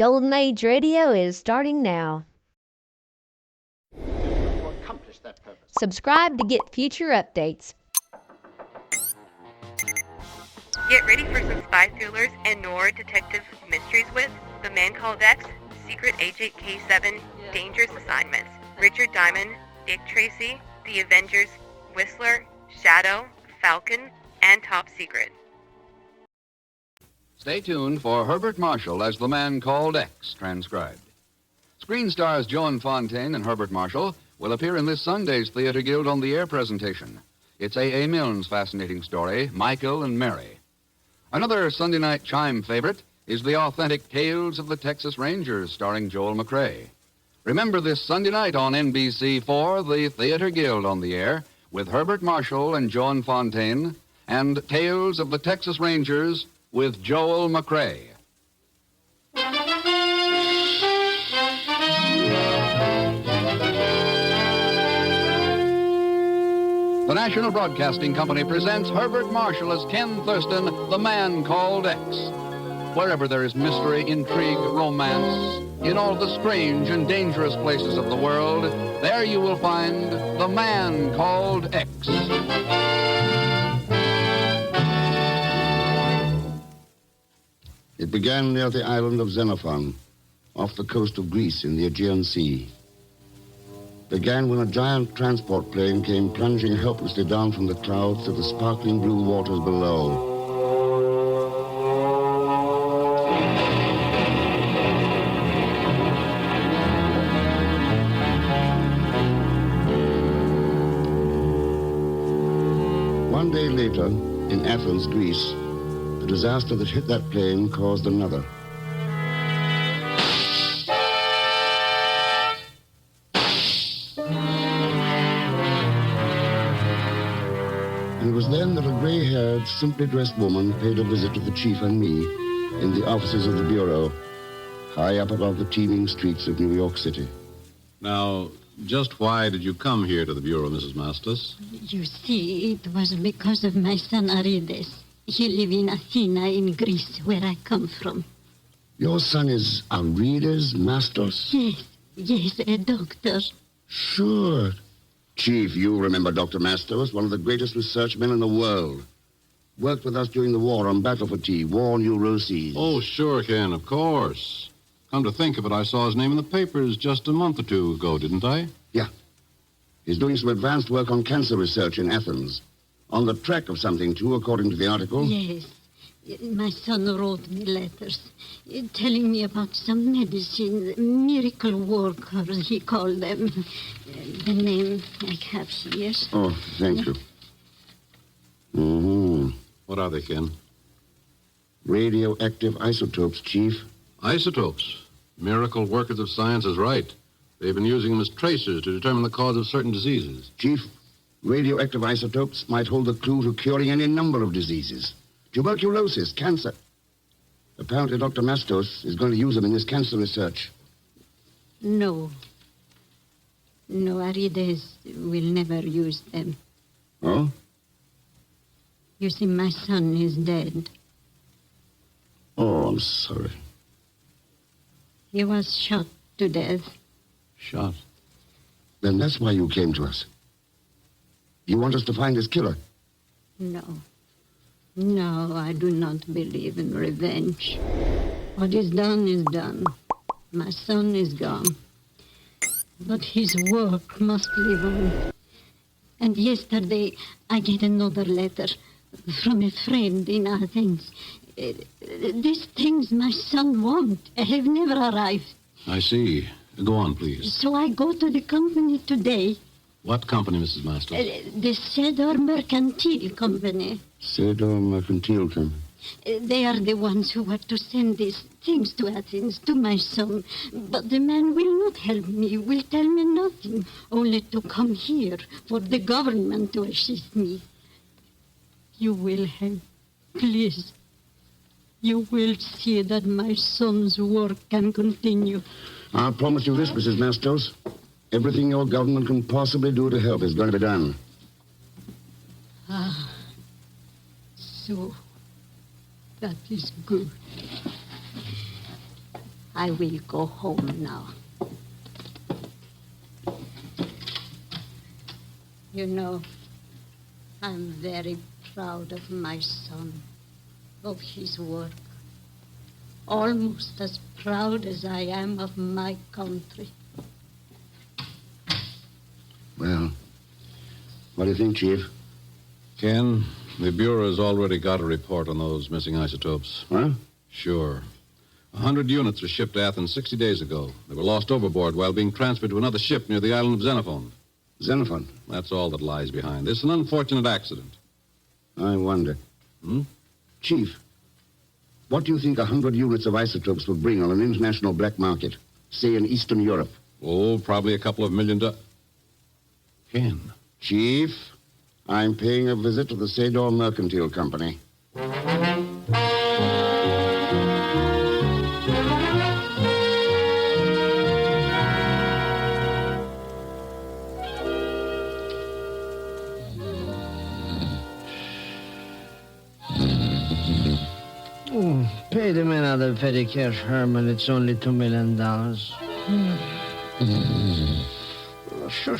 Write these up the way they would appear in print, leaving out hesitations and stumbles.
Golden Age Radio is starting now. To accomplish that purpose. Subscribe to get future updates. Get ready for some spy thrillers and noir detective mysteries with The Man Called X, Secret Agent K7, Dangerous Assignments, Richard Diamond, Dick Tracy, The Avengers, Whistler, Shadow, Falcon, and Top Secret. Stay tuned for Herbert Marshall as The Man Called X, transcribed. Screen stars Joan Fontaine and Herbert Marshall will appear in this Sunday's Theater Guild on the Air presentation. It's A.A. Milne's fascinating story, Michael and Mary. Another Sunday night chime favorite is the authentic Tales of the Texas Rangers, starring Joel McCrea. Remember this Sunday night on NBC4, the Theater Guild on the Air, with Herbert Marshall and Joan Fontaine, and Tales of the Texas Rangers with Joel McCrea. The National Broadcasting Company presents Herbert Marshall as Ken Thurston, The Man Called X. Wherever there is mystery, intrigue, romance, in all the strange and dangerous places of the world, there you will find The Man Called X. It began near the island of Zenon, off the coast of Greece in the Aegean Sea. Began when a giant transport plane came plunging helplessly down from the clouds to the sparkling blue waters below. One day later, in Athens, Greece, the disaster that hit that plane caused another. And it was then that a gray-haired, simply dressed woman paid a visit to the chief and me in the offices of the Bureau, high up above the teeming streets of New York City. Now, just why did you come here to the Bureau, Mrs. Mastos? You see, it was because of my son Arides. He lives in Athena in Greece, where I come from. Your son is Arides Mastos? Yes, a doctor. Sure. Chief, you remember Dr. Mastos, one of the greatest research men in the world. Worked with us during the war on battle fatigue, war neuroses. Oh, sure, Ken, of course. Come to think of it, I saw his name in the papers just a month or two ago, didn't I? Yeah. He's doing some advanced work on cancer research in Athens. On the track of something, too, according to the article. Yes. My son wrote me letters telling me about some medicine, miracle workers, he called them. The name I have here. Oh, thank you. Mm-hmm. What are they, Ken? Radioactive isotopes, Chief. Isotopes. Miracle workers of science is right. They've been using them as tracers to determine the cause of certain diseases. Chief, radioactive isotopes might hold the clue to curing any number of diseases. Tuberculosis, cancer. Apparently, Dr. Mastos is going to use them in his cancer research. No, Arides will never use them. Oh? You see, my son is dead. Oh, I'm sorry. He was shot to death. Shot? Then that's why you came to us. You want us to find his killer? No, I do not believe in revenge. What is done is done. My son is gone. But his work must live on. And yesterday, I get another letter from a friend in Athens. These things my son wants have never arrived. I see. Go on, please. So I go to the company today. What company, Mrs. Mastos? The Sedor Mercantil Company. Sedor Mercantil Company. They are the ones who were to send these things to Athens, to my son. But the man will not help me, will tell me nothing, only to come here for the government to assist me. You will help, please. You will see that my son's work can continue. I'll promise you this, Mrs. Mastos. Everything your government can possibly do to help is going to be done. So, that is good. I will go home now. You know, I'm very proud of my son, of his work. Almost as proud as I am of my country. Well, what do you think, Chief? Ken, the Bureau's already got a report on those missing isotopes. Huh? Sure. 100 units were shipped to Athens 60 days ago. They were lost overboard while being transferred to another ship near the island of Xenophon. Xenophon? That's all that lies behind this. An unfortunate accident. I wonder. Chief, what do you think 100 units of isotopes would bring on an international black market, say in Eastern Europe? Oh, probably a couple of $1 million. Ken. Chief, I'm paying a visit to the Sedor Mercantile Company. Pay the man out of petty cash, Herman. It's only $2 million. Sure.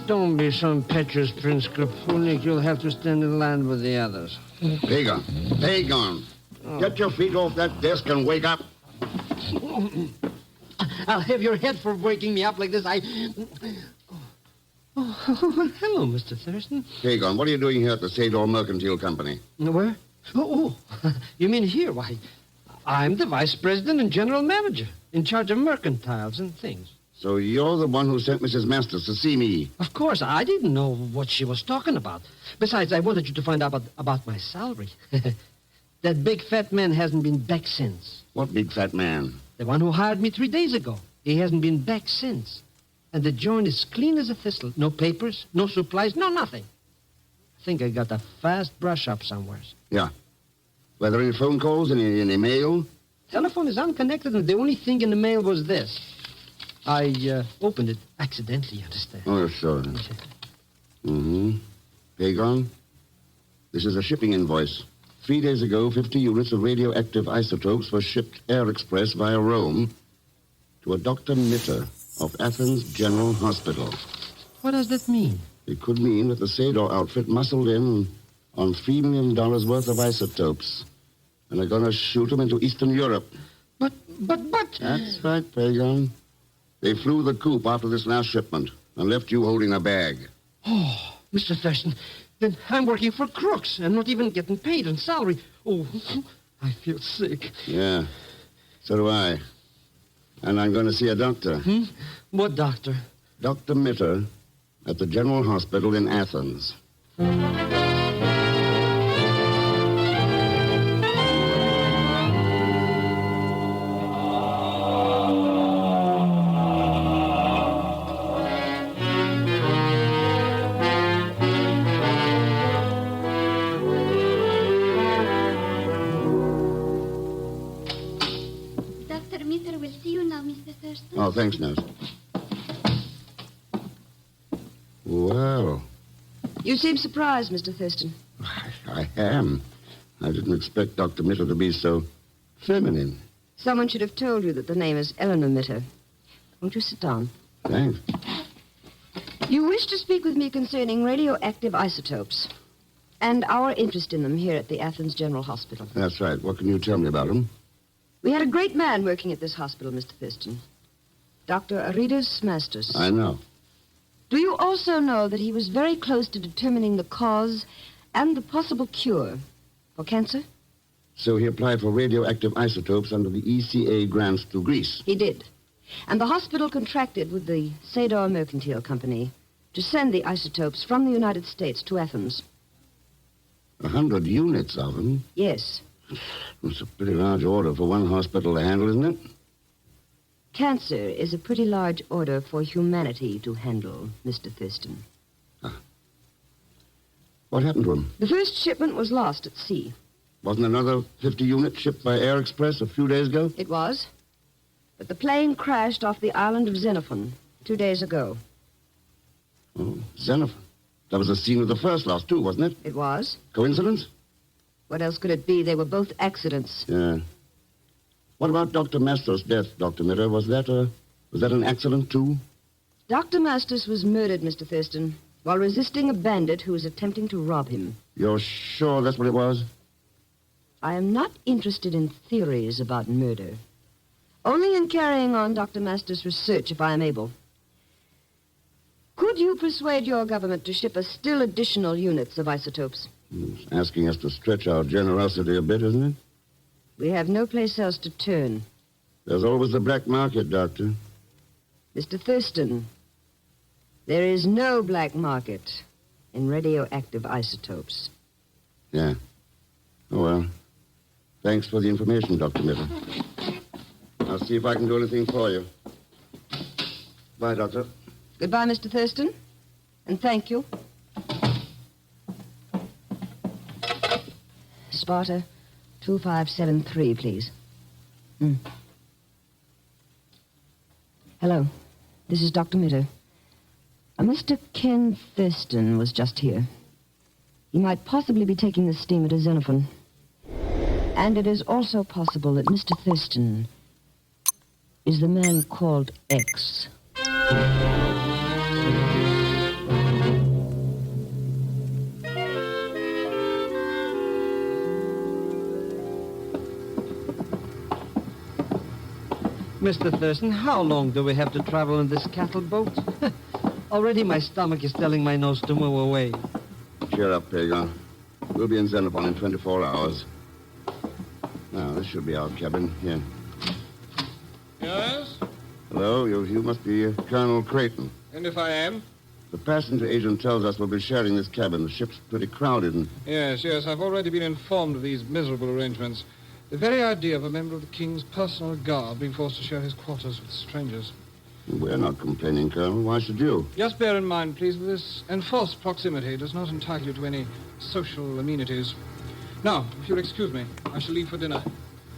Don't be so impetuous, Prince Krapunik. You'll have to stand in line with the others. Pagan. Get your feet off that desk and wake up. I'll have your head for waking me up like this. Oh, hello, Mr. Thurston. Pagan, what are you doing here at the Sedor Mercantile Company? Where? Oh, you mean here? Why, I'm the vice president and general manager, in charge of mercantiles and things. So you're the one who sent Mrs. Masters to see me? Of course, I didn't know what she was talking about. Besides, I wanted you to find out about my salary. That big fat man hasn't been back since. What big fat man? The one who hired me 3 days ago. He hasn't been back since. And the joint is clean as a thistle. No papers, no supplies, no nothing. I think I got a fast brush up somewhere. Yeah. Were there any phone calls, any mail? Telephone is unconnected, and the only thing in the mail was this. I opened it accidentally, you understand? Oh, sure. Pagan, this is a shipping invoice. 3 days ago, 50 units of radioactive isotopes were shipped air express via Rome to a Dr. Mitter of Athens General Hospital. What does that mean? It could mean that the Sedor outfit muscled in on $3 million worth of isotopes, and they're going to shoot them into Eastern Europe. But... That's right, Pagan. They flew the coop after this last shipment and left you holding a bag. Oh, Mr. Thurston, then I'm working for crooks and not even getting paid on salary. Oh, I feel sick. Yeah, so do I. And I'm going to see a doctor. What doctor? Dr. Mitter at the General Hospital in Athens. Dr. Mitter will see you now, Mr. Thurston. Oh, thanks, nurse. Well, You seem surprised, Mr. Thurston. I am. I didn't expect Dr. Mitter to be so feminine. Someone should have told you that the name is Elanor Mitter. Won't you sit down? Thanks. You wish to speak with me concerning radioactive isotopes and our interest in them here at the Athens General Hospital. That's right. What can you tell me about them? We had a great man working at this hospital, Mr. Thurston. Dr. Aridus Masters. I know. Do you also know that he was very close to determining the cause and the possible cure for cancer? So he applied for radioactive isotopes under the ECA grants to Greece. He did. And the hospital contracted with the Sedor Mercantile Company to send the isotopes from the United States to Athens. 100 units of them? Yes. It's a pretty large order for one hospital to handle, isn't it? Cancer is a pretty large order for humanity to handle, Mr. Thurston. What happened to him? The first shipment was lost at sea. Wasn't another 50 units shipped by air express a few days ago? It was. But the plane crashed off the island of Xenophon 2 days ago. Oh, Xenophon. That was the scene of the first loss, too, wasn't it? It was. Coincidence? What else could it be? They were both accidents. Yeah. What about Dr. Masters' death, Dr. Miller? Was that an accident, too? Dr. Masters was murdered, Mr. Thurston, while resisting a bandit who was attempting to rob him. You're sure that's what it was? I am not interested in theories about murder. Only in carrying on Dr. Masters' research if I am able. Could you persuade your government to ship us still additional units of isotopes? It's asking us to stretch our generosity a bit, isn't it? We have no place else to turn. There's always the black market, Doctor. Mr. Thurston, there is no black market in radioactive isotopes. Yeah. Oh, well. Thanks for the information, Dr. Miller. I'll see if I can do anything for you. Bye, Doctor. Goodbye, Mr. Thurston, and thank you. Sparta 2573, please. Hello, this is Dr. Mitter. Mr. Ken Thurston was just here. He might possibly be taking the steamer to Xenophon. And it is also possible that Mr. Thurston is the man called X. Mr. Thurston, how long do we have to travel in this cattle boat? Already my stomach is telling my nose to move away. Cheer up, Pagan. We'll be in Xenophon in 24 hours. Now, this should be our cabin. Here. Yes? Hello, you must be Colonel Creighton. And if I am? The passenger agent tells us we'll be sharing this cabin. The ship's pretty crowded and... Yes. I've already been informed of these miserable arrangements. The very idea of a member of the King's personal guard being forced to share his quarters with strangers. We're not complaining, Colonel. Why should you? Just bear in mind, please, that this enforced proximity does not entitle you to any social amenities. Now, if you'll excuse me, I shall leave for dinner.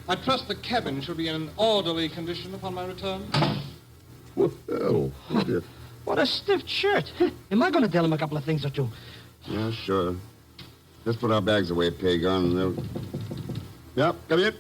I trust the cabin shall be in an orderly condition upon my return. Well, oh, dear. What a stiff shirt. Am I going to tell him a couple of things or two? Yeah, sure. Let's put our bags away, Pagan. Yep, come here.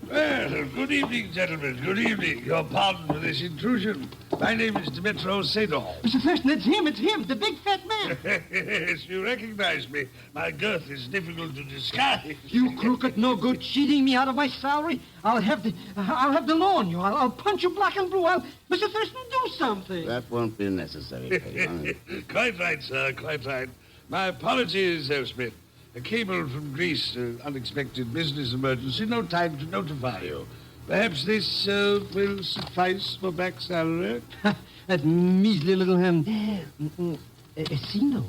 Well, good evening, gentlemen. Good evening. Your pardon for this intrusion. My name is Dimitro Sedor. Mr. Thurston, it's him, the big fat man. Yes, you recognize me. My girth is difficult to disguise. You crooked, no good, cheating me out of my salary. I'll have the law on you. I'll punch you black and blue. Mr. Thurston, do something. That won't be necessary, Pagan. Quite right, sir. Quite right. My apologies, Smith. A cable from Greece, unexpected business emergency, no time to notify you. Perhaps this will suffice for back salary? That measly little a C-note.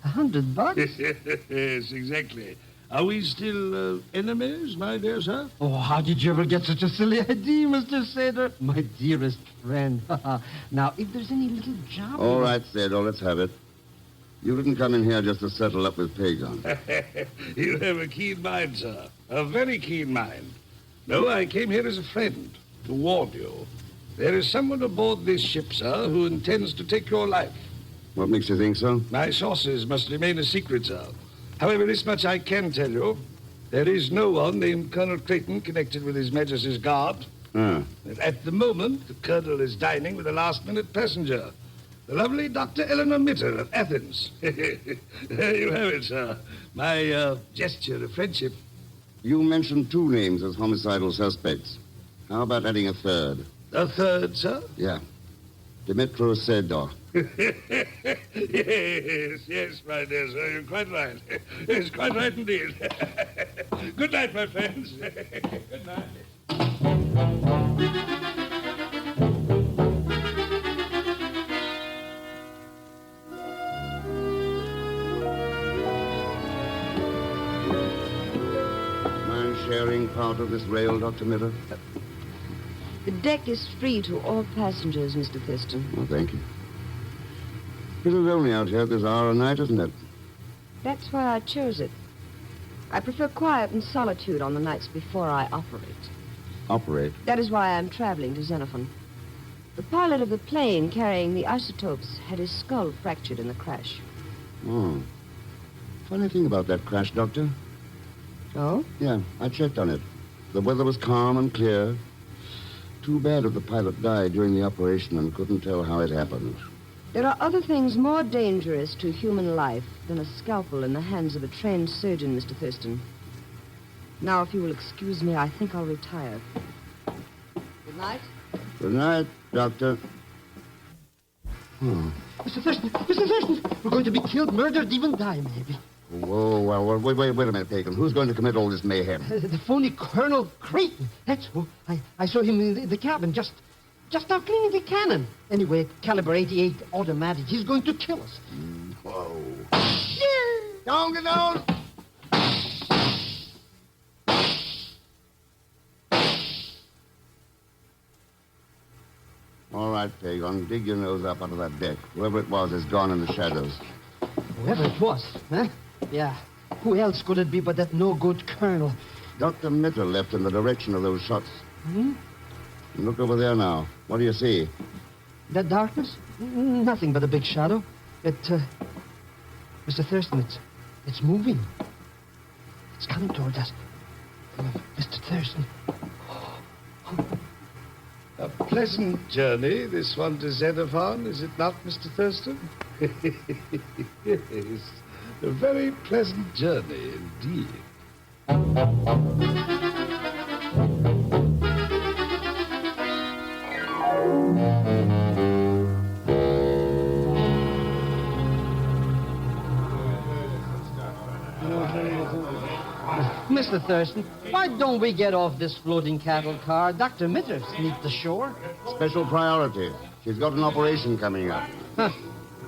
$100? Yes, exactly. Are we still enemies, my dear sir? Oh, how did you ever get such a silly idea, Mr. Sedor? My dearest friend. Now, if there's any little job... All right, Sedor, let's have it. You didn't come in here just to settle up with Pagan. You have a keen mind, sir. A very keen mind. No, I came here as a friend, to warn you. There is someone aboard this ship, sir, who intends to take your life. What makes you think so? My sources must remain a secret, sir. However, this much I can tell you. There is no one named Colonel Creighton connected with His Majesty's Guard. Ah. At the moment, the Colonel is dining with a last-minute passenger. The lovely Dr. Elanor Mitter of Athens. There you have it, sir. My gesture of friendship. You mentioned two names as homicidal suspects. How about adding a third? A third, sir? Yeah. Dimitro Sedor. Yes, my dear sir. You're quite right. Yes, quite right indeed. Good night, my friends. Good night. Sharing part of this rail, Dr. Miller? The deck is free to all passengers, Mr. Thurston. Oh, thank you. It is lonely out here at this hour of night, isn't it? That's why I chose it. I prefer quiet and solitude on the nights before I operate. Operate? That is why I'm traveling to Xenophon. The pilot of the plane carrying the isotopes had his skull fractured in the crash. Oh. Funny thing about that crash, Doctor. Oh? Yeah, I checked on it. The weather was calm and clear. Too bad if the pilot died during the operation and couldn't tell how it happened. There are other things more dangerous to human life than a scalpel in the hands of a trained surgeon, Mr. Thurston. Now, if you will excuse me, I think I'll retire. Good night. Good night, Doctor. Mr. Thurston! Mr. Thurston! We're going to be killed, murdered, even die, maybe. Whoa, wait a minute, Pagan. Who's going to commit all this mayhem? The phony Colonel Creighton. That's who. I saw him in the cabin just now cleaning the cannon. Anyway, caliber 88 automatic. He's going to kill us. Whoa. Down, get down! All right, Pagan, dig your nose up out of that deck. Whoever it was is gone in the shadows. Whoever it was, huh? Yeah. Who else could it be but that no-good colonel? Dr. Mitter left in the direction of those shots. Hmm? Look over there now. What do you see? That darkness? Nothing but a big shadow. Mr. Thurston, it's moving. It's coming toward us. Mr. Thurston. A pleasant journey, this one to Xenophon, is it not, Mr. Thurston? Yes, a very pleasant journey indeed. Mr. Thurston, why don't we get off this floating cattle car? Dr. Mitter's needs the shore. Special priority. She's got an operation coming up. Huh.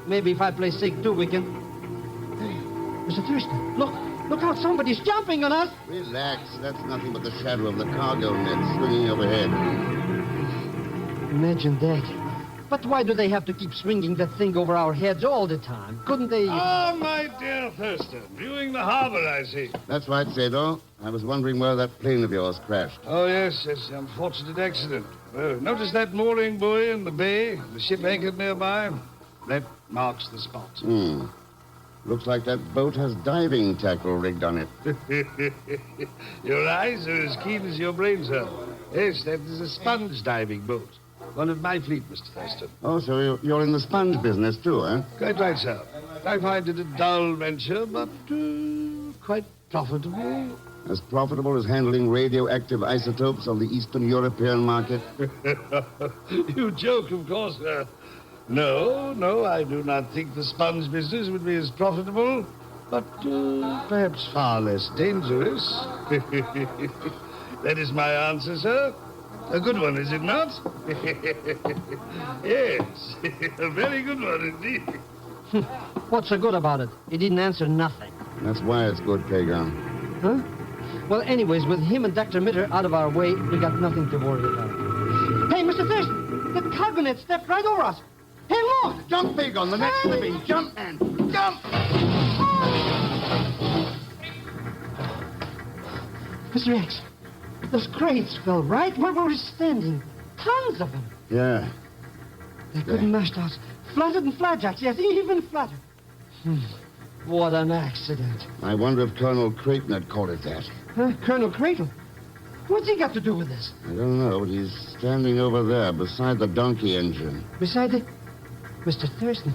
Maybe if I play sick, too, we can... Hey, Mr. Thurston, look out, somebody's jumping on us. Relax. That's nothing but the shadow of the cargo net swinging overhead. Imagine that. But why do they have to keep swinging that thing over our heads all the time? Couldn't they... Oh, my dear Thurston, viewing the harbor, I see. That's right, Sedor. I was wondering where that plane of yours crashed. Oh, yes, the unfortunate accident. Notice that mooring buoy in the bay, the ship anchored nearby? That marks the spot. Looks like that boat has diving tackle rigged on it. Your eyes are as keen as your brain, sir. Yes, that is a sponge diving boat. One of my fleet, Mr. Thurston. Oh, so you're in the sponge business, too, eh? Quite right, sir. I find it a dull venture, but quite profitable. As profitable as handling radioactive isotopes on the Eastern European market? You joke, of course, sir. No, I do not think the sponge business would be as profitable, but perhaps far less dangerous. That is my answer, sir. A good one, is it not? Yes, a very good one indeed. What's so good about it? He didn't answer nothing. That's why it's good, Pagan. Huh? Well, anyways, with him and Dr. Mitter out of our way, we got nothing to worry about. Hey, Mr. Thurston, the cargo net stepped right over us. Hey, look! Jump, Pagan, the net's slipping. Jump, man. Jump! Mr. X, those crates fell right where we were standing. Tons of them. Yeah. They couldn't mash us. Flattered and flatjacks, yes, even flatter. What an accident. I wonder if Colonel Creighton had called it that. Huh? Colonel Creighton? What's he got to do with this? I don't know, but he's standing over there beside the donkey engine. Beside the... Mr. Thurston,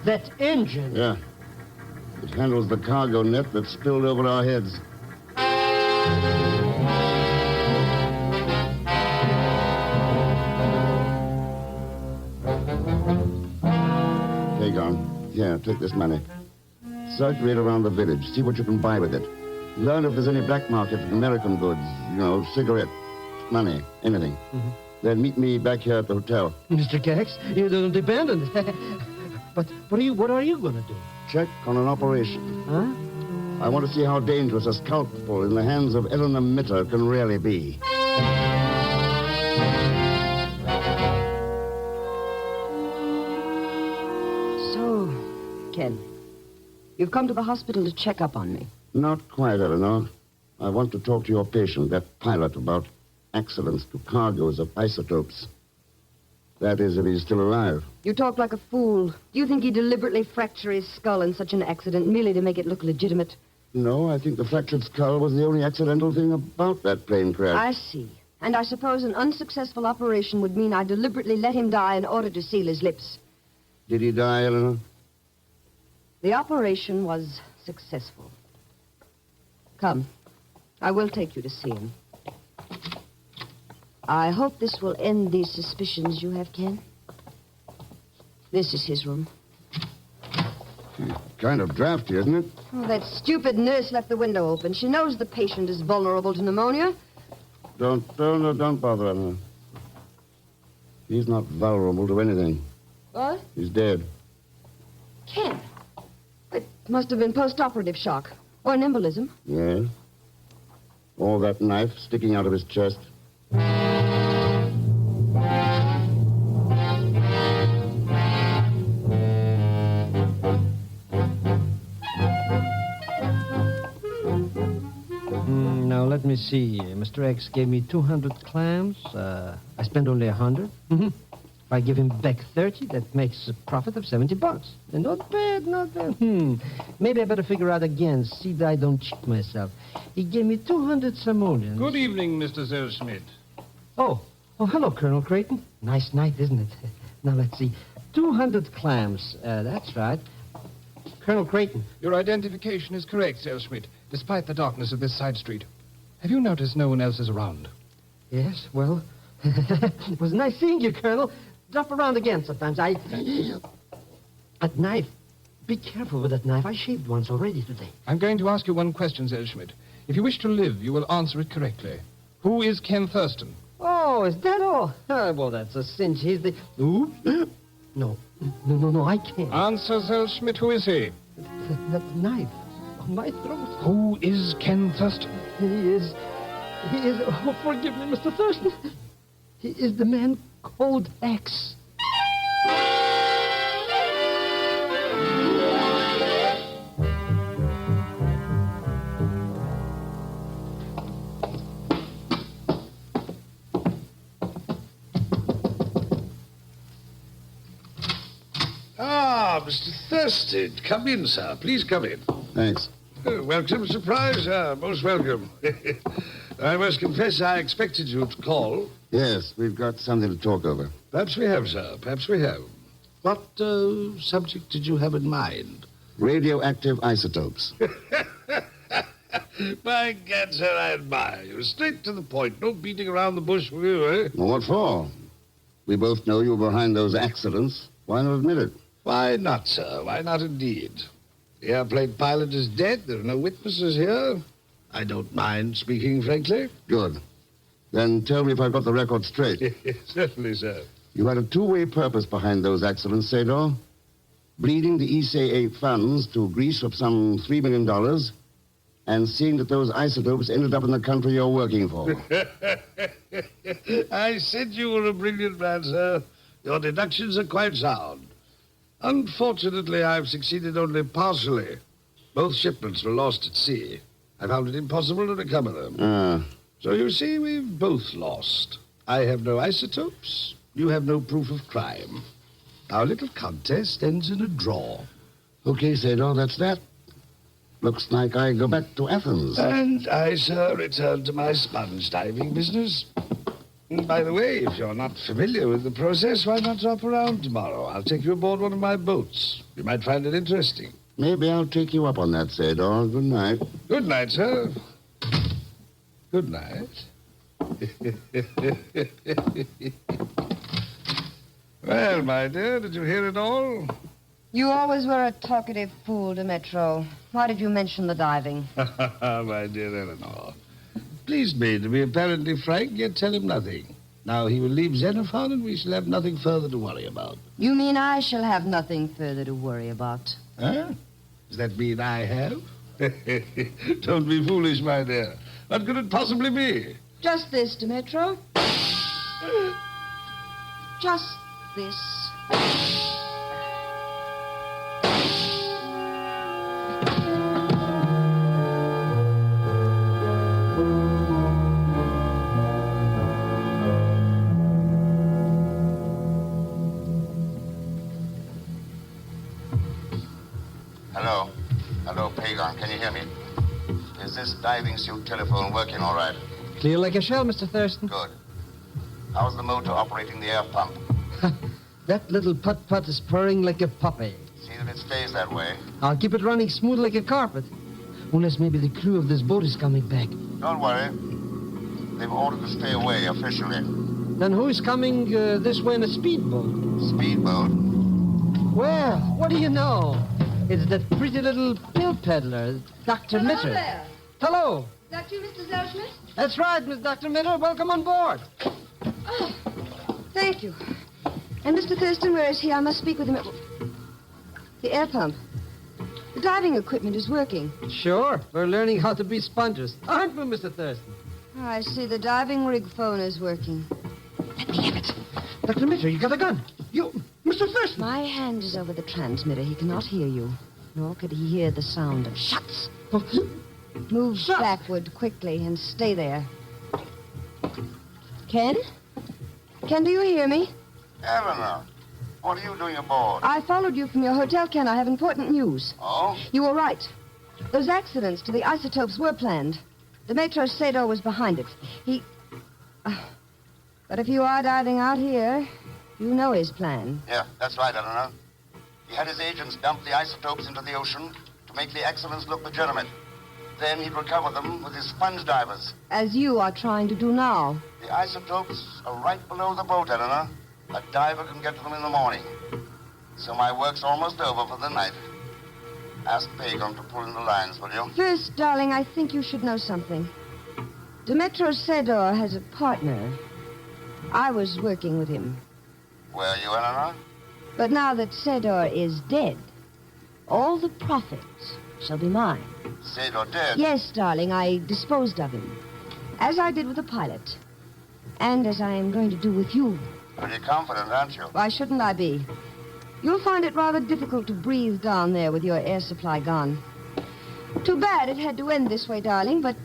that engine... Yeah. It handles the cargo net that spilled over our heads. Pagan, here, take this money. Circulate around the village. See what you can buy with it. Learn if there's any black market for American goods. You know, cigarette, money, anything. Then meet me back here at the hotel. Mr. Kex, you don't depend on it. But what are you going to do? Check on an operation. Huh? I want to see how dangerous a scalpel in the hands of Elanor Mitter can really be. So, Ken, you've come to the hospital to check up on me. Not quite, Elanor. I want to talk to your patient, that pilot, about accidents to cargoes of isotopes. That is, if he's still alive. You talk like a fool. Do you think he deliberately fractured his skull in such an accident merely to make it look legitimate? No, I think the fractured skull was the only accidental thing about that plane crash. I see. And I suppose an unsuccessful operation would mean I deliberately let him die in order to seal his lips. Did he die, Elanor? The operation was successful. Come, I will take you to see him. I hope this will end these suspicions you have, Ken. This is his room. Kind of drafty, isn't it? Oh, that stupid nurse left the window open. She knows the patient is vulnerable to pneumonia. Don't bother, Elanor. He's not vulnerable to anything. What? He's dead. Ken. It must have been post-operative shock. Or an embolism. Yes. Or that knife sticking out of his chest. Now, let me see. Mr. X gave me 200 clams. I spent only 100. If I give him back 30, that makes a profit of $70. And not bad, not bad. Maybe I better figure out again, see that I don't cheat myself. He gave me 200 simoleons. Good evening, Mr. Zellschmidt. Oh, hello, Colonel Creighton. Nice night, isn't it? Now, let's see. 200 clams. That's right. Colonel Creighton. Your identification is correct, Zellschmidt, despite the darkness of this side street. Have you noticed no one else is around? Yes, well, it was nice seeing you, Colonel. Drop around again sometimes. That knife. Be careful with that knife. I shaved once already today. I'm going to ask you one question, Zellschmidt. If you wish to live, you will answer it correctly. Who is Ken Thurston? Oh, is that all? Well, that's a cinch. He's the... Oops. No, I can't. Answer, Zellschmidt. Who is he? That knife on my throat. Who is Ken Thurston? He is... Oh, forgive me, Mr. Thurston. He is the man called X. Ah, Mr. Thurston. Come in, sir. Please come in. Thanks. Welcome, surprise. Most welcome. I must confess I expected you to call. Yes, we've got something to talk over. Perhaps we have, sir. Perhaps we have. What subject did you have in mind? Radioactive isotopes. By gad, sir, I admire you. Straight to the point. No beating around the bush for you, eh? Well, what for? We both know you were behind those accidents. Why not admit it? Why not, sir? Why not indeed? The airplane pilot is dead. There are no witnesses here. I don't mind speaking frankly. Good. Then tell me if I've got the record straight. Certainly, sir. You had a two-way purpose behind those accidents, Sedor. Bleeding the ECA funds to Greece of some $3 million and seeing that those isotopes ended up in the country you're working for. I said you were a brilliant man, sir. Your deductions are quite sound. Unfortunately, I've succeeded only partially. Both shipments were lost at sea. I found it impossible to recover them. So you see, we've both lost. I have no isotopes. You have no proof of crime. Our little contest ends in a draw. Okay, Sedor, that's that. Looks like I go back to Athens. And I, sir, return to my sponge diving business. And by the way, if you're not familiar with the process, why not drop around tomorrow? I'll take you aboard one of my boats. You might find it interesting. Maybe I'll take you up on that, Sedor. Good night. Good night, sir. Good night. Well, my dear, did you hear it all? You always were a talkative fool, Demetro. Why did you mention the diving? My dear Elanor. Pleased me to be apparently frank, yet tell him nothing. Now he will leave Xenophon, and we shall have nothing further to worry about. You mean I shall have nothing further to worry about? Huh? Does that mean I have? Don't be foolish, my dear. What could it possibly be? Just this, Demetro. Just this. Hello, Pagon. Can you hear me? Is this diving suit telephone working all right? Clear like a shell, Mr. Thurston. Good. How's the motor operating the air pump? That little putt-putt is purring like a puppy. See that it stays that way. I'll keep it running smooth like a carpet. Unless maybe the crew of this boat is coming back. Don't worry. They've ordered to stay away officially. Then who's coming this way in a speedboat? Speedboat? Well, what do you know? It's that pretty little pill peddler, Dr. Mitter. there. Hello. Is that you, Mr. Zellschmidt? That's right, Miss Dr. Mitter. Welcome on board. Oh, thank you. And Mr. Thurston, where is he? I must speak with him at... The air pump. The diving equipment is working. Sure. We're learning how to be spongers. Aren't we, Mr. Thurston? Oh, I see. The diving rig phone is working. Let me have it. Dr. Mitter, you got a gun. You, Mr. Thurston. My hand is over the transmitter. He cannot hear you, nor could he hear the sound of shots. Move Shots. backward quickly and stay there. Ken? Ken, do you hear me? Elanor, what are you doing aboard? I followed you from your hotel, Ken. I have important news. Oh? You were right. Those accidents to the isotopes were planned. The Metro Sedor was behind it. He... But if you are diving out here, you know his plan. Yeah, that's right, Elanor. He had his agents dump the isotopes into the ocean to make the accidents look legitimate. Then he'd recover them with his sponge divers. As you are trying to do now. The isotopes are right below the boat, Elanor. A diver can get to them in the morning. So my work's almost over for the night. Ask Pagon to pull in the lines, will you? First, darling, I think you should know something. Demetro Sedor has a partner. I was working with him. Were you, Elanor? But now that Sedor is dead, all the profits shall be mine. Sedor dead? Yes, darling, I disposed of him. As I did with the pilot. And as I am going to do with you. Pretty confident, aren't you? Why shouldn't I be? You'll find it rather difficult to breathe down there with your air supply gone. Too bad it had to end this way, darling, but...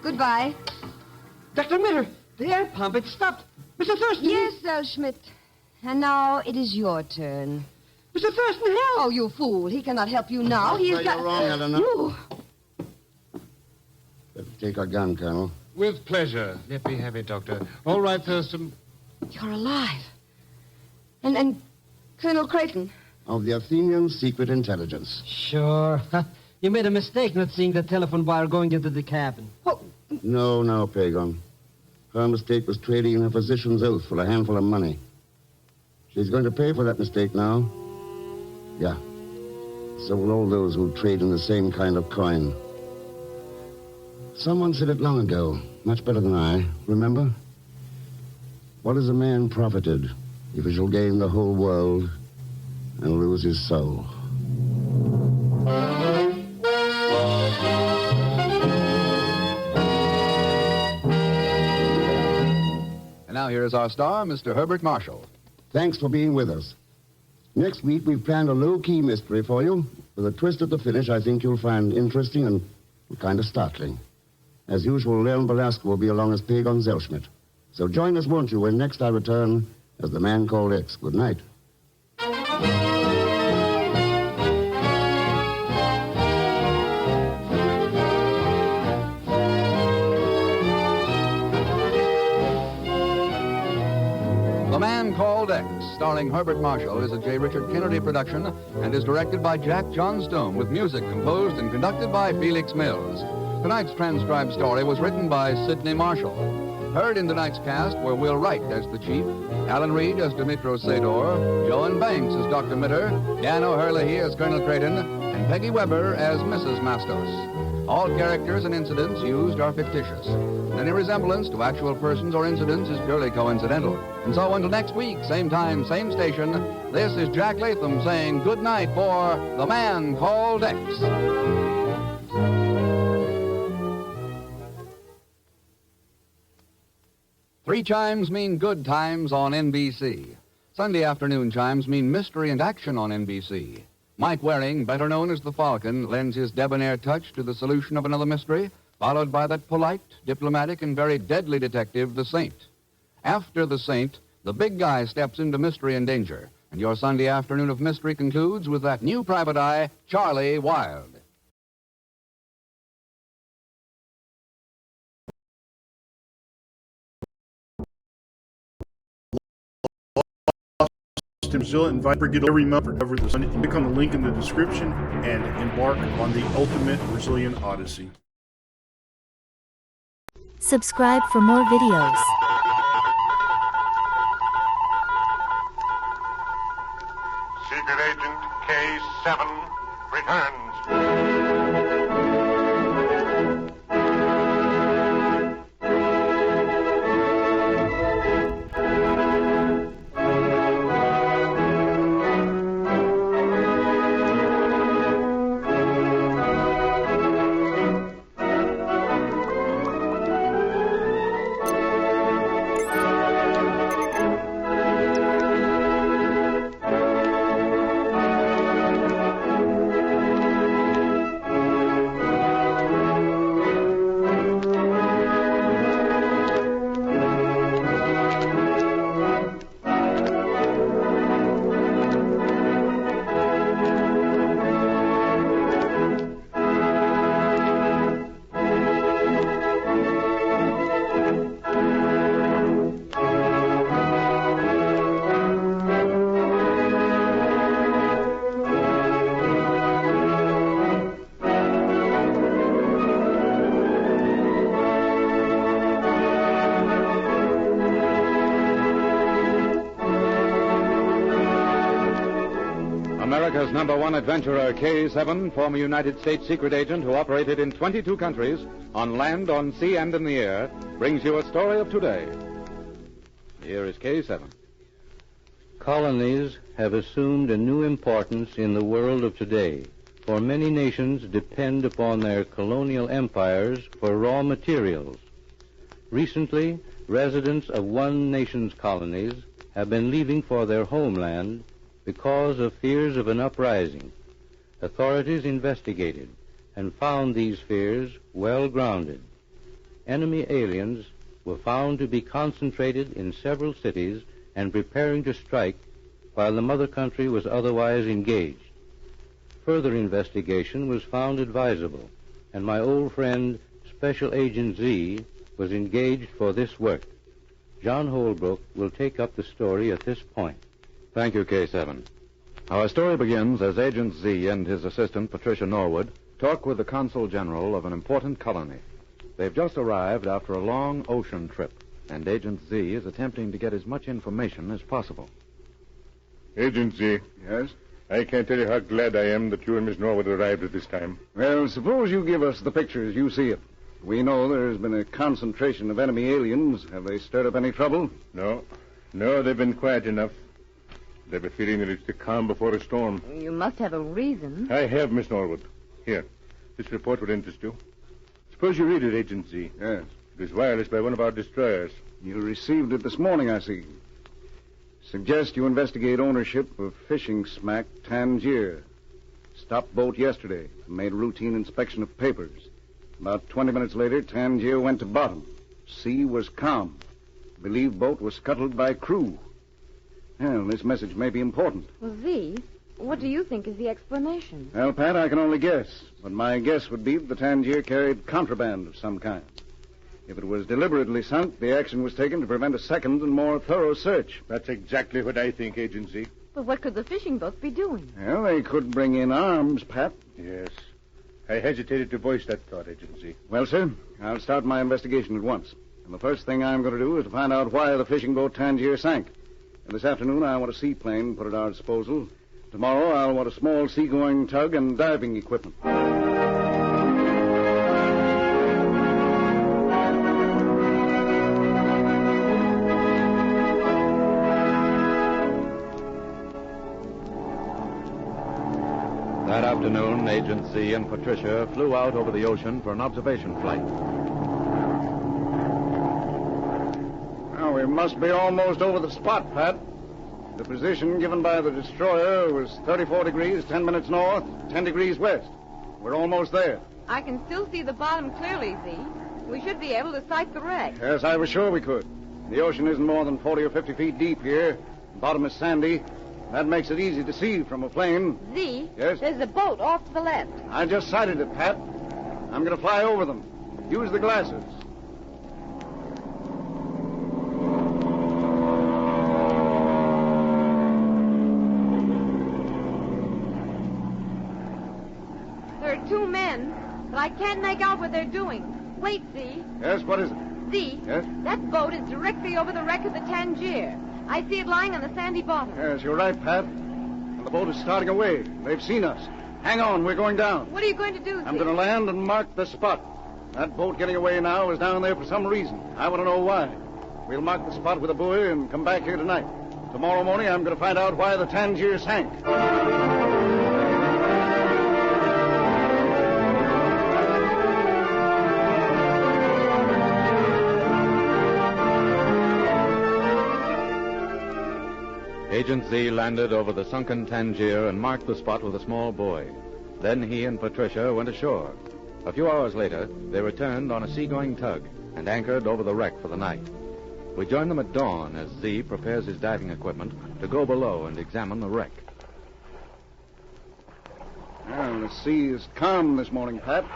Goodbye. Dr. Mitter, the air pump, it stopped. Mr. Thurston. Yes, Zellschmidt. And now it is your turn. Mr. Thurston, help. Oh, you fool. He cannot help you now. He has got... You're wrong, Elanor. You... Better take our gun, Colonel. With pleasure. Let me have it, Doctor. All right, Thurston. You're alive. And Colonel Creighton. Of the Athenian Secret Intelligence. Sure. You made a mistake not seeing the telephone wire going into the cabin. Oh, No, Pagon. Her mistake was trading in her physician's oath for a handful of money. She's going to pay for that mistake now. Yeah. So will all those who trade in the same kind of coin. Someone said it long ago, much better than I. Remember? What is a man profited if he shall gain the whole world and lose his soul? And now here is our star, Mr. Herbert Marshall. Thanks for being with us. Next week, we've planned a low-key mystery for you with a twist at the finish I think you'll find interesting and kind of startling. As usual, Leon Belasco will be along as Pagon Zellschmidt. So join us, won't you, when next I return as the man called X. Good night. The Man Called X, starring Herbert Marshall, is a J. Richard Kennedy production and is directed by Jack Johnstone with music composed and conducted by Felix Mills. Tonight's transcribed story was written by Sidney Marshall. Heard in tonight's cast were Will Wright as the Chief, Alan Reed as Demetro Sedor, Joan Banks as Dr. Mitter, Dan O'Hurley as Colonel Creighton, and Peggy Weber as Mrs. Mastos. All characters and incidents used are fictitious. Any resemblance to actual persons or incidents is purely coincidental. And so until next week, same time, same station, this is Jack Latham saying good night for The Man Called X. 3 chimes mean good times on NBC. Sunday afternoon chimes mean mystery and action on NBC. Mike Waring, better known as the Falcon, lends his debonair touch to the solution of another mystery, followed by that polite, diplomatic, and very deadly detective, the Saint. After the Saint, the big guy steps into mystery and danger, and your Sunday afternoon of mystery concludes with that new private eye, Charlie Wilde. Mozilla invite Brigade every month for Cover the Sun. Click on the link in the description and embark on the ultimate Brazilian Odyssey. Subscribe for more videos. Secret Agent K7 returns. America's #1 adventurer, K7, former United States secret agent who operated in 22 countries, on land, on sea, and in the air, brings you a story of today. Here is K7. Colonies have assumed a new importance in the world of today, for many nations depend upon their colonial empires for raw materials. Recently, residents of one nation's colonies have been leaving for their homeland because of fears of an uprising. Authorities investigated and found these fears well grounded. Enemy aliens were found to be concentrated in several cities and preparing to strike while the mother country was otherwise engaged. Further investigation was found advisable, and my old friend Special Agent Z was engaged for this work. John Holbrook will take up the story at this point. Thank you, K7. Our story begins as Agent Z and his assistant, Patricia Norwood, talk with the Consul General of an important colony. They've just arrived after a long ocean trip, and Agent Z is attempting to get as much information as possible. Agent Z. Yes? I can't tell you how glad I am that you and Miss Norwood arrived at this time. Well, suppose you give us the picture as you see it. We know there's been a concentration of enemy aliens. Have they stirred up any trouble? No, they've been quiet enough. They have a feeling that it's the calm before a storm. You must have a reason. I have, Miss Norwood. Here, this report would interest you. Suppose you read it, Agent Z. Yes. It was wireless by one of our destroyers. You received it this morning, I see. Suggest you investigate ownership of fishing smack Tangier. Stopped boat yesterday. Made routine inspection of papers. About 20 minutes later, Tangier went to bottom. Sea was calm. Believed boat was scuttled by crew. Well, this message may be important. Well, Z, what do you think is the explanation? Well, Pat, I can only guess. But my guess would be that the Tangier carried contraband of some kind. If it was deliberately sunk, the action was taken to prevent a second and more thorough search. That's exactly what I think, Agent Z. But what could the fishing boats be doing? Well, they could bring in arms, Pat. Yes. I hesitated to voice that thought, Agent Z. Well, sir, I'll start my investigation at once. And the first thing I'm going to do is to find out why the fishing boat Tangier sank. And this afternoon, I want a seaplane put at our disposal. Tomorrow, I'll want a small seagoing tug and diving equipment. That afternoon, Agent Z and Patricia flew out over the ocean for an observation flight. Now, we must be almost over the spot, Pat. The position given by the destroyer was 34 degrees, 10 minutes north, 10 degrees west. We're almost there. I can still see the bottom clearly, Z. We should be able to sight the wreck. Yes, I was sure we could. The ocean isn't more than 40 or 50 feet deep here. The bottom is sandy. That makes it easy to see from a plane. Z? Yes? There's a boat off to the left. I just sighted it, Pat. I'm going to fly over them. Use the glasses. There are two men, but I can't make out what they're doing. Wait, Z. Yes, what is it? Z. Yes? That boat is directly over the wreck of the Tangier. I see it lying on the sandy bottom. Yes, you're right, Pat. And the boat is starting away. They've seen us. Hang on, we're going down. What are you going to do, Z? I'm going to land and mark the spot. That boat getting away now is down there for some reason. I want to know why. We'll mark the spot with a buoy and come back here tonight. Tomorrow morning, I'm going to find out why the Tangier sank. Agent Z landed over the sunken Tangier and marked the spot with a small buoy. Then he and Patricia went ashore. A few hours later, they returned on a seagoing tug and anchored over the wreck for the night. We join them at dawn as Z prepares his diving equipment to go below and examine the wreck. Well, the sea is calm this morning, Pat.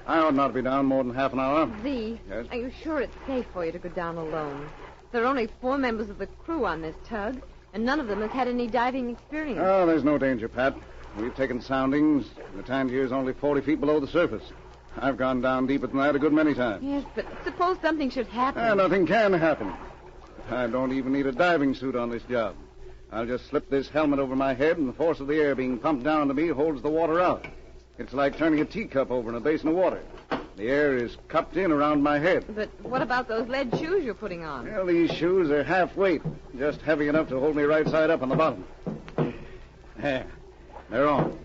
I ought not to be down more than half an hour. Z, Yes? are you sure it's safe for you to go down alone? There are only 4 members of the crew on this tug, and none of them has had any diving experience. Oh, there's no danger, Pat. We've taken soundings. The Tangier's only 40 feet below the surface. I've gone down deeper than that a good many times. Yes, but suppose something should happen. Nothing can happen. I don't even need a diving suit on this job. I'll just slip this helmet over my head, and the force of the air being pumped down to me holds the water out. It's like turning a teacup over in a basin of water. The air is cupped in around my head. But what about those lead shoes you're putting on? Well, these shoes are half weight, just heavy enough to hold me right side up on the bottom. There. They're on.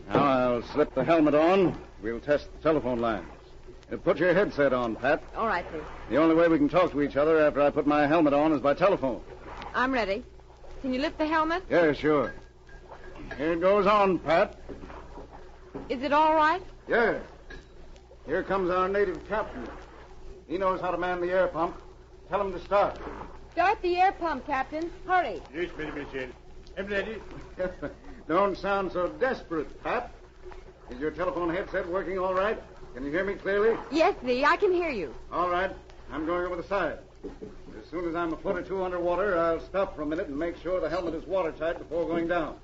Now I'll slip the helmet on. We'll test the telephone lines. Put your headset on, Pat. All right, Z. The only way we can talk to each other after I put my helmet on is by telephone. I'm ready. Can you lift the helmet? Yeah, sure. Here it goes on, Pat. Is it all right? Yeah. Here comes our native captain. He knows how to man the air pump. Tell him to start. Start the air pump, Captain. Hurry. Yes, Michel. I'm ready. Don't sound so desperate, Pat. Is your telephone headset working all right? Can you hear me clearly? Yes, Z, I can hear you. All right. I'm going over the side. As soon as I'm a foot or two underwater, I'll stop for a minute and make sure the helmet is watertight before going down.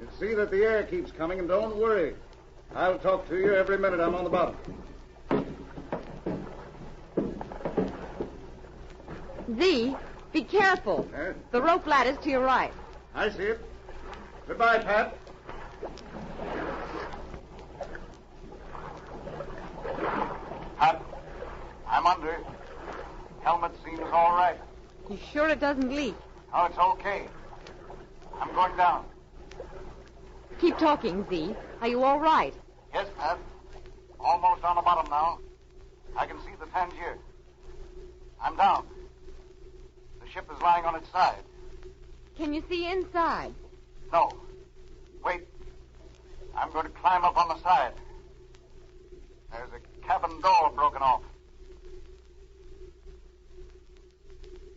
You see that the air keeps coming, and don't worry. I'll talk to you every minute I'm on the bottom. Z, be careful. Huh? The rope ladder's to your right. I see it. Goodbye, Pat. Pat, I'm under. Helmet seems all right. You sure it doesn't leak? Oh, it's okay. I'm going down. Keep talking, Z. Are you all right? Yes, Pat. Almost on the bottom now. I can see the Tangier. I'm down. The ship is lying on its side. Can you see inside? No. Wait. I'm going to climb up on the side. There's a cabin door broken off.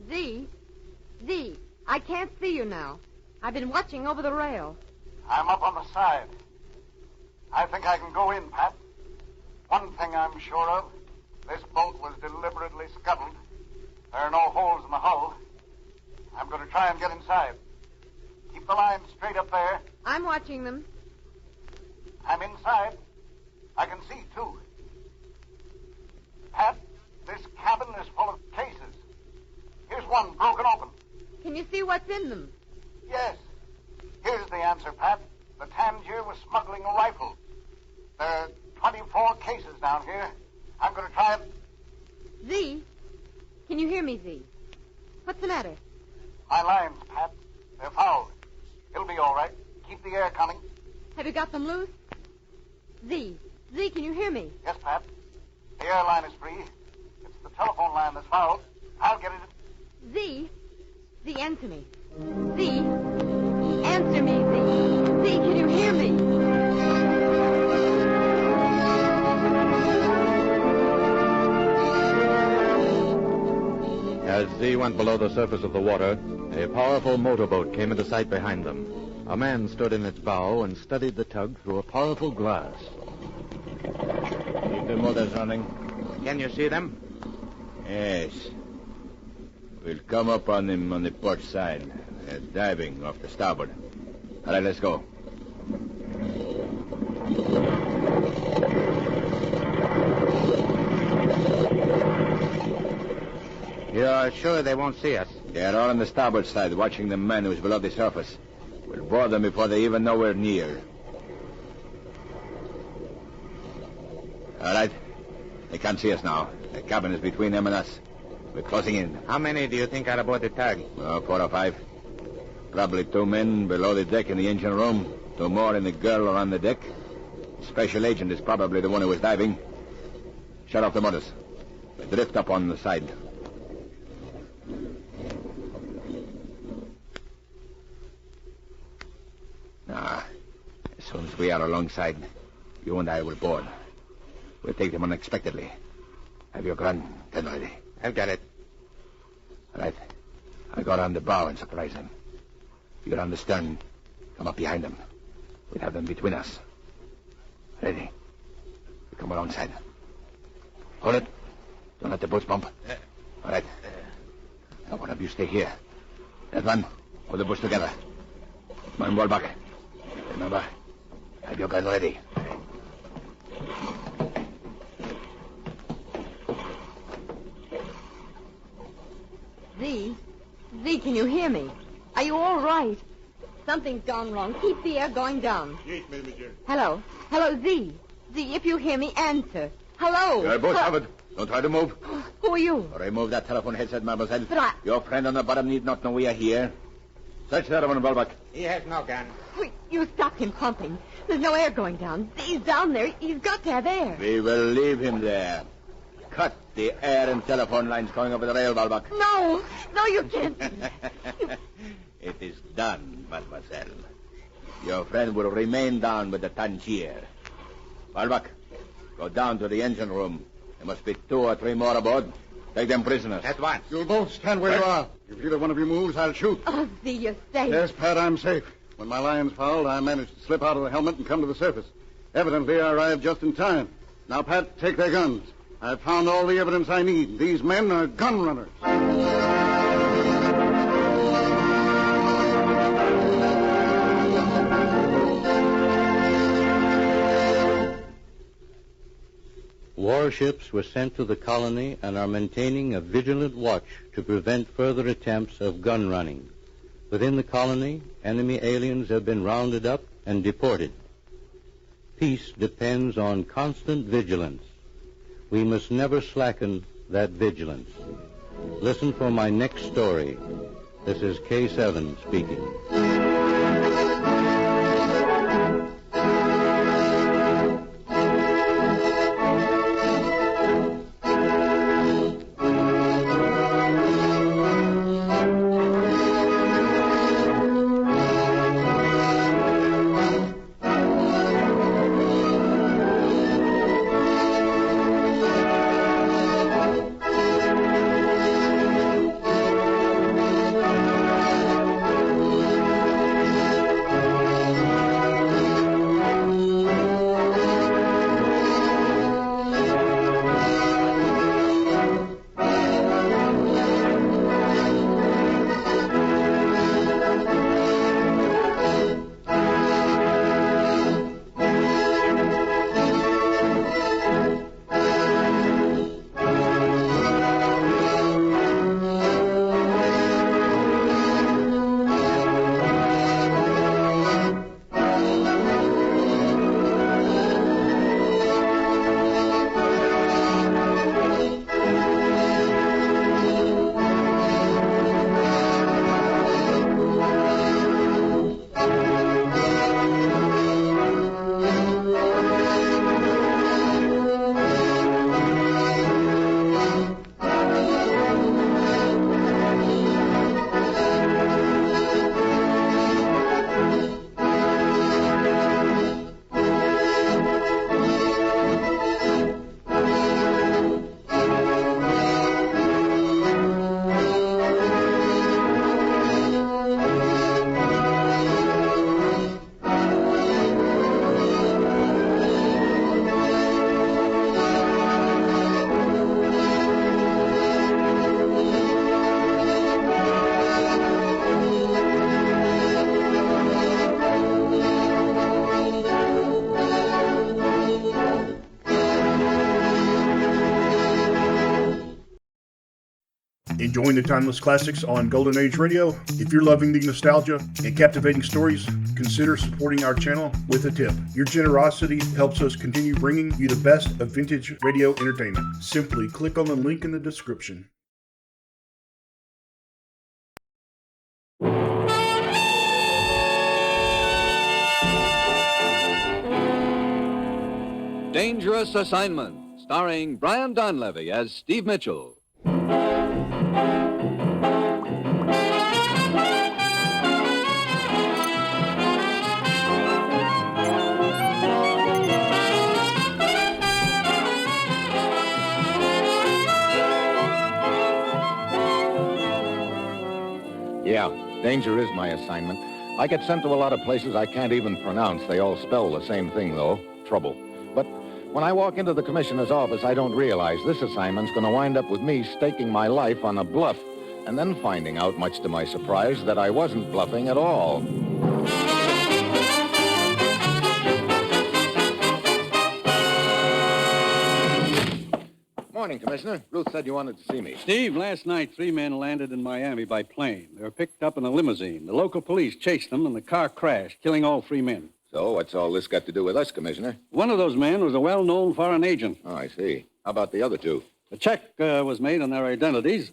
Z, I can't see you now. I've been watching over the rail. I'm up on the side. I think I can go in, Pat. One thing I'm sure of. This boat was deliberately scuttled. There are no holes in the hull. I'm going to try and get inside. Keep the line straight up there. I'm watching them. I'm inside. I can see, too. Pat, this cabin is full of cases. Here's one broken open. Can you see what's in them? Yes. Here's the answer, Pat. The Tangier was smuggling a rifle. There are 24 cases down here. I'm going to try and... Z, can you hear me, Z? What's the matter? My lines, Pat. They're fouled. It'll be all right. Keep the air coming. Have you got them loose? Z, can you hear me? Yes, Pat. The air line is free. It's the telephone line that's fouled. I'll get it. Z, answer me. Z, answer me, Z. Z, can you hear me? As Z went below the surface of the water, a powerful motorboat came into sight behind them. A man stood in its bow and studied the tug through a powerful glass. Keep the motors running. Can you see them? Yes. We'll come up on them on the port side. They're diving off the starboard. All right, let's go. You're sure they won't see us? They're all on the starboard side, watching the man who's below the surface. We'll board them before they even know we're near. All right. They can't see us now. The cabin is between them and us. We're closing in. How many do you think are aboard the tug? 4 or 5. Probably 2 men below the deck in the engine room. 2 more in the girl or on the deck. Special agent is probably the one who was diving. Shut off the motors. Drift up on the side. As soon as we are alongside, you and I will board. We'll take them unexpectedly. Have your gun then ready. I've got it. All right. I'll go around the bow and surprise them. You're on the stern. Come up behind them. We'll have them between us. Ready. You come alongside. Hold it. Don't let the boats bump. All right. Now one of you stay here. That one, hold the boats together. Man, roll back. Remember, have your gun ready. Z, can you hear me? Are you all right? Something's gone wrong. Keep the air going down. Yes, mademoiselle. Hello, Z. Z, if you hear me, answer. Hello. You're both covered. Don't try to move. Who are you? Remove that telephone headset, mademoiselle. But I... Your friend on the bottom need not know we are here. Search that one, Volbach. He has no gun. Wait, you stop him pumping. There's no air going down. He's down there. He's got to have air. We will leave him there. Cut the air and telephone lines going over the rail, Volbach. No, you can't. It is done, mademoiselle. Your friend will remain down with the Tangier. Volbach, go down to the engine room. There must be 2 or 3 more aboard. Take them prisoners. At once. You'll both stand where you are. If either one of you moves, I'll shoot. Oh, Z, you're safe. Yes, Pat, I'm safe. When my lion's fouled, I managed to slip out of the helmet and come to the surface. Evidently, I arrived just in time. Now, Pat, take their guns. I've found all the evidence I need. These men are gun runners. Warships were sent to the colony and are maintaining a vigilant watch to prevent further attempts of gun running. Within the colony, enemy aliens have been rounded up and deported. Peace depends on constant vigilance. We must never slacken that vigilance. Listen for my next story. This is K7 speaking. enjoying the timeless classics on Golden Age Radio? If you're loving the nostalgia and captivating stories, consider supporting our channel with a tip. Your generosity helps us continue bringing you the best of vintage radio entertainment. Simply click on the link in the description. Dangerous Assignment, starring Brian Donlevy as Steve Mitchell. Yeah, danger is my assignment. I get sent to a lot of places I can't even pronounce. They all spell the same thing, though, trouble. But when I walk into the commissioner's office, I don't realize this assignment's going to wind up with me staking my life on a bluff and then finding out, much to my surprise, that I wasn't bluffing at all. Morning, Commissioner. Ruth said you wanted to see me. Steve, last night, 3 men landed in Miami by plane. They were picked up in a limousine. The local police chased them, and the car crashed, killing all 3 men. So what's all this got to do with us, Commissioner? One of those men was a well-known foreign agent. Oh, I see. How about the other 2? The check was made on their identities.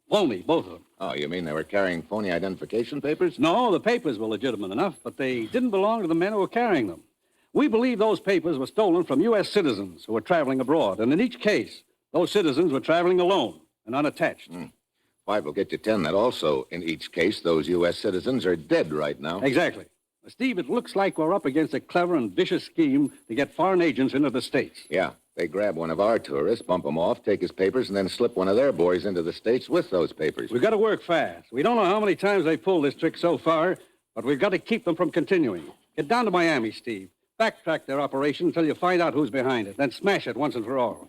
Phony, both of them. Oh, you mean they were carrying phony identification papers? No, the papers were legitimate enough, but they didn't belong to the men who were carrying them. We believe those papers were stolen from U.S. citizens who were traveling abroad, and in each case, those citizens were traveling alone and unattached. 5 will get you 10 that also, in each case, those U.S. citizens are dead right now. Exactly. Steve, it looks like we're up against a clever and vicious scheme to get foreign agents into the States. Yeah, they grab one of our tourists, bump him off, take his papers, and then slip one of their boys into the States with those papers. We've got to work fast. We don't know how many times they've pulled this trick so far, but we've got to keep them from continuing. Get down to Miami, Steve. Backtrack their operation until you find out who's behind it, then smash it once and for all.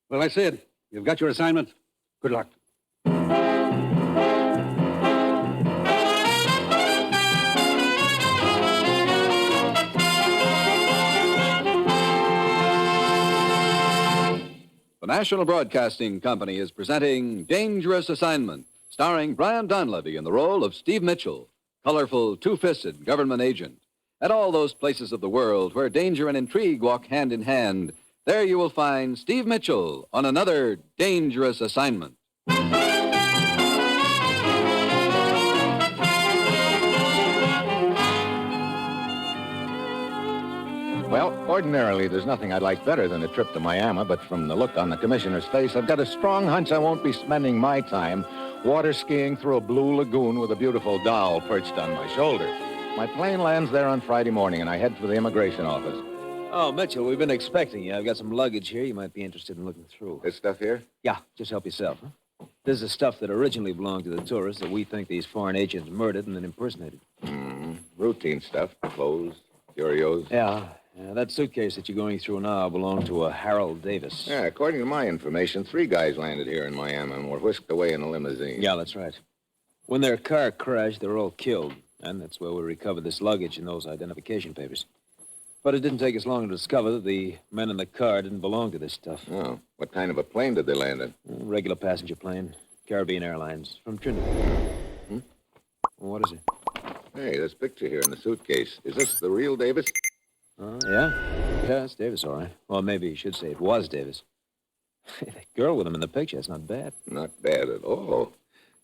Well, that's it. You've got your assignment. Good luck. The National Broadcasting Company is presenting Dangerous Assignment, starring Brian Donlevy in the role of Steve Mitchell, colorful, two-fisted government agent. At all those places of the world where danger and intrigue walk hand in hand, there you will find Steve Mitchell on another dangerous assignment. Well, ordinarily, there's nothing I'd like better than a trip to Miami, but from the look on the commissioner's face, I've got a strong hunch I won't be spending my time water skiing through a blue lagoon with a beautiful doll perched on my shoulder. My plane lands there on Friday morning, and I head for the immigration office. Oh, Mitchell, we've been expecting you. I've got some luggage here you might be interested in looking through. This stuff here? Yeah, just help yourself. Huh? This is the stuff that originally belonged to the tourists that we think these foreign agents murdered and then impersonated. Routine stuff. Clothes, curios. Yeah, that suitcase that you're going through now belonged to a Harold Davis. Yeah, according to my information, 3 guys landed here in Miami and were whisked away in a limousine. Yeah, that's right. When their car crashed, they were all killed. And that's where we recovered this luggage and those identification papers. But it didn't take us long to discover that the men in the car didn't belong to this stuff. Oh, what kind of a plane did they land in? A regular passenger plane, Caribbean Airlines, from Trinidad. Well, what is it? Hey, this picture here in the suitcase. Is this the real Davis? Yeah? Yeah, it's Davis, all right. Well, maybe you should say it was Davis. That girl with him in the picture, that's not bad. Not bad at all.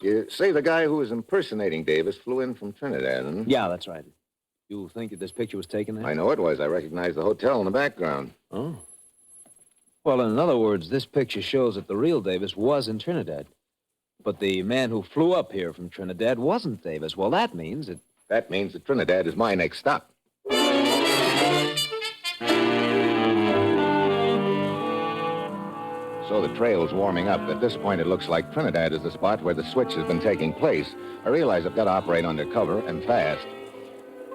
You say the guy who was impersonating Davis flew in from Trinidad, huh? Yeah, that's right. You think that this picture was taken there? I know it was. I recognize the hotel in the background. Oh. Well, in other words, this picture shows that the real Davis was in Trinidad. But the man who flew up here from Trinidad wasn't Davis. Well, that means that... That means that Trinidad is my next stop. So the trail's warming up. At this point, it looks like Trinidad is the spot where the switch has been taking place. I realize I've got to operate undercover and fast.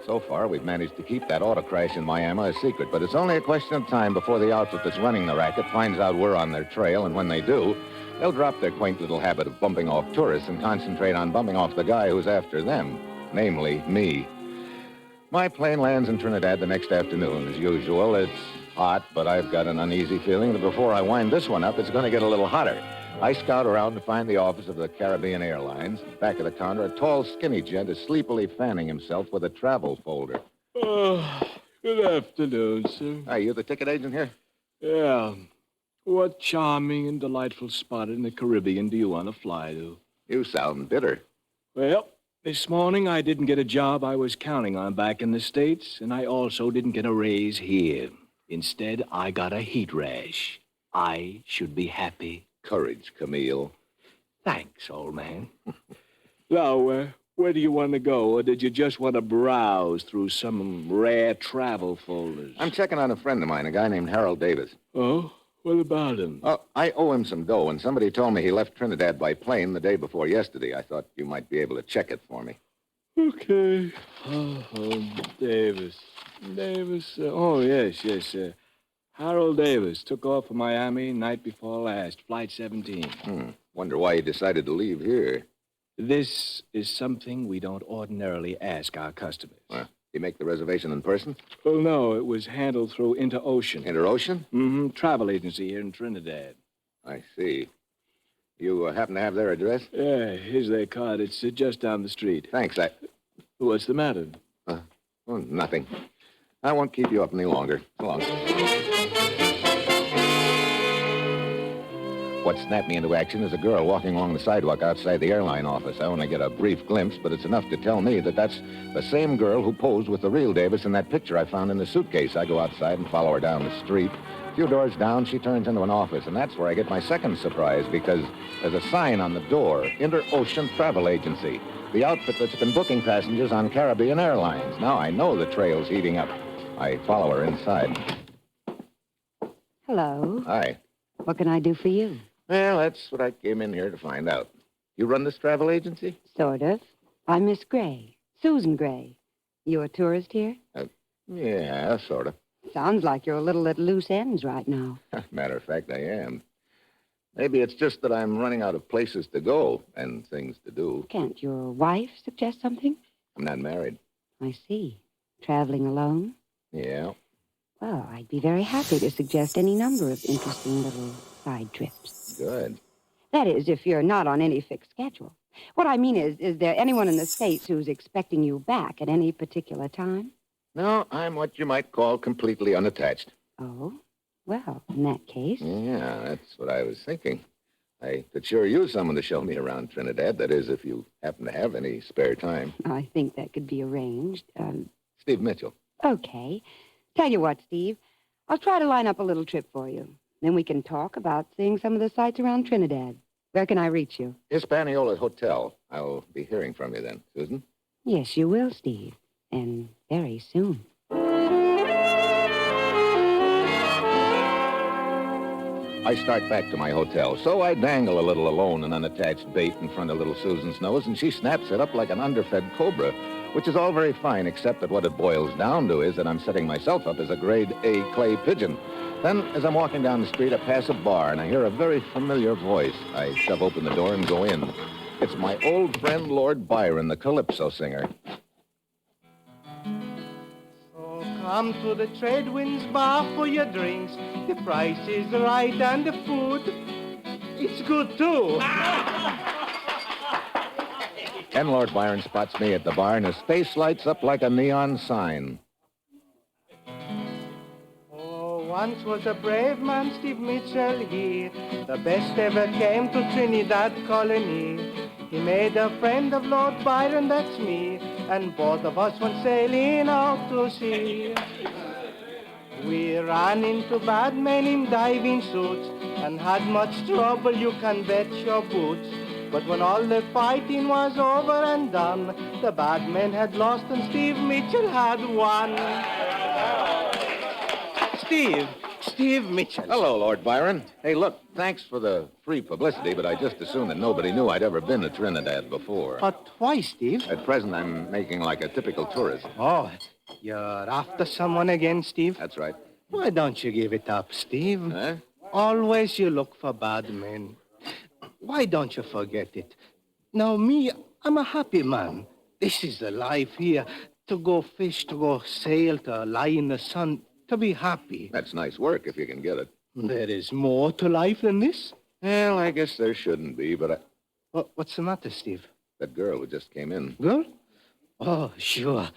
So far, we've managed to keep that auto crash in Miami a secret, but it's only a question of time before the outfit that's running the racket finds out we're on their trail, and when they do, they'll drop their quaint little habit of bumping off tourists and concentrate on bumping off the guy who's after them, namely me. My plane lands in Trinidad the next afternoon. As usual, it's hot, but I've got an uneasy feeling that before I wind this one up, it's going to get a little hotter. I scout around to find the office of the Caribbean Airlines. Back of the counter, a tall, skinny gent is sleepily fanning himself with a travel folder. Oh, good afternoon, sir. Are you the ticket agent here? Yeah. What charming and delightful spot in the Caribbean do you want to fly to? You sound bitter. Well, this morning I didn't get a job I was counting on back in the States, and I also didn't get a raise here. Instead, I got a heat rash. I should be happy. Courage, Camille. Thanks, old man. Now, where do you want to go, or did you just want to browse through some rare travel folders? I'm checking on a friend of mine, a guy named Harold Davis. Oh? What about him? Oh, I owe him some dough, and somebody told me he left Trinidad by plane the day before yesterday. I thought you might be able to check it for me. Okay. Davis. Oh, yes. Harold Davis took off for Miami night before last, Flight 17. Wonder why he decided to leave here. This is something we don't ordinarily ask our customers. Did he make the reservation in person? Well, no, it was handled through Interocean. Interocean? Mm-hmm. Travel agency here in Trinidad. I see. You happen to have their address? Yeah, here's their card. It's just down the street. Thanks. What's the matter? Nothing. I won't keep you up any longer. So long. What snapped me into action is a girl walking along the sidewalk outside the airline office. I only get a brief glimpse, but it's enough to tell me that that's the same girl who posed with the real Davis in that picture I found in the suitcase. I go outside and follow her down the street. A few doors down, she turns into an office, and that's where I get my second surprise, because there's a sign on the door, Interocean Travel Agency, the outfit that's been booking passengers on Caribbean Airlines. Now I know the trail's heating up. I follow her inside. Hello. Hi. What can I do for you? Well, that's what I came in here to find out. You run this travel agency? Sort of. I'm Miss Gray. Susan Gray. You a tourist here? Yeah, sort of. Sounds like you're a little at loose ends right now. Matter of fact, I am. Maybe it's just that I'm running out of places to go and things to do. Can't your wife suggest something? I'm not married. I see. Traveling alone? Yeah. Well, I'd be very happy to suggest any number of interesting little side trips. Good. That is, if you're not on any fixed schedule. What I mean is there anyone in the States who's expecting you back at any particular time? No, I'm what you might call completely unattached. Oh? Well, in that case... Yeah, that's what I was thinking. I could sure use someone to show me around Trinidad. That is, if you happen to have any spare time. I think that could be arranged. Steve Mitchell. Okay. Tell you what, Steve. I'll try to line up a little trip for you. Then we can talk about seeing some of the sights around Trinidad. Where can I reach you? Hispaniola Hotel. I'll be hearing from you then, Susan. Yes, you will, Steve. And very soon. I start back to my hotel, so I dangle a little alone and unattached bait in front of little Susan's nose, and she snaps it up like an underfed cobra, which is all very fine, except that what it boils down to is that I'm setting myself up as a grade A clay pigeon. Then, as I'm walking down the street, I pass a bar, and I hear a very familiar voice. I shove open the door and go in. It's my old friend, Lord Byron, the Calypso singer. Come to the Trade Winds Bar for your drinks. The price is right and the food, it's good too. And Lord Byron spots me at the bar, and his face lights up like a neon sign. Oh, once was a brave man, Steve Mitchell, he, the best ever came to Trinidad colony. He made a friend of Lord Byron, that's me, and both of us went sailing out to sea. We ran into bad men in diving suits and had much trouble, you can bet your boots. But when all the fighting was over and done, the bad men had lost and Steve Mitchell had won. Steve Mitchell. Hello, Lord Byron. Hey, look, thanks for the free publicity, but I just assumed that nobody knew I'd ever been to Trinidad before. But why, Steve? At present, I'm making like a typical tourist. Oh, you're after someone again, Steve? That's right. Why don't you give it up, Steve? Huh? Always you look for bad men. Why don't you forget it? Now, me, I'm a happy man. This is the life here. To go fish, to go sail, to lie in the sun. to be happy. That's nice work if you can get it. There is more to life than this. Well, I guess there shouldn't be, but What's the matter, Steve? that girl who just came in. Girl? Oh, sure.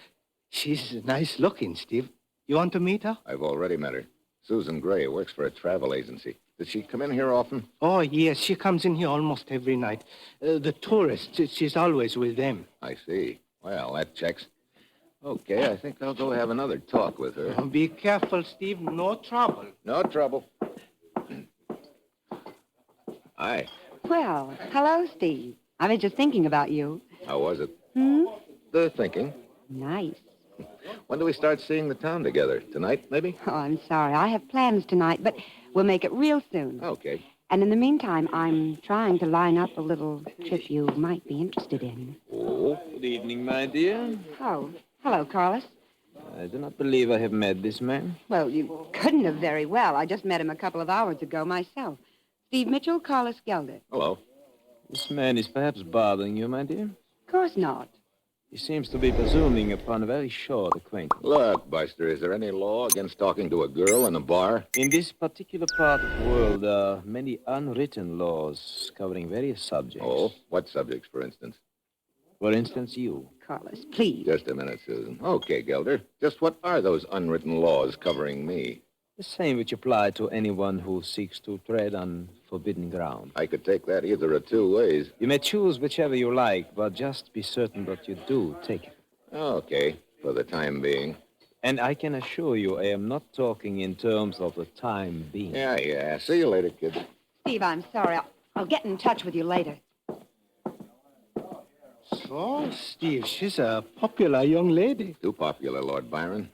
She's nice looking, Steve. You want to meet her? I've already met her. Susan Gray works for a travel agency. Does she come in here often? Oh, yes. She comes in here almost every night. The tourists, she's always with them. I see. Well, that checks. Okay, I think I'll go have another talk with her. Be careful, Steve. No trouble. No trouble. Hi. Well, hello, Steve. I was just thinking about you. How was it? Hmm? The thinking. Nice. When do we start seeing the town together? Tonight, maybe? Oh, I'm sorry. I have plans tonight, but we'll make it real soon. Okay. And in the meantime, I'm trying to line up a little trip you might be interested in. Oh, good evening, my dear. Oh, hello, Carlos. I do not believe I have met this man. Well, you couldn't have very well. I just met him a couple of hours ago myself. Steve Mitchell, Carlos Gelder. Hello. This man is perhaps bothering you, my dear. Of course not. He seems to be presuming upon a very short acquaintance. Look, Buster, is there any law against talking to a girl in a bar? In this particular part of the world, there are many unwritten laws covering various subjects. Oh, what subjects, for instance? For instance, you. Carlos, please. Just a minute, Susan. Okay, Gelder. Just what are those unwritten laws covering me? The same which apply to anyone who seeks to tread on forbidden ground. I could take that either of two ways. You may choose whichever you like, but just be certain that you do take it. Okay, for the time being. And I can assure you I am not talking in terms of the time being. Yeah. See you later, kid. Steve, I'm sorry. I'll get in touch with you later. So, Steve, she's a popular young lady. Too popular, Lord Byron.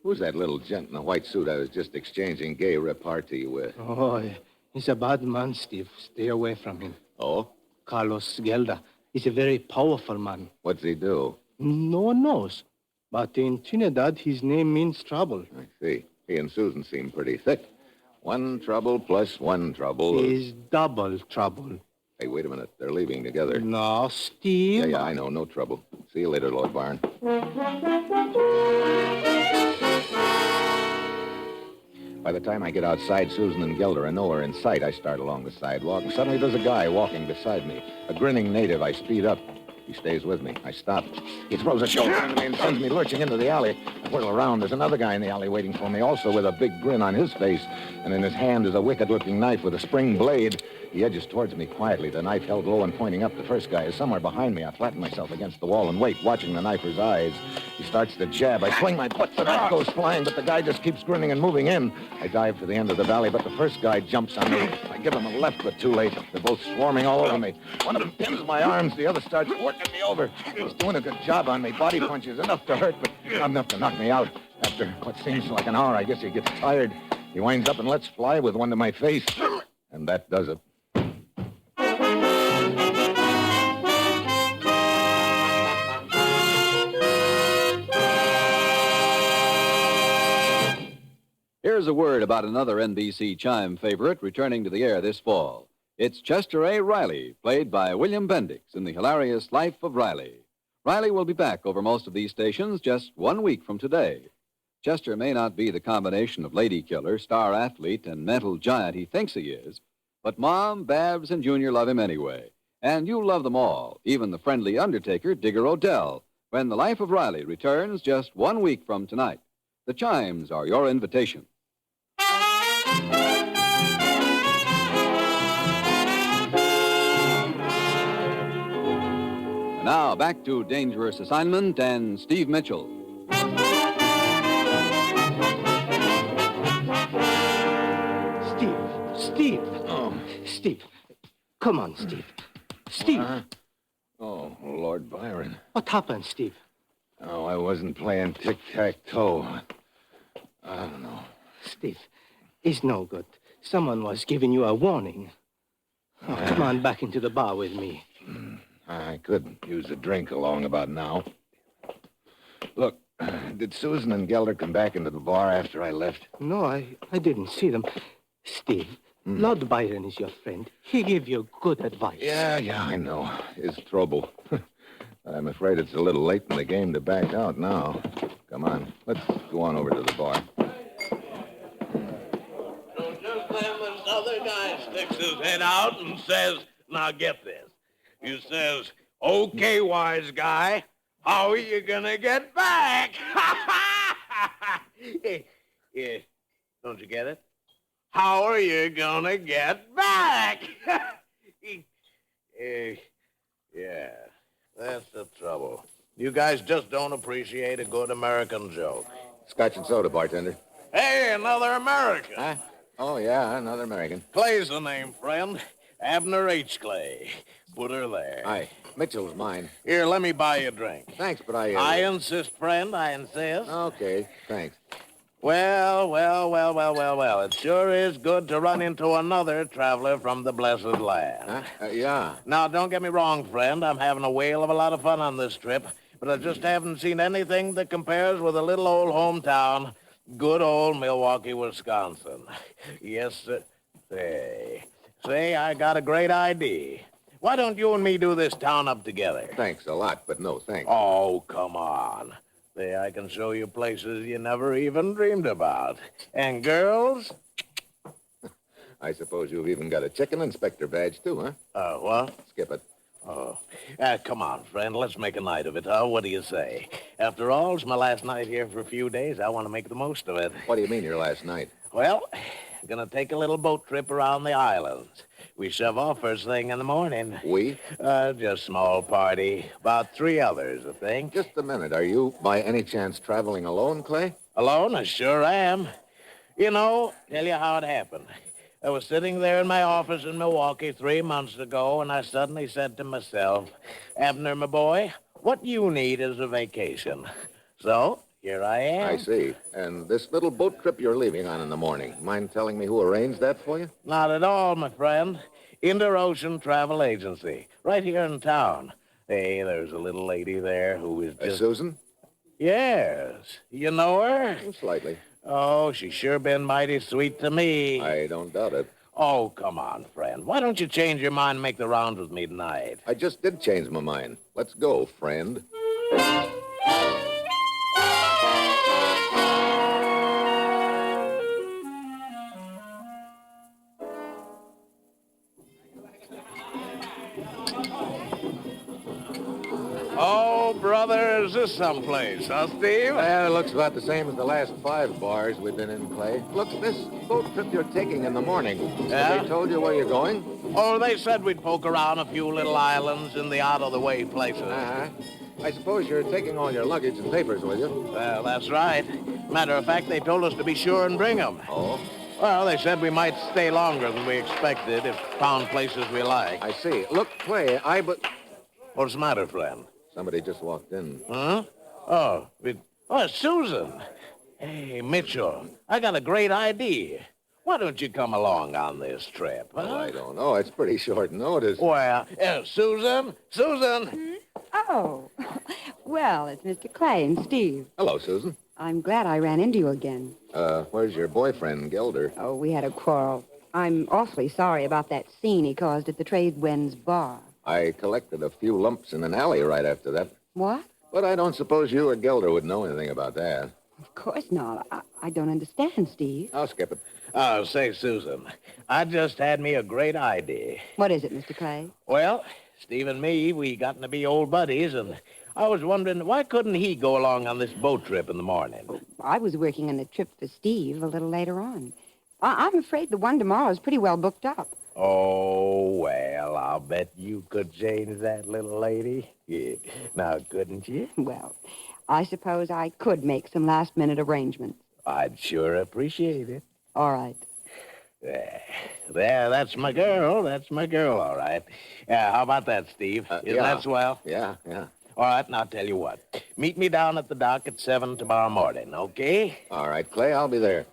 Who's that little gent in the white suit I was just exchanging gay repartee with? Oh, he's a bad man, Steve. Stay away from him. Oh? Carlos Gelder. He's a very powerful man. What's he do? No one knows. But in Trinidad, his name means trouble. I see. He and Susan seem pretty thick. One trouble plus one trouble. Is double trouble. Hey, wait a minute. They're leaving together. No, Steve. Yeah, I know. No trouble. See you later, Lord Byron. By the time I get outside, Susan and Gelder are nowhere in sight. I start along the sidewalk, and suddenly there's a guy walking beside me. A grinning native. I speed up. He stays with me. I stop. He throws a shoulder into me and sends me lurching into the alley. I whirl around. There's another guy in the alley waiting for me, also with a big grin on his face. And in his hand is a wicked-looking knife with a spring blade. He edges towards me quietly, the knife held low and pointing up. The first guy is somewhere behind me. I flatten myself against the wall and wait, watching the knifer's eyes. He starts to jab. I swing my butt. The knife goes flying, but the guy just keeps grinning and moving in. I dive to the end of the valley, but the first guy jumps on me. I give him a left, but too late. They're both swarming all over me. One of them pins my arms. The other starts working me over. He's doing a good job on me. Body punches, enough to hurt, but not enough to knock me out. After what seems like an hour, I guess he gets tired. He winds up and lets fly with one to my face. And that does it. Here's a word about another NBC Chime favorite returning to the air this fall. It's Chester A. Riley, played by William Bendix in the hilarious Life of Riley. Riley will be back over most of these stations just 1 week from today. Chester may not be the combination of lady killer, star athlete, and mental giant he thinks he is, but Mom, Babs, and Junior love him anyway. And you'll love them all, even the friendly undertaker, Digger Odell, when The Life of Riley returns just 1 week from tonight. The Chimes are your invitation. Now, back to Dangerous Assignment and Steve Mitchell. Steve. Oh, Steve. Come on, Steve. Steve. Oh, Lord Byron. What happened, Steve? Oh, I wasn't playing tic-tac-toe. I don't know. Steve, it's no good. Someone was giving you a warning. Oh, come on back into the bar with me. I could use a drink along about now. Look, did Susan and Gelder come back into the bar after I left? No, I didn't see them. Steve, Lord Byron is your friend. He gave you good advice. Yeah, I know. It's trouble. I'm afraid it's a little late in the game to back out now. Come on, let's go on over to the bar. sticks his head out and says, now get this. He says, okay, wise guy, how are you gonna get back? Yeah, don't you get it? How are you gonna get back? Yeah, that's the trouble. You guys just don't appreciate a good American joke. Scotch and soda, bartender. Hey, another American. Huh? Oh, yeah, another American. Clay's the name, friend. Abner H. Clay. Put her there. Aye. Mitchell's mine. Here, let me buy you a drink. Thanks, but I... I insist, friend, I insist. Okay, thanks. Well. It sure is good to run into another traveler from the blessed land. Huh? Yeah. Now, don't get me wrong, friend. I'm having a whale of a lot of fun on this trip, but I just haven't seen anything that compares with a little old hometown, good old Milwaukee, Wisconsin. Yes, sir. Say, I got a great idea. Why don't you and me do this town up together? Thanks a lot, but no thanks. Oh, come on. Say, I can show you places you never even dreamed about. And girls? I suppose you've even got a chicken inspector badge, too, huh? What? Skip it. Oh. Come on, friend. Let's make a night of it, huh? What do you say? After all, it's my last night here for a few days. I want to make the most of it. What do you mean, your last night? Well, gonna take a little boat trip around the islands. We shove off first thing in the morning. We? Just small party. About 3 others, I think. Just a minute. Are you, by any chance, traveling alone, Clay? Alone? I sure am. You know, tell you how it happened. I was sitting there in my office in Milwaukee 3 months ago, and I suddenly said to myself, Abner, my boy, what you need is a vacation. So, here I am. I see. And this little boat trip you're leaving on in the morning, mind telling me who arranged that for you? Not at all, my friend. Inter-Ocean Travel Agency, right here in town. Hey, there's a little lady there who is just... Susan? Yes. You know her? Slightly. Oh, she's sure been mighty sweet to me. I don't doubt it. Oh, come on, friend. Why don't you change your mind and make the rounds with me tonight? I just did change my mind. Let's go, friend. Oh, brother, is this someplace, huh, Steve? Well, it looks about the same as the last 5 bars we've been in, Clay. Look, this boat trip you're taking in the morning. Yeah? Have they told you where you're going? Oh, they said we'd poke around a few little islands in the out-of-the-way places. Uh-huh. I suppose you're taking all your luggage and papers with you. Well, that's right. Matter of fact, they told us to be sure and bring them. Oh? Well, they said we might stay longer than we expected if found places we like. I see. Look, Clay, What's the matter, friend? Somebody just walked in. Huh? Oh, it's Susan. Hey, Mitchell, I got a great idea. Why don't you come along on this trip, huh? Oh, I don't know. It's pretty short notice. Well, Susan? Oh, well, it's Mr. Clay and Steve. Hello, Susan. I'm glad I ran into you again. Where's your boyfriend, Gelder? Oh, we had a quarrel. I'm awfully sorry about that scene he caused at the Tradewinds bar. I collected a few lumps in an alley right after that. What? But I don't suppose you or Gelder would know anything about that. Of course not. I don't understand, Steve. I'll skip it. Oh, say, Susan, I just had me a great idea. What is it, Mr. Clay? Well, Steve and me, we gotten to be old buddies, and I was wondering, why couldn't he go along on this boat trip in the morning? I was working on a trip for Steve a little later on. I'm afraid the one tomorrow is pretty well booked up. Oh, well, I'll bet you could change that little lady. Yeah. Now, couldn't you? Well, I suppose I could make some last-minute arrangements. I'd sure appreciate it. All right. There, that's my girl. That's my girl, all right. How about that, Steve? Isn't that swell? Yeah. All right, now, I'll tell you what. Meet me down at the dock at 7 tomorrow morning, okay? All right, Clay, I'll be there.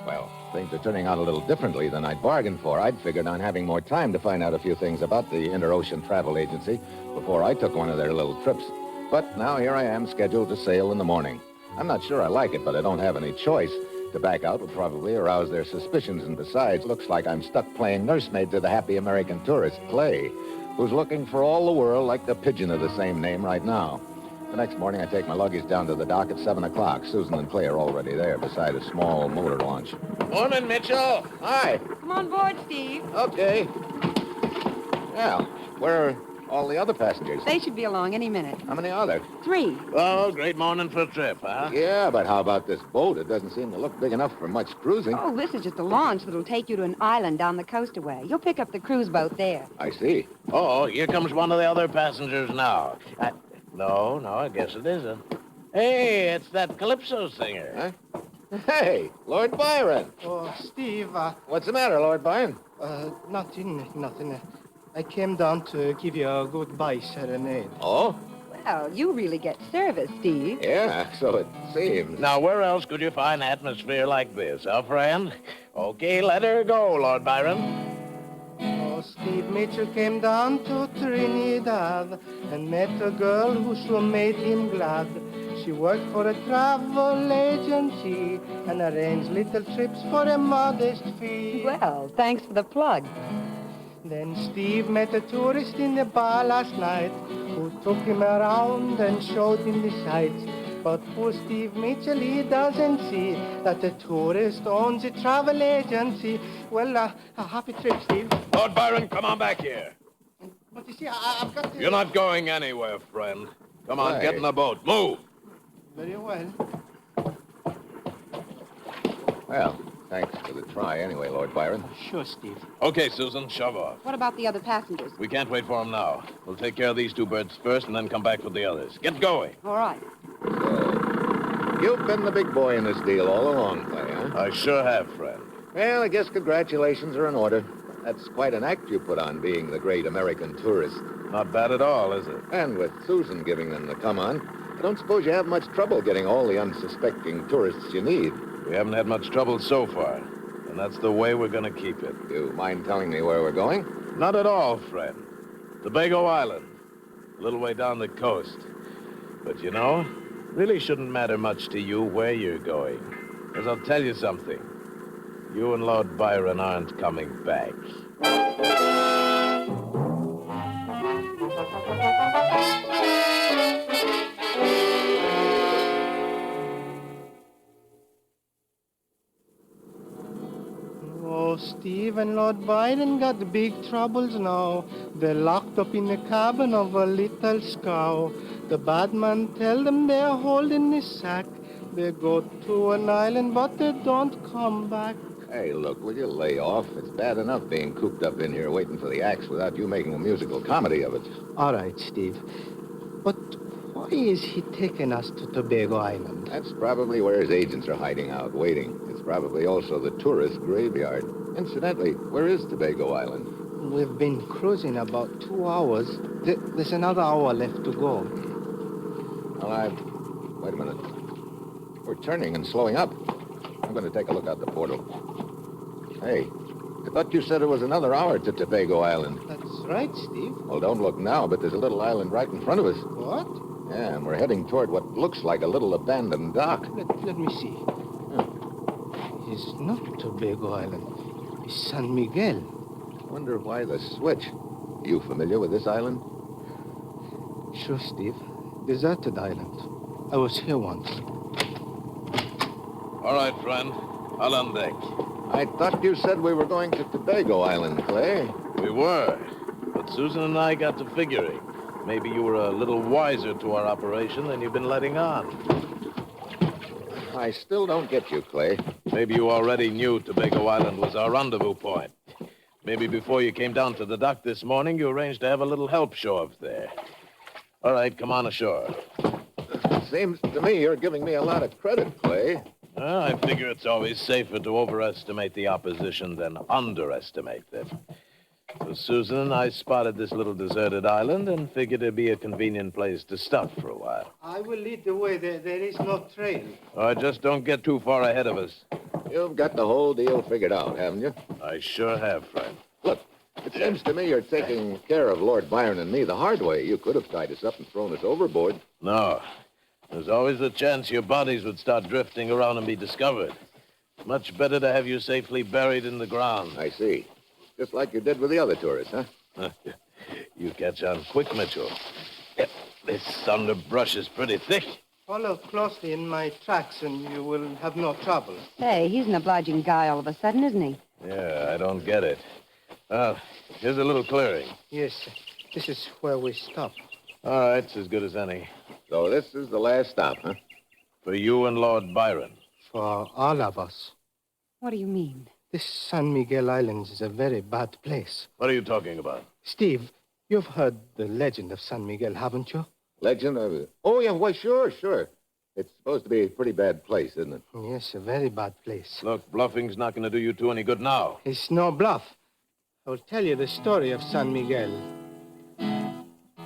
Well, things are turning out a little differently than I'd bargained for. I'd figured on having more time to find out a few things about the Inter-Ocean Travel Agency before I took one of their little trips. But now here I am, scheduled to sail in the morning. I'm not sure I like it, but I don't have any choice. To back out would probably arouse their suspicions, and besides, looks like I'm stuck playing nursemaid to the happy American tourist, Clay, who's looking for all the world like the pigeon of the same name right now. The next morning, I take my luggage down to the dock at 7 o'clock. Susan and Clay are already there beside a small motor launch. Morning, Mitchell. Hi. Come on board, Steve. Okay. Well, where are all the other passengers? They should be along any minute. How many are there? 3. Oh, great morning for a trip, huh? Yeah, but how about this boat? It doesn't seem to look big enough for much cruising. Oh, this is just a launch that'll take you to an island down the coast away. You'll pick up the cruise boat there. I see. Oh, here comes one of the other passengers now. No, I guess it isn't. Hey, it's that Calypso singer. Huh? Hey, Lord Byron. Oh, Steve, What's the matter, Lord Byron? Nothing. I came down to give you a goodbye serenade. Oh? Well, you really get service, Steve. Yeah, so it seems. Now, where else could you find atmosphere like this, huh, friend? Okay, let her go, Lord Byron. Oh, Steve Mitchell came down to Trinidad and met a girl who sure made him glad. She worked for a travel agency and arranged little trips for a modest fee. Well, thanks for the plug. Then Steve met a tourist in the bar last night who took him around and showed him the sights. But poor Steve Mitchell, he doesn't see that the tourist owns a travel agency. Well, a happy trip, Steve. Lord Byron, come on back here. But you see, I've got to... You're not going anywhere, friend. Come on, Right. get in the boat. Move. Very well. Well, thanks for the try anyway, Lord Byron. Sure, Steve. Okay, Susan, shove off. What about the other passengers? We can't wait for them now. We'll take care of these 2 birds first and then come back for the others. Get going. All right. You've been the big boy in this deal all along, Clay, huh? I sure have, friend. Well, I guess congratulations are in order. That's quite an act you put on, being the great American tourist. Not bad at all, is it? And with Susan giving them the come-on, I don't suppose you have much trouble getting all the unsuspecting tourists you need. We haven't had much trouble so far, and that's the way we're going to keep it. You mind telling me where we're going? Not at all, friend. Tobago Island, a little way down the coast. But you know, really shouldn't matter much to you where you're going. Because I'll tell you something. You and Lord Byron aren't coming back. Oh, Steve and Lord Byron got big troubles now. They're locked up in the cabin of a little scow. The bad man tell them they're holding the sack. They go to an island, but they don't come back. Hey, look, will you lay off? It's bad enough being cooped up in here waiting for the axe without you making a musical comedy of it. All right, Steve. But why is he taking us to Tobago Island? That's probably where his agents are hiding out, waiting. It's probably also the tourist graveyard. Incidentally, where is Tobago Island? We've been cruising about 2 hours. There's another hour left to go. Well, wait a minute. We're turning and slowing up. I'm going to take a look out the portal. Hey, I thought you said it was another hour to Tobago Island. That's right, Steve. Well, don't look now, but there's a little island right in front of us. What? Yeah, and we're heading toward what looks like a little abandoned dock. Let me see. It's not Tobago Island. It's San Miguel. Wonder why the switch. You familiar with this island? Sure, Steve. Deserted island. I was here once. All right, friend. I'll on deck. I thought you said we were going to Tobago Island, Clay. We were. But Susan and I got to figuring. Maybe you were a little wiser to our operation than you've been letting on. I still don't get you, Clay. Maybe you already knew Tobago Island was our rendezvous point. Maybe before you came down to the dock this morning, you arranged to have a little help show up there. All right, come on ashore. Seems to me you're giving me a lot of credit, Clay. I figure it's always safer to overestimate the opposition than underestimate them. So Susan and I spotted this little deserted island and figured it'd be a convenient place to stop for a while. I will lead the way. There is no trail. All right, just don't get too far ahead of us. You've got the whole deal figured out, haven't you? I sure have, friend. Look, it seems to me you're taking care of Lord Byron and me the hard way. You could have tied us up and thrown us overboard. No. There's always a chance your bodies would start drifting around and be discovered. Much better to have you safely buried in the ground. I see. Just like you did with the other tourists, huh? You catch on quick, Mitchell. This underbrush is pretty thick. Follow closely in my tracks and you will have no trouble. Say, he's an obliging guy all of a sudden, isn't he? Yeah, I don't get it. Well, here's a little clearing. Yes, this is where we stop. All right, it's as good as any. So this is the last stop, huh? For you and Lord Byron. For all of us. What do you mean? This San Miguel Islands is a very bad place. What are you talking about? Steve, you've heard the legend of San Miguel, haven't you? Legend of it? Oh, yeah, why, sure. It's supposed to be a pretty bad place, isn't it? Yes, a very bad place. Look, bluffing's not going to do you two any good now. It's no bluff. I will tell you the story of San Miguel.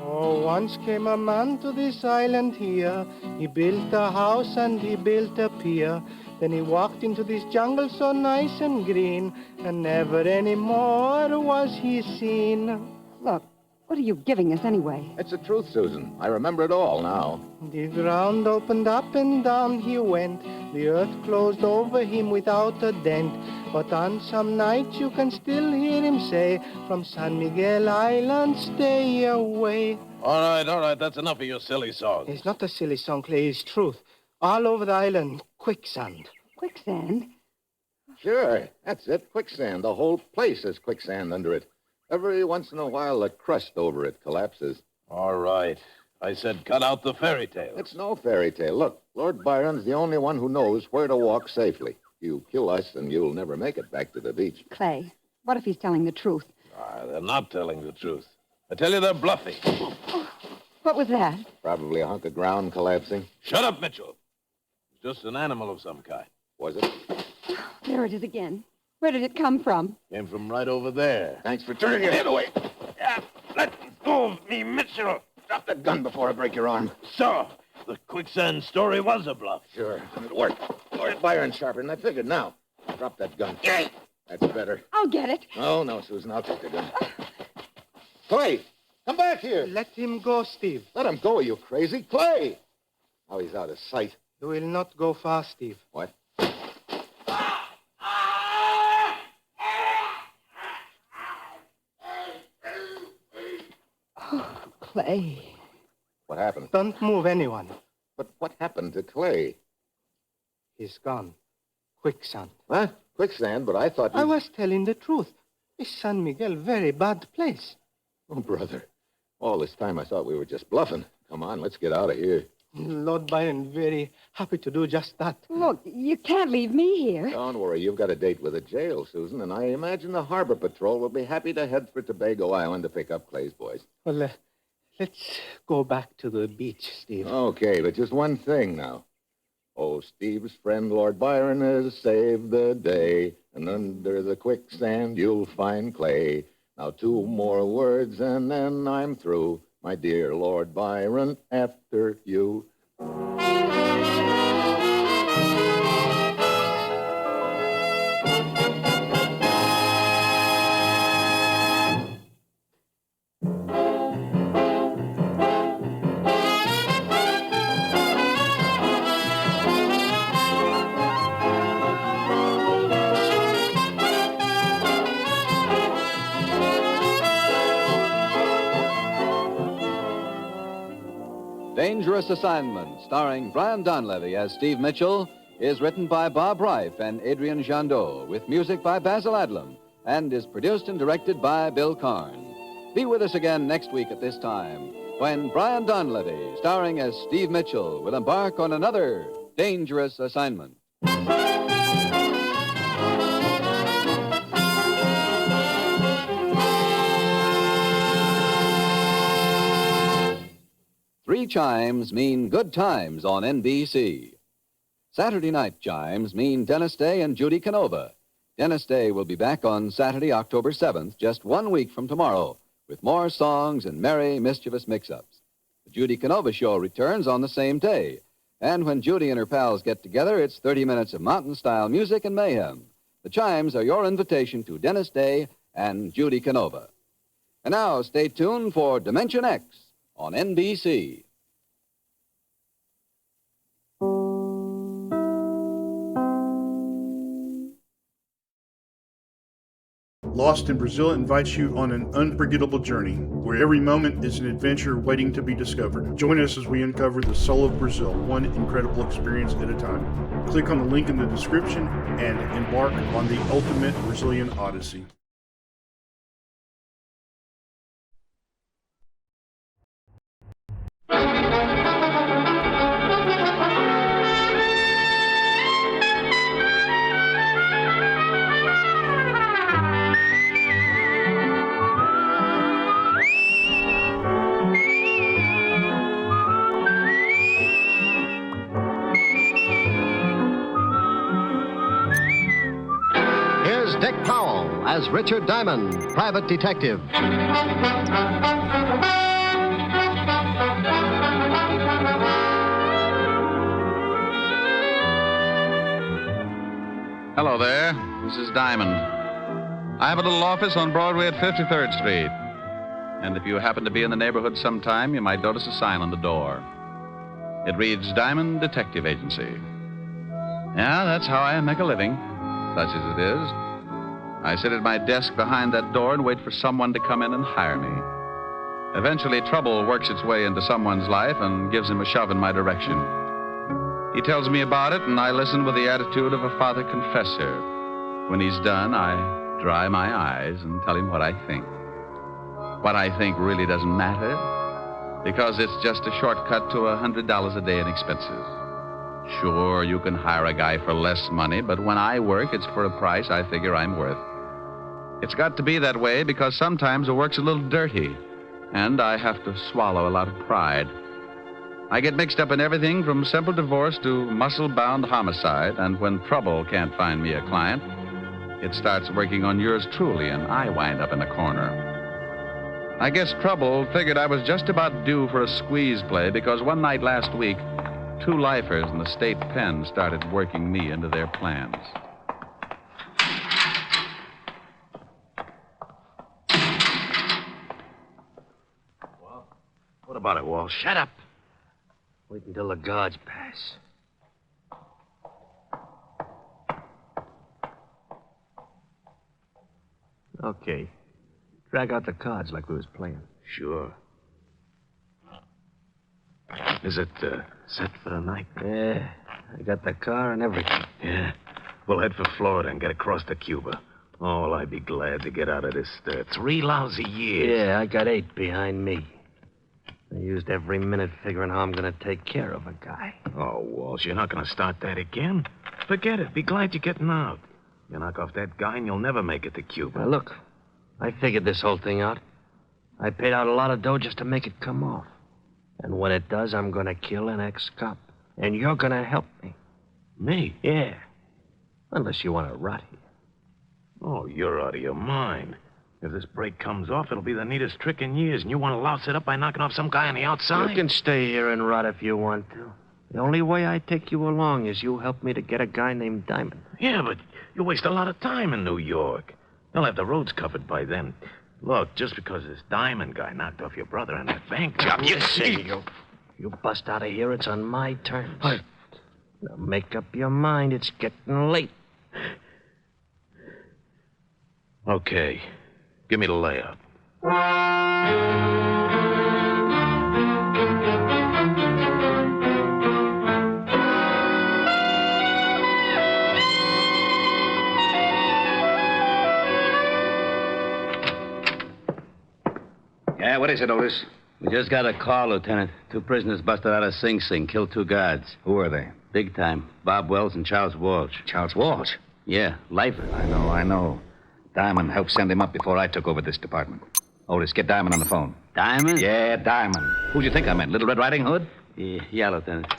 Oh, once came a man to this island here. He built a house and he built a pier. Then he walked into this jungle so nice and green, and never any more was he seen. Look, what are you giving us anyway? It's the truth, Susan. I remember it all now. The ground opened up and down he went. The earth closed over him without a dent. But on some nights you can still hear him say, from San Miguel Island, stay away. All right, that's enough of your silly song. It's not a silly song, Clay, it's truth. All over the island, quicksand. Quicksand? Sure, that's it, quicksand. The whole place has quicksand under it. Every once in a while, the crust over it collapses. All right. I said cut out the fairy tale. It's no fairy tale. Look, Lord Byron's the only one who knows where to walk safely. You kill us, and you'll never make it back to the beach. Clay, what if he's telling the truth? They're not telling the truth. I tell you, they're bluffing. What was that? Probably a hunk of ground collapsing. Shut up, Mitchell. It's just an animal of some kind. Was it? There it is again. Where did it come from? Came from right over there. Thanks for turning your head away. Yeah, let go of me, Mitchell. Drop that gun before I break your arm. So, the quicksand story was a bluff. Sure, and it worked. Lord Byron's sharper than I figured. Now, drop that gun. Yeah. That's better. I'll get it. Oh, no, Susan, I'll take the gun. Clay, come back here. Let him go, Steve. Let him go, you crazy. Clay! Now he's out of sight. You will not go far, Steve. What? Oh, Clay. What happened? Don't move anyone. But what happened to Clay? He's gone. Quicksand. What? Quicksand, but I thought you... I was telling the truth. Is San Miguel very bad place? Oh, brother. All this time I thought we were just bluffing. Come on, let's get out of here. Lord Byron very happy to do just that. Look, you can't leave me here. Don't worry, you've got a date with the jail, Susan, and I imagine the Harbor Patrol will be happy to head for Tobago Island to pick up Clay's boys. Well, let's go back to the beach, Steve. Okay, but just one thing now. Oh, Steve's friend Lord Byron has saved the day, and under the quicksand you'll find Clay. Now 2 more words and then I'm through. My dear Lord Byron, after you. Dangerous Assignment, starring Brian Donlevy as Steve Mitchell, is written by Bob Reif and Adrian Jandot, with music by Basil Adlam, and is produced and directed by Bill Karn. Be with us again next week at this time, when Brian Donlevy, starring as Steve Mitchell, will embark on another Dangerous Assignment. Three chimes mean good times on NBC. Saturday night chimes mean Dennis Day and Judy Canova. Dennis Day will be back on Saturday, October 7th, just 1 week from tomorrow, with more songs and merry, mischievous mix-ups. The Judy Canova Show returns on the same day. And when Judy and her pals get together, it's 30 minutes of mountain-style music and mayhem. The chimes are your invitation to Dennis Day and Judy Canova. And now, stay tuned for Dimension X on NBC. Lost in Brazil invites you on an unforgettable journey, where every moment is an adventure waiting to be discovered. Join us as we uncover the soul of Brazil, one incredible experience at a time. Click on the link in the description and embark on the ultimate Brazilian odyssey. Here's Dick Powell as Richard Diamond, private detective. Hello there. This is Diamond. I have a little office on Broadway at 53rd Street. And if you happen to be in the neighborhood sometime, you might notice a sign on the door. It reads Diamond Detective Agency. Yeah, that's how I make a living, such as it is. I sit at my desk behind that door and wait for someone to come in and hire me. Eventually, trouble works its way into someone's life and gives him a shove in my direction. He tells me about it, and I listen with the attitude of a father confessor. When he's done, I dry my eyes and tell him what I think. What I think really doesn't matter, because it's just a shortcut to $100 a day in expenses. Sure, you can hire a guy for less money, but when I work, it's for a price I figure I'm worth. It's got to be that way because sometimes the work's a little dirty, and I have to swallow a lot of pride. I get mixed up in everything from simple divorce to muscle-bound homicide, and when trouble can't find me a client, it starts working on yours truly, and I wind up in a corner. I guess trouble figured I was just about due for a squeeze play because one night last week, 2 lifers in the state pen started working me into their plans. What about it, Walt? Shut up. Wait until the guards pass. Okay. Drag out the cards like we was playing. Sure. Is it set for the night? Yeah, I got the car and everything. Yeah. We'll head for Florida and get across to Cuba. Oh, well, I'd be glad to get out of this 3 lousy years. Yeah, I got 8 behind me. I used every minute figuring how I'm going to take care of a guy. Oh, Walsh, you're not going to start that again? Forget it. Be glad you're getting out. You knock off that guy and you'll never make it to Cuba. Now, look, I figured this whole thing out. I paid out a lot of dough just to make it come off. And when it does, I'm going to kill an ex-cop. And you're going to help me. Me? Yeah. Unless you want to rot here. Oh, you're out of your mind. If this break comes off, it'll be the neatest trick in years, and you want to louse it up by knocking off some guy on the outside? You can stay here and rot if you want to. The only way I take you along is you help me to get a guy named Diamond. Yeah, but you waste a lot of time in New York. They'll have the roads covered by then. Look, just because this Diamond guy knocked off your brother on that bank job, you see. You bust out of here, it's on my terms. Now make up your mind, it's getting late. Okay. Give me the layout. Yeah, what is it, Otis? We just got a call, Lieutenant. 2 prisoners busted out of Sing Sing, killed 2 guards. Who are they? Big time. Bob Wells and Charles Walsh. Charles Walsh? Yeah, lifers. I know. Diamond helped send him up before I took over this department. Otis, get Diamond on the phone. Diamond? Yeah, Diamond. Who do you think I meant? Little Red Riding Hood? Yeah, Lieutenant.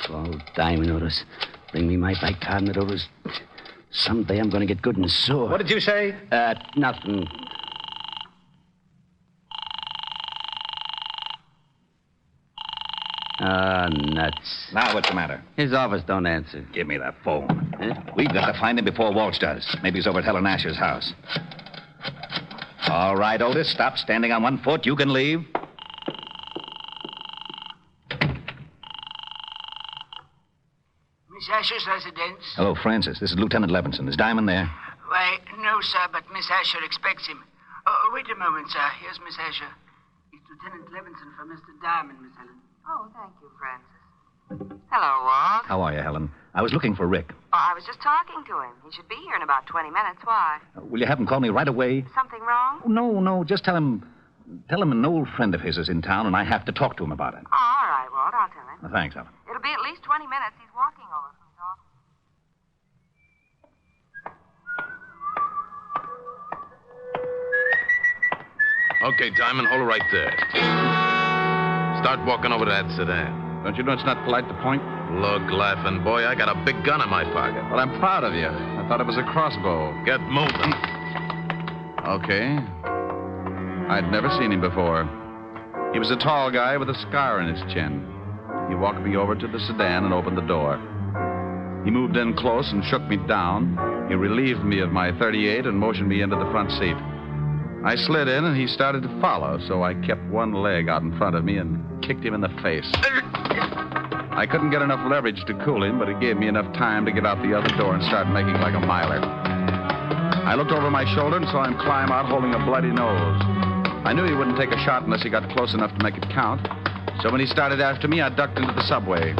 Oh, Diamond, Otis. Bring me my bicarbonate, Otis. Someday I'm going to get good and sore. What did you say? Nothing. Nuts. Now what's the matter? His office don't answer. Give me that phone. We've got to find him before Walsh does. Maybe he's over at Helen Asher's house. All right, Otis, stop standing on one foot. You can leave. Miss Asher's residence. Hello, Francis. This is Lieutenant Levinson. Is Diamond there? Why, no, sir, but Miss Asher expects him. Oh, wait a moment, sir. Here's Miss Asher. It's Lieutenant Levinson for Mr. Diamond, Miss Helen. Oh, thank you, Francis. Hello, Walt. How are you, Helen? I was looking for Rick. Oh, I was just talking to him. He should be here in about 20 minutes. Why? Will you have him call me right away? Something wrong? No. Just tell him an old friend of his is in town, and I have to talk to him about it. Oh, all right, Walt. I'll tell him. Thanks, Helen. It'll be at least 20 minutes. He's walking over from his office. Okay, Diamond, hold it right there. Start walking over to that sedan. Don't you know it's not polite to point? Look, laughing boy, I got a big gun in my pocket. Well, I'm proud of you. I thought it was a crossbow. Get moving. Okay. I'd never seen him before. He was a tall guy with a scar on his chin. He walked me over to the sedan and opened the door. He moved in close and shook me down. He relieved me of my .38 and motioned me into the front seat. I slid in, and he started to follow, so I kept one leg out in front of me and kicked him in the face. I couldn't get enough leverage to cool him, but it gave me enough time to get out the other door and start making like a miler. I looked over my shoulder and saw him climb out holding a bloody nose. I knew he wouldn't take a shot unless he got close enough to make it count, so when he started after me, I ducked into the subway.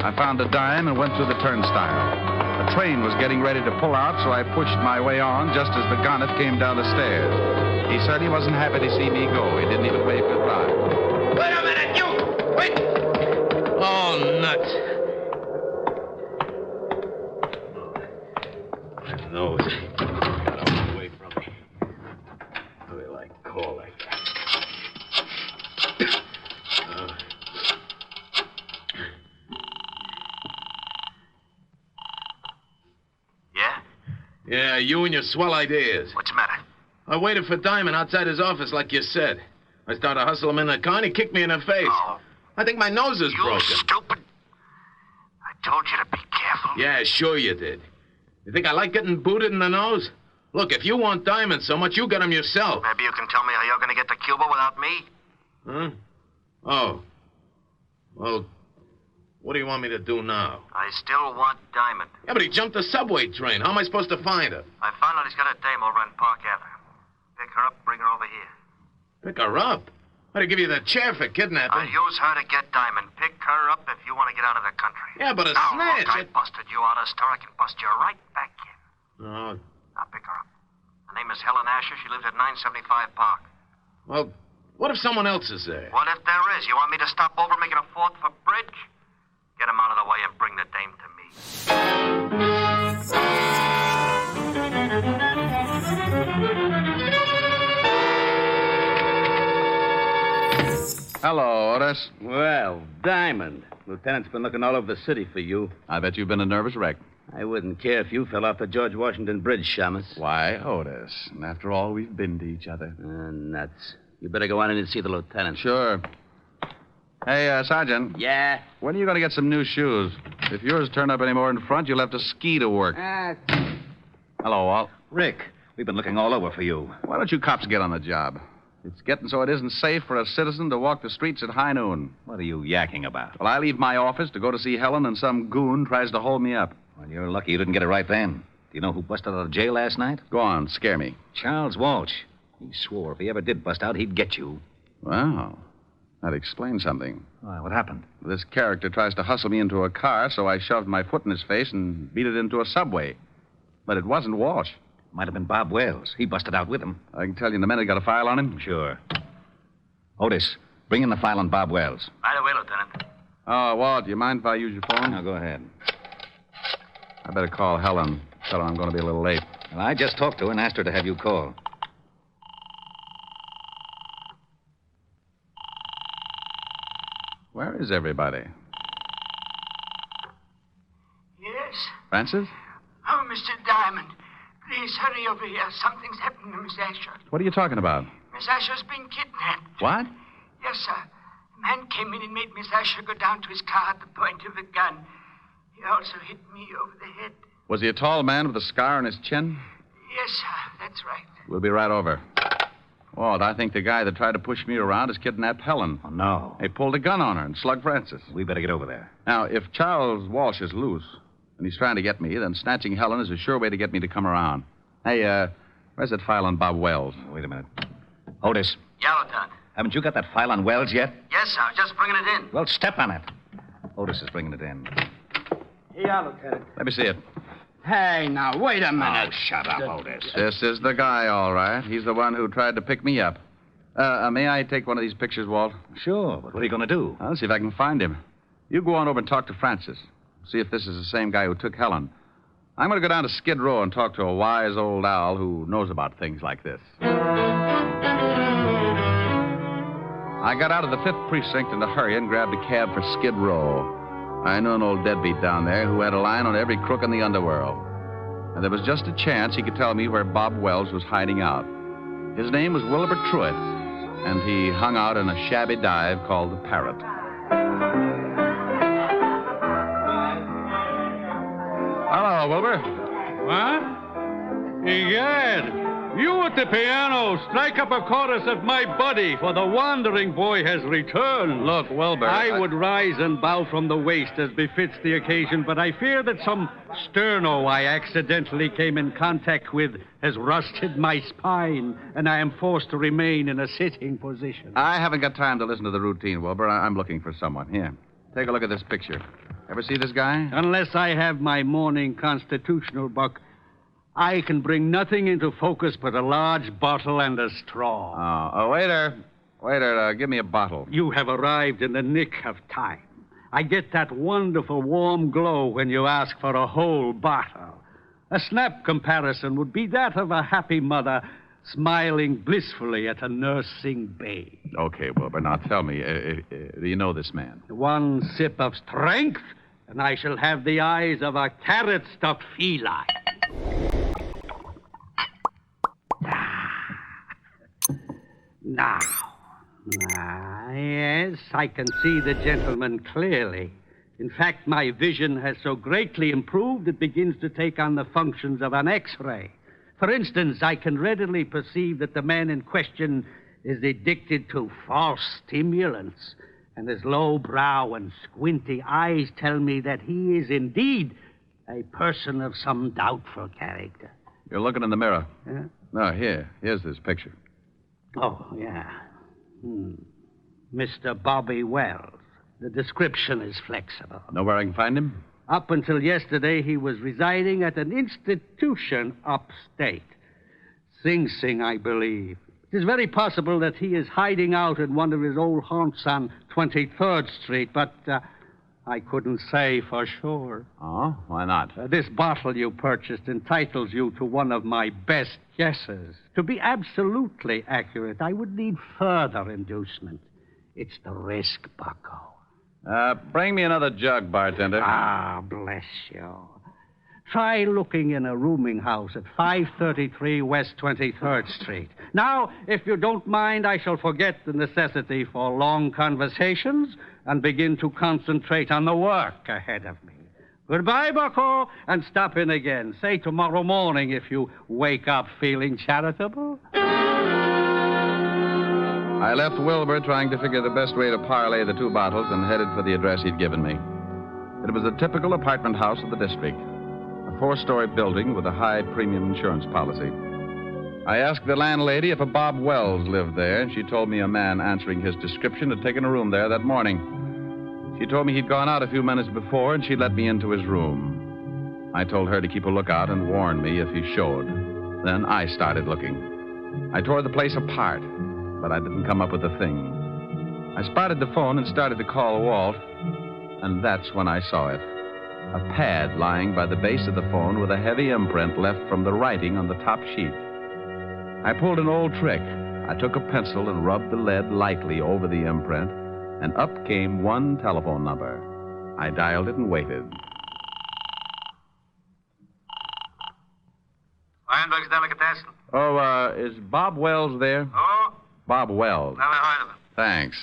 I found a dime and went through the turnstile. A train was getting ready to pull out, so I pushed my way on just as the gunnet came down the stairs. He said he wasn't happy to see me go. He didn't even wave goodbye. Wait a minute, you! Wait! Oh, nuts. My nose. Got away from me. How do they like call like that? Yeah, you and your swell ideas. What's the matter? I waited for Diamond outside his office like you said. I started to hustle him in the car and he kicked me in the face. Oh. I think my nose is broken. You stupid. I told you to be careful. Yeah, sure you did. You think I like getting booted in the nose? Look, if you want Diamond so much, you get him yourself. Maybe you can tell me how you're going to get to Cuba without me? Huh? Oh. Well, what do you want me to do now? I still want Diamond. Yeah, but he jumped the subway train. How am I supposed to find her? I found out he's got a dame over in Park Avenue. Pick her up, bring her over here. Pick her up? I'd give you the chair for kidnapping. I'll use her to get Diamond. Pick her up if you want to get out of the country. Yeah, but a now, snatch. Look, I busted you out of a store. I can bust you right back in. Oh, Now pick her up. Her name is Helen Asher. She lives at 975 Park. well, what if someone else is there? What if there is? You want me to stop over, make it a fourth for bridge? Get him out of the way and bring the dame to me. Hello, Otis. Well, Diamond. Lieutenant's been looking all over the city for you. I bet you've been a nervous wreck. I wouldn't care if you fell off the George Washington Bridge, Shamus. Why, Otis? And after all, we've been to each other. Nuts. You better go on in and see the lieutenant. Sure. Hey, Sergeant. Yeah? When are you going to get some new shoes? If yours turn up any more in front, you'll have to ski to work. Hello, Walt. Rick, we've been looking all over for you. Why don't you cops get on the job? It's getting so it isn't safe for a citizen to walk the streets at high noon. What are you yakking about? Well, I leave my office to go to see Helen, and some goon tries to hold me up. Well, you're lucky you didn't get it right then. Do you know who busted out of jail last night? Go on, scare me. Charles Walsh. He swore if he ever did bust out, he'd get you. Wow. That explains something. Why, what happened? This character tries to hustle me into a car, so I shoved my foot in his face and beat it into a subway. But it wasn't Walsh. Might have been Bob Wells. He busted out with him. I can tell you in a minute. Got a file on him? Sure. Otis, bring in the file on Bob Wells. Right away, Lieutenant. Oh, Walt, do you mind if I use your phone? Now, go ahead. I better call Helen. Tell her I'm going to be a little late. Well, I just talked to her and asked her to have you call. Where is everybody? Yes? Francis? Oh, Mr. Diamond. Please hurry over here. Something's happened to Miss Asher. What are you talking about? Miss Asher's been kidnapped. What? Yes, sir. A man came in and made Miss Asher go down to his car at the point of a gun. He also hit me over the head. Was he a tall man with a scar on his chin? Yes, sir. That's right. We'll be right over. Walt, I think the guy that tried to push me around has kidnapped Helen. Oh, no. He pulled a gun on her and slugged Francis. We better get over there. Now, if Charles Walsh is loose and he's trying to get me, then snatching Helen is a sure way to get me to come around. Hey, where's that file on Bob Wells? Wait a minute. Otis, Yeah, Lieutenant. haven't you got that file on Wells yet? Yes, sir. Just bringing it in. Well, step on it. Otis is bringing it in. Yeah, Lieutenant. Let me see it. Hey, now, wait a minute. Oh, shut up, Otis. This is the guy, all right. He's the one who tried to pick me up. May I take one of these pictures, Walt? Sure, but what are you going to do? I'll see if I can find him. You go on over and talk to Francis. See if this is the same guy who took Helen. I'm going to go down to Skid Row and talk to a wise old owl who knows about things like this. I got out of the 5th Precinct in a hurry and grabbed a cab for Skid Row. I knew an old deadbeat down there who had a line on every crook in the underworld. And there was just a chance he could tell me where Bob Wells was hiding out. His name was Wilbur Truitt, and he hung out in a shabby dive called the Parrot. Hello, Wilbur. What? Egad, you at the piano, strike up a chorus of My Buddy, for the wandering boy has returned. Look, Wilbur, I would rise and bow from the waist as befits the occasion, but I fear that some sterno I accidentally came in contact with has rusted my spine, and I am forced to remain in a sitting position. I haven't got time to listen to the routine, Wilbur. I'm looking for someone. Here, take a look at this picture. Ever see this guy? Unless I have my morning constitutional, Buck, I can bring nothing into focus but a large bottle and a straw. Oh, waiter. Waiter, give me a bottle. You have arrived in the nick of time. I get that wonderful warm glow when you ask for a whole bottle. A snap comparison would be that of a happy mother smiling blissfully at a nursing babe. Okay, Wilbur, now tell me, do you know this man? One sip of strength, and I shall have the eyes of a carrot-stuffed feline. Now, yes, I can see the gentleman clearly. In fact, my vision has so greatly improved it begins to take on the functions of an X-ray. For instance, I can readily perceive that the man in question is addicted to false stimulants, and his low brow and squinty eyes tell me that he is indeed a person of some doubtful character. You're looking in the mirror. Yeah? No, here's this picture. Oh, yeah. Mr. Bobby Wells. The description is flexible. Know where I can find him? Up until yesterday, he was residing at an institution upstate. Sing Sing, I believe. It is very possible that he is hiding out in one of his old haunts on 23rd Street, but I couldn't say for sure. Oh, why not? This bottle you purchased entitles you to one of my best guesses. To be absolutely accurate, I would need further inducement. It's the risk, bucko. Bring me another jug, bartender. Ah, bless you. Try looking in a rooming house at 533 West 23rd Street. Now, if you don't mind, I shall forget the necessity for long conversations and begin to concentrate on the work ahead of me. Goodbye, bucko, and stop in again. Say tomorrow morning if you wake up feeling charitable. I left Wilbur trying to figure the best way to parlay the two bottles and headed for the address he'd given me. It was a typical apartment house of the district, a 4-story building with a high premium insurance policy. I asked the landlady if a Bob Wells lived there, and she told me a man answering his description had taken a room there that morning. She told me he'd gone out a few minutes before, and she'd let me into his room. I told her to keep a lookout and warn me if he showed. Then I started looking. I tore the place apart, but I didn't come up with a thing. I spotted the phone and started to call Walt, and that's when I saw it. A pad lying by the base of the phone with a heavy imprint left from the writing on the top sheet. I pulled an old trick. I took a pencil and rubbed the lead lightly over the imprint, and up came one telephone number. I dialed it and waited. Weinberg's Delicatessen. Oh, is Bob Wells there? Oh? Bob Wells. Never heard of him. Thanks.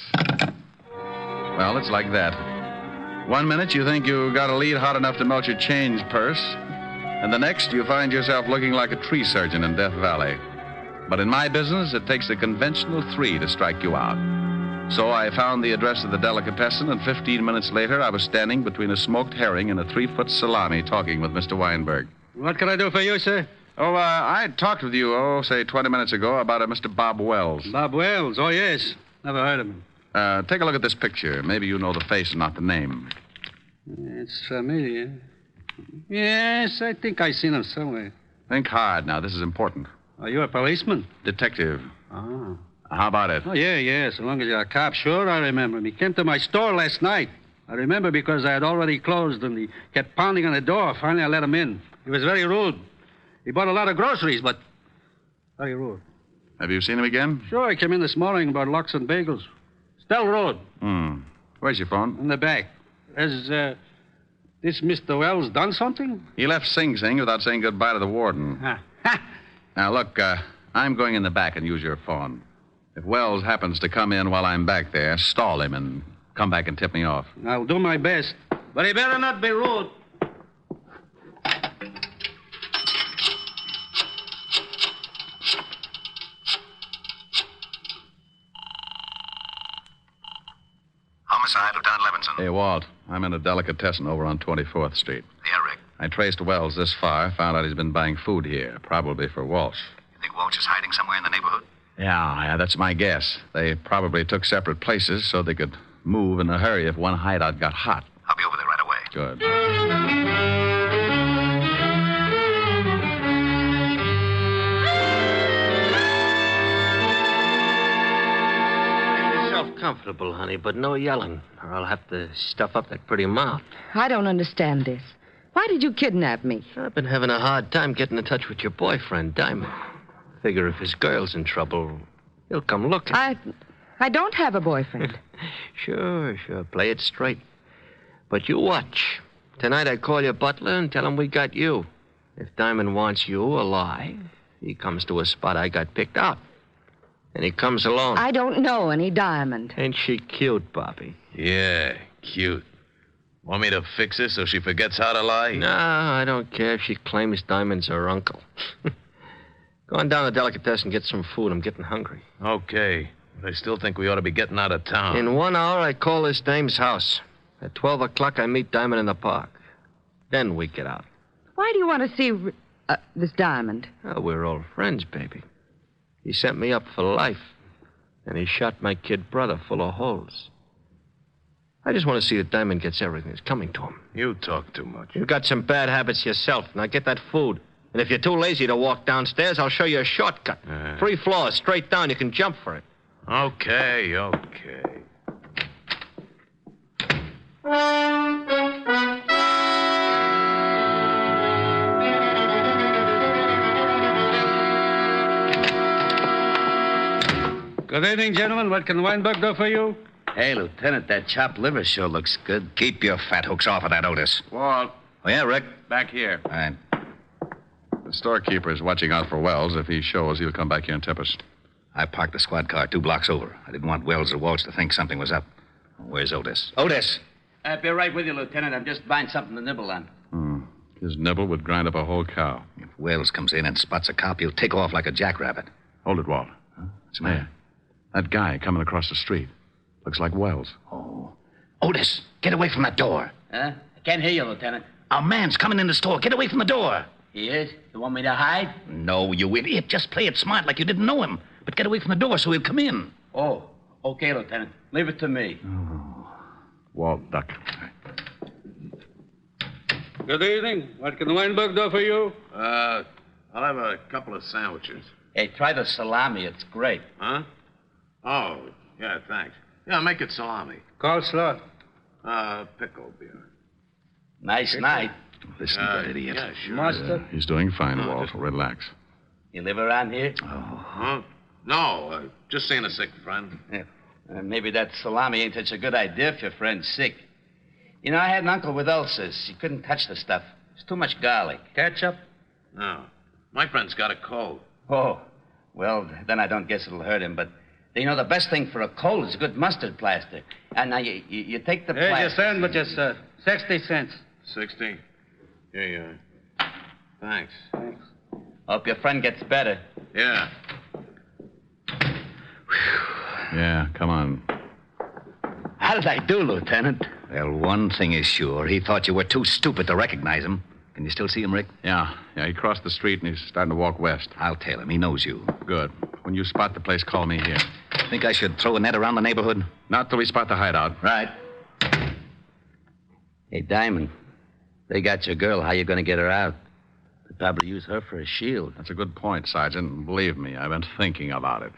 Well, it's like that. 1 minute you think you got a lead hot enough to melt your change purse, and the next you find yourself looking like a tree surgeon in Death Valley. But in my business, it takes a conventional 3 to strike you out. So I found the address of the delicatessen, and 15 minutes later, I was standing between a smoked herring and a 3-foot salami talking with Mr. Weinberg. What can I do for you, sir? I talked with you, say 20 minutes ago about a Mr. Bob Wells. Bob Wells? Oh, yes. Never heard of him. Take a look at this picture. Maybe you know the face and not the name. It's familiar. Yes, I think I've seen him somewhere. Think hard now. This is important. Are you a policeman? Detective. Oh. How about it? Oh, yeah. So long as you're a cop, sure, I remember him. He came to my store last night. I remember because I had already closed and he kept pounding on the door. Finally, I let him in. He was very rude. He bought a lot of groceries, but very rude. Have you seen him again? Sure, he came in this morning about lox and bagels. Still rude. Where's your phone? In the back. Has this Mr. Wells done something? He left Sing Sing without saying goodbye to the warden. Now, look, I'm going in the back and use your phone. If Wells happens to come in while I'm back there, stall him and come back and tip me off. I'll do my best. But he better not be rude. Homicide, Lieutenant Levinson. Hey, Walt. I'm in a delicatessen over on 24th Street. Yeah, Rick. I traced Wells this far, found out he's been buying food here, probably for Walsh. You think Walsh is hiding somewhere in the neighborhood? Yeah, that's my guess. They probably took separate places so they could move in a hurry if one hideout got hot. I'll be over there right away. Good. Make yourself comfortable, honey, but no yelling, or I'll have to stuff up that pretty mouth. I don't understand this. Why did you kidnap me? I've been having a hard time getting in touch with your boyfriend, Diamond. Figure if his girl's in trouble, he'll come looking. I don't have a boyfriend. Sure. Play it straight. But you watch. Tonight I call your butler and tell him we got you. If Diamond wants you alive, he comes to a spot I got picked out. And he comes alone. I don't know any Diamond. Ain't she cute, Bobby? Yeah, cute. Want me to fix her so she forgets how to lie? No, I don't care if she claims Diamond's her uncle. Go on down to Delicatessen and get some food. I'm getting hungry. Okay. But I still think we ought to be getting out of town. In 1 hour, I call this dame's house. At 12 o'clock, I meet Diamond in the park. Then we get out. Why do you want to see this Diamond? Oh, we're old friends, baby. He sent me up for life. And he shot my kid brother full of holes. I just want to see that Diamond gets everything that's coming to him. You talk too much. You've got some bad habits yourself. Now get that food. And if you're too lazy to walk downstairs, I'll show you a shortcut. 3 floors, straight down. You can jump for it. Okay. Good evening, gentlemen. What can Weinberg do for you? Hey, Lieutenant, that chopped liver sure looks good. Keep your fat hooks off of that Otis. Walt. Oh, yeah, Rick? Back here. All right. The storekeeper is watching out for Wells. If he shows, he'll come back here and tip us. I parked the squad car 2 blocks over. I didn't want Wells or Walsh to think something was up. Where's Otis? Otis! I'll be right with you, Lieutenant. I'm just buying something to nibble on. His nibble would grind up a whole cow. If Wells comes in and spots a cop, he'll take off like a jackrabbit. Hold it, Walt. What's the matter? That guy coming across the street. Looks like Wells. Oh. Otis, get away from that door. Huh? I can't hear you, Lieutenant. Our man's coming in the store. Get away from the door. He is? You want me to hide? No, you idiot. Just play it smart like you didn't know him. But get away from the door so he'll come in. Oh, okay, Lieutenant. Leave it to me. Walt, duck. Good evening. What can Weinberg do for you? I'll have a couple of sandwiches. Hey, try the salami. It's great. Huh? Oh, yeah, thanks. Yeah, make it salami. Coleslaw. Pickle beer. Nice night. Listen to that idiot. Yeah, sure. Mustard. He's doing fine, Walt. Relax. You live around here? Huh? No, just seeing a sick friend. Yeah. Maybe that salami ain't such a good idea if your friend's sick. You know, I had an uncle with ulcers. He couldn't touch the stuff. It's too much garlic. Ketchup? No. My friend's got a cold. Oh, well, then I don't guess it'll hurt him. But, you know, the best thing for a cold is a good mustard plaster. And now you take the Here's plaster. your sandwiches, sir. 60 cents. 60? Here you are. Thanks. Hope your friend gets better. Yeah. Yeah, come on. How did I do, Lieutenant? Well, one thing is sure. He thought you were too stupid to recognize him. Can you still see him, Rick? Yeah, he crossed the street and he's starting to walk west. I'll tail him. He knows you. Good. When you spot the place, call me here. Think I should throw a net around the neighborhood? Not till we spot the hideout. Right. Hey, Diamond, they got your girl. How you going to get her out? They'd probably use her for a shield. That's a good point, Sergeant. And believe me, I've been thinking about it.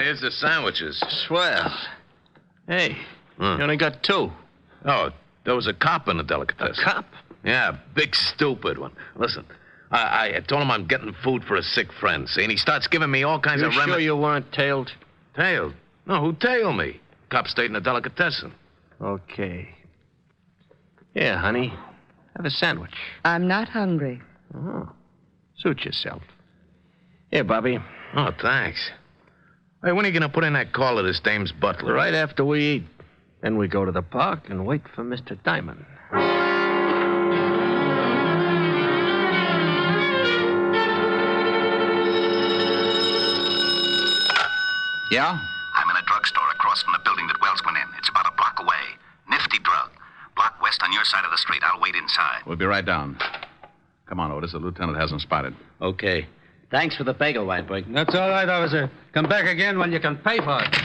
Here's the sandwiches. Swell. Hey, you only got 2. Oh, there was a cop in the delicatessen. A cop? Yeah, big stupid one. Listen, I told him I'm getting food for a sick friend, see, and he starts giving me all kinds You of sure you weren't tailed? Tailed? No, who tailed me? Cop stayed in the delicatessen. Okay. Here, honey. Have a sandwich. I'm not hungry. Oh. Suit yourself. Here, Bobby. Oh, thanks. Hey, when are you going to put in that call to this dame's butler? Right after we eat. Then we go to the park and wait for Mr. Diamond. Yeah? I'm in a drugstore across from the building that Wells went in. It's about a block away. Nifty drug. Block west on your side of the street. I'll wait inside. We'll be right down. Come on, Otis. The lieutenant hasn't spotted. Okay. Thanks for the bagel, Whitebreak. That's all right, officer. Come back again when you can pay for it.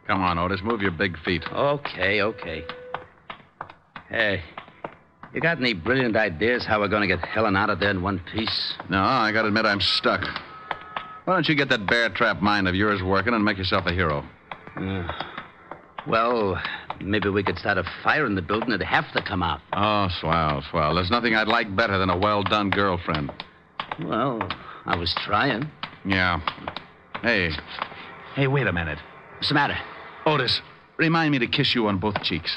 Come on, Otis. Move your big feet. Okay. Hey, you got any brilliant ideas how we're going to get Helen out of there in one piece? No, I gotta admit I'm stuck. Why don't you get that bear trap mind of yours working and make yourself a hero? Well, maybe we could start a fire in the building. It'd have to come out. Oh, swell. There's nothing I'd like better than a well-done girlfriend. Well, I was trying. Yeah. Hey, wait a minute. What's the matter? Otis, remind me to kiss you on both cheeks.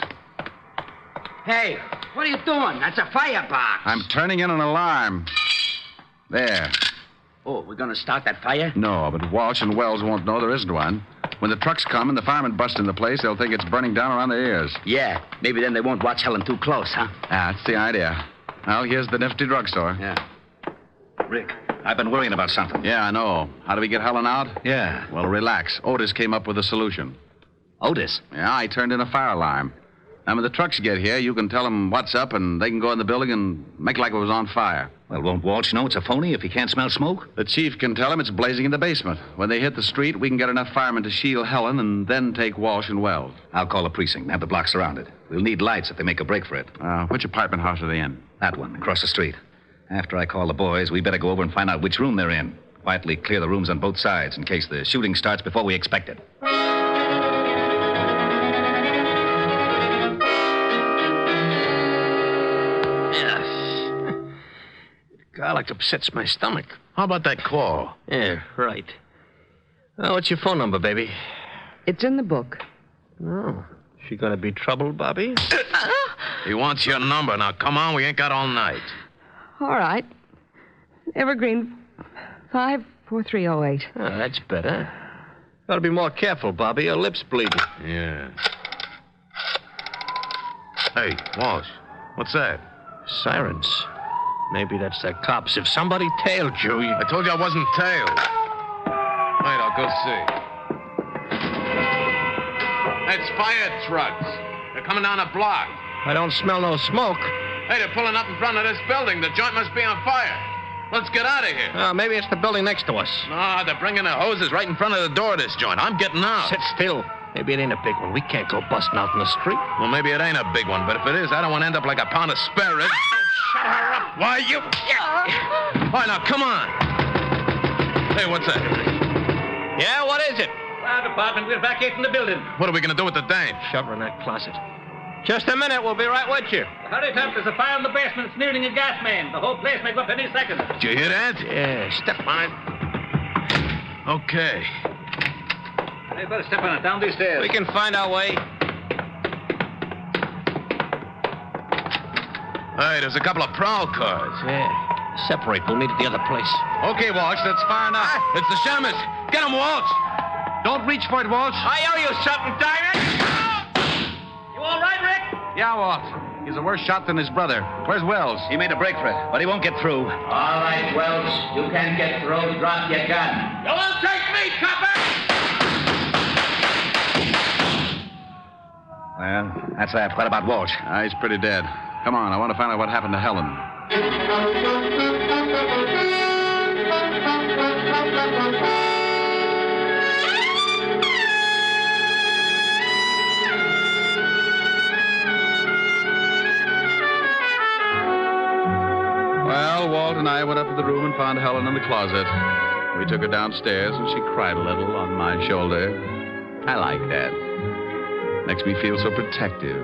Hey, what are you doing? That's a firebox. I'm turning in an alarm. There. Oh, we're going to start that fire? No, but Walsh and Wells won't know there isn't one. When the trucks come and the firemen bust in the place, they'll think it's burning down around their ears. Yeah, maybe then they won't watch Helen too close, huh? That's the idea. Well, here's the nifty drugstore. Yeah. Rick, I've been worrying about something. Yeah, I know. How do we get Helen out? Yeah. Well, relax. Otis came up with a solution. Otis? Yeah, I turned in a fire alarm. And when the trucks get here, you can tell them what's up, and they can go in the building and make like it was on fire. Well, won't Walsh know it's a phony if he can't smell smoke? The chief can tell him it's blazing in the basement. When they hit the street, we can get enough firemen to shield Helen and then take Walsh and Wells. I'll call the precinct and have the block surrounded. We'll need lights if they make a break for it. Which apartment house are they in? That one, across the street. After I call the boys, we better go over and find out which room they're in. Quietly clear the rooms on both sides in case the shooting starts before we expect it. Garlic upsets my stomach. How about that call? Yeah, right. What's your phone number, baby? It's in the book. Oh, she gonna be trouble, Bobby? He wants your number. Now, come on, we ain't got all night. All right. Evergreen 54308. Oh, that's better. Gotta be more careful, Bobby. Your lip's bleeding. Yeah. Hey, Walsh, what's that? Sirens. Maybe that's the cops. If somebody tailed you, I told you I wasn't tailed. Wait, I'll go see. It's fire trucks. They're coming down a block. I don't smell no smoke. Hey, they're pulling up in front of this building. The joint must be on fire. Let's get out of here. Maybe it's the building next to us. No, they're bringing the hoses right in front of the door of this joint. I'm getting out. Sit still. Maybe it ain't a big one. We can't go busting out in the street. Well, maybe it ain't a big one, but if it is, I don't want to end up like a pound of spare ribs. Shut her up. Why, you... All right, now, come on. Hey, what's that? Yeah, what is it? Fire department, we're vacating the building. What are we going to do with the dame? Shove her in that closet. Just a minute, we'll be right with you. Hurry, Pep, there's a fire in the basement. It's nearing a gas main. The whole place may go up any second. Did you hear that? Yeah, step on it. Okay. Hey, better step on it down these stairs. We can find our way. Hey, there's a couple of prowl cars. Yeah. Separate. We'll meet at the other place. Okay, Walsh, that's far enough. It's the Shamus. Get him, Walsh. Don't reach for it, Walsh. I owe you something, Diamond. You all right, Rick? Yeah, Walsh. He's a worse shot than his brother. Where's Wells? He made a break for it, but he won't get through. All right, Wells. You can't get through. Drop your gun. You won't take me, copper! Well, that's that. What about Walsh? He's pretty dead. Come on, I want to find out what happened to Helen. Well, Walt and I went up to the room and found Helen in the closet. We took her downstairs, and she cried a little on my shoulder. I like that. Makes me feel so protective.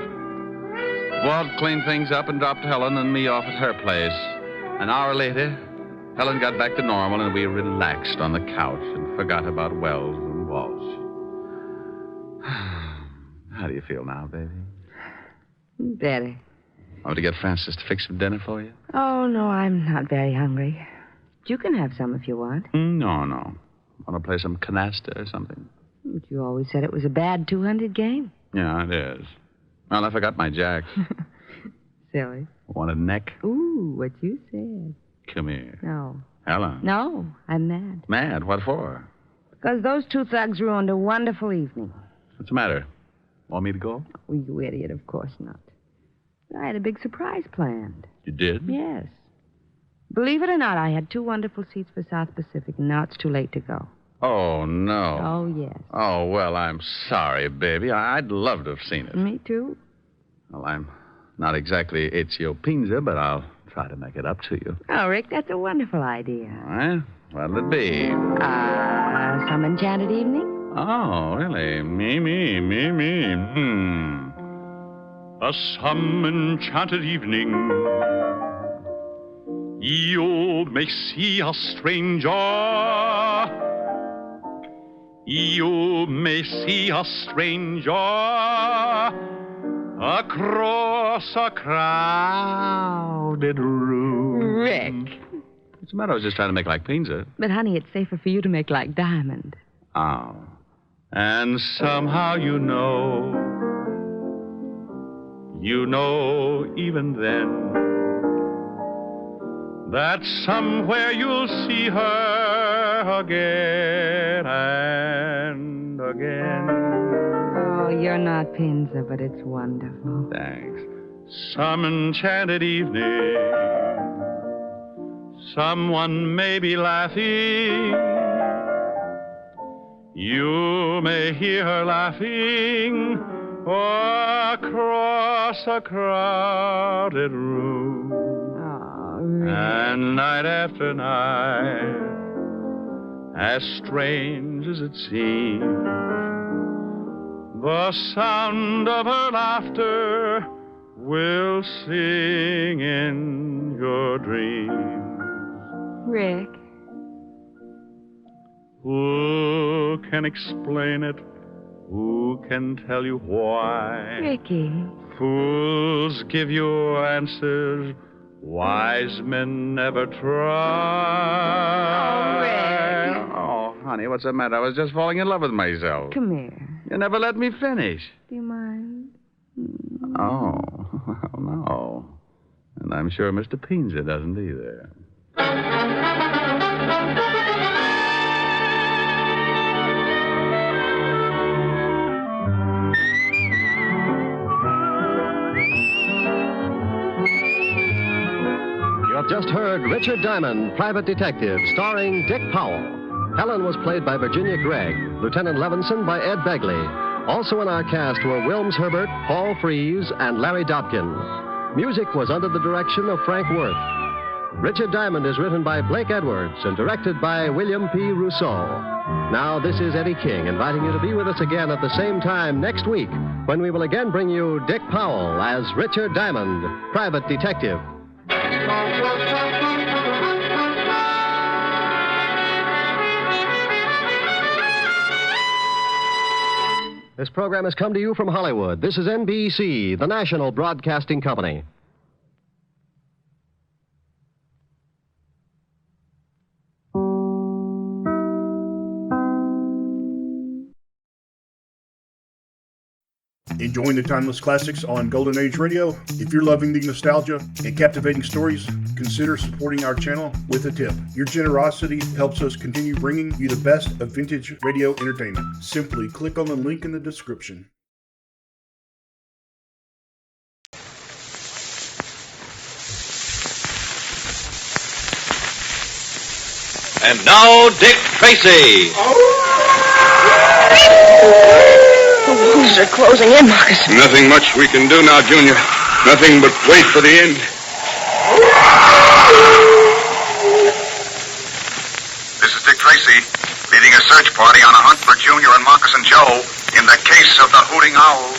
Walt cleaned things up and dropped Helen and me off at her place. An hour later, Helen got back to normal, and we relaxed on the couch and forgot about Wells and Walsh. How do you feel now, baby? Better. Want to get Francis to fix some dinner for you? Oh, no, I'm not very hungry. You can have some if you want. No. Want to play some canasta or something? But you always said it was a bad 200 game. Yeah, it is. Well, I forgot my jacks. Silly. Want a neck? Ooh, what you said. Come here. No. Helen. No, I'm mad. Mad? What for? Because those two thugs ruined a wonderful evening. What's the matter? Want me to go? Oh, you idiot, of course not. I had a big surprise planned. You did? Yes. Believe it or not, I had 2 wonderful seats for South Pacific, and now it's too late to go. Oh, no. Oh, yes. Oh, well, I'm sorry, baby. I'd love to have seen it. Me too. Well, I'm not exactly Ezio Pinza, but I'll try to make it up to you. Oh, Rick, that's a wonderful idea. All right. What'll it be? Some enchanted evening? Oh, really? Me. A some enchanted evening. You may see a stranger. You may see a stranger across a crowded room. Rick. What's the matter? I was just trying to make like Pinza. But, honey, it's safer for you to make like Diamond. Oh. And somehow you know even then, that somewhere you'll see her again and again. Oh, you're not Pinza, but it's wonderful. Thanks. Some enchanted evening, someone may be laughing. You may hear her laughing across a crowded room. Oh, really? And night after night, as strange as it seems, the sound of her laughter will sing in your dreams. Rick. Who can explain it? Who can tell you why? Ricky. Fools give you answers wise men never try. Oh, Rick. Oh, honey, what's the matter? I was just falling in love with myself. Come here. You never let me finish. Do you mind? Oh, well, no. And I'm sure Mr. Pinza doesn't either. You have just heard Richard Diamond, Private Detective, starring Dick Powell. Helen was played by Virginia Gregg, Lieutenant Levinson by Ed Begley. Also in our cast were Wilms Herbert, Paul Frees, and Larry Dobkin. Music was under the direction of Frank Worth. Richard Diamond is written by Blake Edwards and directed by William P. Rousseau. Now, this is Eddie King inviting you to be with us again at the same time next week when we will again bring you Dick Powell as Richard Diamond, Private Detective. This program has come to you from Hollywood. This is NBC, the national broadcasting company. Enjoying the timeless classics on Golden Age Radio? If you're loving the nostalgia and captivating stories, consider supporting our channel with a tip. Your generosity helps us continue bringing you the best of vintage radio entertainment. Simply click on the link in the description. And now, Dick Tracy. The wolves are closing in, Marcus. Nothing much we can do now, Junior. Nothing but wait for the end. This is Dick Tracy, leading a search party on a hunt for Junior and Moccasin Joe in the case of the Hooting Owl.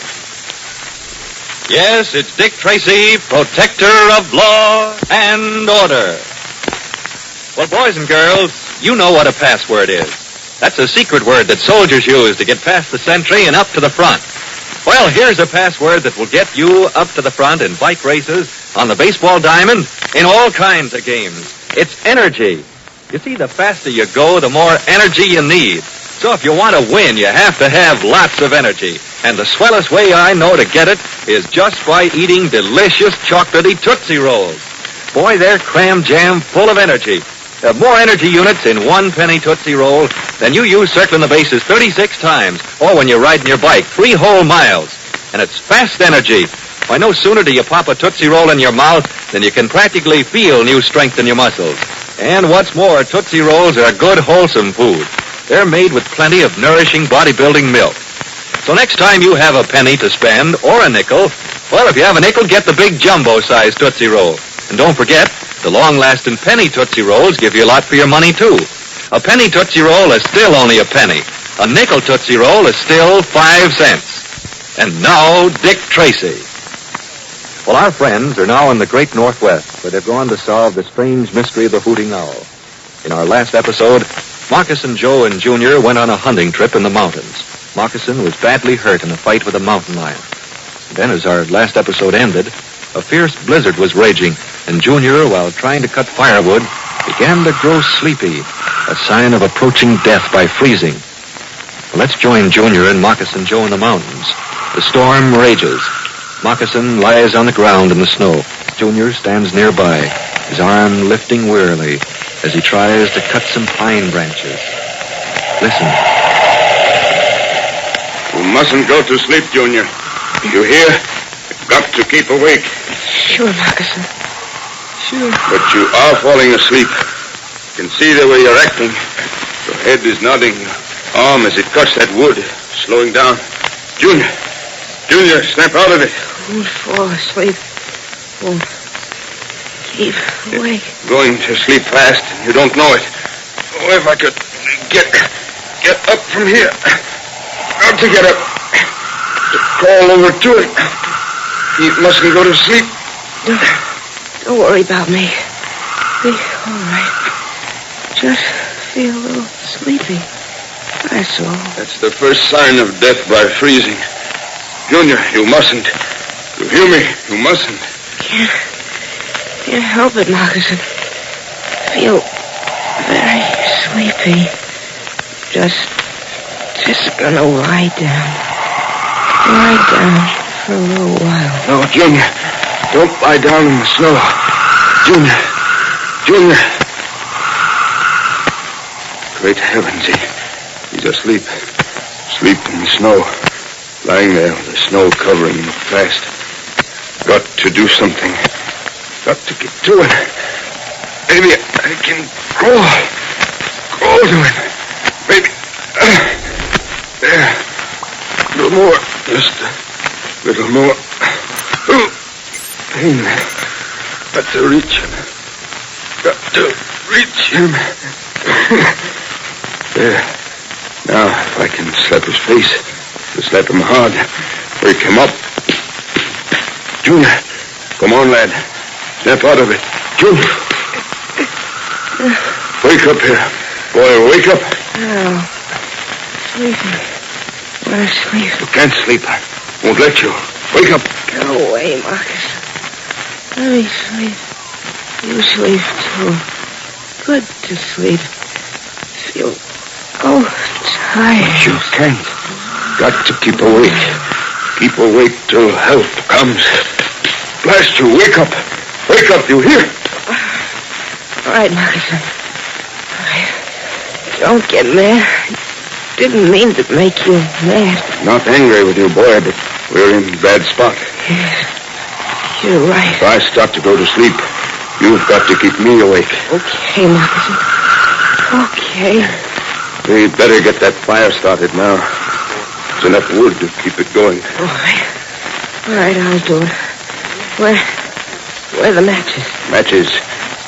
Yes, it's Dick Tracy, protector of law and order. Well, boys and girls, you know what a password is. That's a secret word that soldiers use to get past the sentry and up to the front. Well, here's a password that will get you up to the front in bike races, on the baseball diamond, in all kinds of games. It's energy. You see, the faster you go, the more energy you need. So if you want to win, you have to have lots of energy. And the swellest way I know to get it is just by eating delicious chocolatey Tootsie Rolls. Boy, they're cram jam full of energy. There are more energy units in 1 penny Tootsie Roll than you use circling the bases 36 times, or when you're riding your bike 3 whole miles. And it's fast energy. Why, no sooner do you pop a Tootsie Roll in your mouth than you can practically feel new strength in your muscles. And what's more, Tootsie Rolls are good, wholesome food. They're made with plenty of nourishing bodybuilding milk. So next time you have a penny to spend, or a nickel, well, if you have a nickel, get the big jumbo-sized Tootsie Roll. And don't forget, the long-lasting penny Tootsie Rolls give you a lot for your money, too. A penny Tootsie Roll is still only a penny. A nickel Tootsie Roll is still 5 cents. And now, Dick Tracy. Well, our friends are now in the great Northwest, where they've gone to solve the strange mystery of the Hooting Owl. In our last episode, Moccasin Joe and Junior went on a hunting trip in the mountains. Moccasin was badly hurt in a fight with a mountain lion. Then, as our last episode ended, a fierce blizzard was raging, and Junior, while trying to cut firewood, began to grow sleepy, a sign of approaching death by freezing. Well, let's join Junior and Moccasin Joe in the mountains. The storm rages. Moccasin lies on the ground in the snow. Junior stands nearby, his arm lifting wearily as he tries to cut some pine branches. Listen. You mustn't go to sleep, Junior. You hear? You've got to keep awake. Sure, Moccasin. Sure. But you are falling asleep. You can see the way you're acting. Your head is nodding. Your arm as it cuts that wood, slowing down. Junior, snap out of it. Won't fall asleep. Won't keep awake. Going to sleep fast, and you don't know it. Oh, if I could get up from here. Got to get up. To crawl over to it. He mustn't go to sleep. Don't worry about me. Be all right. Just feel a little sleepy. That's all. That's the first sign of death by freezing. Junior, you mustn't. You hear me? You mustn't. Can't help it, Moccasin. Feel very sleepy. Just gonna lie down. Lie down for a little while. No, Junior. Don't lie down in the snow. Junior. Great heavens, he's asleep. Asleep in the snow. Lying there with the snow covering him fast. Got to do something. Got to get to it. Maybe I can crawl to it. Maybe. There. A little more. Just a little more. Pain. Got to reach him. There. Now, if I can slap his face, to slap him hard, wake him up. Junior, come on, lad. Snap out of it. Junior. Wake up here. Boy, wake up. No. Sleepy. Want to sleep. You can't sleep. I won't let you. Wake up. Go away, Marcus. Let me sleep. You sleep, too. Good to sleep. Feel tired. But you can't. Got to keep awake. Keep awake till help comes. Blast you, wake up. Wake up, you hear? All right, Moccasin. All right. Don't get mad. I didn't mean to make you mad. Not angry with you, boy, but we're in a bad spot. Yes, you're right. If I start to go to sleep, you've got to keep me awake. Okay, Moccasin. Okay. We'd better get that fire started now. There's enough wood to keep it going. All right. All right, I'll do it. Where are the matches? Matches?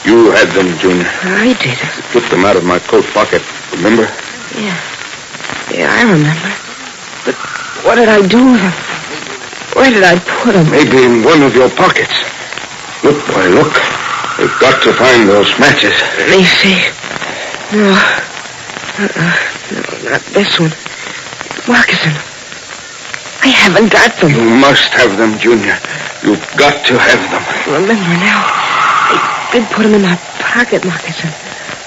You had them, Junior. I did. You took them out of my coat pocket, remember? Yeah. Yeah, I remember. But what did I do with them? Where did I put them? Maybe in one of your pockets. Look, boy, look. We've got to find those matches. Let me see. No. No, not this one. Moccasin. I haven't got them. You must have them, Junior. You've got to have them. Remember now. I did put them in my pocket, Moccasin.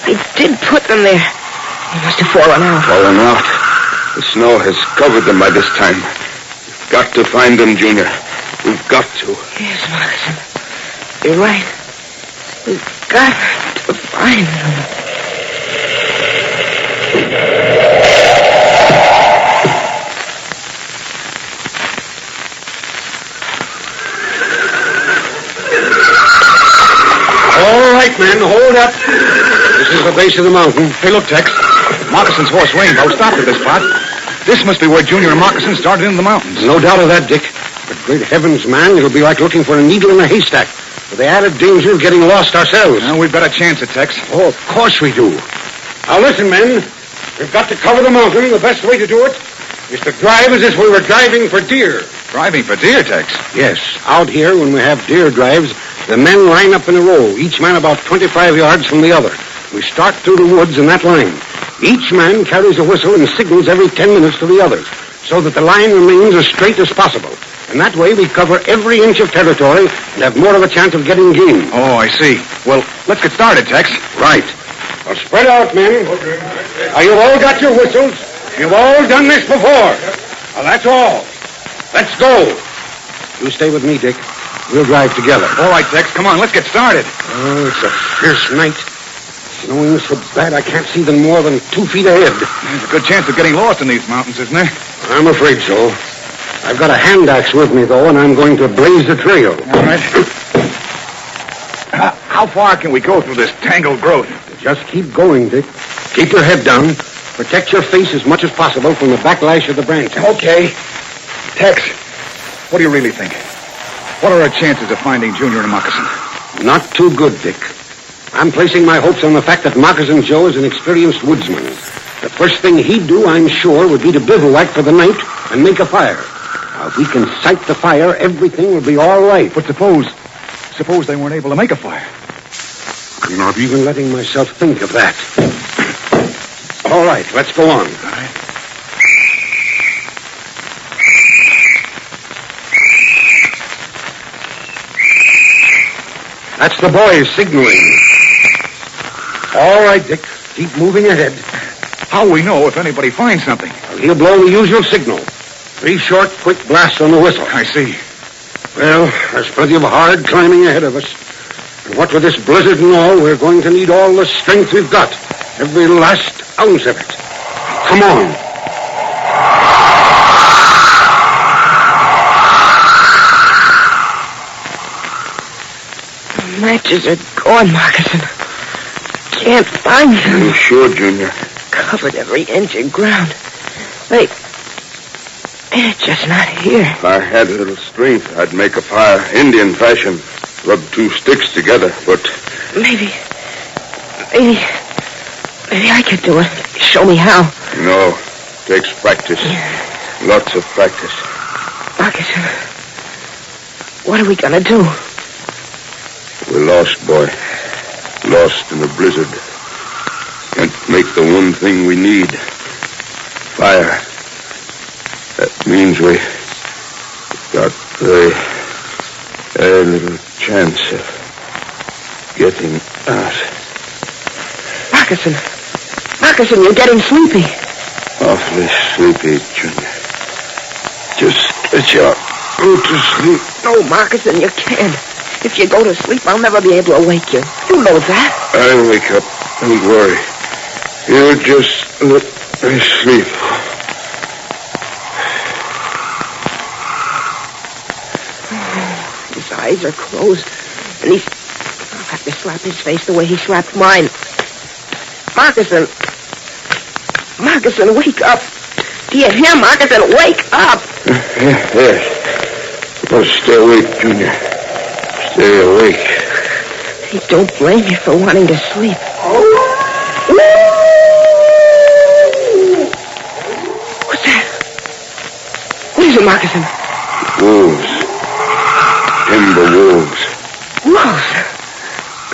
I did put them there. They must have fallen out. Fallen out? The snow has covered them by this time. We've got to find them, Junior. We've got to. Yes, Moccasin. You're right. We've got to find them. All right, men, hold up. This is the base of the mountain. Hey, look, Tex. Moccassin's horse Rainbow stopped at this spot. This must be where Junior and Moccasin started in the mountains. No doubt of that, Dick. But great heavens, man, it'll be like looking for a needle in a haystack. With the added danger of getting lost ourselves. Well, we've got a chance at Tex. Oh, of course we do. Now listen, men. We've got to cover the mountain. The best way to do it is to drive as if we were driving for deer. Driving for deer, Tex? Yes. Out here, when we have deer drives, the men line up in a row, each man about 25 yards from the other. We start through the woods in that line. Each man carries a whistle and signals every 10 minutes to the others, so that the line remains as straight as possible. And that way we cover every inch of territory and have more of a chance of getting game. Oh, I see. Well, let's get started, Tex. Right. Well, spread out, men. Now, you've all got your whistles. You've all done this before. Well, that's all. Let's go. You stay with me, Dick. We'll drive together. All right, Tex. Come on, let's get started. Oh, it's a fierce night. Snowing so bad I can't see them more than 2 feet ahead. There's a good chance of getting lost in these mountains, isn't there? I'm afraid so. I've got a hand axe with me, though, and I'm going to blaze the trail. All right. How far can we go through this tangled growth? Just keep going, Dick. Keep your head down. Protect your face as much as possible from the backlash of the branches. Okay. Tex, what do you really think? What are our chances of finding Junior and Moccasin? Not too good, Dick. I'm placing my hopes on the fact that Moccasin Joe is an experienced woodsman. The first thing he'd do, I'm sure, would be to bivouac for the night and make a fire. Now, if we can sight the fire, everything will be all right. But suppose they weren't able to make a fire. I'm not even letting myself think of that. All right, let's go on. All right. That's the boys signaling. All right, Dick. Keep moving ahead. How will we know if anybody finds something? Well, he'll blow the usual signal. 3 short, quick blasts on the whistle. I see. Well, there's plenty of hard climbing ahead of us. And what with this blizzard and all, we're going to need all the strength we've got. Every last ounce of it. Come on. The matches are gone, Moccasin. Can't find them. You sure, Junior? Covered every inch of ground. They're just not here. If I had a little strength, I'd make a fire, Indian fashion. Rub 2 sticks together, but... Maybe I could do it. Show me how. No. Takes practice. Yeah. Lots of practice. Moccasin, what are we gonna do? We're lost, boy. Lost in the blizzard. Can't make the one thing we need. Fire. That means we got a little chance of getting out. Moccasin, you're getting sleepy. Awfully sleepy, Junior. Just Let you go to sleep. No, Markison, you can't. If you go to sleep, I'll never be able to wake you. You know that. I'll wake up. Don't worry. You just let me sleep. His eyes are closed, and he's... I'll have to slap his face the way he slapped mine. Markison! Markison, wake up! Do you hear, Markison? Wake up! Yes. Oh, stay awake, Junior. Stay awake. He don't blame you for wanting to sleep. What's that? What is it, Markison? Wolves. Timber wolves. Wolves?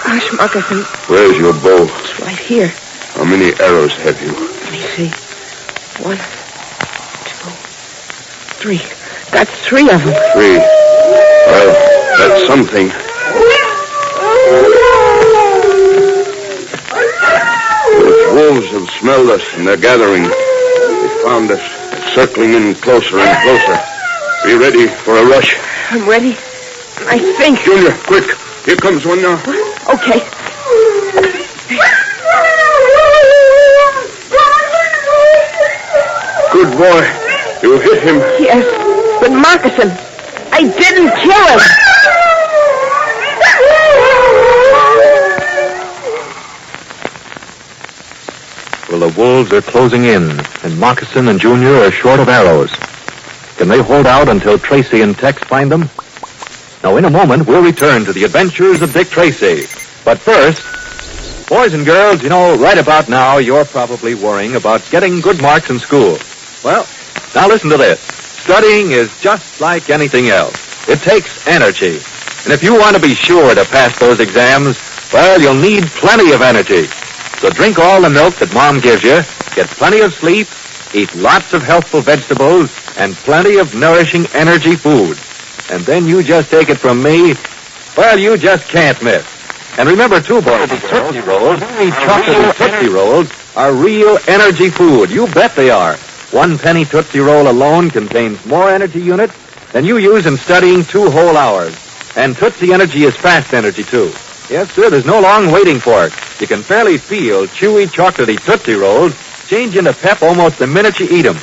Gosh, Markison. Where's your bow? It's right here. How many arrows have you? Let me see. 1, 2, 3. Got 3 of them. 3. Well, that's something. Those wolves have smelled us, and they're gathering. They found us, circling in closer and closer. Be ready for a rush. I'm ready. I think. Junior, quick. Here comes one now. Okay. Good boy. You hit him. Yes, but Markison, I didn't kill him. Well, the wolves are closing in, and Moccasin and Junior are short of arrows. Can they hold out until Tracy and Tex find them? Now, in a moment, we'll return to the adventures of Dick Tracy. But first, boys and girls, you know, right about now, you're probably worrying about getting good marks in school. Well, now listen to this. Studying is just like anything else. It takes energy. And if you want to be sure to pass those exams, well, you'll need plenty of energy. So drink all the milk that Mom gives you, get plenty of sleep, eat lots of healthful vegetables, and plenty of nourishing energy food. And then you just take it from me, well, you just can't miss. And remember, too, boys, Tootsie Rolls, chocolate Tootsie Rolls, are real energy food. You bet they are. 1 penny Tootsie Roll alone contains more energy units than you use in studying 2 whole hours. And Tootsie Energy is fast energy, too. Yes, sir, there's no long waiting for it. You can fairly feel chewy, chocolatey Tootsie Rolls change into pep almost the minute you eat them.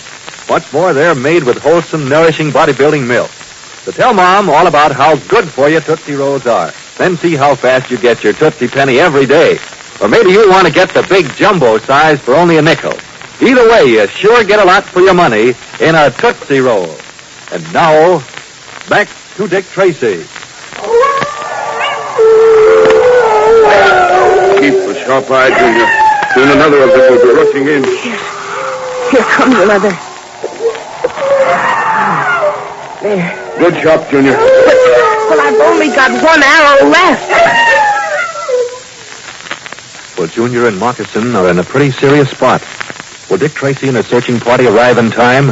What's more, they're made with wholesome, nourishing bodybuilding milk. So tell Mom all about how good for you Tootsie Rolls are. Then see how fast you get your Tootsie Penny every day. Or maybe you want to get the big jumbo size for only a nickel. Either way, you sure get a lot for your money in a Tootsie Roll. And now, back to Dick Tracy. Keep a sharp eye, Junior. Soon another of them will be rushing in. Here comes another. There. Good shot, Junior. Well, I've only got 1 arrow left. Well, Junior and Moccasin are in a pretty serious spot. Will Dick Tracy and his searching party arrive in time?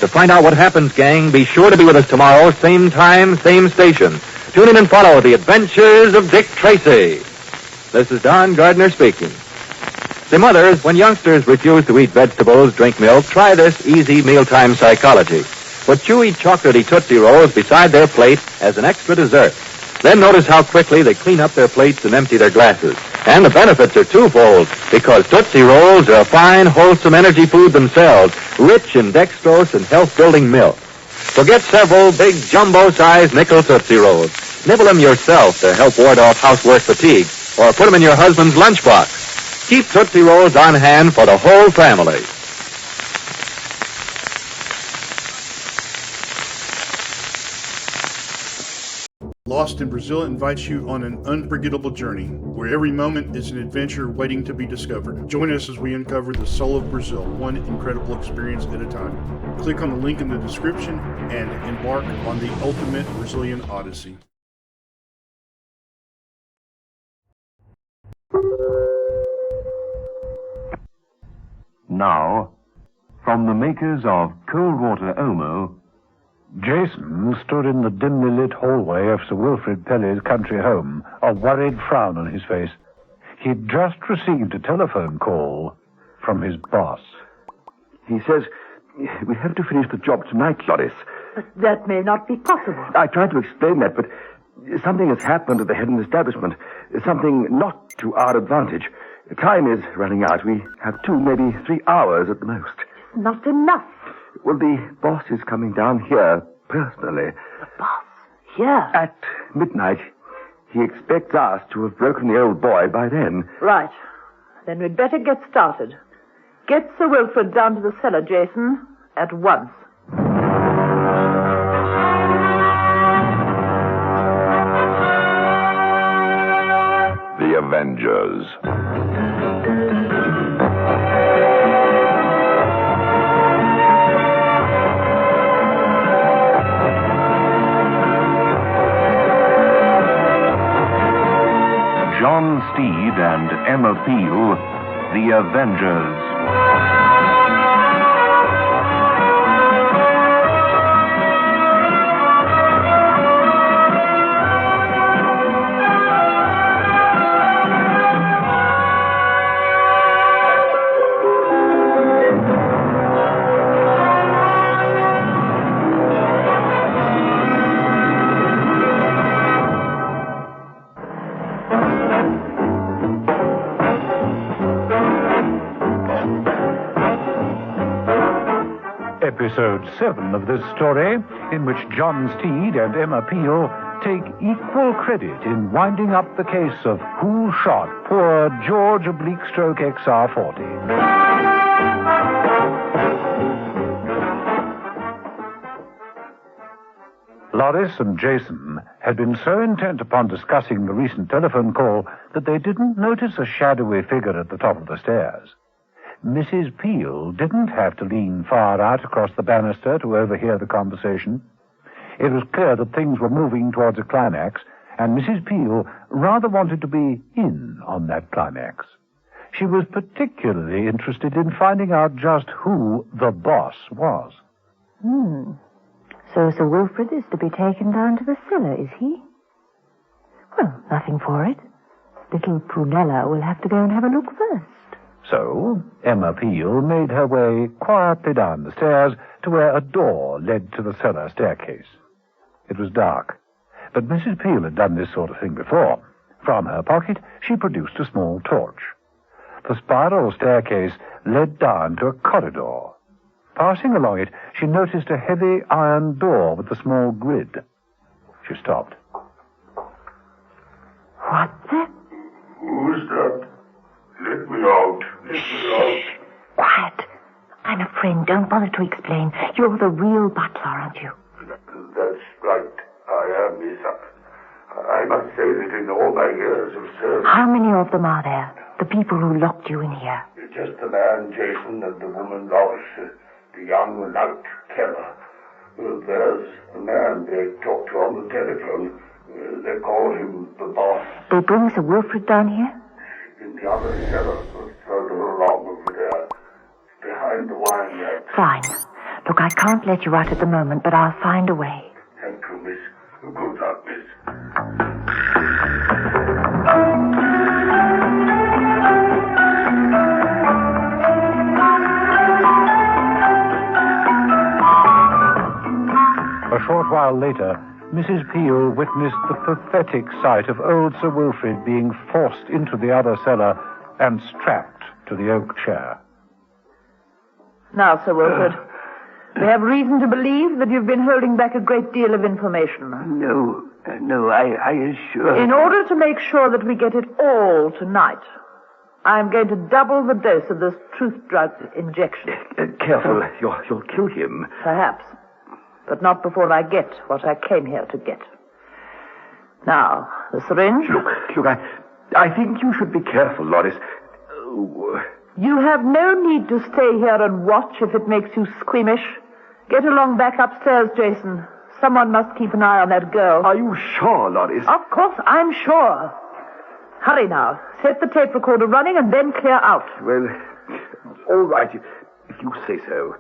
To find out what happens, gang, be sure to be with us tomorrow, same time, same station. Tune in and follow the adventures of Dick Tracy. This is Don Gardner speaking. Say, mothers, when youngsters refuse to eat vegetables, drink milk, try this easy mealtime psychology. Put chewy, chocolatey Tootsie Rolls beside their plate as an extra dessert. Then notice how quickly they clean up their plates and empty their glasses. And the benefits are twofold, because Tootsie Rolls are a fine, wholesome energy food themselves, rich in dextrose and health-building milk. So get several big jumbo-sized nickel Tootsie Rolls. Nibble them yourself to help ward off housework fatigue, or put them in your husband's lunchbox. Keep Tootsie Rolls on hand for the whole family. Lost in Brazil invites you on an unforgettable journey, where every moment is an adventure waiting to be discovered. Join us as we uncover the soul of Brazil, one incredible experience at a time. Click on the link in the description and embark on the ultimate Brazilian odyssey. Now, from the makers of Cold Water Omo, Jason stood in the dimly lit hallway of Sir Wilfrid Pelly's country home, a worried frown on his face. He'd just received a telephone call from his boss. He says, we have to finish the job tonight, Loris. But that may not be possible. I tried to explain that, but something has happened at the hidden establishment. Something not to our advantage. Time is running out. We have 2, maybe 3 hours at the most. Not enough. Well, the boss is coming down here personally. The boss? Here? At midnight. He expects us to have broken the old boy by then. Right. Then we'd better get started. Get Sir Wilfrid down to the cellar, Jason, at once. The Avengers. John Steed and Emma Peel, The Avengers. Episode 7 of this story, in which John Steed and Emma Peel take equal credit in winding up the case of who shot poor George Oblique-Stroke XR40. Loris and Jason had been so intent upon discussing the recent telephone call that they didn't notice a shadowy figure at the top of the stairs. Mrs. Peel didn't have to lean far out across the banister to overhear the conversation. It was clear that things were moving towards a climax, and Mrs. Peel rather wanted to be in on that climax. She was particularly interested in finding out just who the boss was. So Sir Wilfrid is to be taken down to the cellar, is he? Well, nothing for it. Little Prunella will have to go and have a look first. So, Emma Peel made her way quietly down the stairs to where a door led to the cellar staircase. It was dark, but Mrs. Peel had done this sort of thing before. From her pocket, she produced a small torch. The spiral staircase led down to a corridor. Passing along it, she noticed a heavy iron door with a small grid. She stopped. What the? Who's that? Let me out. Let me out. Quiet. I'm a friend. Don't bother to explain. You're the real butler, aren't you? That's right. I am, Miss. I must say that in all my years of service... How many of them are there? The people who locked you in here? Just the man, Jason, and the woman, Lois. The young knight, Keller. There's a man they talk to on the telephone. They call him the boss. They bring Sir Wilfrid down here? In the other cellar, further along over there, behind the wine rack. Fine. Look, I can't let you out at the moment, but I'll find a way. Thank you, miss. Good luck, miss. A short while later, Mrs. Peel witnessed the pathetic sight of old Sir Wilfrid being forced into the other cellar and strapped to the oak chair. Now, Sir Wilfrid, we have reason to believe that you've been holding back a great deal of information. No, I assure... In order to make sure that we get it all tonight, I'm going to double the dose of this truth drug injection. Careful, you'll kill him. Perhaps. But not before I get what I came here to get. Now, the syringe. Look, I think you should be careful, Loris. You have no need to stay here and watch if it makes you squeamish. Get along back upstairs, Jason. Someone must keep an eye on that girl. Are you sure, Loris? Of course, I'm sure. Hurry now. Set the tape recorder running and then clear out. Well, all right, if you say so.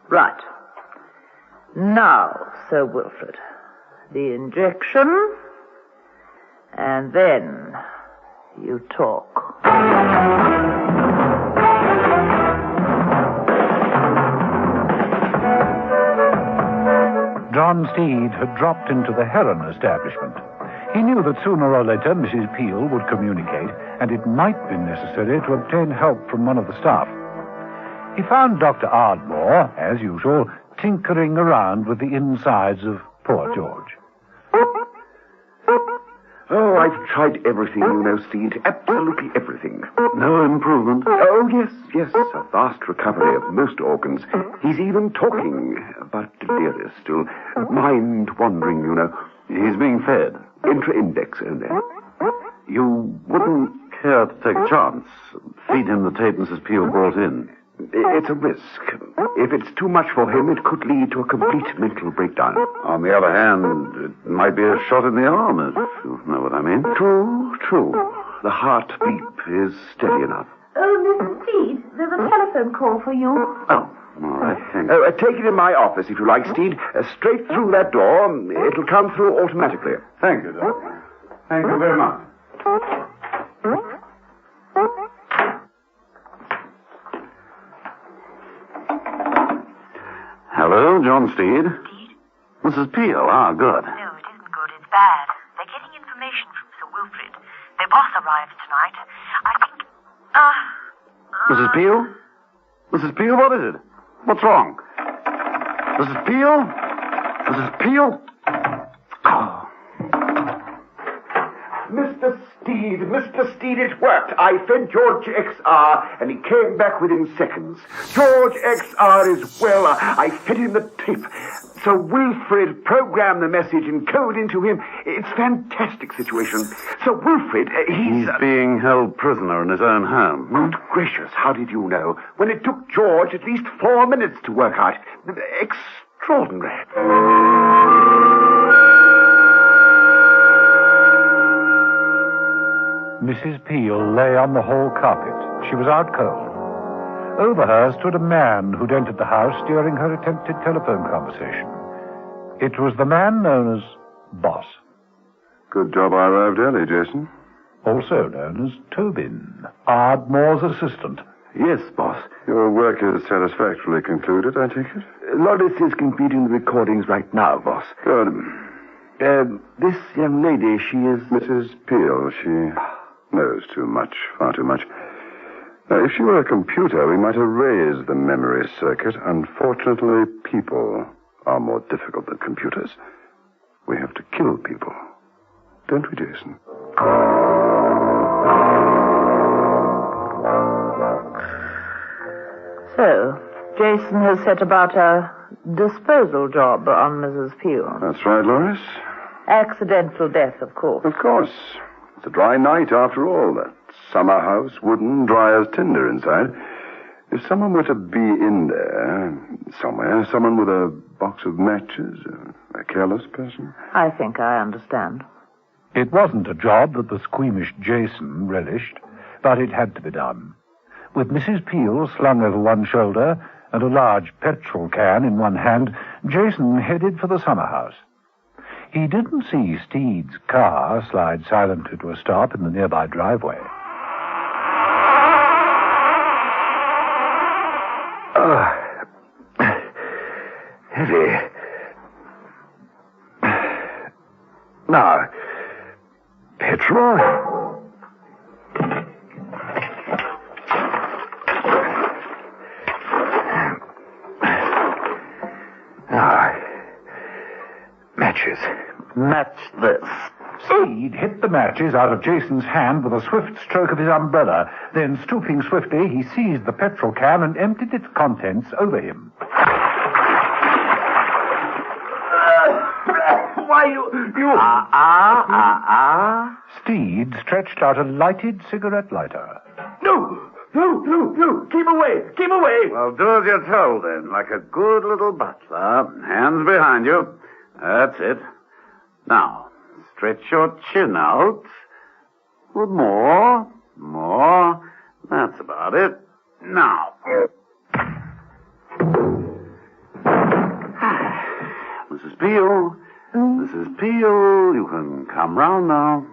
Right. Now, Sir Wilfrid, the injection, and then you talk. John Steed had dropped into the Heron establishment. He knew that sooner or later Mrs. Peel would communicate, and it might be necessary to obtain help from one of the staff. He found Dr. Ardmore, as usual, tinkering around with the insides of poor George. Oh, I've tried everything, you know, Steed. Absolutely everything. No improvement? Oh, yes. A vast recovery of most organs. He's even talking, but delirious still. Mind wandering, you know. He's being fed. Intra-index only. You wouldn't care to take a chance? Feed him the tape Mrs. Peel brought in? It's a risk. If it's too much for him, it could lead to a complete mental breakdown. On the other hand, it might be a shot in the arm, if you know what I mean. True. The heart beat is steady enough. Oh, Mrs. Steed, there's a telephone call for you. Oh, all right, thanks. Take it in my office, if you like, Steed. Straight through that door. It'll come through automatically. Thank you, Doctor. Thank you very much. Hello, John Steed. Steed? Mrs. Peel. Ah, good. No, it isn't good. It's bad. They're getting information from Sir Wilfrid. Their boss arrives tonight. I think... Mrs. Peel? Mrs. Peel, what is it? What's wrong? Mrs. Peel? Mrs. Peel? Oh. Mr. Steed, it worked. I fed George XR, and he came back within seconds. George XR is well. I fed him the tape. So Wilfrid programmed the message and code into him. It's a fantastic situation. So Wilfrid, he's being held prisoner in his own home. Good gracious, how did you know? When it took George at least 4 minutes to work out. Extraordinary. Mrs. Peel lay on the hall carpet. She was out cold. Over her stood a man who'd entered the house during her attempted telephone conversation. It was the man known as Boss. Good job I arrived early, Jason. Also known as Tobin, Ardmore's assistant. Yes, Boss. Your work is satisfactorily concluded, I take it? Loris is completing the recordings right now, Boss. Good. This young lady, she is... Mrs. Peel, she knows too much, far too much. If she were a computer, we might erase the memory circuit. Unfortunately, people are more difficult than computers. We have to kill people. Don't we, Jason? So, Jason has set about a disposal job on Mrs. Peel. That's right, Loris. Accidental death, of course. Of course. It's a dry night, after all. That summer house, wooden, dry as tinder inside. If someone were to be in there, somewhere, someone with a box of matches, a careless person... I think I understand. It wasn't a job that the squeamish Jason relished, but it had to be done. With Mrs. Peel slung over one shoulder and a large petrol can in one hand, Jason headed for the summer house. He didn't see Steed's car slide silently to a stop in the nearby driveway. Heavy. Now, petrol. Matches. Match this. Steed hit the matches out of Jason's hand with a swift stroke of his umbrella. Then, stooping swiftly, he seized the petrol can and emptied its contents over him. Why, you... Steed stretched out a lighted cigarette lighter. No! Keep away! Well, do as you're told, then, like a good little butler. Hands behind you. That's it. Now, stretch your chin out. More. That's about it. Now. Mrs. Peel, you can come round now.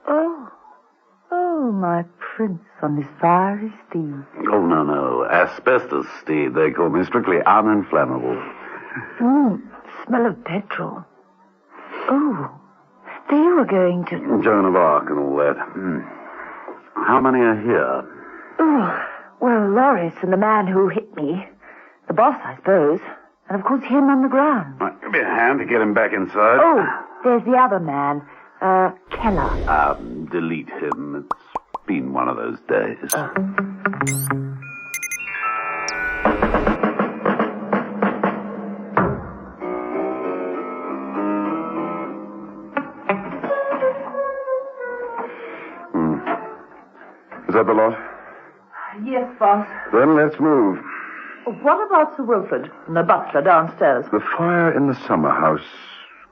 Oh, my prince on his fiery steed. Oh, no. Asbestos steed, they call me. Strictly uninflammable. Smell of petrol. Oh, they were going to... Joan of Arc and all that. How many are here? Oh, well, Loris and the man who hit me. The boss, I suppose. And, of course, him on the ground. Right, give me a hand to get him back inside. Oh, there's the other man. Keller. Delete him. It's been one of those days. Is that the lot? Yes, boss. Then let's move. What about Sir Wilfrid and the butler downstairs? The fire in the summer house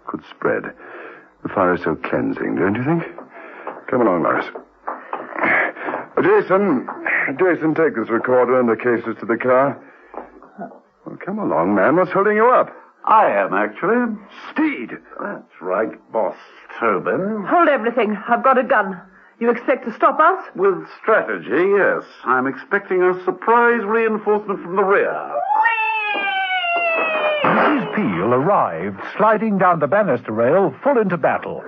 could spread. The fire is so cleansing, don't you think? Come along, Loris. Jason, take this recorder and the cases to the car. Well, come along, man. What's holding you up? I am, actually. Steed. That's right, Boss Tobin. Hold everything. I've got a gun. You expect to stop us? With strategy, yes. I'm expecting a surprise reinforcement from the rear. Mrs. Peel arrived, sliding down the banister rail, full into battle.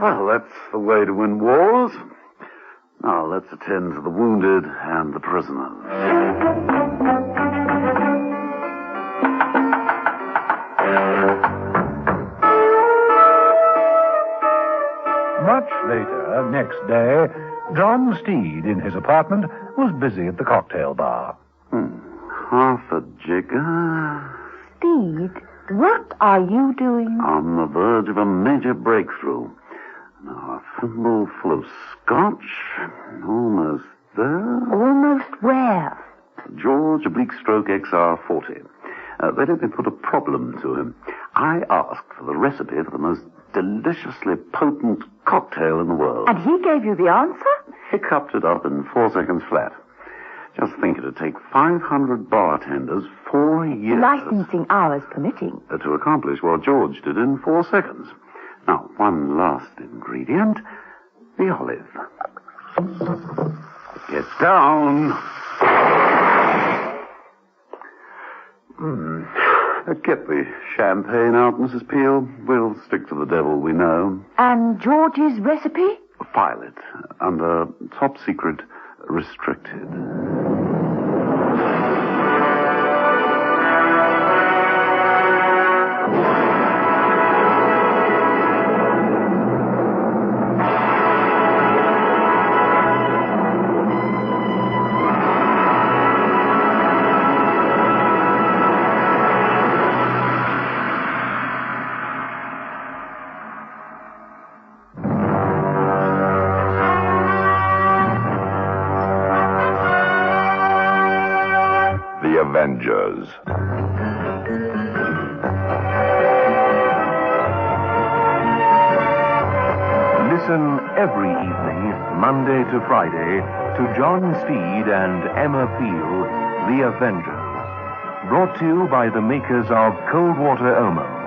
Well, that's the way to win wars. Now, let's attend to the wounded and the prisoners. Much later, next day, John Steed, in his apartment, was busy at the cocktail bar. Half a jigger. Steed, what are you doing? On the verge of a major breakthrough. Now, a thimble full of scotch. Almost there. Almost where? George Oblique Stroke XR40. They let me put a problem to him. I asked for the recipe for the most deliciously potent cocktail in the world. And he gave you the answer? Hiccuped it up in 4 seconds flat. Just think it'd take 500 bartenders 4 years... Licensing hours permitting. ...to accomplish what George did in 4 seconds. Now, one last ingredient. The olive. Get down. Get the champagne out, Mrs. Peel. We'll stick to the devil we know. And George's recipe? File it under top secret restricted. Avengers. Listen every evening, Monday to Friday, to John Steed and Emma Peel, The Avengers. Brought to you by the makers of Cold Water Omen.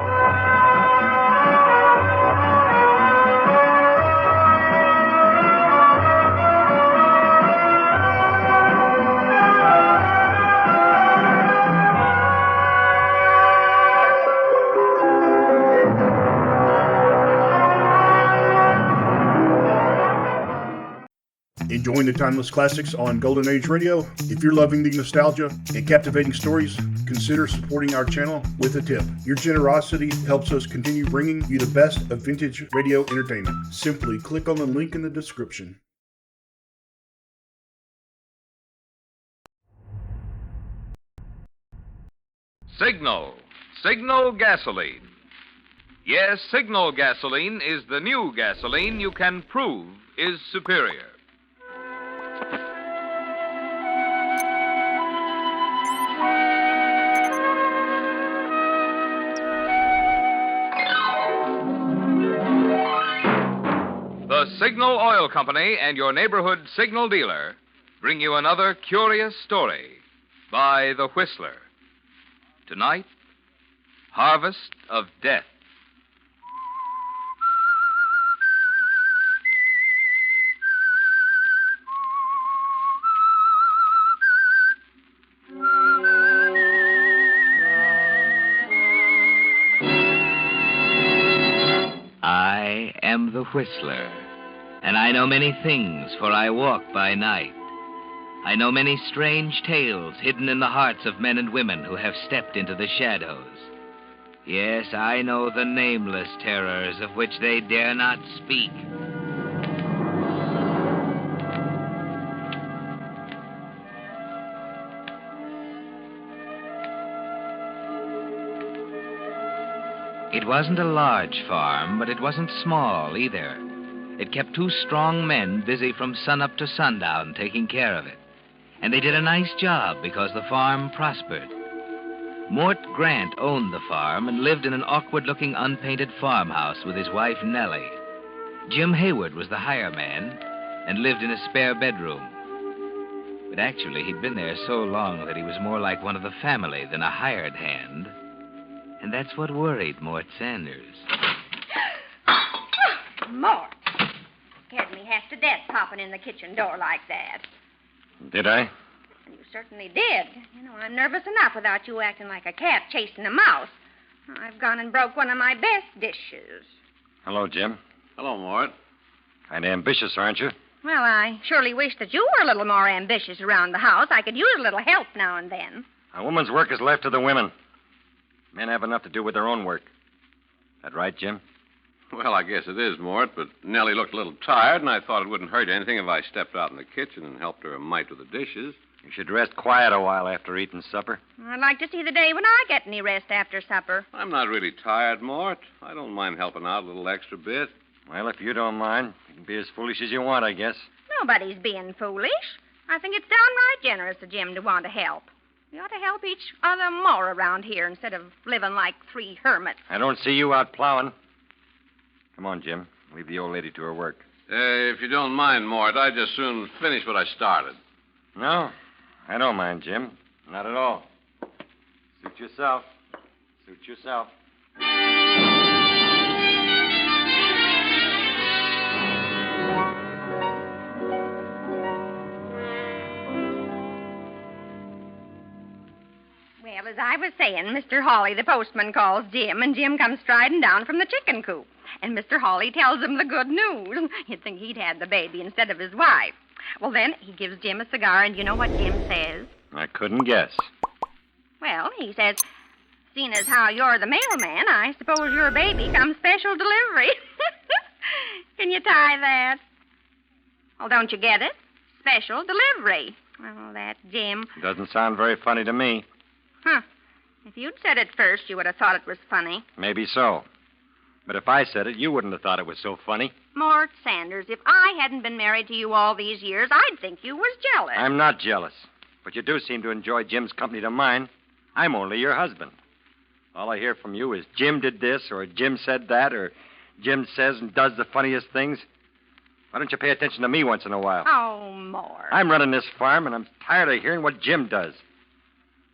Enjoying the timeless classics on Golden Age Radio? If you're loving the nostalgia and captivating stories, consider supporting our channel with a tip. Your generosity helps us continue bringing you the best of vintage radio entertainment. Simply click on the link in the description. Signal gasoline. Yes, Signal gasoline is the new gasoline you can prove is superior. The Signal Oil Company and your neighborhood signal dealer bring you another curious story by The Whistler. Tonight, Harvest of Death. the whistler. And I know many things, for I walk by night. I know many strange tales hidden in the hearts of men and women who have stepped into the shadows. Yes, I know the nameless terrors of which they dare not speak. It wasn't a large farm, but it wasn't small either. It kept 2 strong men busy from sunup to sundown taking care of it. And they did a nice job because the farm prospered. Mort Grant owned the farm and lived in an awkward-looking unpainted farmhouse with his wife Nellie. Jim Hayward was the hireman and lived in a spare bedroom. But actually, he'd been there so long that he was more like one of the family than a hired hand. And that's what worried Mort Sanders. Mort. Scared me half to death popping in the kitchen door like that. Did I? You certainly did. You know, I'm nervous enough without you acting like a cat chasing a mouse. I've gone and broke one of my best dishes. Hello, Jim. Hello, Mort. Kind of ambitious, aren't you? Well, I surely wish that you were a little more ambitious around the house. I could use a little help now and then. A woman's work is left to the women. Men have enough to do with their own work. That right, Jim? Well, I guess it is, Mort, but Nellie looked a little tired, and I thought it wouldn't hurt anything if I stepped out in the kitchen and helped her a mite with the dishes. You should rest quiet a while after eating supper. I'd like to see the day when I get any rest after supper. I'm not really tired, Mort. I don't mind helping out a little extra bit. Well, if you don't mind, you can be as foolish as you want, I guess. Nobody's being foolish. I think it's downright generous of Jim to want to help. We ought to help each other more around here instead of living like 3 hermits. I don't see you out plowing. Come on, Jim. Leave the old lady to her work. If you don't mind, Mort, I'd just soon finish what I started. No, I don't mind, Jim. Not at all. Suit yourself. Suit yourself. Well, as I was saying, Mr. Hawley, the postman, calls Jim, and Jim comes striding down from the chicken coop. And Mr. Hawley tells him the good news. You'd think he'd had the baby instead of his wife. Well, then, he gives Jim a cigar, and you know what Jim says? I couldn't guess. Well, he says, seeing as how you're the mailman, I suppose your baby comes special delivery. Can you tie that? Well, don't you get it? Special delivery. Well, that Jim. Doesn't sound very funny to me. Huh. If you'd said it first, you would have thought it was funny. Maybe so. But if I said it, you wouldn't have thought it was so funny. Mort Sanders, if I hadn't been married to you all these years, I'd think you was jealous. I'm not jealous. But you do seem to enjoy Jim's company to mine. I'm only your husband. All I hear from you is Jim did this, or Jim said that, or Jim says and does the funniest things. Why don't you pay attention to me once in a while? Oh, Mort. I'm running this farm, and I'm tired of hearing what Jim does.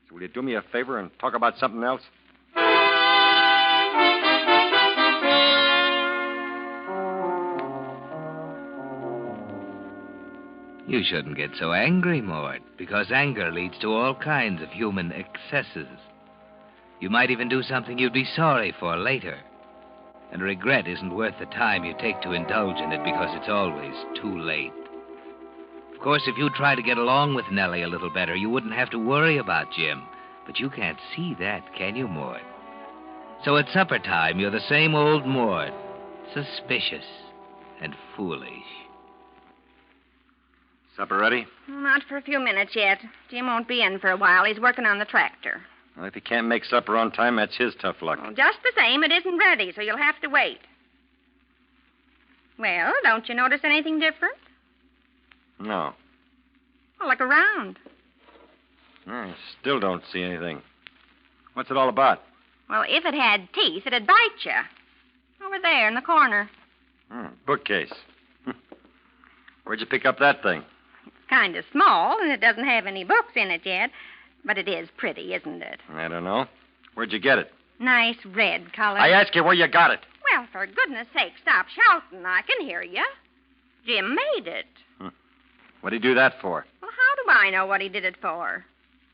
So will you do me a favor and talk about something else? You shouldn't get so angry, Mort, because anger leads to all kinds of human excesses. You might even do something you'd be sorry for later. And regret isn't worth the time you take to indulge in it because it's always too late. Of course, if you try to get along with Nellie a little better, you wouldn't have to worry about Jim. But you can't see that, can you, Mort? So at supper time, you're the same old Mort, suspicious and foolish. Supper ready? Not for a few minutes yet. Jim won't be in for a while. He's working on the tractor. Well, if he can't make supper on time, that's his tough luck. Well, just the same, it isn't ready, so you'll have to wait. Well, don't you notice anything different? No. Well, look around. I still don't see anything. What's it all about? Well, if it had teeth, it'd bite you. Over there in the corner. Bookcase. Where'd you pick up that thing? It's kind of small, and it doesn't have any books in it yet. But it is pretty, isn't it? I don't know. Where'd you get it? Nice red color. I ask you where you got it. Well, for goodness sake, stop shouting. I can hear you. Jim made it. What'd he do that for? Well, how do I know what he did it for?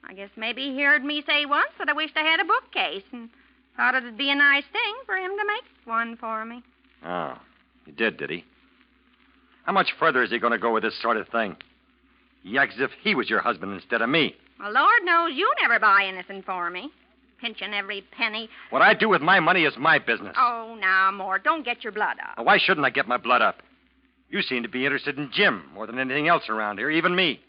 I guess maybe he heard me say once that I wished I had a bookcase and thought it'd be a nice thing for him to make one for me. Oh. He did he? How much further is he going to go with this sort of thing? He acts as if he was your husband instead of me. Well, Lord knows you never buy anything for me. Pinching every penny. What I do with my money is my business. Oh, now, Mort, don't get your blood up. Now, why shouldn't I get my blood up? You seem to be interested in Jim more than anything else around here, even me.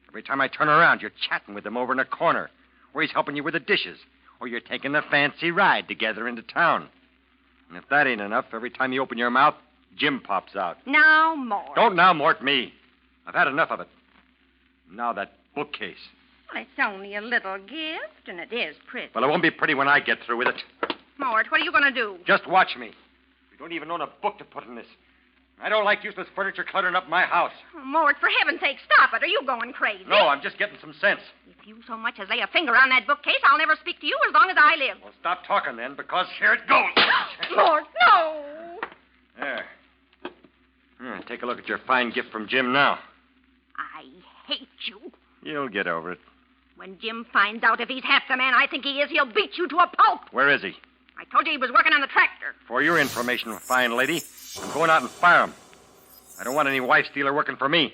Every time I turn around, you're chatting with him over in a corner, or he's helping you with the dishes, or you're taking a fancy ride together into town. And if that ain't enough, every time you open your mouth, Jim pops out. Now, Mort. Don't now, Mort, me. I've had enough of it. Now that bookcase. Well, it's only a little gift, and it is pretty. Well, it won't be pretty when I get through with it. Mort, what are you going to do? Just watch me. You don't even own a book to put in this. I don't like useless furniture cluttering up my house. Oh, Mort, for heaven's sake, stop it. Are you going crazy? No, I'm just getting some sense. If you so much as lay a finger on that bookcase, I'll never speak to you as long as I live. Well, stop talking then, because here it goes. Mort, no! There. Take a look at your fine gift from Jim now. I hate you. You'll get over it. When Jim finds out if he's half the man I think he is, he'll beat you to a pulp. Where is he? I told you he was working on the tractor. For your information, fine lady, I'm going out and fire him. I don't want any wife stealer working for me.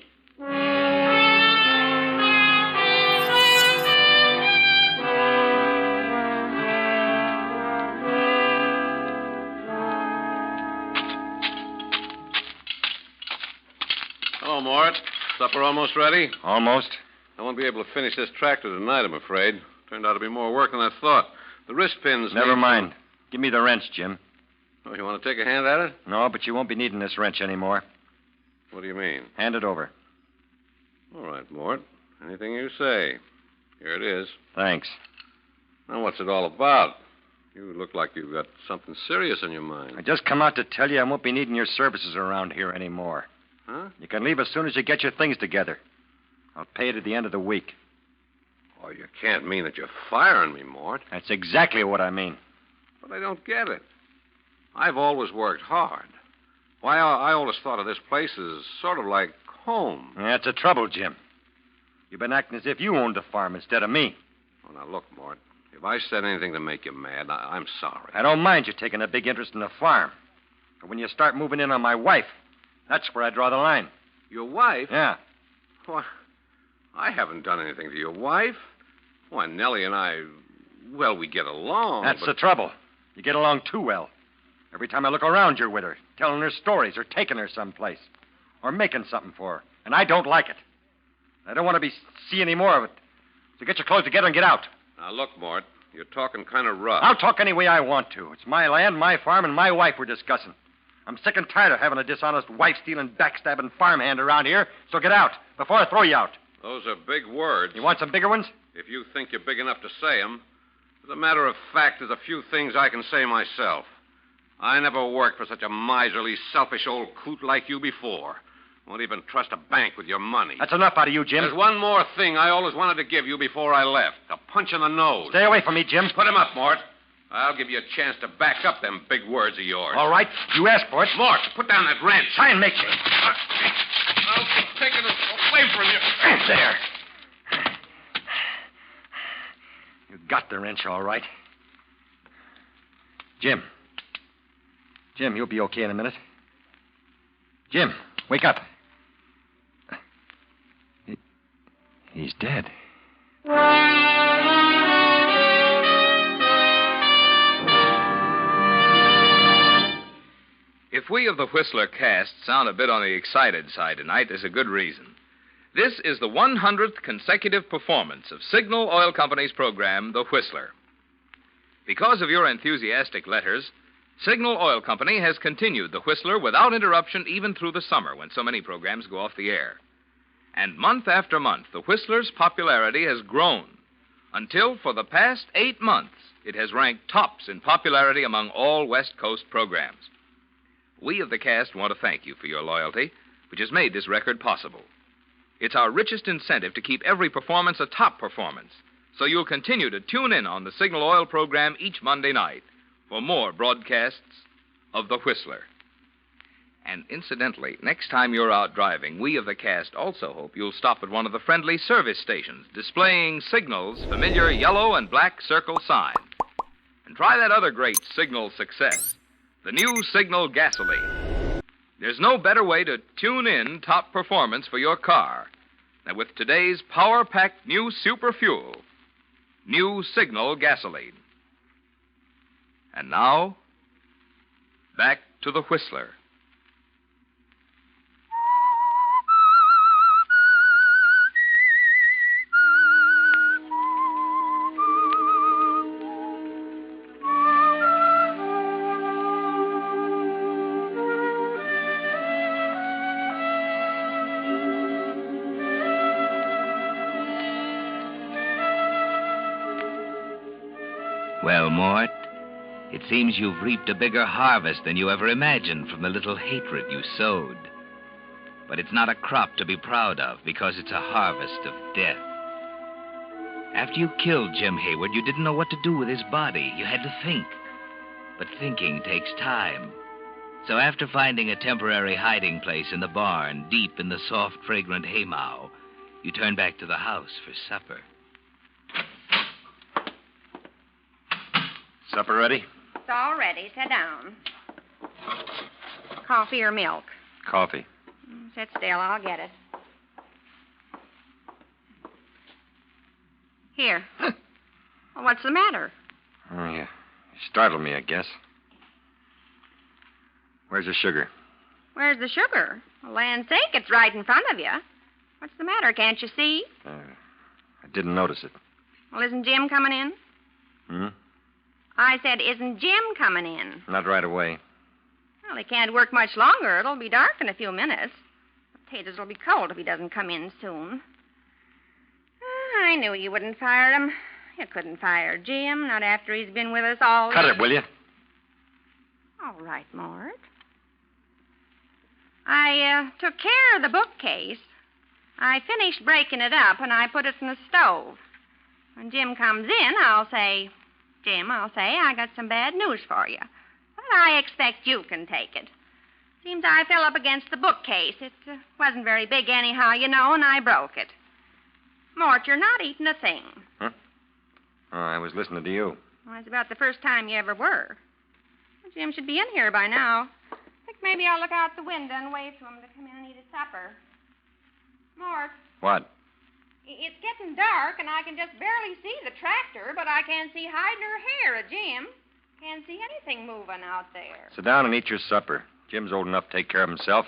Hello, Mort. Supper almost ready? Almost. I won't be able to finish this tractor tonight, I'm afraid. Turned out to be more work than I thought. The wrist pins... Never mind. Give me the wrench, Jim. Oh, you want to take a hand at it? No, but you won't be needing this wrench anymore. What do you mean? Hand it over. All right, Mort. Anything you say. Here it is. Thanks. Now, what's it all about? You look like you've got something serious on your mind. I just come out to tell you I won't be needing your services around here anymore. Huh? You can leave as soon as you get your things together. I'll pay it at the end of the week. Oh, you can't mean that you're firing me, Mort. That's exactly what I mean. But I don't get it. I've always worked hard. Why, I always thought of this place as sort of like home. That's the trouble, Jim. You've been acting as if you owned the farm instead of me. Oh, now, look, Mort. If I said anything to make you mad, I'm sorry. I don't mind you taking a big interest in the farm. But when you start moving in on my wife, that's where I draw the line. Your wife? Yeah. Why, I haven't done anything to your wife. Why, Nellie and I, well, we get along. That's the trouble. You get along too well. Every time I look around, you're with her, telling her stories or taking her someplace or making something for her. And I don't like it. I don't want to see any more of it. So get your clothes together and get out. Now, look, Mort, you're talking kind of rough. I'll talk any way I want to. It's my land, my farm, and my wife we're discussing. I'm sick and tired of having a dishonest, wife-stealing, backstabbing farmhand around here, so get out before I throw you out. Those are big words. You want some bigger ones? If you think you're big enough to say them. As a matter of fact, there's a few things I can say myself. I never worked for such a miserly, selfish old coot like you before. Won't even trust a bank with your money. That's enough out of you, Jim. There's one more thing I always wanted to give you before I left. A punch in the nose. Stay away from me, Jim. Put him up, Mort. I'll give you a chance to back up them big words of yours. All right. You asked for it. Mort, put down that wrench. Try and make me. I'll be taking it away from you. There. You got the wrench, all right. Jim. Jim, you'll be okay in a minute. Jim, wake up. He's dead. If we of the Whistler cast sound a bit on the excited side tonight, there's a good reason. This is the 100th consecutive performance of Signal Oil Company's program, The Whistler. Because of your enthusiastic letters, Signal Oil Company has continued The Whistler without interruption even through the summer when so many programs go off the air. And month after month, The Whistler's popularity has grown until for the past 8 months, it has ranked tops in popularity among all West Coast programs. We of the cast want to thank you for your loyalty, which has made this record possible. It's our richest incentive to keep every performance a top performance, so you'll continue to tune in on the Signal Oil program each Monday night for more broadcasts of The Whistler. And incidentally, next time you're out driving, we of the cast also hope you'll stop at one of the friendly service stations displaying Signal's familiar yellow and black circle sign. And try that other great Signal success, the new Signal gasoline. There's no better way to tune in top performance for your car than with today's power-packed new super fuel, new Signal gasoline. And now, back to the Whistler. Well, Mort, it seems you've reaped a bigger harvest than you ever imagined from the little hatred you sowed. But it's not a crop to be proud of because it's a harvest of death. After you killed Jim Hayward, you didn't know what to do with his body. You had to think. But thinking takes time. So after finding a temporary hiding place in the barn, deep in the soft, fragrant haymow, you turned back to the house for supper. Supper ready? It's all ready. Sit down. Coffee or milk? Coffee. Sit still. I'll get it. Here. Well, what's the matter? Oh, yeah. You startled me, I guess. Where's the sugar? Where's the sugar? Well, land's sake, it's right in front of you. What's the matter? Can't you see? I didn't notice it. Well, isn't Jim coming in? Hmm? I said, isn't Jim coming in? Not right away. Well, he can't work much longer. It'll be dark in a few minutes. Potatoes will be cold if he doesn't come in soon. I knew you wouldn't fire him. You couldn't fire Jim, not after he's been with us all... Cut it, will you? All right, Mort. I took care of the bookcase. I finished breaking it up, and I put it in the stove. When Jim comes in, I'll say, Jim, I got some bad news for you. But I expect you can take it. Seems I fell up against the bookcase. It wasn't very big anyhow, you know, and I broke it. Mort, you're not eating a thing. Huh? Oh, I was listening to you. Well, it's about the first time you ever were. Jim should be in here by now. I think maybe I'll look out the window and wait for him to come in and eat his supper. Mort. What? It's getting dark, and I can just barely see the tractor, but I can't see hide nor hair of Jim. Can't see anything moving out there. Sit down and eat your supper. Jim's old enough to take care of himself.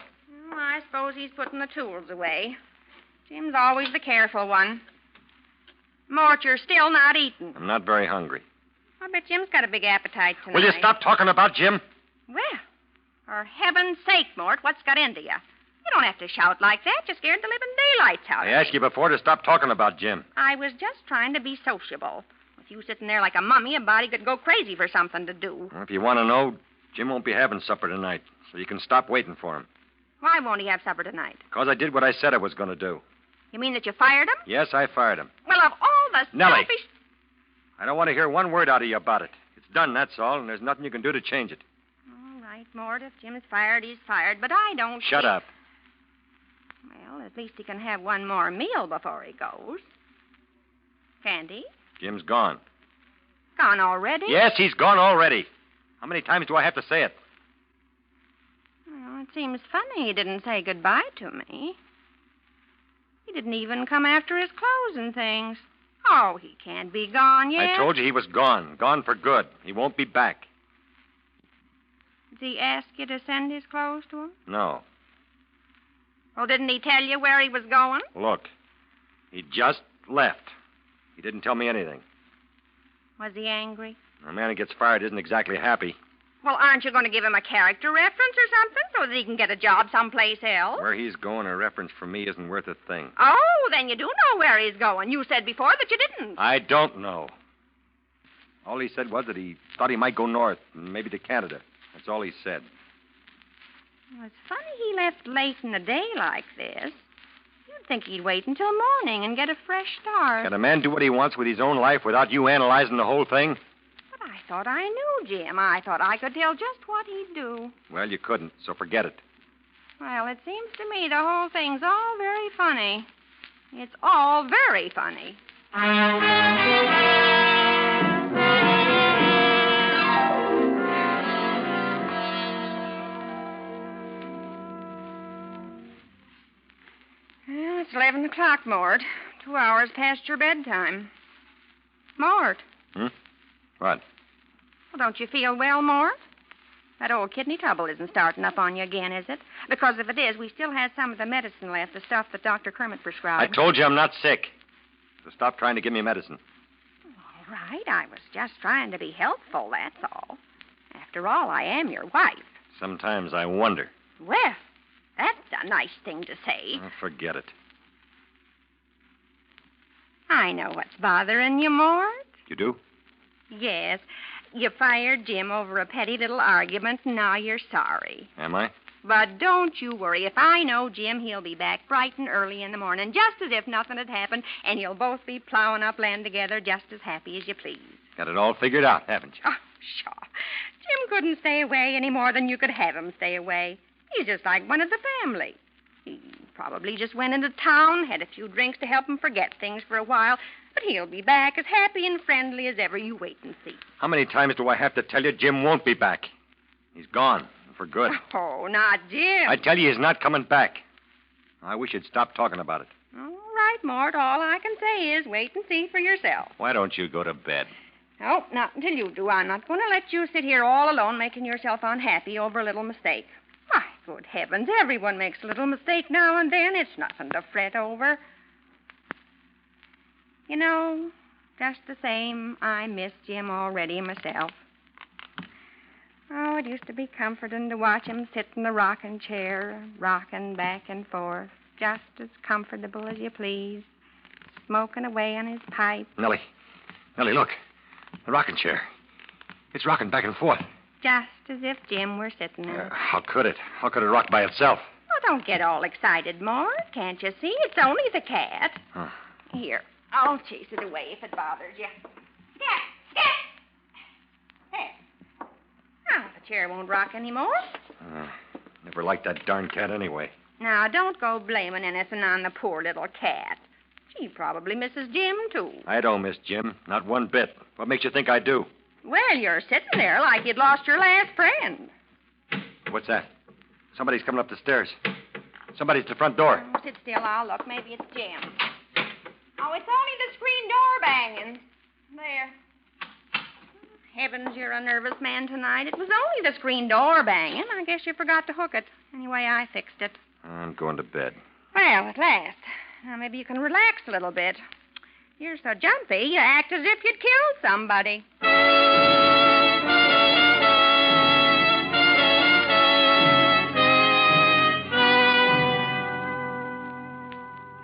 Well, I suppose he's putting the tools away. Jim's always the careful one. Mort, you're still not eating. I'm not very hungry. I bet Jim's got a big appetite tonight. Will you stop talking about Jim? Well, for heaven's sake, Mort, what's got into you? You don't have to shout like that. You're scared the living daylights out of I asked you before to stop talking about Jim. I was just trying to be sociable. With you sitting there like a mummy, a body could go crazy for something to do. Well, if you want to know, Jim won't be having supper tonight, so you can stop waiting for him. Why won't he have supper tonight? Because I did what I said I was going to do. You mean that you fired him? Yes, I fired him. Well, of all the Nellie. selfish... I don't want to hear one word out of you about it. It's done, that's all, and there's nothing you can do to change it. All right, Mort, if Jim's fired, he's fired, but I don't... Shut up. Well, at least he can have one more meal before he goes. Can't he? Jim's gone. Gone already? Yes, he's gone already. How many times do I have to say it? Well, it seems funny he didn't say goodbye to me. He didn't even come after his clothes and things. Oh, he can't be gone yet. I told you he was gone. Gone for good. He won't be back. Did he ask you to send his clothes to him? No. Well, didn't he tell you where he was going? Look, he just left. He didn't tell me anything. Was he angry? A man who gets fired isn't exactly happy. Well, aren't you going to give him a character reference or something so that he can get a job someplace else? Where he's going, a reference from me isn't worth a thing. Oh, then you do know where he's going. You said before that you didn't. I don't know. All he said was that he thought he might go north, maybe to Canada. That's all he said. Well, it's funny he left late in the day like this. You'd think he'd wait until morning and get a fresh start. Can a man do what he wants with his own life without you analyzing the whole thing? But I thought I knew Jim. I thought I could tell just what he'd do. Well, you couldn't, so forget it. Well, it seems to me the whole thing's all very funny. It's all very funny. It's 11 o'clock, Mort. 2 hours past your bedtime. Mort. Hmm? What? Well, don't you feel well, Mort? That old kidney trouble isn't starting up on you again, is it? Because if it is, we still have some of the medicine left, the stuff that Dr. Kermit prescribed. I told you I'm not sick. So stop trying to give me medicine. All right, I was just trying to be helpful, that's all. After all, I am your wife. Sometimes I wonder. Well, that's a nice thing to say. Oh, forget it. I know what's bothering you, Mort. You do? Yes. You fired Jim over a petty little argument, and now you're sorry. Am I? But don't you worry. If I know Jim, he'll be back bright and early in the morning, just as if nothing had happened, and you'll both be plowing up land together just as happy as you please. Got it all figured out, haven't you? Oh, sure. Jim couldn't stay away any more than you could have him stay away. He's just like one of the family. He probably just went into town, had a few drinks to help him forget things for a while, but he'll be back as happy and friendly as ever. You wait and see. How many times do I have to tell you Jim won't be back? He's gone, for good. Oh, not Jim. I tell you he's not coming back. I wish you'd stop talking about it. All right, Mort. All I can say is wait and see for yourself. Why don't you go to bed? Oh, not until you do. I'm not going to let you sit here all alone making yourself unhappy over a little mistake. Why, good heavens, everyone makes a little mistake now and then. It's nothing to fret over. You know, just the same, I miss Jim already myself. Oh, it used to be comforting to watch him sit in the rocking chair, rocking back and forth, just as comfortable as you please, smoking away on his pipe. Nellie, look. The rocking chair. It's rocking back and forth. Just as if Jim were sitting there. How could it? How could it rock by itself? Oh, don't get all excited, Mort. Can't you see? It's only the cat. Huh. Here, I'll chase it away if it bothers you. Cat! There. Now, the chair won't rock anymore. Never liked that darn cat anyway. Now, don't go blaming anything on the poor little cat. She probably misses Jim, too. I don't miss Jim. Not one bit. What makes you think I do? Well, you're sitting there like you'd lost your last friend. What's that? Somebody's coming up the stairs. Somebody's at the front door. Oh, sit still. I'll look. Maybe it's Jim. Oh, it's only the screen door banging. There. Heavens, you're a nervous man tonight. It was only the screen door banging. I guess you forgot to hook it. Anyway, I fixed it. I'm going to bed. Well, at last. Now, maybe you can relax a little bit. You're so jumpy, you act as if you'd killed somebody.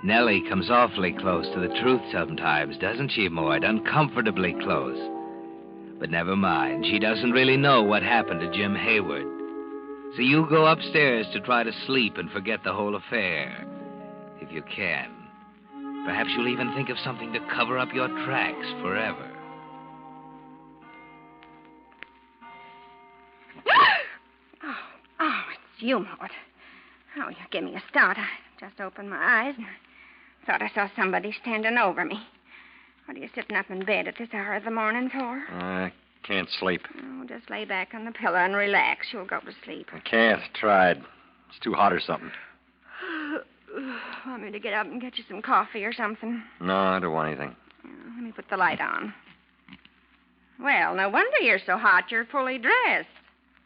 Nellie comes awfully close to the truth sometimes, doesn't she, Mort? Uncomfortably close. But never mind. She doesn't really know what happened to Jim Hayward. So you go upstairs to try to sleep and forget the whole affair. If you can. Perhaps you'll even think of something to cover up your tracks forever. Oh, it's you, Mort. Oh, you give me a start. I just opened my eyes and thought I saw somebody standing over me. What are you sitting up in bed at this hour of the morning for? I can't sleep. Oh, just lay back on the pillow and relax. You'll go to sleep. I can't. Tried. It's too hot or something. Want me to get up and get you some coffee or something? No, I don't want anything. Let me put the light on. Well, no wonder you're so hot. You're fully dressed.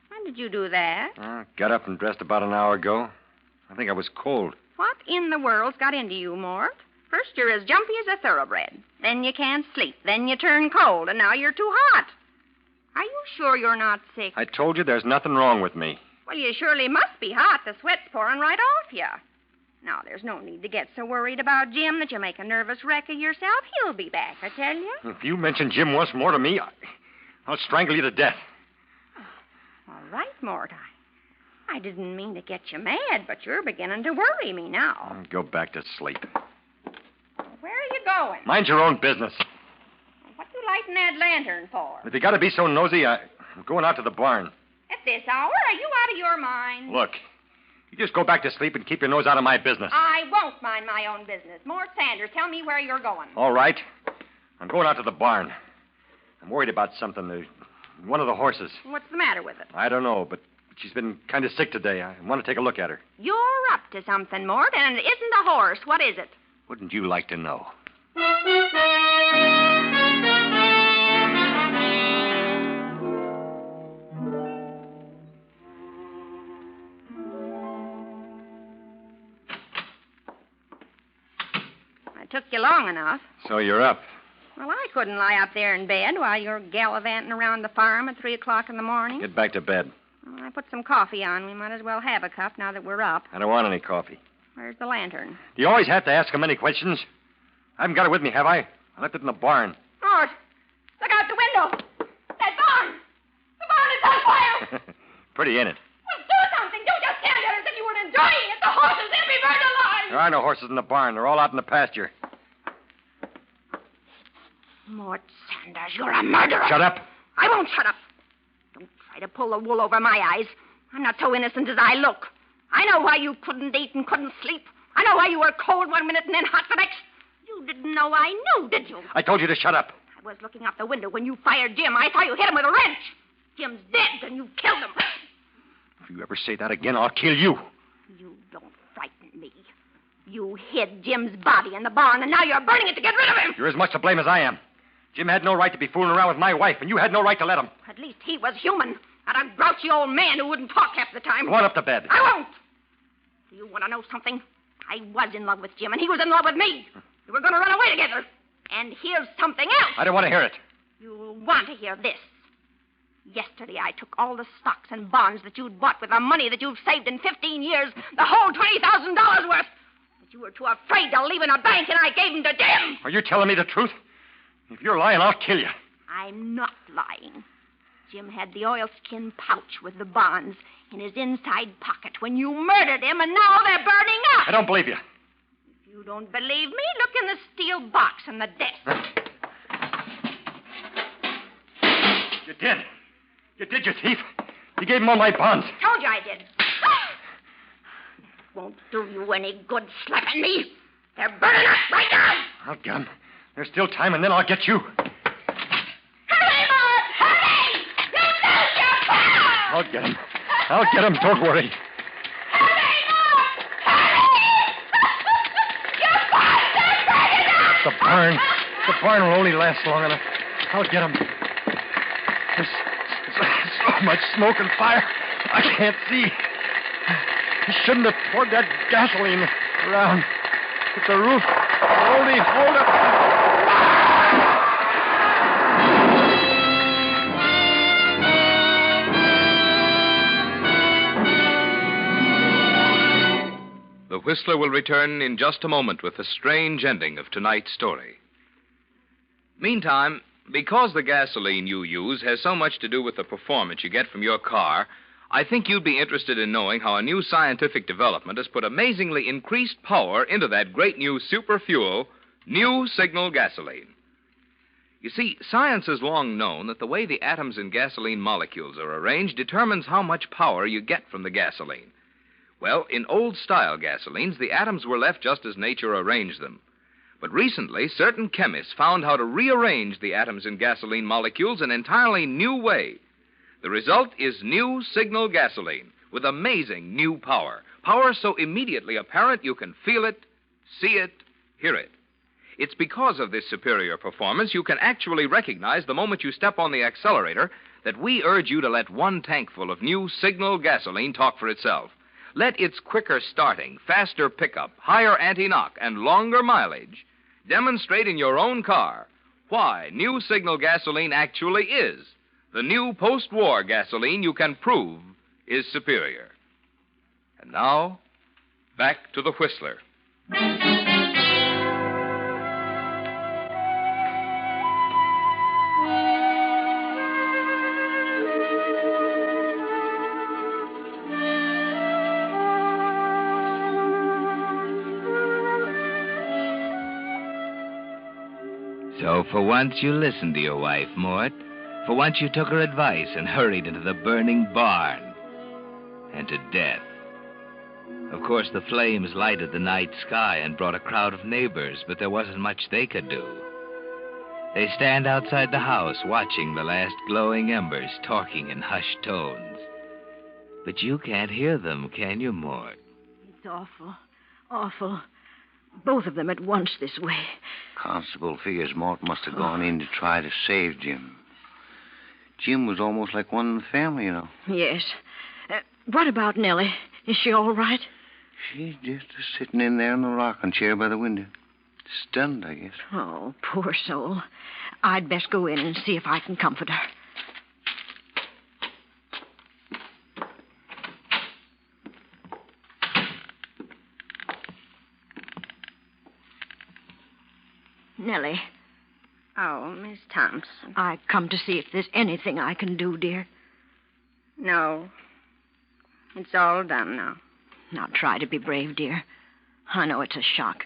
When did you do that? Got up and dressed about an hour ago. I think I was cold. What in the world's got into you, Mort? First, you're as jumpy as a thoroughbred. Then you can't sleep. Then you turn cold, and now you're too hot. Are you sure you're not sick? I told you there's nothing wrong with me. Well, you surely must be hot. The sweat's pouring right off you. Now, there's no need to get so worried about Jim that you make a nervous wreck of yourself. He'll be back, I tell you. If you mention Jim once more to me, I'll strangle you to death. All right, Mort. I didn't mean to get you mad, but you're beginning to worry me now. I'll go back to sleep. Where are you going? Mind your own business. What you lighting that lantern for? If you got to be so nosy, I'm going out to the barn. At this hour? Are you out of your mind? Look, you just go back to sleep and keep your nose out of my business. I won't mind my own business. Mort Sanders, tell me where you're going. All right. I'm going out to the barn. I'm worried about something. One of the horses. What's the matter with it? I don't know, but She's been kind of sick today. I want to take a look at her. You're up to something, Mort, and it isn't a horse. What is it? Wouldn't you like to know? It took you long enough. So you're up. Well, I couldn't lie up there in bed while you're gallivanting around the farm at 3 o'clock in the morning. Get back to bed. Well, I put some coffee on. We might as well have a cup now that we're up. I don't want any coffee. Where's the lantern? Do you always have to ask him any questions? I haven't got it with me, have I? I left it in the barn. Mort, look out the window. That barn. The barn is on fire. Pretty, ain't it? Well, do something. Don't just stand there as if you weren't enjoying it. The horses, they'll be burned alive. There are no horses in the barn. They're all out in the pasture. Mort Sanders, you're a murderer. Shut up. I won't shut up. Don't try to pull the wool over my eyes. I'm not so innocent as I look. I know why you couldn't eat and couldn't sleep. I know why you were cold one minute and then hot the next. You didn't know I knew, did you? I told you to shut up. I was looking out the window when you fired Jim. I saw you hit him with a wrench. Jim's dead, and you killed him. If you ever say that again, I'll kill you. You don't frighten me. You hid Jim's body in the barn, and now you're burning it to get rid of him. You're as much to blame as I am. Jim had no right to be fooling around with my wife, and you had no right to let him. At least he was human, not a grouchy old man who wouldn't talk half the time. Go on up to bed. I won't. Do you want to know something? I was in love with Jim, and he was in love with me. We were going to run away together. And here's something else. I don't want to hear it. You'll want to hear this. Yesterday, I took all the stocks and bonds that you'd bought with the money that you've saved in 15 years, the whole $20,000 worth. But you were too afraid to leave in a bank, and I gave them to Jim. Are you telling me the truth? If you're lying, I'll kill you. I'm not lying. Jim had the oilskin pouch with the bonds in his inside pocket when you murdered him, and now they're burning up. I don't believe you. If you don't believe me, look in the steel box on the desk. You did. You did, you thief. You gave him all my bonds. Told you I did. It won't do you any good slapping me. They're burning up right now. I'll get him. There's still time, and then I'll get you. Hurry, Mort! Hurry! You lose your power! I'll get him. I'll get him. Don't worry. Hurry, Mort! Hurry! Your bonds are burning up! The barn will only last long enough. I'll get him. There's so much smoke and fire. I can't see. He shouldn't have poured that gasoline around. But the roof will only hold up. The Whistler will return in just a moment with the strange ending of tonight's story. Meantime, because the gasoline you use has so much to do with the performance you get from your car, I think you'd be interested in knowing how a new scientific development has put amazingly increased power into that great new super fuel, new signal gasoline. You see, science has long known that the way the atoms in gasoline molecules are arranged determines how much power you get from the gasoline. Well, in old-style gasolines, the atoms were left just as nature arranged them. But recently, certain chemists found how to rearrange the atoms in gasoline molecules in an entirely new way. The result is new signal gasoline with amazing new power. Power so immediately apparent you can feel it, see it, hear it. It's because of this superior performance you can actually recognize the moment you step on the accelerator that we urge you to let one tankful of new signal gasoline talk for itself. Let its quicker starting, faster pickup, higher anti-knock, and longer mileage demonstrate in your own car why new signal gasoline actually is the new post-war gasoline you can prove is superior. And now, back to the Whistler. So for once you listened to your wife, Mort. For once you took her advice and hurried into the burning barn. And to death. Of course, the flames lighted the night sky and brought a crowd of neighbors, but there wasn't much they could do. They stand outside the house watching the last glowing embers, talking in hushed tones. But you can't hear them, can you, Mort? It's awful. Awful. Both of them at once this way. Constable figures Mort must have gone in to try to save Jim. Jim was almost like one in the family, you know. Yes. What about Nellie? Is she all right? She's just sitting in there in the rocking chair by the window. Stunned, I guess. Oh, poor soul. I'd best go in and see if I can comfort her. Nellie. Oh, Miss Thompson. I come to see if there's anything I can do, dear. No. It's all done now. Now try to be brave, dear. I know it's a shock,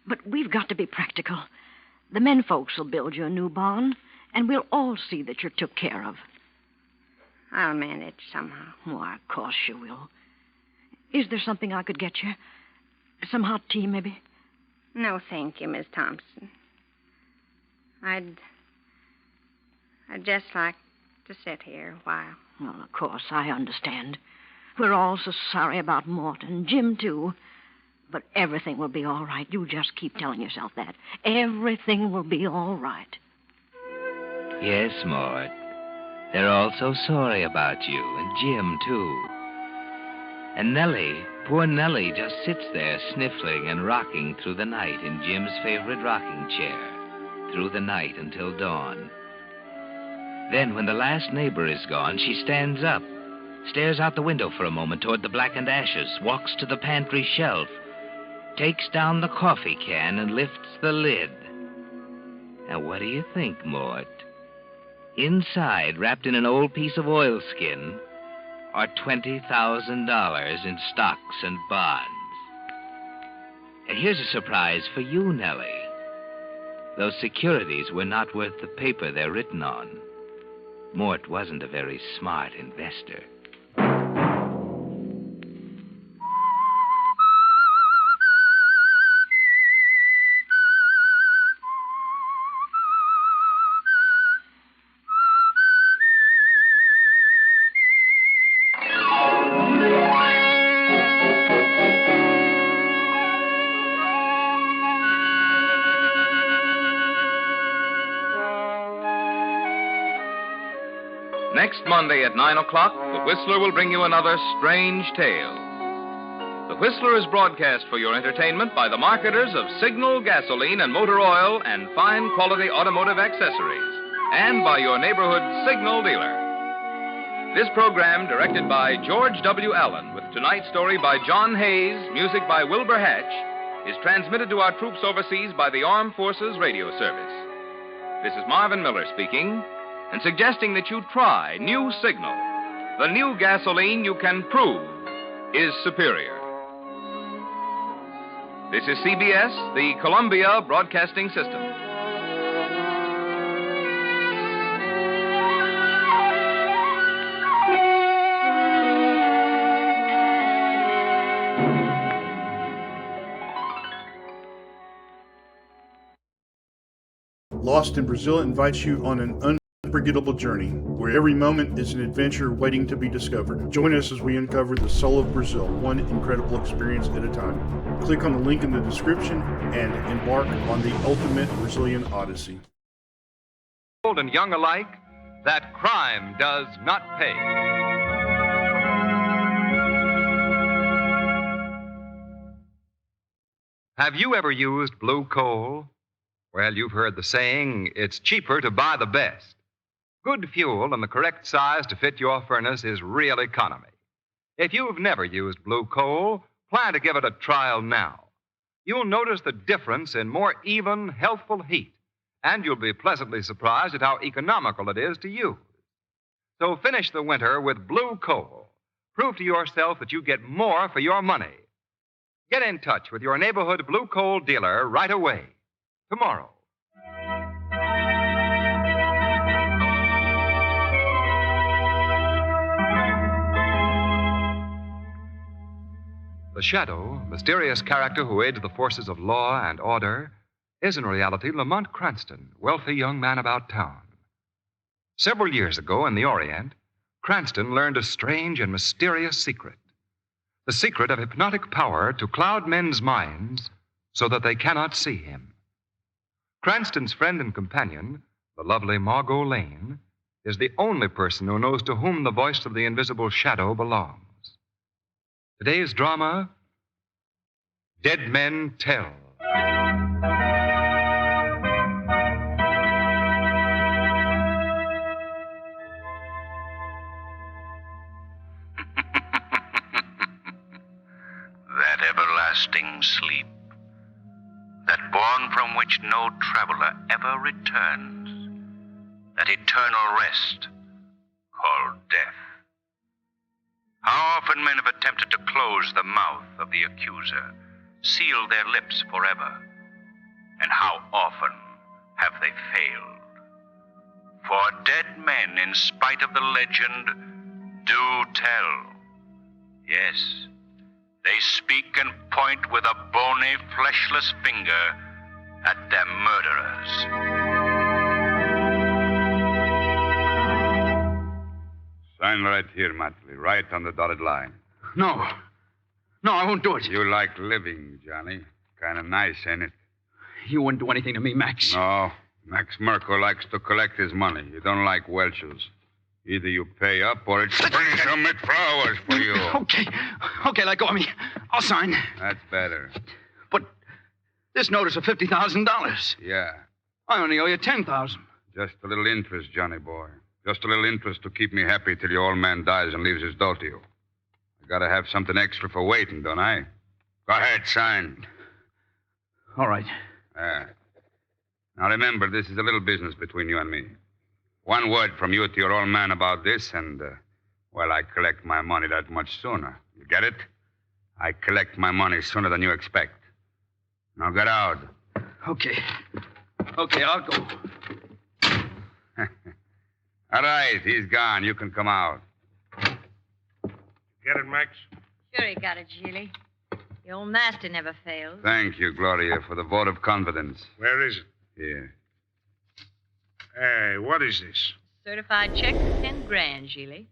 but we've got to be practical. The men folks will build you a new barn, and we'll all see that you're took care of. I'll manage somehow. Why, of course you will. Is there something I could get you? Some hot tea, maybe? No, thank you, Miss Thompson. I'd just like to sit here a while. Well, of course, I understand. We're all so sorry about Mort and Jim, too. But everything will be all right. You just keep telling yourself that. Everything will be all right. Yes, Mort. They're all so sorry about you, and Jim, too. And Nellie, poor Nellie, just sits there sniffling and rocking through the night in Jim's favorite rocking chair, through the night until dawn. Then, when the last neighbor is gone, she stands up, stares out the window for a moment toward the blackened ashes, walks to the pantry shelf, takes down the coffee can and lifts the lid. And what do you think, Mort? Inside, wrapped in an old piece of oilskin, are $20,000 in stocks and bonds. And here's a surprise for you, Nellie. Those securities were not worth the paper they're written on. Mort wasn't a very smart investor. Next Monday at 9 o'clock, The Whistler will bring you another strange tale. The Whistler is broadcast for your entertainment by the marketers of Signal gasoline and motor oil and fine quality automotive accessories, and by your neighborhood Signal dealer. This program, directed by George W. Allen, with tonight's story by John Hayes, music by Wilbur Hatch, is transmitted to our troops overseas by the Armed Forces Radio Service. This is Marvin Miller speaking, and suggesting that you try new Signal, the new gasoline you can prove is superior. This is CBS, the Columbia Broadcasting System. Lost in Brazil invites you on an unforgettable journey, where every moment is an adventure waiting to be discovered. Join us as we uncover the soul of Brazil, one incredible experience at a time. Click on the link in the description and embark on the ultimate Brazilian odyssey. Old and young alike, that crime does not pay. Have you ever used blue coal? Well, you've heard the saying, it's cheaper to buy the best. Good fuel and the correct size to fit your furnace is real economy. If you've never used blue coal, plan to give it a trial now. You'll notice the difference in more even, healthful heat, and you'll be pleasantly surprised at how economical it is to use. So finish the winter with blue coal. Prove to yourself that you get more for your money. Get in touch with your neighborhood blue coal dealer right away. Tomorrow. The shadow, mysterious character who aids the forces of law and order, is in reality Lamont Cranston, wealthy young man about town. Several years ago in the Orient, Cranston learned a strange and mysterious secret. The secret of hypnotic power to cloud men's minds so that they cannot see him. Cranston's friend and companion, the lovely Margot Lane, is the only person who knows to whom the voice of the invisible shadow belongs. Today's drama, Dead Men Tell. That everlasting sleep, that bourne from which no traveler ever returns, that eternal rest called death. How often men have attempted to close the mouth of the accuser, seal their lips forever, and how often have they failed? For dead men, in spite of the legend, do tell. Yes, they speak and point with a bony, fleshless finger at their murderers. Sign right here, Matley, right on the dotted line. No. No, I won't do it. You like living, Johnny. Kind of nice, ain't it? You wouldn't do anything to me, Max. No. Max Merkel likes to collect his money. You don't like Welch's. Either you pay up or it's bring some flowers for you. Okay. Okay, let go of me. I'll sign. That's better. But this notice of $50,000. Yeah. I only owe you $10,000. Just a little interest, Johnny boy. Just a little interest to keep me happy till your old man dies and leaves his dough to you. I gotta have something extra for waiting, don't I? Go ahead, sign. All right. Now remember, this is a little business between you and me. One word from you to your old man about this, and, I collect my money that much sooner. You get it? I collect my money sooner than you expect. Now get out. Okay. Okay, I'll go. All right, he's gone. You can come out. Get it, Max? Sure he got it, Gilly. The old master never fails. Thank you, Gloria, for the vote of confidence. Where is it? Here. Hey, what is this? Certified check for $10,000, Gilly.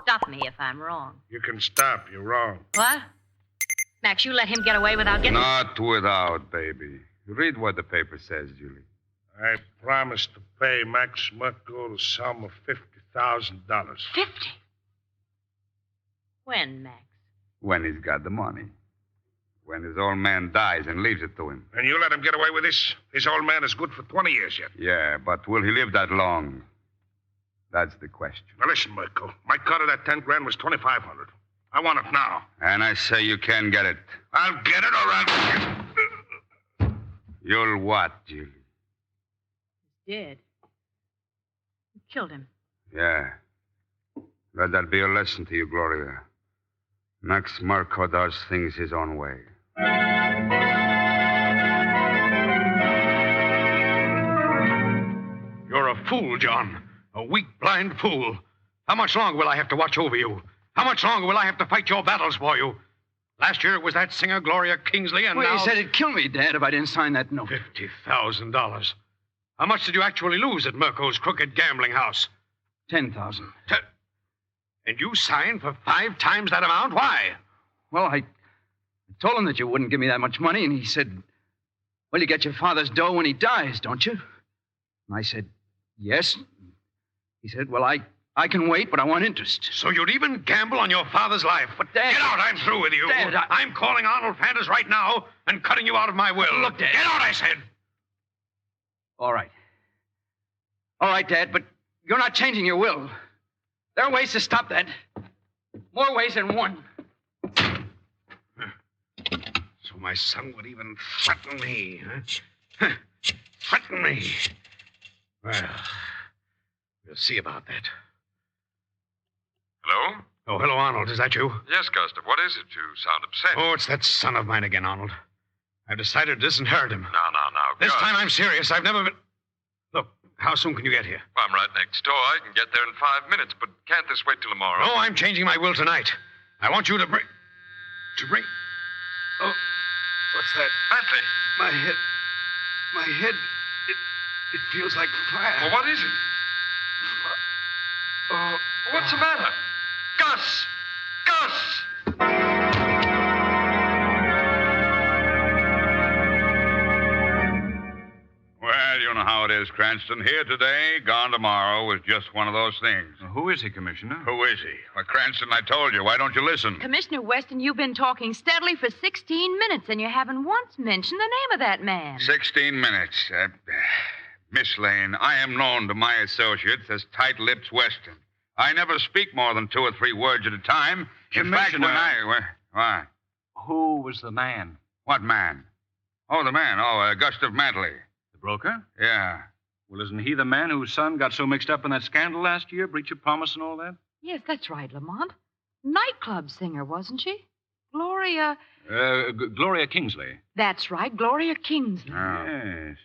Stop me if I'm wrong. You can stop. You're wrong. What? Max, you let him get away without getting... Not without, baby. Read what the paper says, Julie. I promised to pay Max Merkel the sum of $50,000. 50? When, Max? When he's got the money. When his old man dies and leaves it to him. And you let him get away with this? His old man is good for 20 years yet. Yeah, but will he live that long? That's the question. Now listen, Merkel. My cut of that $10,000 was $2,500. I want it now. And I say you can get it. I'll get it or I'll... You'll what, Julie? He's dead. You killed him. Yeah. Let that be a lesson to you, Gloria. Max Merkel does things his own way. You're a fool, John. A weak, blind fool. How much longer will I have to watch over you? How much longer will I have to fight your battles for you? Last year it was that singer, Gloria Kingsley, and now... You said it'd kill me, Dad, if I didn't sign that note. $50,000. How much did you actually lose at Merkel's crooked gambling house? $10,000. And you signed for 5 times that amount? Why? Well, I told him that you wouldn't give me that much money, and he said, well, you get your father's dough when he dies, don't you? And I said, yes. He said, well, I can wait, but I want interest. So you'd even gamble on your father's life? But, Dad... Get out, I'm through with you. Dad, I'm calling Arnold Flanders right now and cutting you out of my will. Look, Dad... Get out, I said. All right. All right, Dad, but you're not changing your will. There are ways to stop that. More ways than one. So my son would even threaten me, huh? Threaten me. Well, we'll see about that. Hello? Oh, hello, Arnold. Is that you? Yes, Gustav. What is it? You sound upset. Oh, it's that son of mine again, Arnold. I've decided to disinherit him. Now. This Gus. time I'm serious. I've never been... Look, how soon can you get here? Well, I'm right next door. I can get there in 5 minutes, but can't this wait till tomorrow? No, I'm changing my will tonight. I want you to bring... Oh, what's that? Bentley. My head... It feels like fire. Well, what is it? Oh, what's the matter? Gus! Gus! Well, you know how it is, Cranston. Here today, gone tomorrow is just one of those things. Who is he, Commissioner? Who is he? Well, Cranston, I told you. Why don't you listen? Commissioner Weston, you've been talking steadily for 16 minutes, and you haven't once mentioned the name of that man. 16 minutes. Miss Lane, I am known to my associates as Tight-Lips Weston. I never speak more than 2 or 3 words at a time. In fact, when Why? Who was the man? What man? Oh, the man. Oh, Gustav Matley. The broker? Yeah. Well, isn't he the man whose son got so mixed up in that scandal last year, breach of promise and all that? Yes, that's right, Lamont. Nightclub singer, wasn't she? Gloria... Gloria Kingsley. That's right, Gloria Kingsley. Oh. Yes.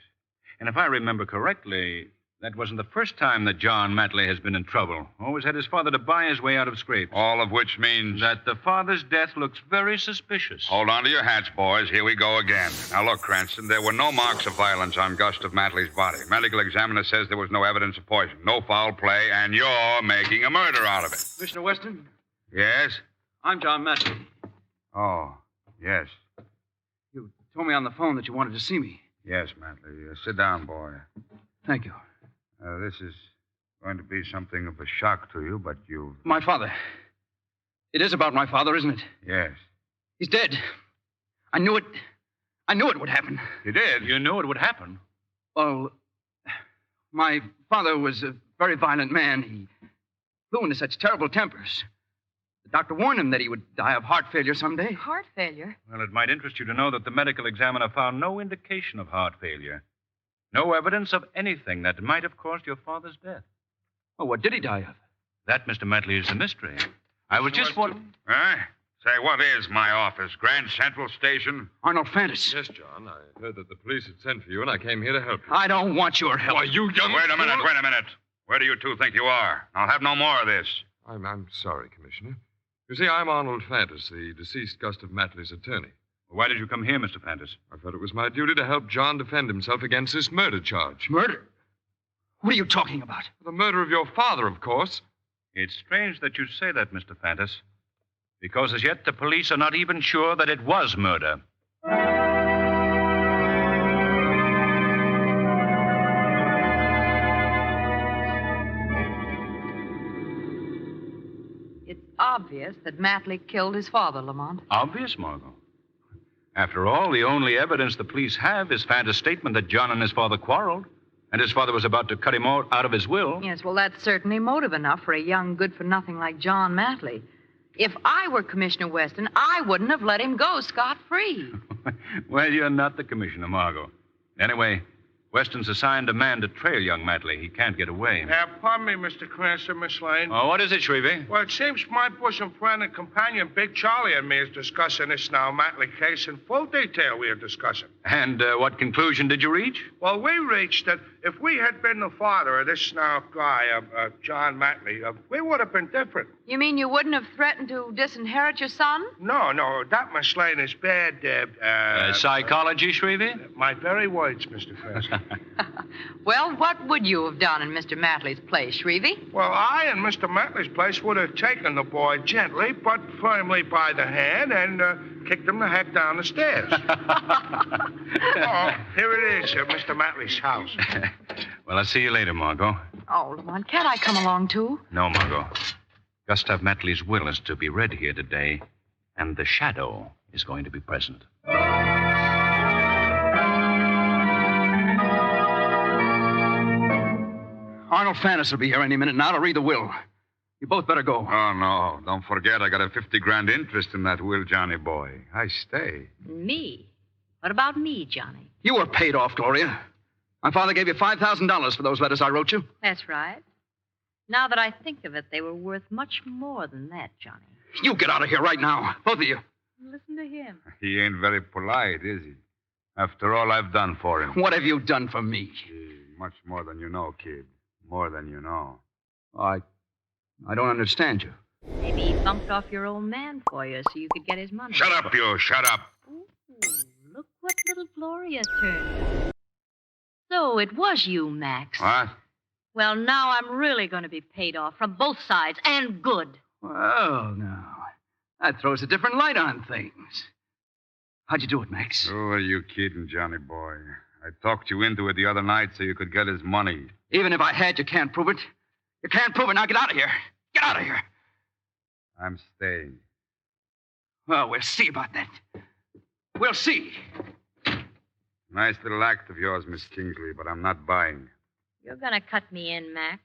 And if I remember correctly, that wasn't the first time that John Matley has been in trouble. Always had his father to buy his way out of scrapes. All of which means... That the father's death looks very suspicious. Hold on to your hats, boys. Here we go again. Now, look, Cranston, there were no marks of violence on Gustav Matley's body. Medical examiner says there was no evidence of poison, no foul play, and you're making a murder out of it. Mr. Weston? Yes? I'm John Matley. Oh, yes. You told me on the phone that you wanted to see me. Yes, Matley. Sit down, boy. Thank you. This is going to be something of a shock to you, but you... My father. It is about my father, isn't it? Yes. He's dead. I knew it. I knew it would happen. You did? You knew it would happen? Well, my father was a very violent man. He flew into such terrible tempers. The doctor warned him that he would die of heart failure someday. Heart failure? Well, it might interest you to know that the medical examiner found no indication of heart failure. No evidence of anything that might have caused your father's death. Well, what did he die of? That, Mr. Matley, is the mystery. I was just wondering... Huh? Say, what is my office? Grand Central Station? Arnold Fantis. Yes, John. I heard that the police had sent for you, and I came here to help you. I don't want your help. Why, you young... Wait a minute. Where do you two think you are? I'll have no more of this. I'm sorry, Commissioner. You see, I'm Arnold Fantis, the deceased Gustav Matley's attorney. Why did you come here, Mr. Fantis? I felt it was my duty to help John defend himself against this murder charge. Murder? What are you talking about? The murder of your father, of course. It's strange that you say that, Mr. Fantis, because as yet the police are not even sure that it was murder. It's obvious that Matley killed his father, Lamont. Obvious, Margot. After all, the only evidence the police have is Fantis' statement that John and his father quarreled, and his father was about to cut him out of his will. Yes, well, that's certainly motive enough for a young good-for-nothing like John Matley. If I were Commissioner Weston, I wouldn't have let him go scot-free. Well, you're not the commissioner, Margot. Anyway, Weston's assigned a man to trail young Matley. He can't get away. Pardon me, Mr. Cranston, Miss Lane. Oh, what is it, Shrevey? Well, it seems my bosom friend and companion, Big Charlie, and me is discussing this now Matley case in full detail. We are discussing. And what conclusion did you reach? Well, we reached that if we had been the father of this now guy, John Matley, we would have been different. You mean you wouldn't have threatened to disinherit your son? No, that, Miss Lane, is bad. Psychology, Shrevey? My very words, Mr. Cranston. Well, what would you have done in Mr. Matley's place, Shrevey? Well, I in Mr. Matley's place would have taken the boy gently but firmly by the hand and kicked him the heck down the stairs. Oh, here it is, Mr. Matley's house. Well, I'll see you later, Margot. Oh, Lamont, can't I come along, too? No, Margot. Gustav Matley's will is to be read here today, and the shadow is going to be present. Arnold Fantis will be here any minute now to read the will. You both better go. Oh, no. Don't forget, I got a 50 grand interest in that will, Johnny boy. I stay. Me? What about me, Johnny? You were paid off, Gloria. My father gave you $5,000 for those letters I wrote you. That's right. Now that I think of it, they were worth much more than that, Johnny. You get out of here right now, both of you. Listen to him. He ain't very polite, is he? After all I've done for him. What have you done for me? Much more than you know, kid. More than you know. I don't understand you. Maybe he bumped off your old man for you so you could get his money. Shut up, you. Shut up. Ooh, look what little Gloria turned. So it was you, Max. What? Well, now I'm really going to be paid off from both sides, and good. Well, now, that throws a different light on things. How'd you do it, Max? Who are you kidding, Johnny boy? I talked you into it the other night so you could get his money. Even if I had, you can't prove it. You can't prove it. Now get out of here. Get out of here. I'm staying. Well, we'll see about that. We'll see. Nice little act of yours, Miss Kingsley, but I'm not buying. You're going to cut me in, Max.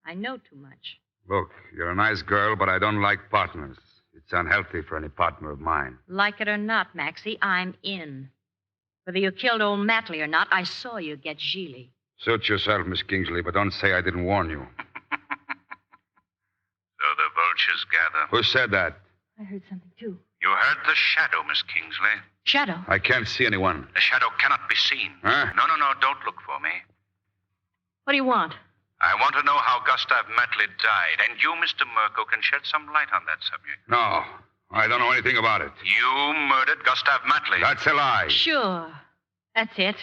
I know too much. Look, you're a nice girl, but I don't like partners. It's unhealthy for any partner of mine. Like it or not, Maxie, I'm in. Whether you killed old Matley or not, I saw you get Gigli. Suit yourself, Miss Kingsley, but don't say I didn't warn you. So the vultures gather. Who said that? I heard something, too. You heard the shadow, Miss Kingsley. Shadow? I can't see anyone. The shadow cannot be seen. Huh? No, don't look for me. What do you want? I want to know how Gustav Matley died, and you, Mr. Merkel, can shed some light on that subject. No, I don't know anything about it. You murdered Gustav Matley. That's a lie. Sure. That's it.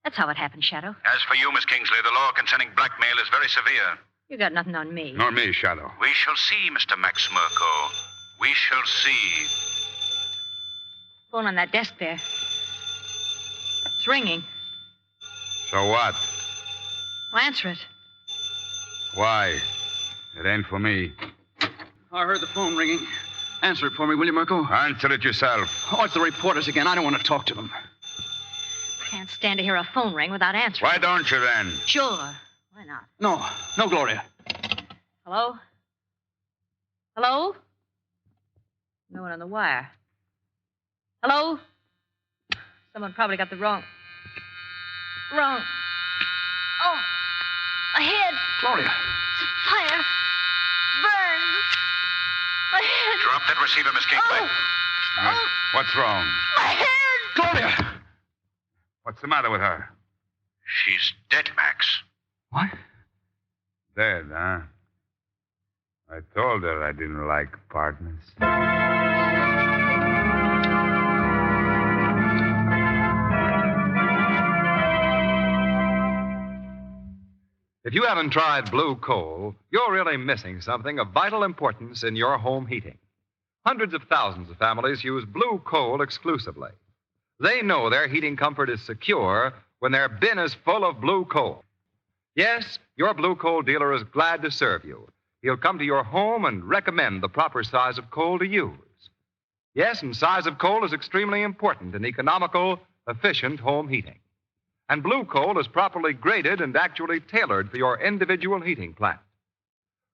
That's how it happened, Shadow. As for you, Miss Kingsley, the law concerning blackmail is very severe. You got nothing on me. Nor me, Shadow. We shall see, Mr. Max Merkel. We shall see. Phone on that desk there. It's ringing. So what? Well, answer it. Why? It ain't for me. I heard the phone ringing. Answer it for me, will you, Merkel? Answer it yourself. Oh, it's the reporters again. I don't want to talk to them. Can't stand to hear a phone ring without answering. Why don't you, then? Sure. Why not? No, Gloria. Hello? Hello? No one on the wire. Hello? Someone probably got the wrong. Oh, ahead. Gloria. Fire. Burns. My head. Drop that receiver, Miss Kingsley. What's wrong? My head. Gloria! What's the matter with her? She's dead, Max. What? Dead, huh? I told her I didn't like partners. If you haven't tried blue coal, you're really missing something of vital importance in your home heating. Hundreds of thousands of families use blue coal exclusively. They know their heating comfort is secure when their bin is full of blue coal. Yes, your blue coal dealer is glad to serve you. He'll come to your home and recommend the proper size of coal to use. Yes, and size of coal is extremely important in economical, efficient home heating. And blue coal is properly graded and actually tailored for your individual heating plant.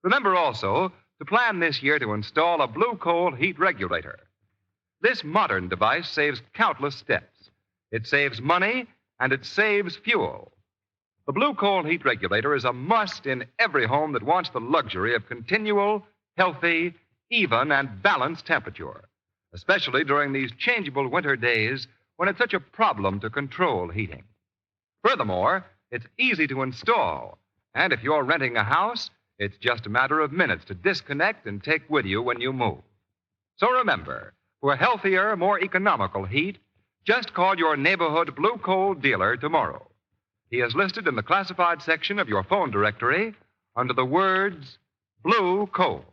Remember also to plan this year to install a blue coal heat regulator. This modern device saves countless steps. It saves money and it saves fuel. The blue coal heat regulator is a must in every home that wants the luxury of continual, healthy, even, and balanced temperature, especially during these changeable winter days when it's such a problem to control heating. Furthermore, it's easy to install, and if you're renting a house, it's just a matter of minutes to disconnect and take with you when you move. So remember, for healthier, more economical heat, just call your neighborhood blue coal dealer tomorrow. He is listed in the classified section of your phone directory under the words blue coal.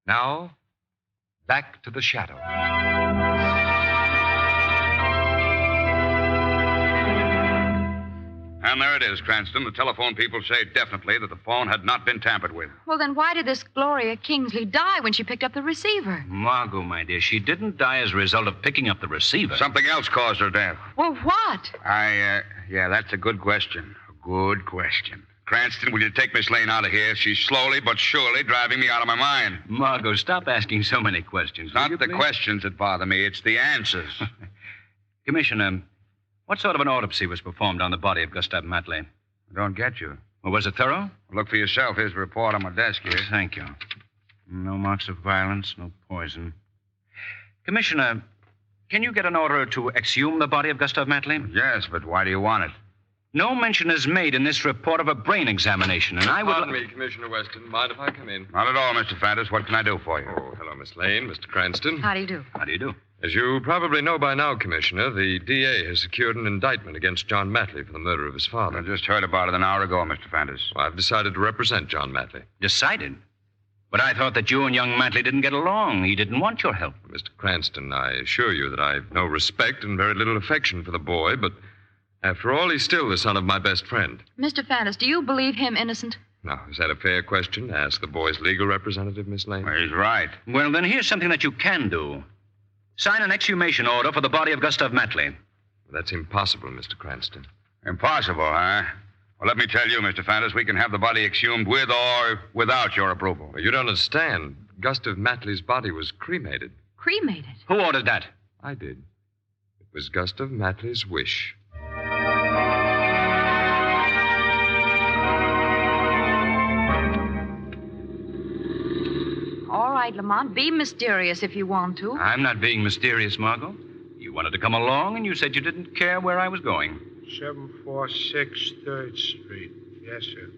Now, back to the shadow. And there it is, Cranston. The telephone people say definitely that the phone had not been tampered with. Well, then why did this Gloria Kingsley die when she picked up the receiver? Margot, my dear, she didn't die as a result of picking up the receiver. Something else caused her death. Well, what? Yeah, that's a good question. A good question. Cranston, will you take Miss Lane out of here? She's slowly but surely driving me out of my mind. Margot, stop asking so many questions. Not the questions that bother me, it's the answers. Commissioner, what sort of an autopsy was performed on the body of Gustav Matley? I don't get you. Well, was it thorough? Look for yourself. Here's the report on my desk here. Thank you. No marks of violence, no poison. Commissioner, can you get an order to exhume the body of Gustav Matley? Yes, but why do you want it? No mention is made in this report of a brain examination, and I would... Pardon me, Commissioner Weston. Mind if I come in? Not at all, Mr. Fantis. What can I do for you? Oh, hello, Miss Lane, Mr. Cranston. How do you do? How do you do? As you probably know by now, Commissioner, the DA has secured an indictment against John Matley for the murder of his father. I just heard about it an hour ago, Mr. Fantas. Well, I've decided to represent John Matley. Decided? But I thought that you and young Matley didn't get along. He didn't want your help. Mr. Cranston, I assure you that I've no respect and very little affection for the boy, but after all, he's still the son of my best friend. Mr. Fantas, do you believe him innocent? Now, is that a fair question to ask the boy's legal representative, Miss Lane? Well, he's right. Well, then here's something that you can do. Sign an exhumation order for the body of Gustav Matley. That's impossible, Mr. Cranston. Impossible, huh? Well, let me tell you, Mr. Fantas, we can have the body exhumed with or without your approval. Well, you don't understand. Gustav Matley's body was cremated. Cremated? Who ordered that? I did. It was Gustav Matley's wish. All right, Lamont, be mysterious if you want to. I'm not being mysterious, Margot. You wanted to come along, and you said you didn't care where I was going. 746 3rd Street. Yes, sir.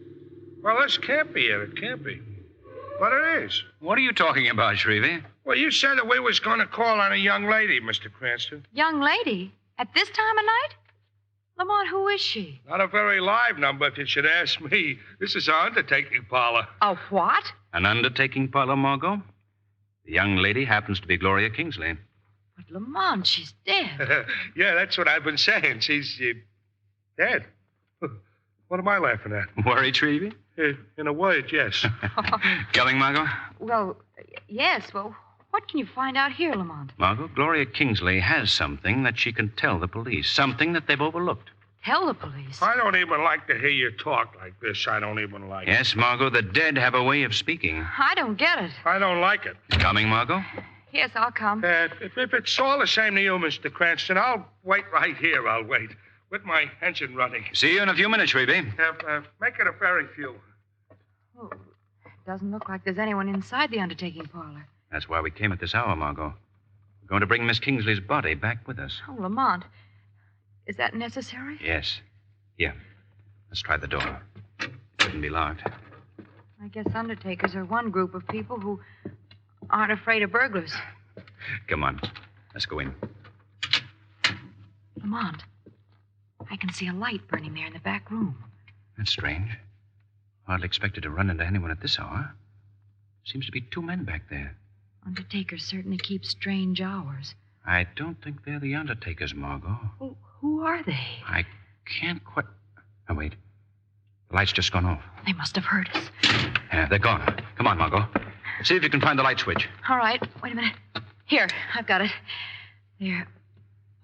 Well, this can't be it. It can't be. But it is. What are you talking about, Shrevey? Well, you said that we was going to call on a young lady, Mr. Cranston. Young lady? At this time of night? Lamont, who is she? Not a very live number, if you should ask me. This is our undertaking parlor. A what? An undertaking parlor, Margot? The young lady happens to be Gloria Kingsley. But Lamont, she's dead. Yeah, that's what I've been saying. She's dead. What am I laughing at? Worried, Shrevey? In a word, yes. Going, Margot? Well, yes. Well, what can you find out here, Lamont? Margot, Gloria Kingsley has something that she can tell the police. Something that they've overlooked. Tell the police? I don't even like to hear you talk like this. I don't even like it. Yes, Margot, the dead have a way of speaking. I don't get it. I don't like it. Coming, Margot? Yes, I'll come. If it's all the same to you, Mr. Cranston, I'll wait right here. I'll wait. With my engine running. See you in a few minutes, Shrevey. Make it a very few. Oh, doesn't look like there's anyone inside the undertaking parlor. That's why we came at this hour, Margot. We're going to bring Miss Kingsley's body back with us. Oh, Lamont. Is that necessary? Yes. Here. Let's try the door. It shouldn't be locked. I guess undertakers are one group of people who aren't afraid of burglars. Come on. Let's go in. Lamont, I can see a light burning there in the back room. That's strange. Hardly expected to run into anyone at this hour. Seems to be two men back there. Undertakers certainly keep strange hours. I don't think they're the undertakers, Margot. Well, who are they? I can't quite... Oh, wait. The light's just gone off. They must have heard us. Yeah, they're gone. Come on, Margot. See if you can find the light switch. All right. Wait a minute. Here, I've got it. There.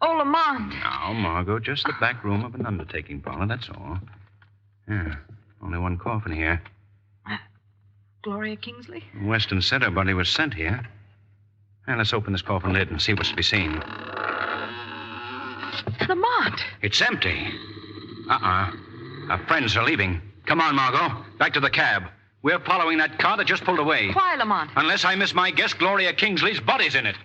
Oh, Lamont. Now, Margot, just the back room of an undertaking parlor, that's all. Yeah, only one coffin here. Gloria Kingsley? Western Sedor body was sent here. Now, let's open this coffin lid and see what's to be seen. Lamont! It's empty. Our friends are leaving. Come on, Margot. Back to the cab. We're following that car that just pulled away. Why, Lamont? Unless I miss my guess, Gloria Kingsley's body's in it.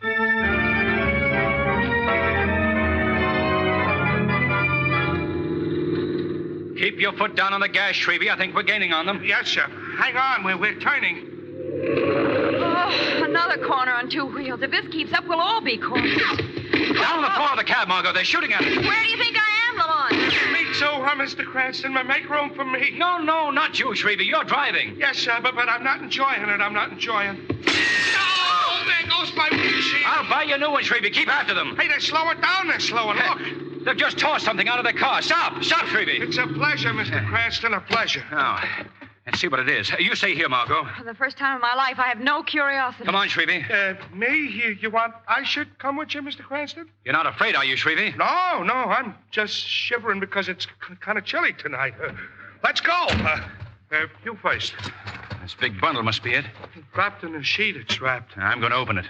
Keep your foot down on the gas, Shrevey. I think we're gaining on them. Yes, sir. Hang on. We're turning. Oh, another corner on two wheels. If this keeps up, we'll all be cornered. Down on the floor of the cab, Margot. They're shooting at us. Where do you think I am, Lamont? Me too, Mr. Cranston. Make room for me. No, not you, Shrevey. You're driving. Yes, sir, but I'm not enjoying it. I'm not enjoying it. Oh, there goes my windshield. I'll buy you a new one, Shrevey. Keep after them. Hey, they're slowing down. They're slowing. Look. They've just tossed something out of their car. Stop, Shrevey. It's a pleasure, Mr. Cranston, a pleasure. Oh, let's see what it is. You stay here, Margot. For the first time in my life, I have no curiosity. Come on, Shrevey. Me? You want I should come with you, Mr. Cranston? You're not afraid, are you, Shrevey? No, I'm just shivering because it's kind of chilly tonight. Let's go. You first. This big bundle must be it. Wrapped in a sheet, it's wrapped. I'm going to open it.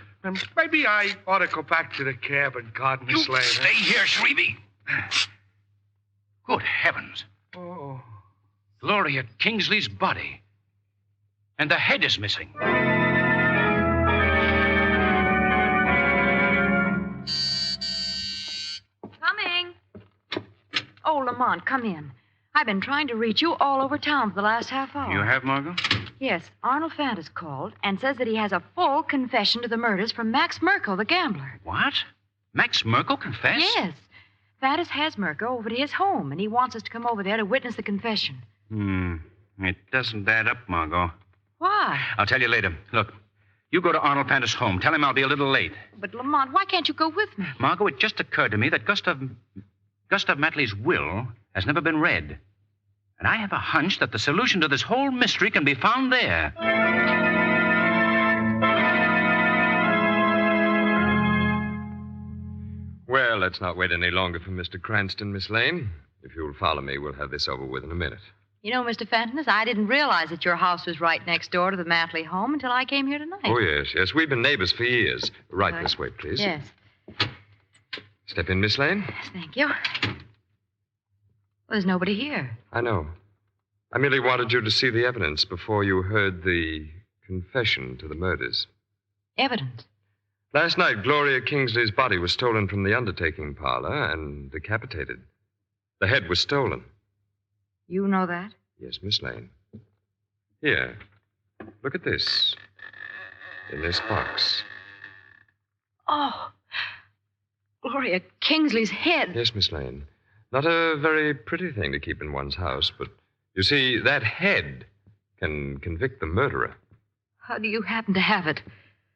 Maybe I ought to go back to the cab and garden this lane. Stay here, Shrevey. Good heavens. Oh. Gloria Kingsley's body. And the head is missing. Coming. Oh, Lamont, come in. I've been trying to reach you all over town for the last half hour. You have, Margot? Yes. Arnold Fantas called and says that he has a full confession to the murders from Max Merkel, the gambler. What? Max Merkel confessed? Yes. Thaddeus has Merkel over to his home, and he wants us to come over there to witness the confession. It doesn't add up, Margot. Why? I'll tell you later. Look, you go to Arnold Panter's home. Tell him I'll be a little late. But, Lamont, why can't you go with me? Margot, it just occurred to me that Gustav Matley's will has never been read. And I have a hunch that the solution to this whole mystery can be found there. Well, let's not wait any longer for Mr. Cranston, Miss Lane. If you'll follow me, we'll have this over with in a minute. You know, Mr. Fenton, I didn't realize that your house was right next door to the Matley home until I came here tonight. Oh, yes. We've been neighbors for years. Right this way, please. Yes. Step in, Miss Lane. Yes, thank you. Well, there's nobody here. I know. I merely wanted you to see the evidence before you heard the confession to the murders. Evidence? Last night, Gloria Kingsley's body was stolen from the undertaking parlor and decapitated. The head was stolen. You know that? Yes, Miss Lane. Here. Look at this. In this box. Oh. Gloria Kingsley's head. Yes, Miss Lane. Not a very pretty thing to keep in one's house, but you see, that head can convict the murderer. How do you happen to have it?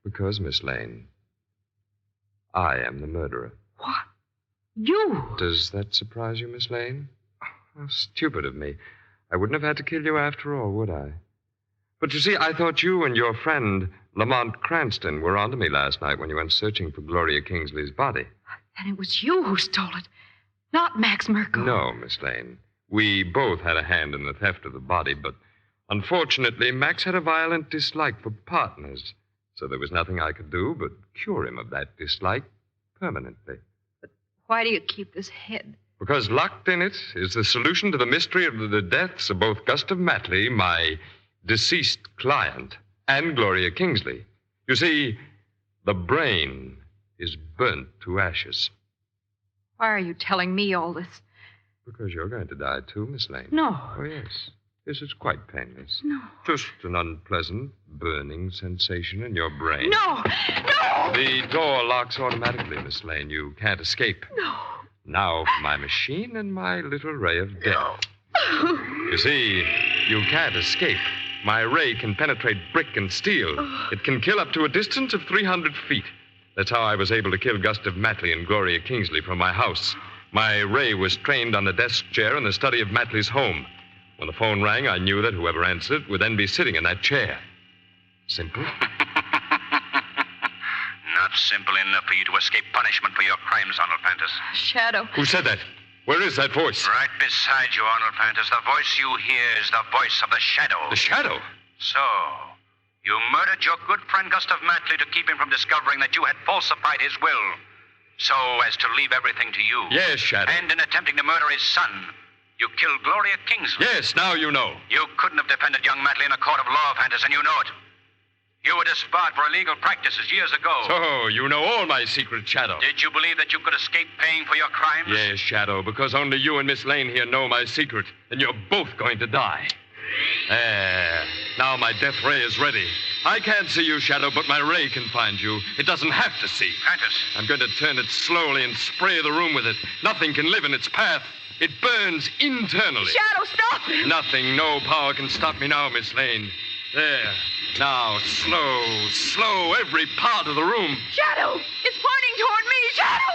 Because, Miss Lane, I am the murderer. What? You? Does that surprise you, Miss Lane? How stupid of me. I wouldn't have had to kill you after all, would I? But you see, I thought you and your friend, Lamont Cranston, were onto me last night when you went searching for Gloria Kingsley's body. And it was you who stole it, not Max Merkel. No, Miss Lane. We both had a hand in the theft of the body, but unfortunately, Max had a violent dislike for partners, so there was nothing I could do but cure him of that dislike permanently. But why do you keep this head? Because locked in it is the solution to the mystery of the deaths of both Gustav Matley, my deceased client, and Gloria Kingsley. You see, the brain is burnt to ashes. Why are you telling me all this? Because you're going to die too, Miss Lane. No. Oh, yes. Yes, it's quite painless. No. Just an unpleasant, burning sensation in your brain. No! No! The door locks automatically, Miss Lane. You can't escape. No. Now for my machine and my little ray of death. You see, you can't escape. My ray can penetrate brick and steel. It can kill up to a distance of 300 feet. That's how I was able to kill Gustav Matley and Gloria Kingsley from my house. My ray was trained on the desk chair in the study of Matley's home. When the phone rang, I knew that whoever answered would then be sitting in that chair. Simple? Not simple enough for you to escape punishment for your crimes, Arnold Pantis. Shadow. Who said that? Where is that voice? Right beside you, Arnold Pantis. The voice you hear is the voice of the Shadow. The Shadow? So, you murdered your good friend Gustav Matley to keep him from discovering that you had falsified his will, so as to leave everything to you. Yes, Shadow. And in attempting to murder his son, you killed Gloria Kingsley. Yes, now you know. You couldn't have defended young Matley in a court of law, Pantis, and you know it. You were disbarred for illegal practices years ago. So, you know all my secrets, Shadow. Did you believe that you could escape paying for your crimes? Yes, Shadow, because only you and Miss Lane here know my secret, and you're both going to die. There. Now my death ray is ready. I can't see you, Shadow, but my ray can find you. It doesn't have to see. Pantis. I'm going to turn it slowly and spray the room with it. Nothing can live in its path. It burns internally. Shadow, stop him! Nothing, no power can stop me now, Miss Lane. There. Now, slow, every part of the room. Shadow! It's pointing toward me! Shadow!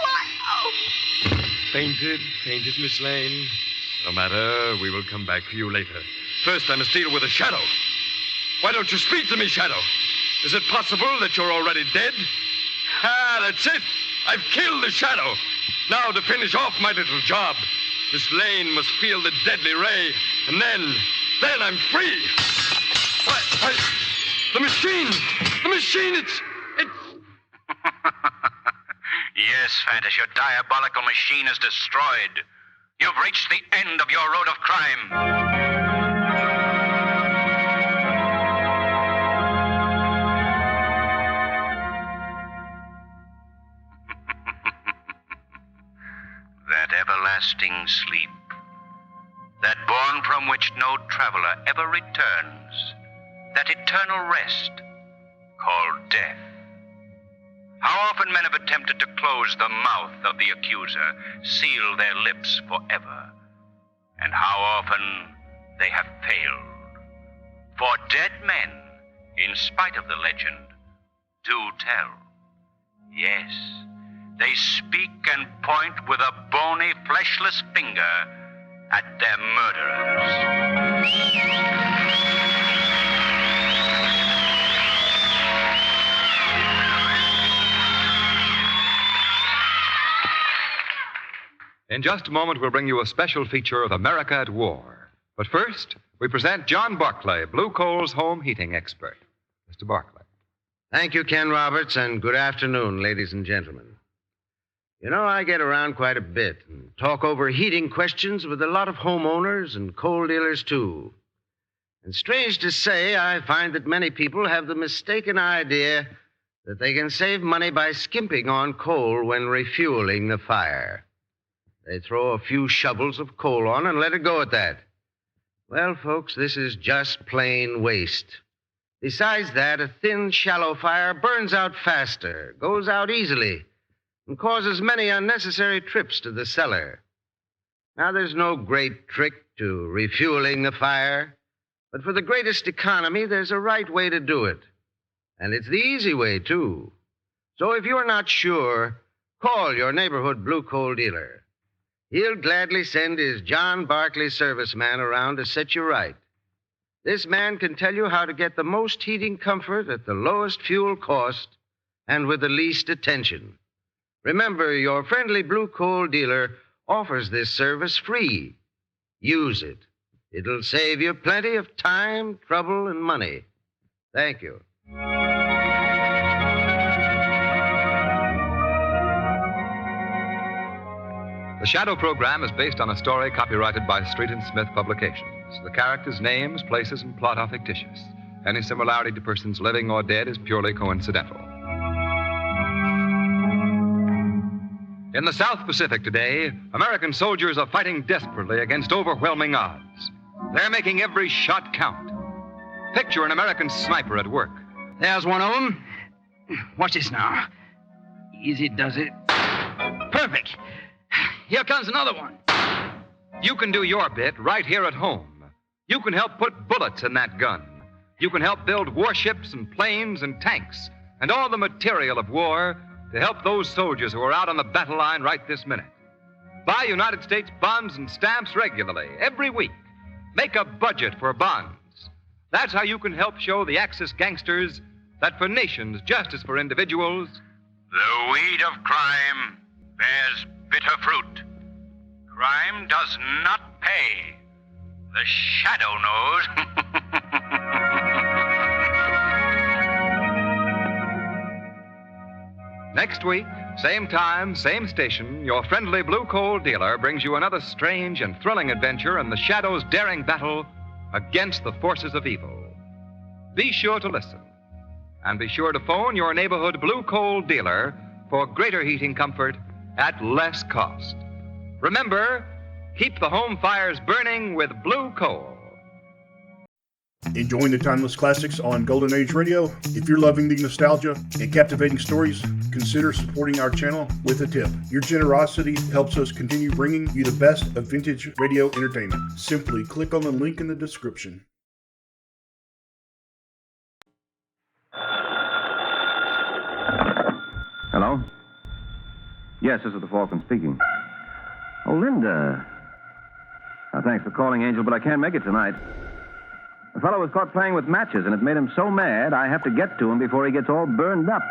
Fainted, Miss Lane. No matter, we will come back for you later. First, I must deal with the Shadow. Why don't you speak to me, Shadow? Is it possible that you're already dead? Ah, that's it. I've killed the Shadow. Now, to finish off my little job, Miss Lane must feel the deadly ray, and then I'm free. The machine, it's... Yes, Fantas, your diabolical machine is destroyed. You've reached the end of your road of crime. That everlasting sleep, that bourne from which no traveler ever returns, that eternal rest called death. How often men have attempted to close the mouth of the accuser, seal their lips forever, and how often they have failed. For dead men, in spite of the legend, do tell. Yes, they speak and point with a bony, fleshless finger at their murderers. In just a moment, we'll bring you a special feature of America at War. But first, we present John Barclay, Blue Coal's home heating expert. Mr. Barclay. Thank you, Ken Roberts, and good afternoon, ladies and gentlemen. You know, I get around quite a bit and talk over heating questions with a lot of homeowners and coal dealers, too. And strange to say, I find that many people have the mistaken idea that they can save money by skimping on coal when refueling the fire. They throw a few shovels of coal on and let it go at that. Well, folks, this is just plain waste. Besides that, a thin, shallow fire burns out faster, goes out easily, and causes many unnecessary trips to the cellar. Now, there's no great trick to refueling the fire, but for the greatest economy, there's a right way to do it. And it's the easy way, too. So if you're not sure, call your neighborhood blue coal dealer. He'll gladly send his John Barclay serviceman around to set you right. This man can tell you how to get the most heating comfort at the lowest fuel cost and with the least attention. Remember, your friendly blue coal dealer offers this service free. Use it. It'll save you plenty of time, trouble, and money. Thank you. The Shadow program is based on a story copyrighted by Street and Smith Publications. The characters' names, places, and plot are fictitious. Any similarity to persons living or dead is purely coincidental. In the South Pacific today, American soldiers are fighting desperately against overwhelming odds. They're making every shot count. Picture an American sniper at work. There's one of them. Watch this now. Easy does it. Perfect. Here comes another one. You can do your bit right here at home. You can help put bullets in that gun. You can help build warships and planes and tanks and all the material of war to help those soldiers who are out on the battle line right this minute. Buy United States bonds and stamps regularly, every week. Make a budget for bonds. That's how you can help show the Axis gangsters that for nations, just as for individuals, the weed of crime bears bitter fruit. Crime does not pay. The Shadow knows. Next week, same time, same station, your friendly blue coal dealer brings you another strange and thrilling adventure in the Shadow's daring battle against the forces of evil. Be sure to listen. And be sure to phone your neighborhood blue coal dealer for greater heating comfort at less cost. Remember, keep the home fires burning with blue coal. Enjoying the timeless classics on Golden Age Radio? If you're loving the nostalgia and captivating stories, consider supporting our channel with a tip. Your generosity helps us continue bringing you the best of vintage radio entertainment. Simply click on the link in the description. Hello? Yes, this is the Falcon speaking. Oh, Linda. Thanks for calling, Angel, but I can't make it tonight. The fellow was caught playing with matches, and it made him so mad I have to get to him before he gets all burned up.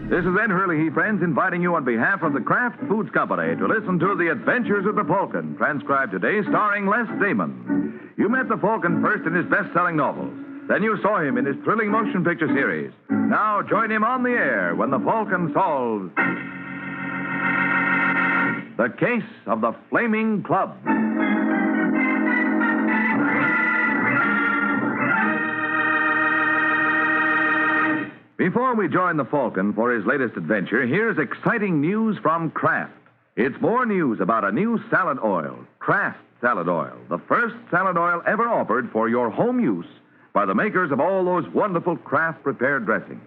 This is Ed Hurley, friends, inviting you on behalf of the Kraft Foods Company to listen to The Adventures of the Falcon, transcribed today starring Les Damon. You met the Falcon first in his best-selling novels. Then you saw him in his thrilling motion picture series. Now join him on the air when the Falcon solves the case of the Flaming Club. Before we join the Falcon for his latest adventure, here's exciting news from Kraft. It's more news about a new salad oil, Kraft Salad Oil, the first salad oil ever offered for your home use by the makers of all those wonderful Kraft-prepared dressings.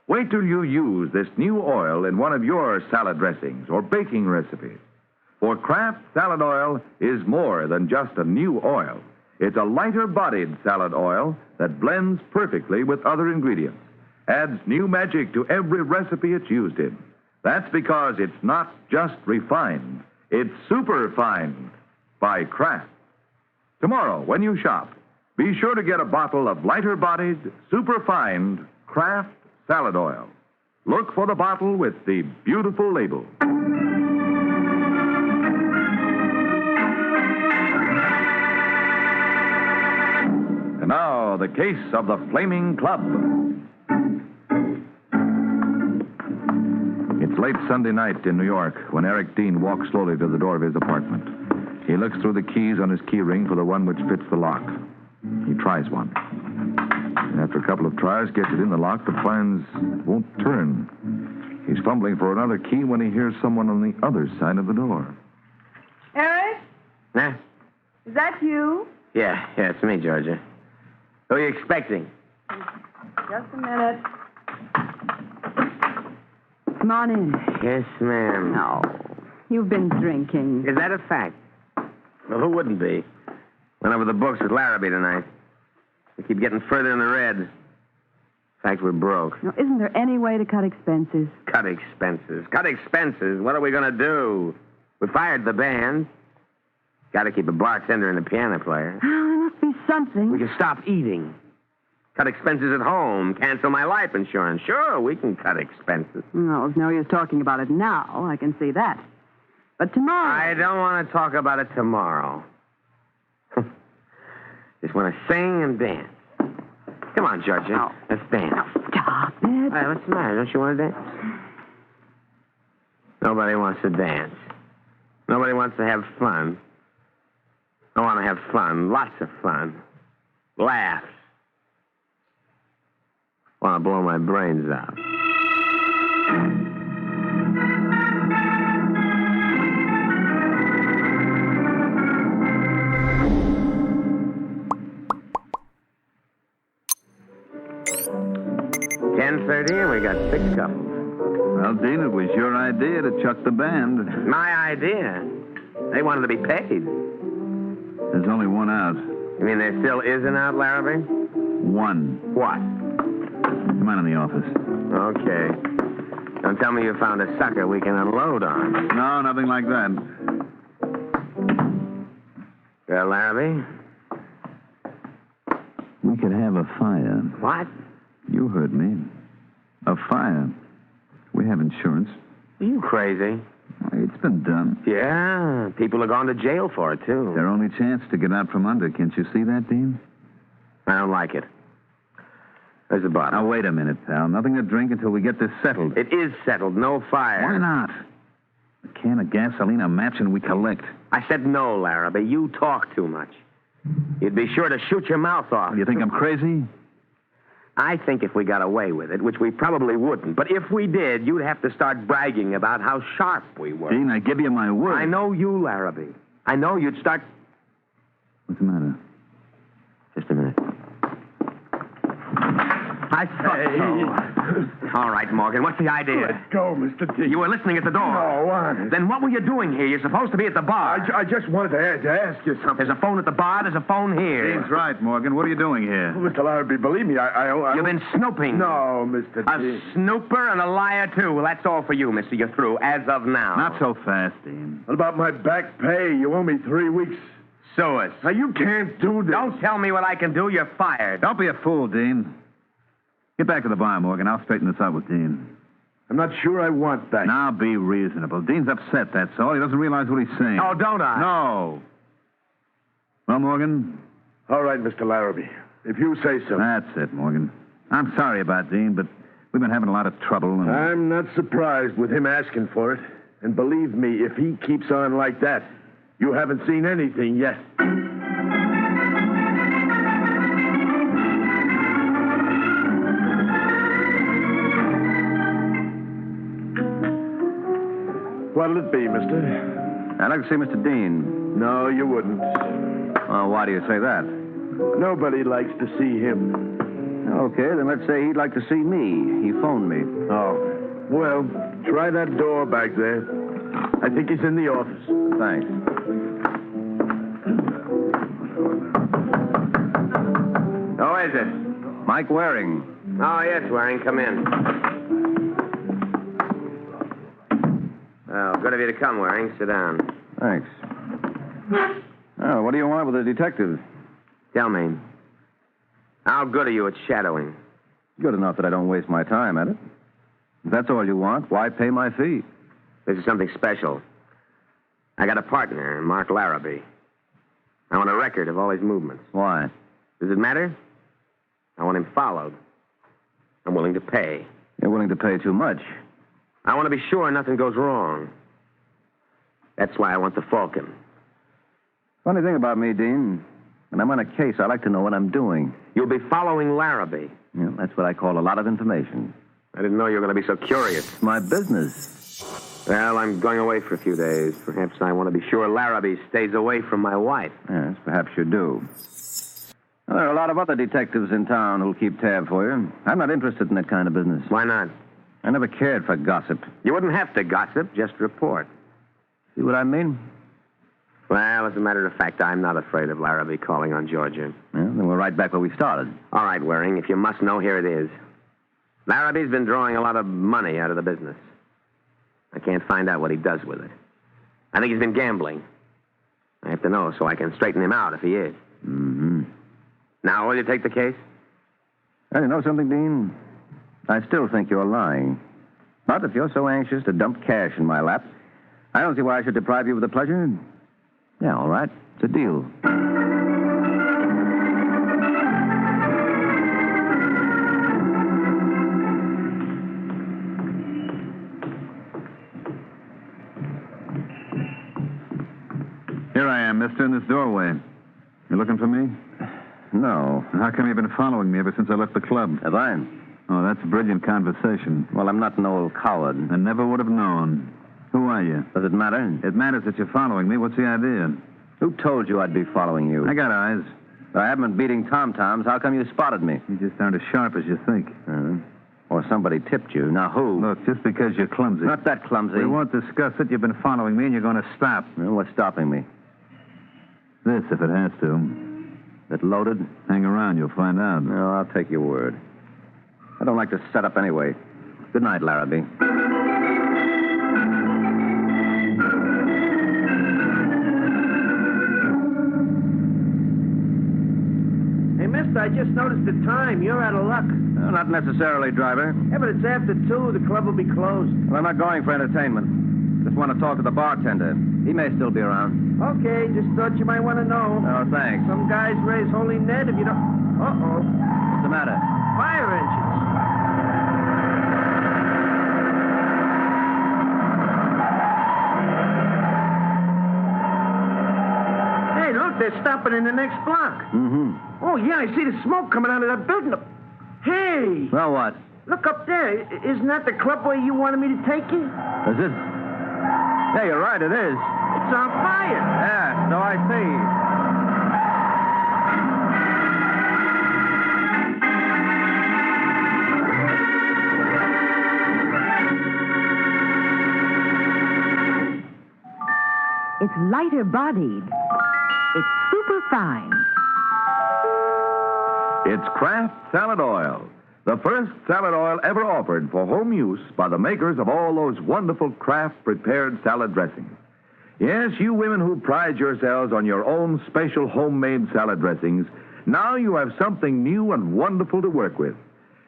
Wait till you use this new oil in one of your salad dressings or baking recipes. For Kraft salad oil is more than just a new oil. It's a lighter-bodied salad oil that blends perfectly with other ingredients, adds new magic to every recipe it's used in. That's because it's not just refined, it's superfined by Kraft. Tomorrow, when you shop, be sure to get a bottle of lighter-bodied, superfined Kraft salad oil. Look for the bottle with the beautiful label. And now, the case of the Flaming Club. It's late Sunday night in New York when Eric Dean walks slowly to the door of his apartment. He looks through the keys on his key ring for the one which fits the lock. He tries one. And after a couple of tries, gets it in the lock, but finds it won't turn. He's fumbling for another key when he hears someone on the other side of the door. Eric? Nah? Is that you? Yeah, it's me, Georgia. Who are you expecting? Just a minute. Come on in. Yes, ma'am. No. You've been drinking. Is that a fact? Well, who wouldn't be? Went over the books with Larrabee tonight. We keep getting further in the red. In fact, we're broke. Now, isn't there any way to cut expenses? Cut expenses? Cut expenses? What are we going to do? We fired the band. Got to keep a bartender and a piano player. Oh, there must be something. We can stop eating. Cut expenses at home. Cancel my life insurance. Sure, we can cut expenses. No, there's no use talking about it now. I can see that. But tomorrow... I don't want to talk about it tomorrow. Just want to sing and dance. Come on, Georgia. Oh. Let's dance. Stop it. All right, what's the matter? Don't you want to dance? Nobody wants to dance. Nobody wants to have fun. I want to have fun. Lots of fun. Laughs. Want to blow my brains out. $10:30, and we got 6 couples. Well, Dean, it was your idea to chuck the band. My idea? They wanted to be paid. There's only one out. You mean there still is an out, Larrabee? One. What? Come on in the office. Okay. Don't tell me you found a sucker we can unload on. No, nothing like that. Well, Larrabee? We could have a fire. What? You heard me. A fire. We have insurance. Are you crazy? It's been done. Yeah, people are going to jail for it, too. Their only chance to get out from under. Can't you see that, Dean? I don't like it. There's a bottle. Now, wait a minute, pal. Nothing to drink until we get this settled. It is settled. No fire. Why not? A can of gasoline, a match, and we collect. I said no, Larrabee. You talk too much. You'd be sure to shoot your mouth off. You think I'm crazy? I think if we got away with it, which we probably wouldn't, but if we did, you'd have to start bragging about how sharp we were. Dean, I give you my word. I know you, Larrabee. I know you'd start... What's the matter? Just a minute. I thought so. All right, Morgan, what's the idea? Let go, Mr. D. You were listening at the door. No, honest. Then what were you doing here? You're supposed to be at the bar. I just wanted to ask you something. There's a phone at the bar. There's a phone here. Dean's right, Morgan. What are you doing here? Well, Mr. Larrabee, believe me, I You've been snooping. No, Mr. D. A snooper and a liar, too. Well, that's all for you, mister. You're through, as of now. Not so fast, Dean. What about my back pay? You owe me 3 weeks. Sue us. Now, you can't do this. Don't tell me what I can do. You're fired. Don't be a fool, Dean. Get back to the bar, Morgan. I'll straighten this out with Dean. I'm not sure I want that. Now be reasonable. Dean's upset, that's all. He doesn't realize what he's saying. Oh, don't I? No. Well, Morgan? All right, Mr. Larrabee. If you say so. That's it, Morgan. I'm sorry about Dean, but we've been having a lot of trouble. And... I'm not surprised with him asking for it. And believe me, if he keeps on like that, you haven't seen anything yet. What'll it be, mister? I'd like to see Mr. Dean. No, you wouldn't. Well, why do you say that? Nobody likes to see him. Okay, then let's say he'd like to see me. He phoned me. Oh. Well, try that door back there. I think he's in the office. Thanks. Who is it? Mike Waring. Oh, yes, Waring. Come in. Oh, good of you to come, Waring. Sit down. Thanks. Oh, what do you want with the detective? Tell me, how good are you at shadowing? Good enough that I don't waste my time at it. If that's all you want, why pay my fee? This is something special. I got a partner, Mark Larrabee. I want a record of all his movements. Why? Does it matter? I want him followed. I'm willing to pay. You're willing to pay too much. I want to be sure nothing goes wrong. That's why I want the Falcon. Funny thing about me, Dean, when I'm on a case, I like to know what I'm doing. You'll be following Larrabee. Yeah, that's what I call a lot of information. I didn't know you were going to be so curious. It's my business. Well, I'm going away for a few days. Perhaps I want to be sure Larrabee stays away from my wife. Yes, perhaps you do. Well, there are a lot of other detectives in town who'll keep tab for you. I'm not interested in that kind of business. Why not? I never cared for gossip. You wouldn't have to gossip, just report. See what I mean? Well, as a matter of fact, I'm not afraid of Larrabee calling on Georgia. Well, then we're right back where we started. All right, Waring, if you must know, here it is. Larrabee's been drawing a lot of money out of the business. I can't find out what he does with it. I think he's been gambling. I have to know so I can straighten him out if he is. Mm-hmm. Now, will you take the case? You know something, Dean? I still think you're lying. But if you're so anxious to dump cash in my lap, I don't see why I should deprive you of the pleasure. Yeah, all right. It's a deal. Here I am, mister, in this doorway. You looking for me? No. How come you've been following me ever since I left the club? Have I? Oh, that's brilliant conversation. Well, I'm not an old coward. I never would have known. Who are you? Does it matter? It matters that you're following me. What's the idea? Who told you I'd be following you? I got eyes. If I haven't been beating tom-toms, how come you spotted me? You just aren't as sharp as you think. Or somebody tipped you. Now, who? Look, just because you're clumsy. Not that clumsy. We won't discuss it. You've been following me, and you're going to stop. Well, what's stopping me? This, if it has to. Is it loaded? Hang around. You'll find out. No, I'll take your word. I don't like to set up anyway. Good night, Larrabee. Hey, mister, I just noticed the time. You're out of luck. No, not necessarily, driver. Yeah, but it's after 2. The club will be closed. Well, I'm not going for entertainment. Just want to talk to the bartender. He may still be around. Okay, just thought you might want to know. Oh, thanks. Some guys raise holy Ned if you don't... Uh-oh. What's the matter? Fire engines. Hey, look, they're stopping in the next block. Mm-hmm. Oh, yeah, I see the smoke coming out of that building. Hey! Well, what? Look up there. Isn't that the club where you wanted me to take you? Is it? Yeah, you're right, it is. It's on fire. Yeah, so I see. It's lighter bodied. It's super fine. It's Kraft Salad Oil, the first salad oil ever offered for home use by the makers of all those wonderful Kraft prepared salad dressings. Yes, you women who pride yourselves on your own special homemade salad dressings, now you have something new and wonderful to work with.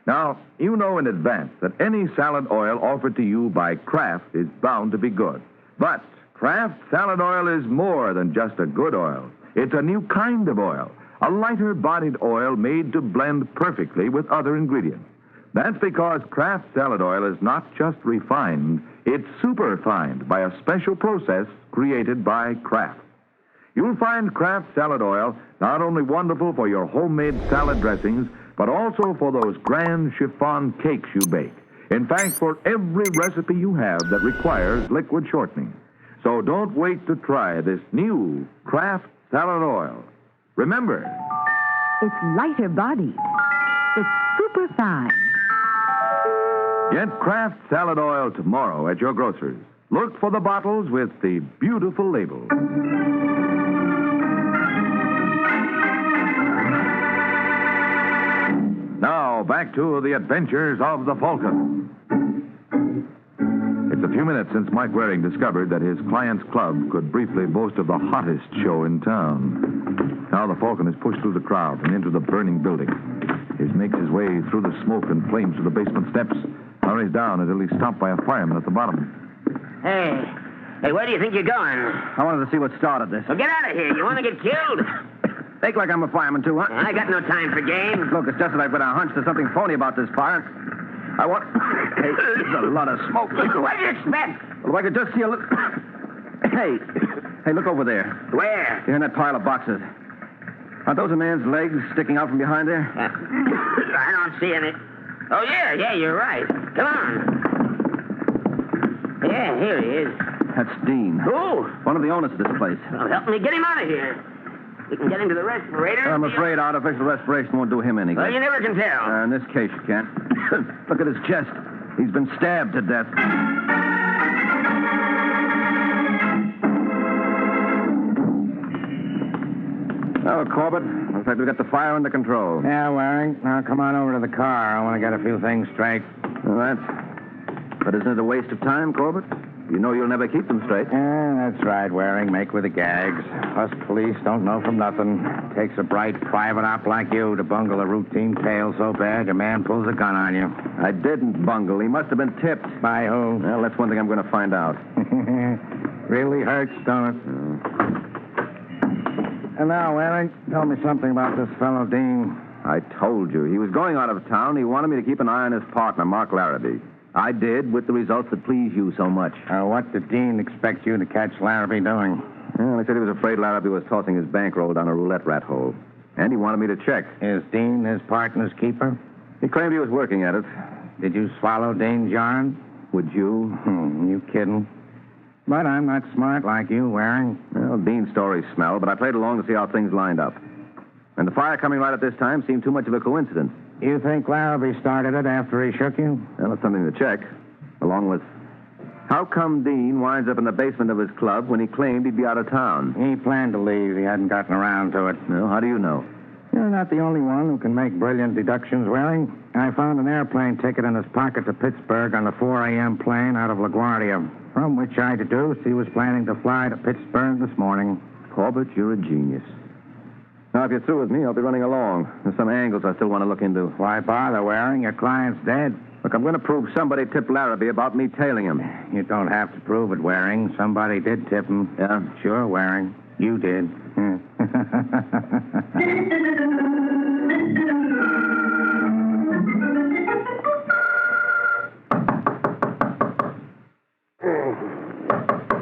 Now, you know in advance that any salad oil offered to you by Kraft is bound to be good. But Kraft Salad Oil is more than just a good oil. It's a new kind of oil, a lighter-bodied oil made to blend perfectly with other ingredients. That's because Kraft Salad Oil is not just refined, it's superfined by a special process created by Kraft. You'll find Kraft Salad Oil not only wonderful for your homemade salad dressings, but also for those grand chiffon cakes you bake. In fact, for every recipe you have that requires liquid shortening. So don't wait to try this new Kraft Salad Oil. Remember, It's lighter bodied. It's superfine. Get Kraft salad oil tomorrow at your grocer's. Look for the bottles with the beautiful label. Now, back to the adventures of the Falcon. It's a few minutes since Mike Waring discovered that his client's club could briefly boast of the hottest show in town. Now the Falcon is pushed through the crowd and into the burning building. He makes his way through the smoke and flames to the basement steps, hurries down until he's stopped by a fireman at the bottom. Hey, where do you think you're going? I wanted to see what started this. Well, get out of here. You want to get killed? Fake like I'm a fireman, too, huh? I got no time for games. Look, it's just that I've got a hunch there's something phony about this fire. I want... Hey, there's a lot of smoke. What do you expect? Well, if I could just see a little... Hey, look over there. Where? Here in that pile of boxes. Aren't those a man's legs sticking out from behind there? I don't see any. Oh, yeah, you're right. Come on. Yeah, here he is. That's Dean. Who? One of the owners of this place. Well, help me get him out of here. We can get him to the respirator. I'm afraid artificial respiration won't do him any good. Well, you never can tell. In this case, you can't. Look at his chest. He's been stabbed to death. Oh, Corbett, looks like we got the fire under control. Yeah, Waring. Now come on over to the car. I want to get a few things straight. All right. But isn't it a waste of time, Corbett? You know you'll never keep them straight. Yeah, that's right, Waring. Make with the gags. Us police don't know from nothing. Takes a bright private op like you to bungle a routine tale so bad your man pulls a gun on you. I didn't bungle. He must have been tipped. By who? Well, that's one thing I'm going to find out. Really hurts, don't it? And now, Waring, tell me something about this fellow Dean. I told you. He was going out of town. He wanted me to keep an eye on his partner, Mark Larrabee. I did, with the results that please you so much. What did Dean expect you to catch Larrabee doing? Well, he said he was afraid Larrabee was tossing his bankroll down a roulette rat hole. And he wanted me to check. Is Dean his partner's keeper? He claimed he was working at it. Did you swallow Dean's yarn? Would you? You kidding? But I'm not smart like you, Waring. Well, Dean's stories smell, but I played along to see how things lined up. And the fire coming right at this time seemed too much of a coincidence. You think Larrabee started it after he shook you? Well, that's something to check. Along with, how come Dean winds up in the basement of his club when he claimed he'd be out of town? He planned to leave. He hadn't gotten around to it. Well, how do you know? You're not the only one who can make brilliant deductions, Waring. I found an airplane ticket in his pocket to Pittsburgh on the 4 a.m. plane out of LaGuardia, from which I deduced he was planning to fly to Pittsburgh this morning. Corbett, you're a genius. Now, if you're through with me, I'll be running along. There's some angles I still want to look into. Why bother, Waring? Your client's dead. Look, I'm going to prove somebody tipped Larrabee about me tailing him. You don't have to prove it, Waring. Somebody did tip him. Yeah? Sure, Waring. You did.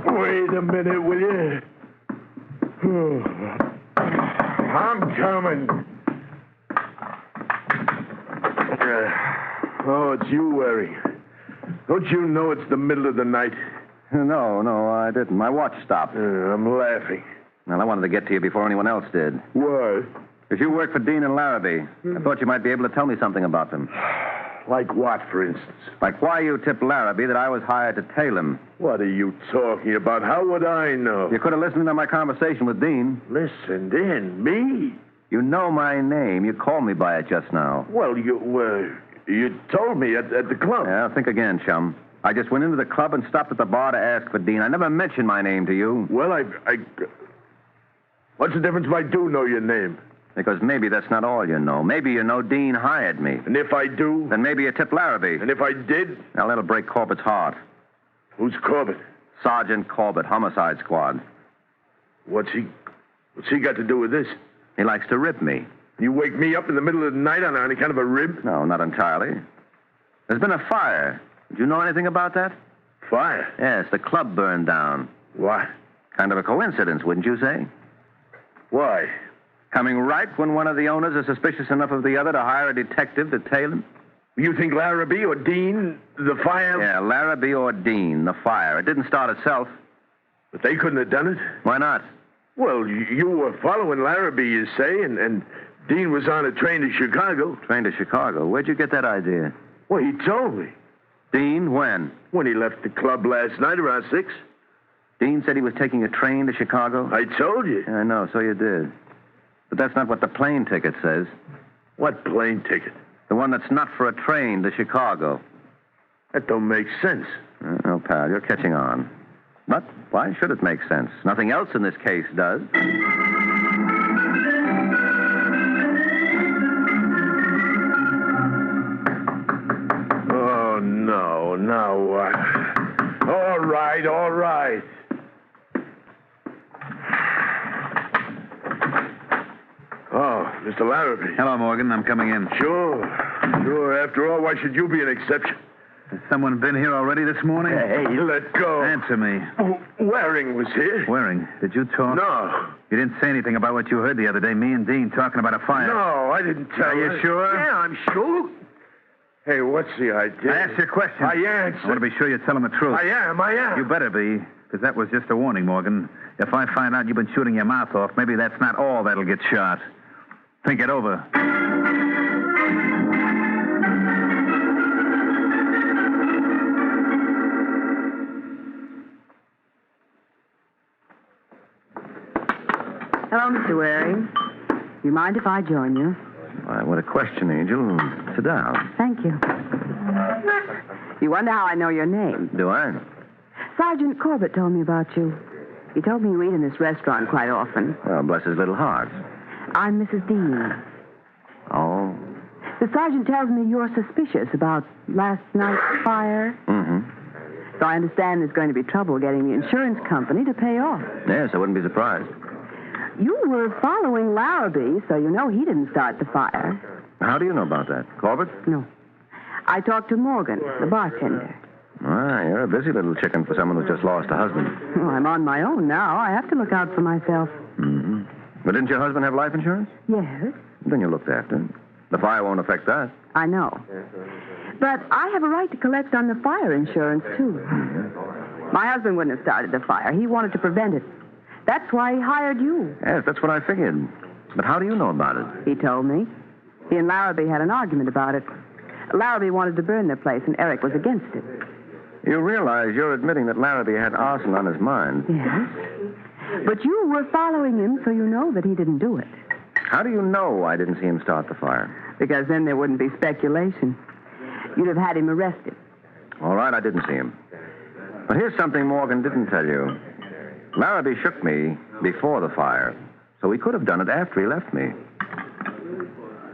Wait a minute, will you? I'm coming. It's you, Waring. Don't you know it's the middle of the night? No, I didn't. My watch stopped. I'm laughing. Well, I wanted to get to you before anyone else did. Why? Because you work for Dean and Larrabee. I thought you might be able to tell me something about them. Like what, for instance? Like why you tipped Larrabee that I was hired to tail him. What are you talking about? How would I know? You could have listened to my conversation with Dean. Listened in? Me? You know my name. You called me by it just now. Well, you told me at the club. Yeah, think again, chum. I just went into the club and stopped at the bar to ask for Dean. I never mentioned my name to you. Well, what's the difference if I do know your name? Because maybe that's not all you know. Maybe you know Dean hired me. And if I do? Then maybe you tipped Larrabee. And if I did? Now, that'll break Corbett's heart. Who's Corbett? Sergeant Corbett, Homicide Squad. What's he got to do with this? He likes to rib me. You wake me up in the middle of the night on any kind of a rib? No, not entirely. There's been a fire. Did you know anything about that? Fire? Yes, the club burned down. Why? Kind of a coincidence, wouldn't you say? Why? Coming right when one of the owners is suspicious enough of the other to hire a detective to tail him? You think Larrabee or Dean, the fire? Yeah, Larrabee or Dean, the fire. It didn't start itself. But they couldn't have done it? Why not? Well, you were following Larrabee, you say, and Dean was on a train to Chicago. Train to Chicago? Where'd you get that idea? Well, he told me. Dean, when? When he left the club last night around 6. Dean said he was taking a train to Chicago? I told you. Yeah, I know, so you did. But that's not what the plane ticket says. What plane ticket? The one that's not for a train to Chicago. That don't make sense. No, pal, you're catching on. But why should it make sense? Nothing else in this case does. Oh, no. Now what? All right, all right. Oh, Mr. Larrabee. Hello, Morgan. I'm coming in. Sure. After all, why should you be an exception? Has someone been here already this morning? Hey, let go. Answer me. Waring was here. Waring, did you talk? No. You didn't say anything about what you heard the other day, me and Dean talking about a fire. No, I didn't tell Are you sure? Yeah, I'm sure. Hey, what's the idea? I asked you a question. I answered. I want to be sure you're telling the truth. I am. You better be, because that was just a warning, Morgan. If I find out you've been shooting your mouth off, maybe that's not all that'll get shot. Think it over. Hello, Mr. Waring. You mind if I join you? Why, what a question, Angel. Sit down. Thank you. You wonder how I know your name? Do I? Sergeant Corbett told me about you. He told me you eat in this restaurant quite often. Well, bless his little heart. I'm Mrs. Dean. Oh? The sergeant tells me you're suspicious about last night's fire. Mm-hmm. So I understand there's going to be trouble getting the insurance company to pay off. Yes, I wouldn't be surprised. You were following Larrabee, so you know he didn't start the fire. How do you know about that? Corbett? No. I talked to Morgan, the bartender. Ah, you're a busy little chicken for someone who's just lost a husband. Well, I'm on my own now. I have to look out for myself. Mm-hmm. But didn't your husband have life insurance? Yes. Then you looked after him. The fire won't affect that. I know. But I have a right to collect on the fire insurance, too. My husband wouldn't have started the fire. He wanted to prevent it. That's why he hired you. Yes, that's what I figured. But how do you know about it? He told me. He and Larrabee had an argument about it. Larrabee wanted to burn their place, and Eric was against it. You realize you're admitting that Larrabee had arson on his mind. Yes. But you were following him, so you know that he didn't do it. How do you know I didn't see him start the fire? Because then there wouldn't be speculation. You'd have had him arrested. All right, I didn't see him. But here's something Morgan didn't tell you. Larrabee shook me before the fire, so he could have done it after he left me.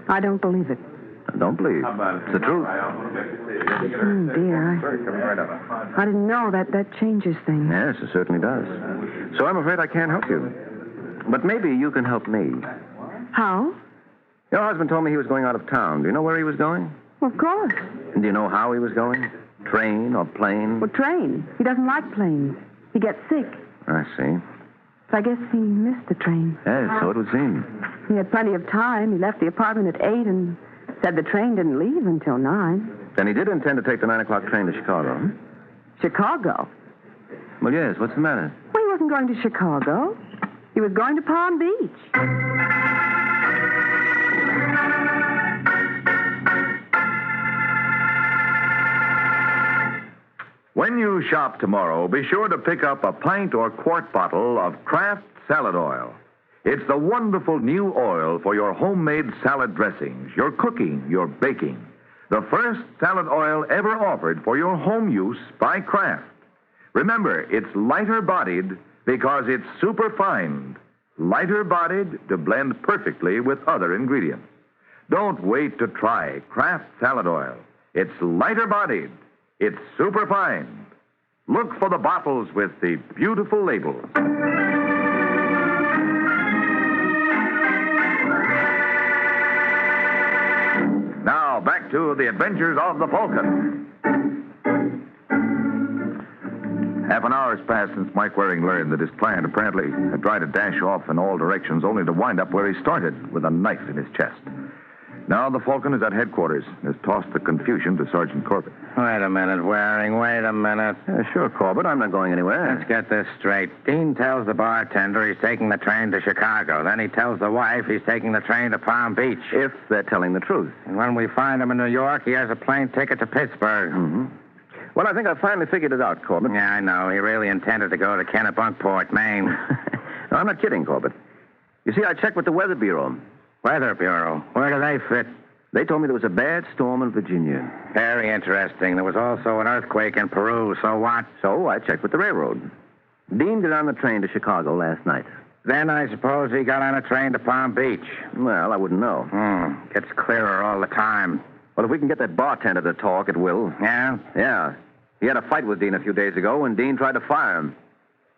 I don't believe it. Don't believe. It's the truth. Oh, dear. I didn't know that changes things. Yes, it certainly does. So I'm afraid I can't help you. But maybe you can help me. How? Your husband told me he was going out of town. Do you know where he was going? Of course. And do you know how he was going? Train or plane? Well, train. He doesn't like planes. He gets sick. I see. So I guess he missed the train. Yes, so it would seem. He had plenty of time. He left the apartment at 8 and said the train didn't leave until 9. Then he did intend to take the 9 o'clock train to Chicago. Chicago? Well, yes. What's the matter? Well, he wasn't going to Chicago. He was going to Palm Beach. When you shop tomorrow, be sure to pick up a pint or quart bottle of Kraft salad oil. It's the wonderful new oil for your homemade salad dressings, your cooking, your baking. The first salad oil ever offered for your home use by Kraft. Remember, it's lighter bodied because it's super fine. Lighter bodied to blend perfectly with other ingredients. Don't wait to try Kraft salad oil. It's lighter bodied. It's super fine. Look for the bottles with the beautiful labels. Now, back to the Adventures of the Falcon. Half an hour has passed since Mike Waring learned that his client apparently had tried to dash off in all directions only to wind up where he started, with a knife in his chest. Now the Falcon is at headquarters. Has tossed the confusion to Sergeant Corbett. Wait a minute, Waring. Wait a minute. Sure, Corbett. I'm not going anywhere. Let's get this straight. Dean tells the bartender he's taking the train to Chicago. Then he tells the wife he's taking the train to Palm Beach. If they're telling the truth. And when we find him in New York, he has a plane ticket to Pittsburgh. Mm-hmm. Well, I think I finally figured it out, Corbett. Yeah, I know. He really intended to go to Kennebunkport, Maine. No, I'm not kidding, Corbett. You see, I checked with the Weather Bureau. Weather Bureau? Where do they fit? They told me there was a bad storm in Virginia. Very interesting. There was also an earthquake in Peru. So what? So I checked with the railroad. Dean got on the train to Chicago last night. Then I suppose he got on a train to Palm Beach. Well, I wouldn't know. Gets clearer all the time. Well, if we can get that bartender to talk, it will. Yeah? Yeah. He had a fight with Dean a few days ago, and Dean tried to fire him.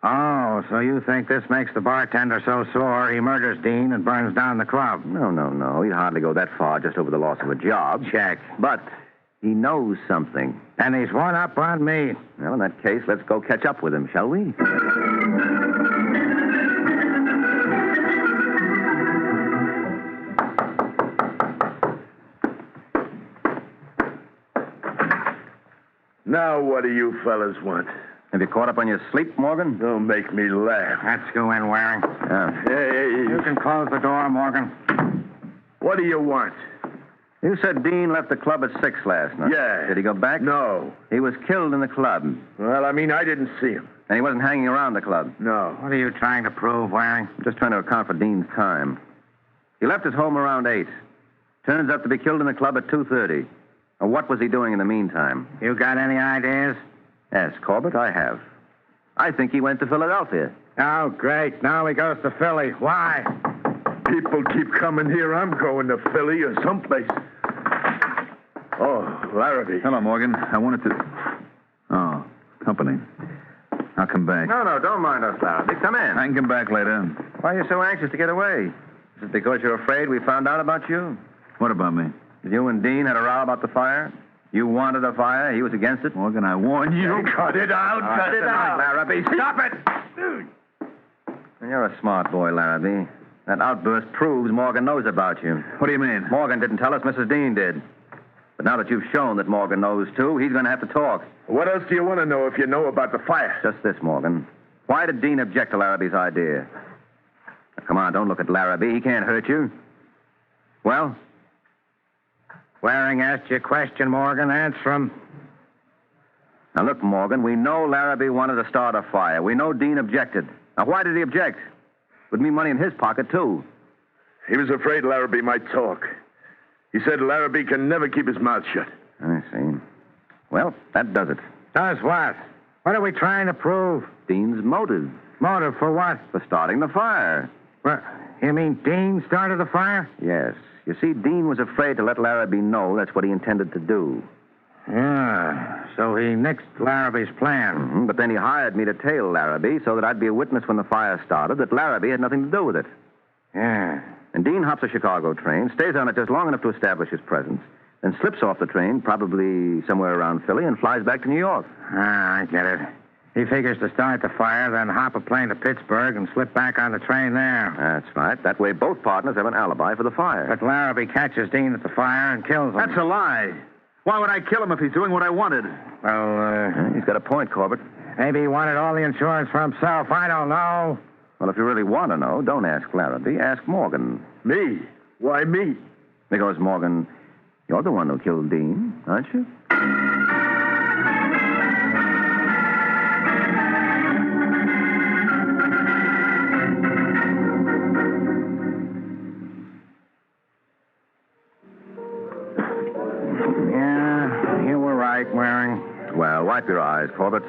Oh, so you think this makes the bartender so sore he murders Dean and burns down the club? No. He'd hardly go that far just over the loss of a job. Check. But he knows something. And he's one up on me. Well, in that case, let's go catch up with him, shall we? Now, what do you fellas want? Have you caught up on your sleep, Morgan? Don't make me laugh. Let's go in, Waring. Yeah. Hey. You can close the door, Morgan. What do you want? You said Dean left the club at 6 last night. Yeah. Did he go back? No. He was killed in the club. Well, I didn't see him. And he wasn't hanging around the club? No. What are you trying to prove, Waring? I'm just trying to account for Dean's time. He left his home around 8. Turns out to be killed in the club at 2:30. Now, what was he doing in the meantime? You got any ideas? Yes, Corbett, I have. I think he went to Philadelphia. Oh, great. Now he goes to Philly. Why? People keep coming here. I'm going to Philly or someplace. Oh, Larrabee. Hello, Morgan. I wanted to... Oh, company. I'll come back. No, don't mind us, Larrabee. Come in. I can come back later. Why are you so anxious to get away? Is it because you're afraid we found out about you? What about me? You and Dean had a row about the fire? You wanted a fire. He was against it. Morgan, I warned you. Cut it out. Cut it out. Larrabee, stop it. You're a smart boy, Larrabee. That outburst proves Morgan knows about you. What do you mean? Morgan didn't tell us. Mrs. Dean did. But now that you've shown that Morgan knows, too, he's going to have to talk. What else do you want to know if you know about the fire? Just this, Morgan. Why did Dean object to Larrabee's idea? Now, come on, don't look at Larrabee. He can't hurt you. Well? Waring asked you a question, Morgan. Answer him. Now, look, Morgan, we know Larrabee wanted to start a fire. We know Dean objected. Now, why did he object? Would mean money in his pocket, too. He was afraid Larrabee might talk. He said Larrabee can never keep his mouth shut. I see. Well, that does it. Does what? What are we trying to prove? Dean's motive. Motive for what? For starting the fire. What? You mean Dean started the fire? Yes. You see, Dean was afraid to let Larrabee know that's what he intended to do. Yeah, so he nixed Larrabee's plan. Mm-hmm. But then he hired me to tail Larrabee so that I'd be a witness when the fire started that Larrabee had nothing to do with it. Yeah. And Dean hops a Chicago train, stays on it just long enough to establish his presence, then slips off the train, probably somewhere around Philly, and flies back to New York. Ah, I get it. He figures to start the fire, then hop a plane to Pittsburgh and slip back on the train there. That's right. That way both partners have an alibi for the fire. But Larrabee catches Dean at the fire and kills him. That's a lie. Why would I kill him if he's doing what I wanted? Well, he's got a point, Corbett. Maybe he wanted all the insurance for himself. I don't know. Well, if you really want to know, don't ask Larrabee. Ask Morgan. Me? Why me? Because, Morgan, you're the one who killed Dean, aren't you? Yeah, you were right, Waring. Well, wipe your eyes, Corbett.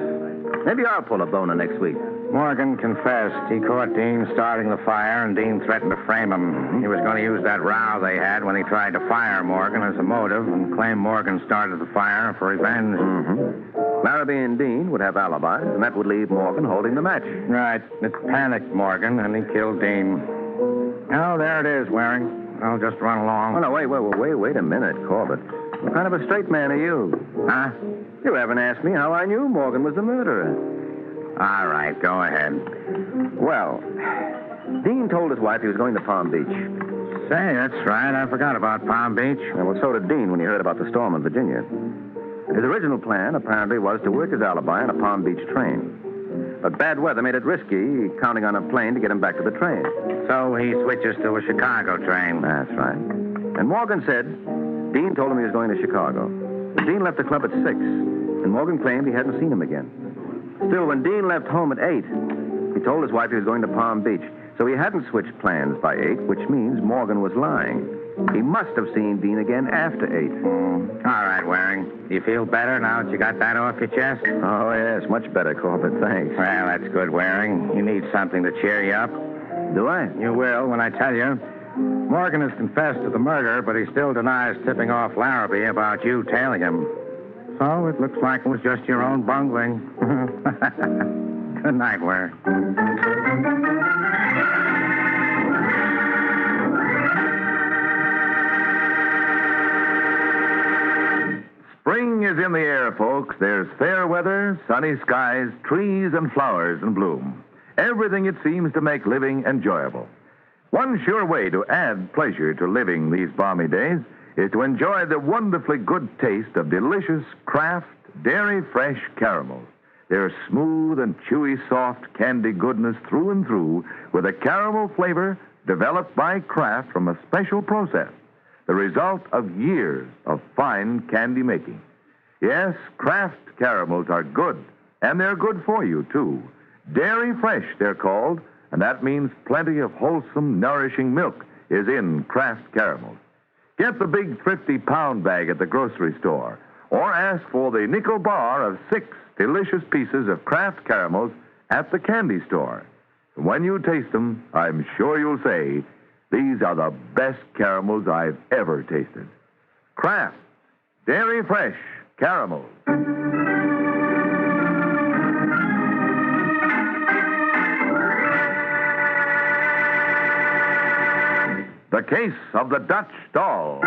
Maybe I'll pull a boner next week. Morgan confessed. He caught Dean starting the fire, and Dean threatened to frame him. He was going to use that row they had when he tried to fire Morgan as a motive and claim Morgan started the fire for revenge. Mm-hmm. Larrabee and Dean would have alibis, and that would leave Morgan holding the match. Right. It panicked Morgan, and he killed Dean. Oh, there it is, Waring. I'll just run along. Oh, no, wait a minute, Corbett. What kind of a straight man are you? Huh? You haven't asked me how I knew Morgan was the murderer. All right, go ahead. Well, Dean told his wife he was going to Palm Beach. Say, that's right. I forgot about Palm Beach. Yeah, well, so did Dean when he heard about the storm in Virginia. His original plan, apparently, was to work his alibi on a Palm Beach train. But bad weather made it risky, counting on a plane to get him back to the train. So he switches to a Chicago train. That's right. And Morgan said Dean told him he was going to Chicago. But Dean left the club at 6, and Morgan claimed he hadn't seen him again. Still, when Dean left home at 8, he told his wife he was going to Palm Beach. So he hadn't switched plans by 8, which means Morgan was lying. He must have seen Dean again after 8. All right, Waring. You feel better now that you got that off your chest? Oh, yes, much better, Corbett. Thanks. Well, that's good, Waring. You need something to cheer you up. Do I? You will when I tell you. Morgan has confessed to the murder, but he still denies tipping off Larrabee about you tailing him. So it looks like it was just your own bungling. Good night, Waring. Spring is in the air, folks. There's fair weather, sunny skies, trees and flowers in bloom. Everything, it seems, to make living enjoyable. One sure way to add pleasure to living these balmy days is to enjoy the wonderfully good taste of delicious Kraft Dairy Fresh caramels. They're smooth and chewy, soft candy goodness through and through with a caramel flavor developed by Kraft from a special process. The result of years of fine candy making. Yes, Kraft caramels are good, and they're good for you, too. Dairy Fresh, they're called, and that means plenty of wholesome, nourishing milk is in Kraft caramels. Get the big thrifty pound bag at the grocery store, or ask for the nickel bar of 6 delicious pieces of Kraft caramels at the candy store. When you taste them, I'm sure you'll say, these are the best caramels I've ever tasted. Kraft Dairy Fresh caramels. The Case of the Dutch Doll.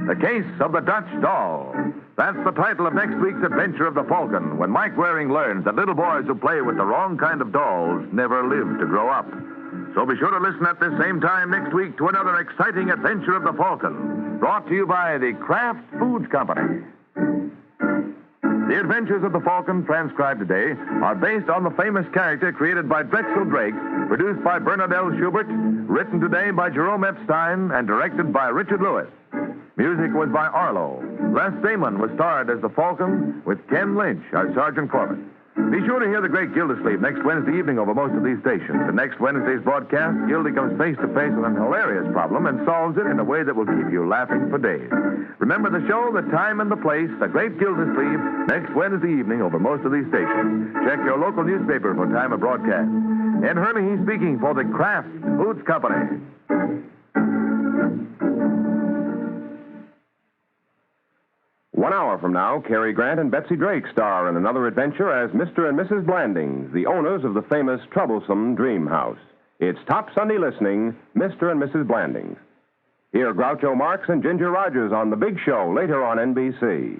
The Case of the Dutch Doll. That's the title of next week's adventure of the Falcon, when Mike Waring learns that little boys who play with the wrong kind of dolls never live to grow up. So be sure to listen at this same time next week to another exciting adventure of the Falcon, brought to you by the Kraft Foods Company. The Adventures of the Falcon, transcribed today, are based on the famous character created by Drexel Drake, produced by Bernard L. Schubert, written today by Jerome Epstein, and directed by Richard Lewis. Music was by Arlo. Les Damon was starred as the Falcon with Ken Lynch as Sergeant Corbett. Be sure to hear the great Gildersleeve next Wednesday evening over most of these stations. And next Wednesday's broadcast, Gildy comes face to face with an hilarious problem and solves it in a way that will keep you laughing for days. Remember the show, the time, and the place, the great Gildersleeve, next Wednesday evening over most of these stations. Check your local newspaper for time of broadcast. Ed Hurley speaking for the Kraft Foods Company. 1 hour from now, Cary Grant and Betsy Drake star in another adventure as Mr. and Mrs. Blandings, the owners of the famous troublesome Dream House. It's Top Sunday Listening, Mr. and Mrs. Blandings. Hear Groucho Marx and Ginger Rogers on The Big Show later on NBC.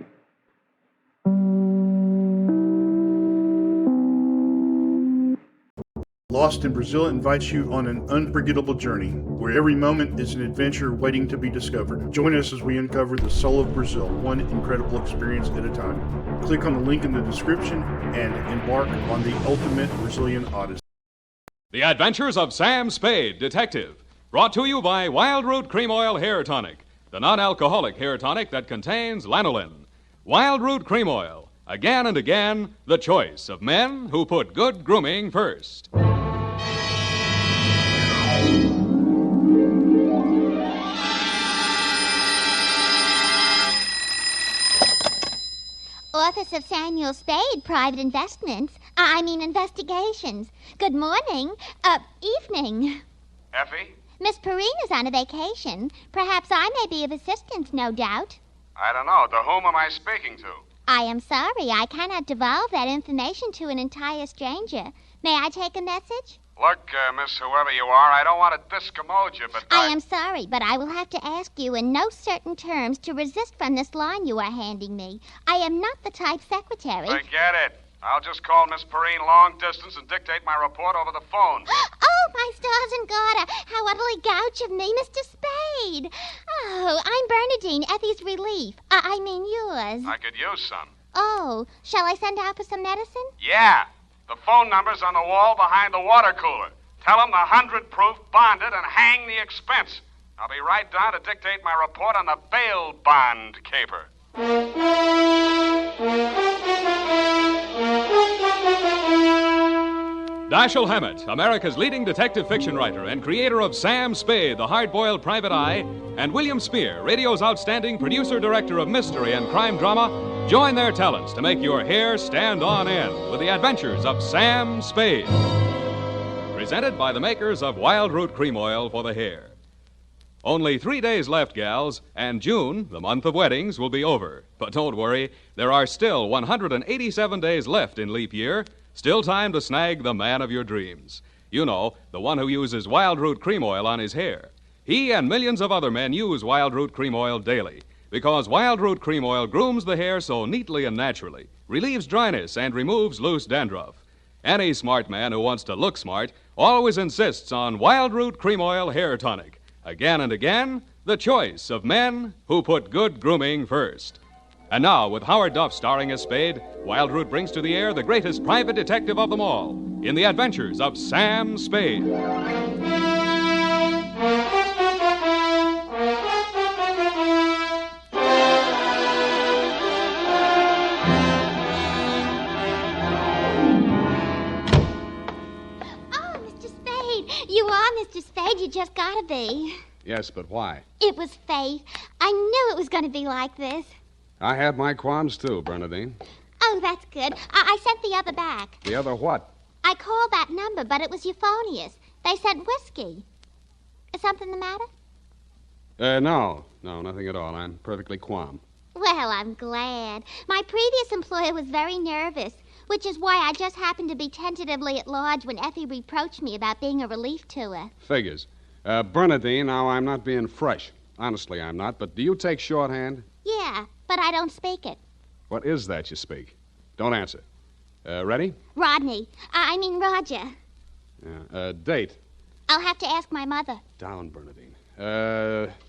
Lost in Brazil invites you on an unforgettable journey, where every moment is an adventure waiting to be discovered. Join us as we uncover the soul of Brazil, one incredible experience at a time. Click on the link in the description and embark on the ultimate Brazilian odyssey. The Adventures of Sam Spade, Detective, brought to you by Wild Root Cream Oil Hair Tonic, the non-alcoholic hair tonic that contains lanolin. Wild Root Cream Oil, again and again, the choice of men who put good grooming first. Office of Samuel Spade, Private Investigations. Good morning. Evening. Effie? Miss Perrina's on a vacation. Perhaps I may be of assistance, no doubt. I don't know. To whom am I speaking to? I am sorry. I cannot divulge that information to an entire stranger. May I take a message? Look, Miss Whoever you are, I don't want to discommode you, but I am sorry, but I will have to ask you in no certain terms to resist from this line you are handing me. I am not the type secretary. Forget it. I'll just call Miss Perrine long distance and dictate my report over the phone. Oh, my stars and garter. How utterly gouch of me, Mr. Spade. Oh, I'm Bernadine, Effie's relief. I mean yours. I could use some. Oh, shall I send out for some medicine? Yeah. The phone number's on the wall behind the water cooler. Tell them the 100 proof bonded and hang the expense. I'll be right down to dictate my report on the bail bond caper. Dashiell Hammett, America's leading detective fiction writer and creator of Sam Spade, the hard-boiled private eye, and William Spear, radio's outstanding producer-director of mystery and crime drama, join their talents to make your hair stand on end with the adventures of Sam Spade. Presented by the makers of Wild Root Cream Oil for the hair. Only 3 days left, gals, and June, the month of weddings, will be over. But don't worry, there are still 187 days left in leap year. Still time to snag the man of your dreams. You know, the one who uses Wild Root Cream Oil on his hair. He and millions of other men use Wild Root Cream Oil daily because Wild Root Cream Oil grooms the hair so neatly and naturally, relieves dryness, and removes loose dandruff. Any smart man who wants to look smart always insists on Wild Root Cream Oil Hair Tonic. Again and again, the choice of men who put good grooming first. And now, with Howard Duff starring as Spade, Wild Root brings to the air the greatest private detective of them all in the adventures of Sam Spade. You are Mr. Spade. You just gotta be. Yes, but why? It was fate. I knew it was going to be like this. I had my qualms, too, Bernadine. Oh, that's good. I sent the other back. The other what? I called that number, but it was euphonious. They sent whiskey. Is something the matter? No, nothing at all. I'm perfectly calm. Well, I'm glad. My previous employer was very nervous, which is why I just happened to be tentatively at large when Effie reproached me about being a relief to her. Figures. Bernadine, now I'm not being fresh. Honestly, I'm not. But do you take shorthand? Yeah, but I don't speak it. What is that you speak? Don't answer. Ready? Rodney. I mean Roger. Date. I'll have to ask my mother. Down, Bernadine.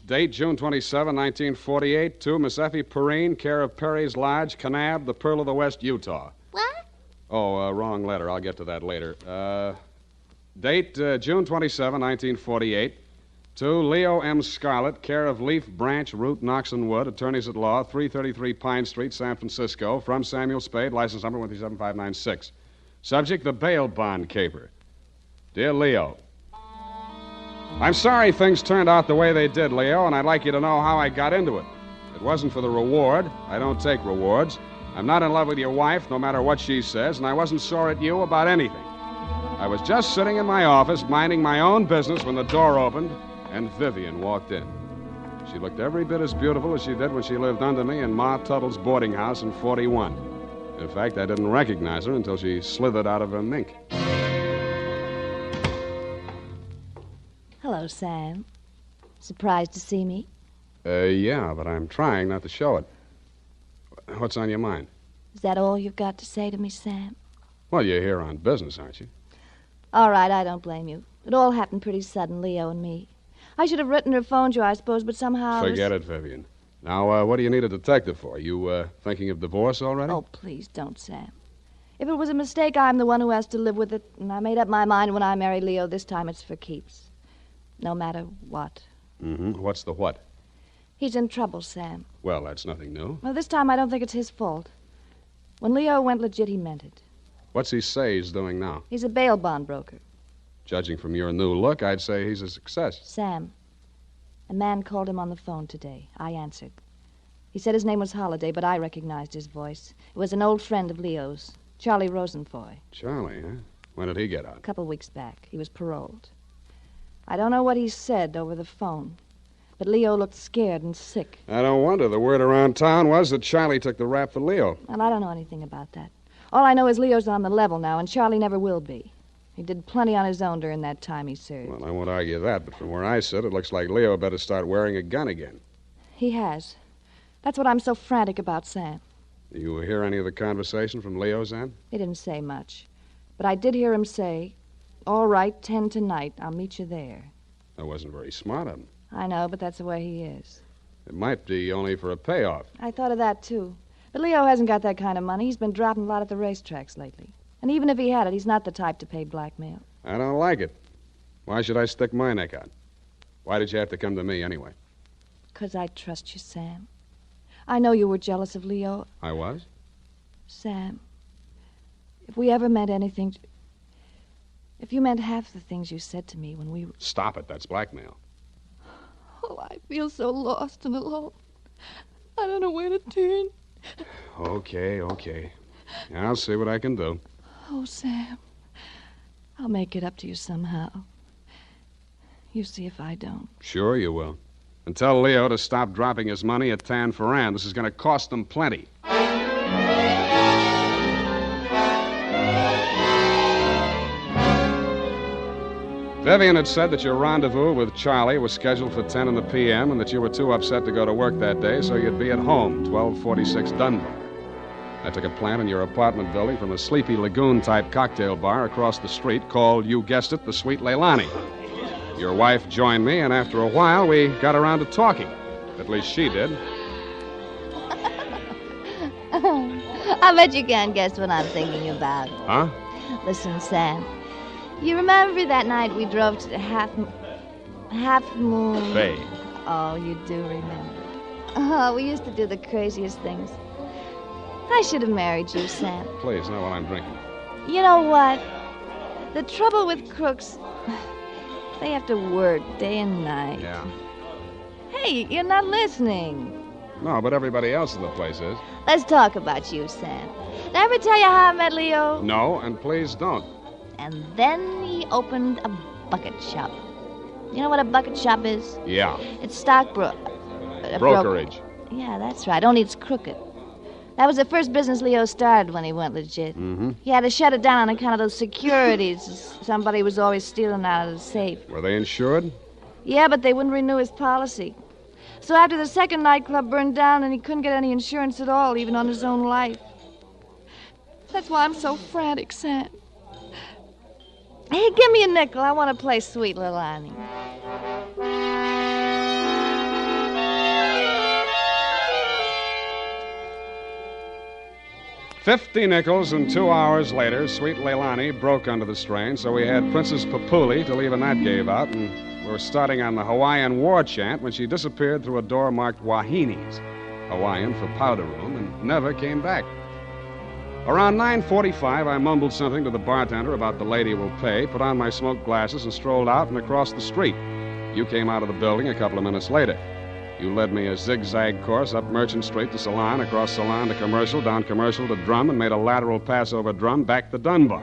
Date, June 27, 1948, to Miss Effie Perrine, care of Perry's Lodge, Kanab, the Pearl of the West, Utah. What? Oh, wrong letter. I'll get to that later. Date, June 27, 1948, to Leo M. Scarlett, care of Leaf Branch, Root, Knox and Wood, attorneys at law, 333 Pine Street, San Francisco, from Samuel Spade, license number 137596. Subject, the bail bond caper. Dear Leo, I'm sorry things turned out the way they did, Leo, and I'd like you to know how I got into it. It wasn't for the reward. I don't take rewards. I'm not in love with your wife, no matter what she says, and I wasn't sore at you about anything. I was just sitting in my office, minding my own business, when the door opened, and Vivian walked in. She looked every bit as beautiful as she did when she lived under me in Ma Tuttle's boarding house in 41. In fact, I didn't recognize her until she slithered out of her mink. Hello, Sam. Surprised to see me? Yeah, but I'm trying not to show it. What's on your mind? Is that all you've got to say to me, Sam? Well, you're here on business, aren't you? All right, I don't blame you. It all happened pretty sudden, Leo and me. I should have written or phoned you, I suppose, but somehow... Forget it, Vivian. Now, what do you need a detective for? You, thinking of divorce already? Oh, please don't, Sam. If it was a mistake, I'm the one who has to live with it, and I made up my mind when I married Leo. This time it's for keeps. No matter what. Mm-hmm. What's the what? He's in trouble, Sam. Well, that's nothing new. Well, this time I don't think it's his fault. When Leo went legit, he meant it. What's he say he's doing now? He's a bail bond broker. Judging from your new look, I'd say he's a success. Sam, a man called him on the phone today. I answered. He said his name was Holliday, but I recognized his voice. It was an old friend of Leo's, Charlie Rosenfoy. Charlie, huh? When did he get out? A couple weeks back. He was paroled. I don't know what he said over the phone, but Leo looked scared and sick. I don't wonder. The word around town was that Charlie took the rap for Leo. Well, I don't know anything about that. All I know is Leo's on the level now, and Charlie never will be. He did plenty on his own during that time he served. Well, I won't argue that, but from where I sit, it looks like Leo better start wearing a gun again. He has. That's what I'm so frantic about, Sam. You hear any of the conversation from Leo's end? He didn't say much. But I did hear him say, "All right, 10 tonight. I'll meet you there." That wasn't very smart of him. I know, but that's the way he is. It might be only for a payoff. I thought of that, too. But Leo hasn't got that kind of money. He's been dropping a lot at the racetracks lately. And even if he had it, he's not the type to pay blackmail. I don't like it. Why should I stick my neck out? Why did you have to come to me anyway? 'Cause I trust you, Sam. I know you were jealous of Leo. I was? Sam, if we ever meant anything... If you meant half the things you said to me when we... Stop it. That's blackmail. Oh, I feel so lost and alone. I don't know where to turn. Okay. I'll see what I can do. Oh, Sam, I'll make it up to you somehow. You see if I don't. Sure you will. And tell Leo to stop dropping his money at Tan Ferran. This is going to cost them plenty. Vivian had said that your rendezvous with Charlie was scheduled for 10 in the p.m. and that you were too upset to go to work that day, so you'd be at home, 1246 Dunbar. I took a plant in your apartment building from a Sleepy Lagoon-type cocktail bar across the street called, you guessed it, the Sweet Leilani. Your wife joined me, and after a while, we got around to talking. At least she did. I bet you can't guess what I'm thinking about. Huh? Listen, Sam. You remember that night we drove to the Half Moon? Bay. Oh, you do remember. Oh, we used to do the craziest things. I should have married you, Sam. Please, not while I'm drinking. You know what? The trouble with crooks, they have to work day and night. Yeah. Hey, you're not listening. No, but everybody else in the place is. Let's talk about you, Sam. Did I ever tell you how I met Leo? No, and please don't. And then he opened a bucket shop. You know what a bucket shop is? Yeah. It's stockbrokerage. Yeah, that's right. Only it's crooked. That was the first business Leo started when he went legit. Mm-hmm. He had to shut it down on account of those securities somebody was always stealing out of the safe. Were they insured? Yeah, but they wouldn't renew his policy. So after the second nightclub burned down, and he couldn't get any insurance at all, even on his own life. That's why I'm so frantic, Sam. Hey, give me a nickel. I want to play Sweet Leilani. $50 and 2 hours later, Sweet Leilani broke under the strain, so we had Princess Papuli to leave, and that gave out, and we were starting on the Hawaiian war chant when she disappeared through a door marked Wahines, Hawaiian for powder room, and never came back. Around 9:45, I mumbled something to the bartender about the lady will pay, put on my smoked glasses, and strolled out and across the street. You came out of the building a couple of minutes later. You led me a zigzag course up Merchant Street to Salon, across Salon to Commercial, down Commercial to Drum, and made a lateral pass over Drum back to Dunbar.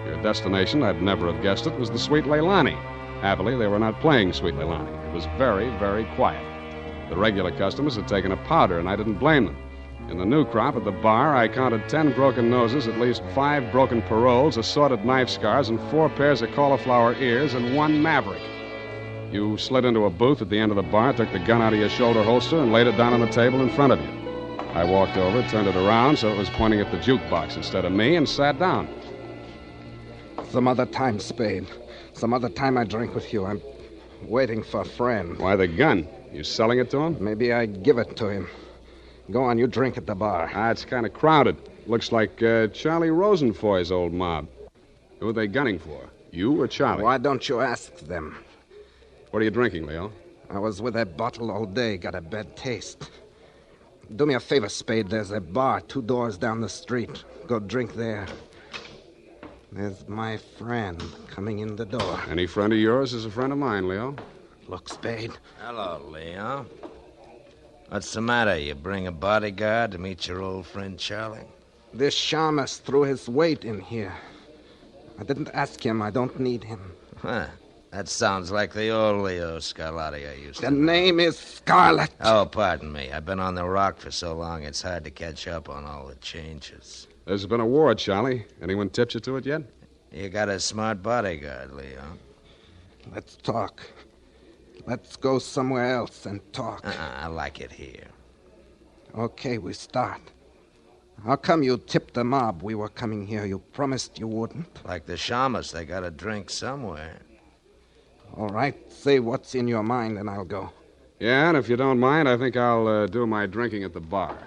Your destination, I'd never have guessed it, was the Sweet Leilani. Happily, they were not playing Sweet Leilani. It was very, very quiet. The regular customers had taken a powder, and I didn't blame them. In the new crop at the bar, I counted 10 broken noses, at least 5 broken paroles, assorted knife scars, and 4 pairs of cauliflower ears, and 1 maverick. You slid into a booth at the end of the bar, took the gun out of your shoulder holster, and laid it down on the table in front of you. I walked over, turned it around so it was pointing at the jukebox instead of me, and sat down. Some other time, Spade. Some other time I drink with you. I'm waiting for a friend. Why the gun? You selling it to him? Maybe I give it to him. Go on, you drink at the bar. It's kind of crowded. Looks like Charlie Rosenfoy's old mob. Who are they gunning for? You or Charlie? Why don't you ask them? What are you drinking, Leo? I was with that bottle all day. Got a bad taste. Do me a favor, Spade. There's a bar 2 doors down the street. Go drink there. There's my friend coming in the door. Any friend of yours is a friend of mine, Leo. Look, Spade. Hello, Leo. What's the matter? You bring a bodyguard to meet your old friend Charlie? This shamus threw his weight in here. I didn't ask him. I don't need him. Huh. That sounds like the old Leo Scarlatti I used to know. The name is Scarlet. Oh, pardon me. I've been on the rock for so long, it's hard to catch up on all the changes. There's been a war, Charlie. Anyone tipped you to it yet? You got a smart bodyguard, Leo. Let's talk. Let's go somewhere else and talk. I like it here. Okay, we start. How come you tipped the mob we were coming here? You promised you wouldn't. Like the shamus, they got a drink somewhere. All right, say what's in your mind and I'll go. Yeah, and if you don't mind, I think I'll do my drinking at the bar.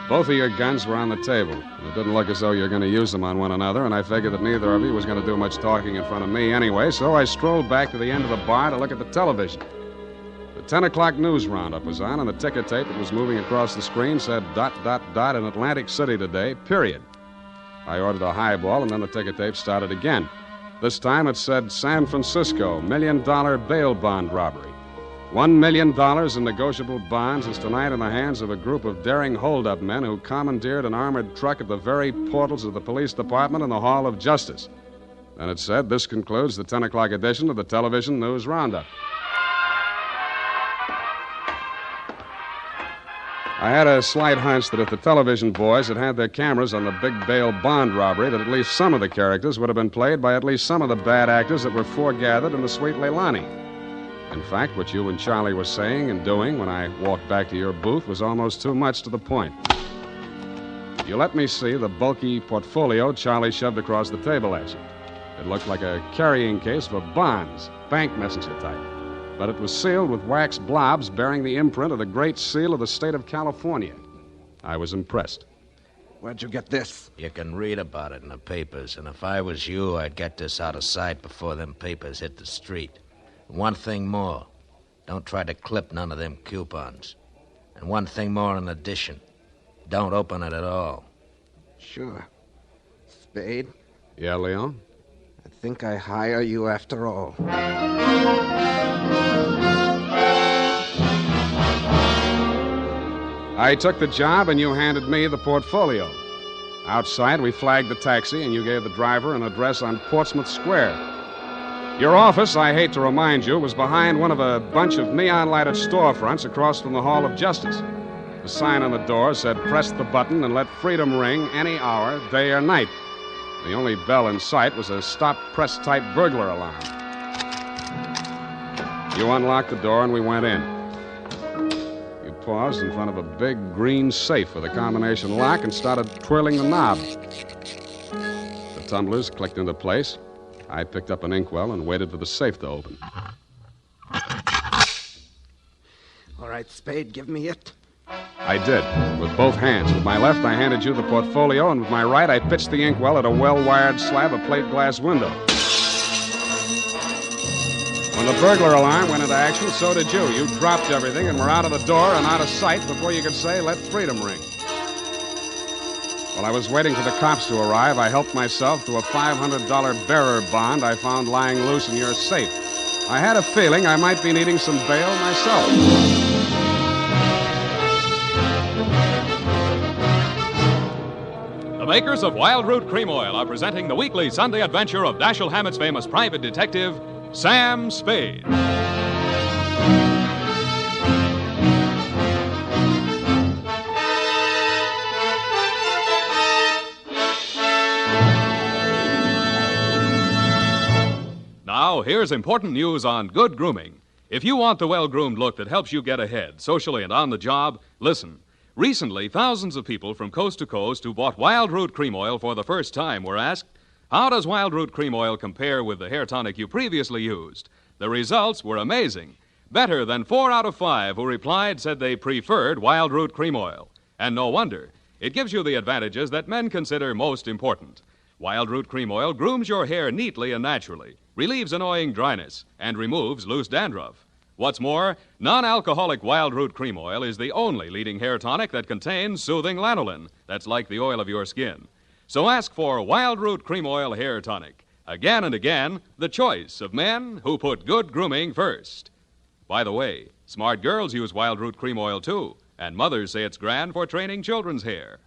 Both of your guns were on the table. It didn't look as though you were going to use them on one another, and I figured that neither of you was going to do much talking in front of me anyway, so I strolled back to the end of the bar to look at the television. The 10 o'clock news roundup was on, and the ticker tape that was moving across the screen said ... in Atlantic City today, period. I ordered a highball, and then the ticker tape started again. This time it said San Francisco, $1 million bail bond robbery. $1 million in negotiable bonds is tonight in the hands of a group of daring hold-up men who commandeered an armored truck at the very portals of the police department and the Hall of Justice. Then it said, this concludes the 10 o'clock edition of the television news roundup. I had a slight hunch that if the television boys had had their cameras on the big bail bond robbery, that at least some of the characters would have been played by at least some of the bad actors that were foregathered in the Sweet Leilani. In fact, what you and Charlie were saying and doing when I walked back to your booth was almost too much to the point. You let me see the bulky portfolio Charlie shoved across the table at you. It looked like a carrying case for bonds, bank messenger type. But it was sealed with wax blobs bearing the imprint of the Great Seal of the state of California. I was impressed. Where'd you get this? You can read about it in the papers, and if I was you, I'd get this out of sight before them papers hit the street. One thing more. Don't try to clip none of them coupons. And one thing more in addition. Don't open it at all. Sure. Spade? Yeah, Leon? I think I hire you after all. I took the job and you handed me the portfolio. Outside, we flagged the taxi and you gave the driver an address on Portsmouth Square. Your office, I hate to remind you, was behind one of a bunch of neon-lighted storefronts across from the Hall of Justice. The sign on the door said, press the button and let freedom ring any hour, day or night. The only bell in sight was a stop-press-type burglar alarm. You unlocked the door and we went in. You paused in front of a big green safe with a combination lock and started twirling the knob. The tumblers clicked into place. I picked up an inkwell and waited for the safe to open. All right, Spade, give me it. I did, with both hands. With my left, I handed you the portfolio, and with my right, I pitched the inkwell at a well-wired slab of plate glass window. When the burglar alarm went into action, so did you. You dropped everything and were out of the door and out of sight before you could say, let freedom ring. While I was waiting for the cops to arrive, I helped myself to a $500 bearer bond I found lying loose in your safe. I had a feeling I might be needing some bail myself. The makers of Wild Root Cream Oil are presenting the weekly Sunday adventure of Dashiell Hammett's famous private detective, Sam Spade. Now, here's important news on good grooming. If you want the well-groomed look that helps you get ahead, socially and on the job, listen. Recently, thousands of people from coast to coast who bought Wild Root Cream Oil for the first time were asked, how does Wild Root Cream Oil compare with the hair tonic you previously used? The results were amazing. Better than 4 out of 5 who replied said they preferred Wild Root Cream Oil. And no wonder. It gives you the advantages that men consider most important. Wild Root Cream Oil grooms your hair neatly and naturally, relieves annoying dryness, and removes loose dandruff. What's more, non-alcoholic Wild Root Cream Oil is the only leading hair tonic that contains soothing lanolin. That's like the oil of your skin. So ask for Wild Root Cream Oil Hair Tonic. Again and again, the choice of men who put good grooming first. By the way, smart girls use Wild Root Cream Oil too, and mothers say it's grand for training children's hair.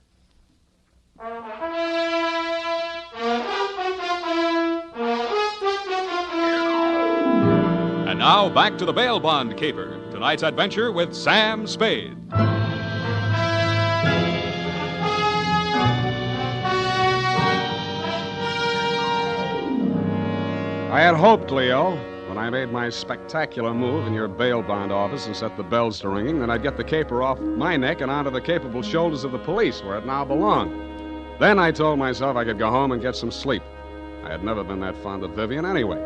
And now, back to the bail bond caper. Tonight's adventure with Sam Spade. I had hoped, Leo, when when I made my spectacular move in your bail bond office and set the bells to ringing, then I'd get the caper off my neck and onto the capable shoulders of the police, where it now belonged. Then I told myself I could go home and get some sleep. I had never been that fond of Vivian anyway.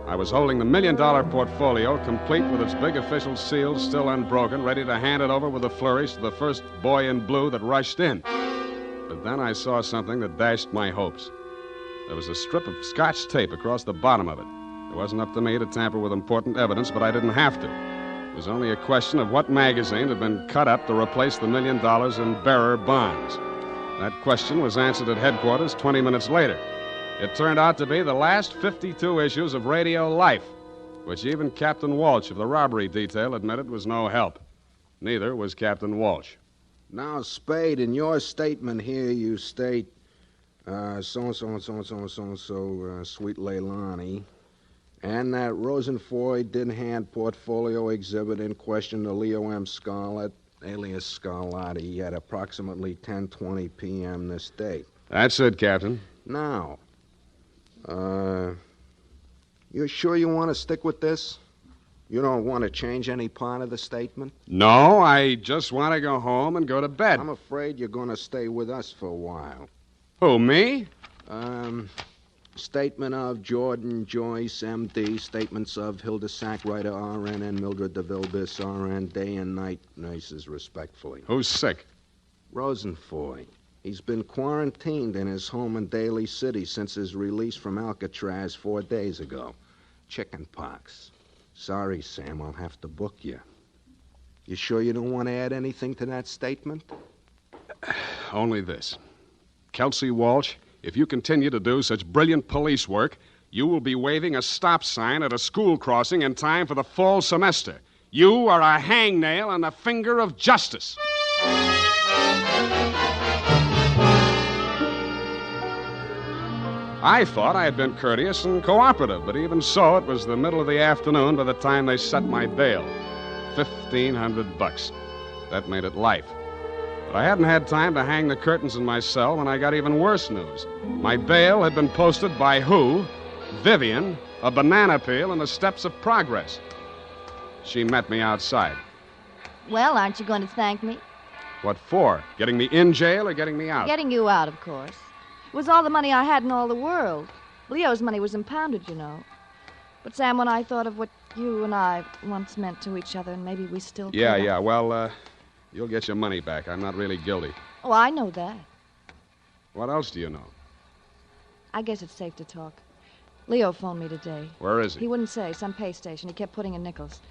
I was holding the $1 million portfolio, complete with its big official seals still unbroken, ready to hand it over with a flourish to the first boy in blue that rushed in. But then I saw something that dashed my hopes. There was a strip of Scotch tape across the bottom of it. It wasn't up to me to tamper with important evidence, but I didn't have to. It was only a question of what magazine had been cut up to replace the $1 million in bearer bonds. That question was answered at headquarters 20 minutes later. It turned out to be the last 52 issues of Radio Life, which even Captain Walsh of the robbery detail admitted was no help. Neither was Captain Walsh. Now, Spade, in your statement here, you state, so-and-so, Sweet Leilani, and that Rosenfoy did hand portfolio exhibit in question to Leo M. Scarlett, alias Scarlatti, at approximately 10:20 p.m. this date. That's it, Captain. Now, you sure you want to stick with this? You don't want to change any part of the statement? No, I just want to go home and go to bed. I'm afraid you're going to stay with us for a while. Who, me? Statement of Jordan Joyce, M.D., statements of Hilda Sackwriter, R.N., and Mildred DeVille Biss, R.N., day and night nurses, respectfully. Who's sick? Rosenfoy. He's been quarantined in his home in Daly City since his release from Alcatraz 4 days ago. Chicken pox. Sorry, Sam, I'll have to book you. You sure you don't want to add anything to that statement? Only this. Kelsey Walsh, if you continue to do such brilliant police work, you will be waving a stop sign at a school crossing in time for the fall semester. You are a hangnail on the finger of justice. I thought I had been courteous and cooperative, but even so, it was the middle of the afternoon by the time they set my bail. $1,500. That made it life. But I hadn't had time to hang the curtains in my cell when I got even worse news. My bail had been posted by who? Vivian, a banana peel, and the steps of progress. She met me outside. Well, aren't you going to thank me? What for? Getting me in jail or getting me out? Getting you out, of course. It was all the money I had in all the world. Leo's money was impounded, you know. But, Sam, when I thought of what you and I once meant to each other, and maybe we still could... Yeah. Well, you'll get your money back. I'm not really guilty. Oh, I know that. What else do you know? I guess it's safe to talk. Leo phoned me today. Where is he? He wouldn't say. Some pay station. He kept putting in nickels.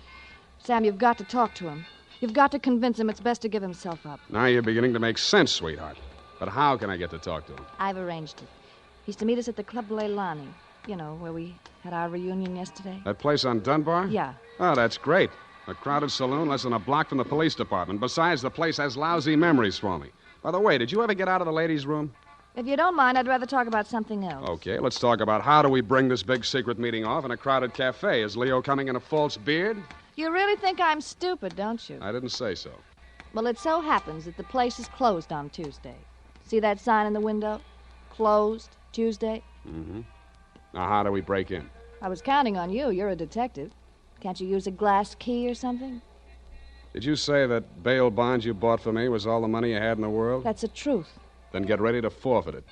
Sam, you've got to talk to him. You've got to convince him it's best to give himself up. Now you're beginning to make sense, sweetheart. But how can I get to talk to him? I've arranged it. He's to meet us at the Club Leilani. You know, where we had our reunion yesterday. That place on Dunbar? Yeah. Oh, that's great. A crowded saloon less than a block from the police department. Besides, the place has lousy memories for me. By the way, did you ever get out of the ladies' room? If you don't mind, I'd rather talk about something else. Okay, let's talk about how do we bring this big secret meeting off in a crowded cafe. Is Leo coming in a false beard? You really think I'm stupid, don't you? I didn't say so. Well, it so happens that the place is closed on Tuesday. See that sign in the window? Closed Tuesday? Mm-hmm. Now, how do we break in? I was counting on you. You're a detective. Can't you use a glass key or something? Did you say that bail bond you bought for me was all the money you had in the world? That's the truth. Then get ready to forfeit it.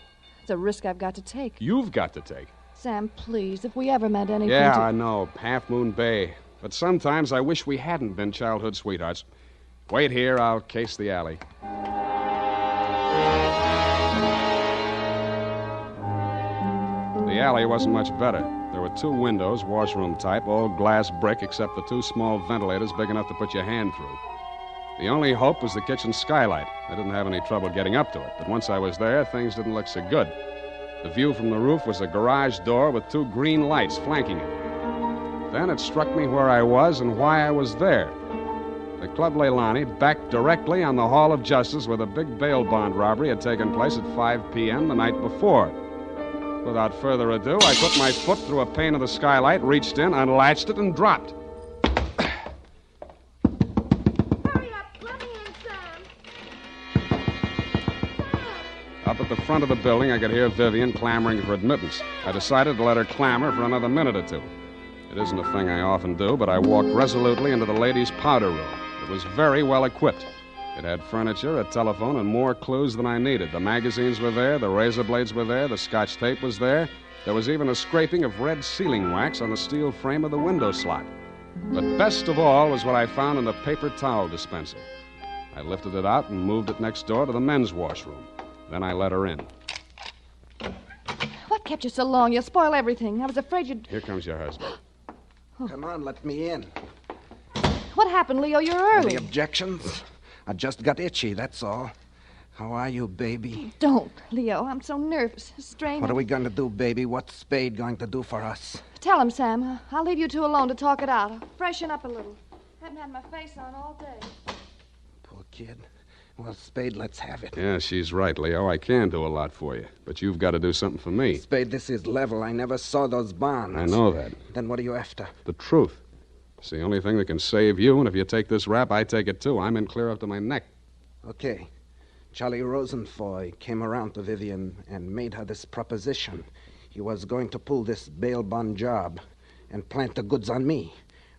It's a risk I've got to take. You've got to take. Sam, please, if we ever meant anything Yeah, to... I know. Half Moon Bay. But sometimes I wish we hadn't been childhood sweethearts. Wait here. I'll case the alley. The alley wasn't much better. There were 2 windows, washroom type, all glass brick, except for 2 small ventilators big enough to put your hand through. The only hope was the kitchen skylight. I didn't have any trouble getting up to it, but once I was there, things didn't look so good. The view from the roof was a garage door with 2 green lights flanking it. Then it struck me where I was and why I was there. The Club Leilani backed directly on the Hall of Justice where the big bail bond robbery had taken place at 5 p.m. the night before. Without further ado, I put my foot through a pane of the skylight, reached in, unlatched it, and dropped. Up at the front of the building, I could hear Vivian clamoring for admittance. I decided to let her clamor for another minute or two. It isn't a thing I often do, but I walked resolutely into the ladies' powder room. It was very well equipped. It had furniture, a telephone, and more clues than I needed. The magazines were there, the razor blades were there, the Scotch tape was there. There was even a scraping of red sealing wax on the steel frame of the window slot. But best of all was what I found in the paper towel dispenser. I lifted it out and moved it next door to the men's washroom. Then I let her in. What kept you so long? You'll spoil everything. I was afraid you'd... Here comes your husband. Come on, let me in. What happened, Leo? You're early. Any objections? I just got itchy, that's all. How are you, baby? Don't, Leo. I'm so nervous. Strained. What are we going to do, baby? What's Spade going to do for us? Tell him, Sam. I'll leave you two alone to talk it out. I'll freshen up a little. Haven't had my face on all day. Poor kid. Well, Spade, let's have it. Yeah, she's right, Leo. I can do a lot for you. But you've got to do something for me. Spade, this is level. I never saw those bonds. I know that. Then what are you after? The truth. It's the only thing that can save you, and if you take this rap, I take it too. I'm in clear up to my neck. Okay. Charlie Rosenfoy came around to Vivian and made her this proposition. He was going to pull this bail bond job and plant the goods on me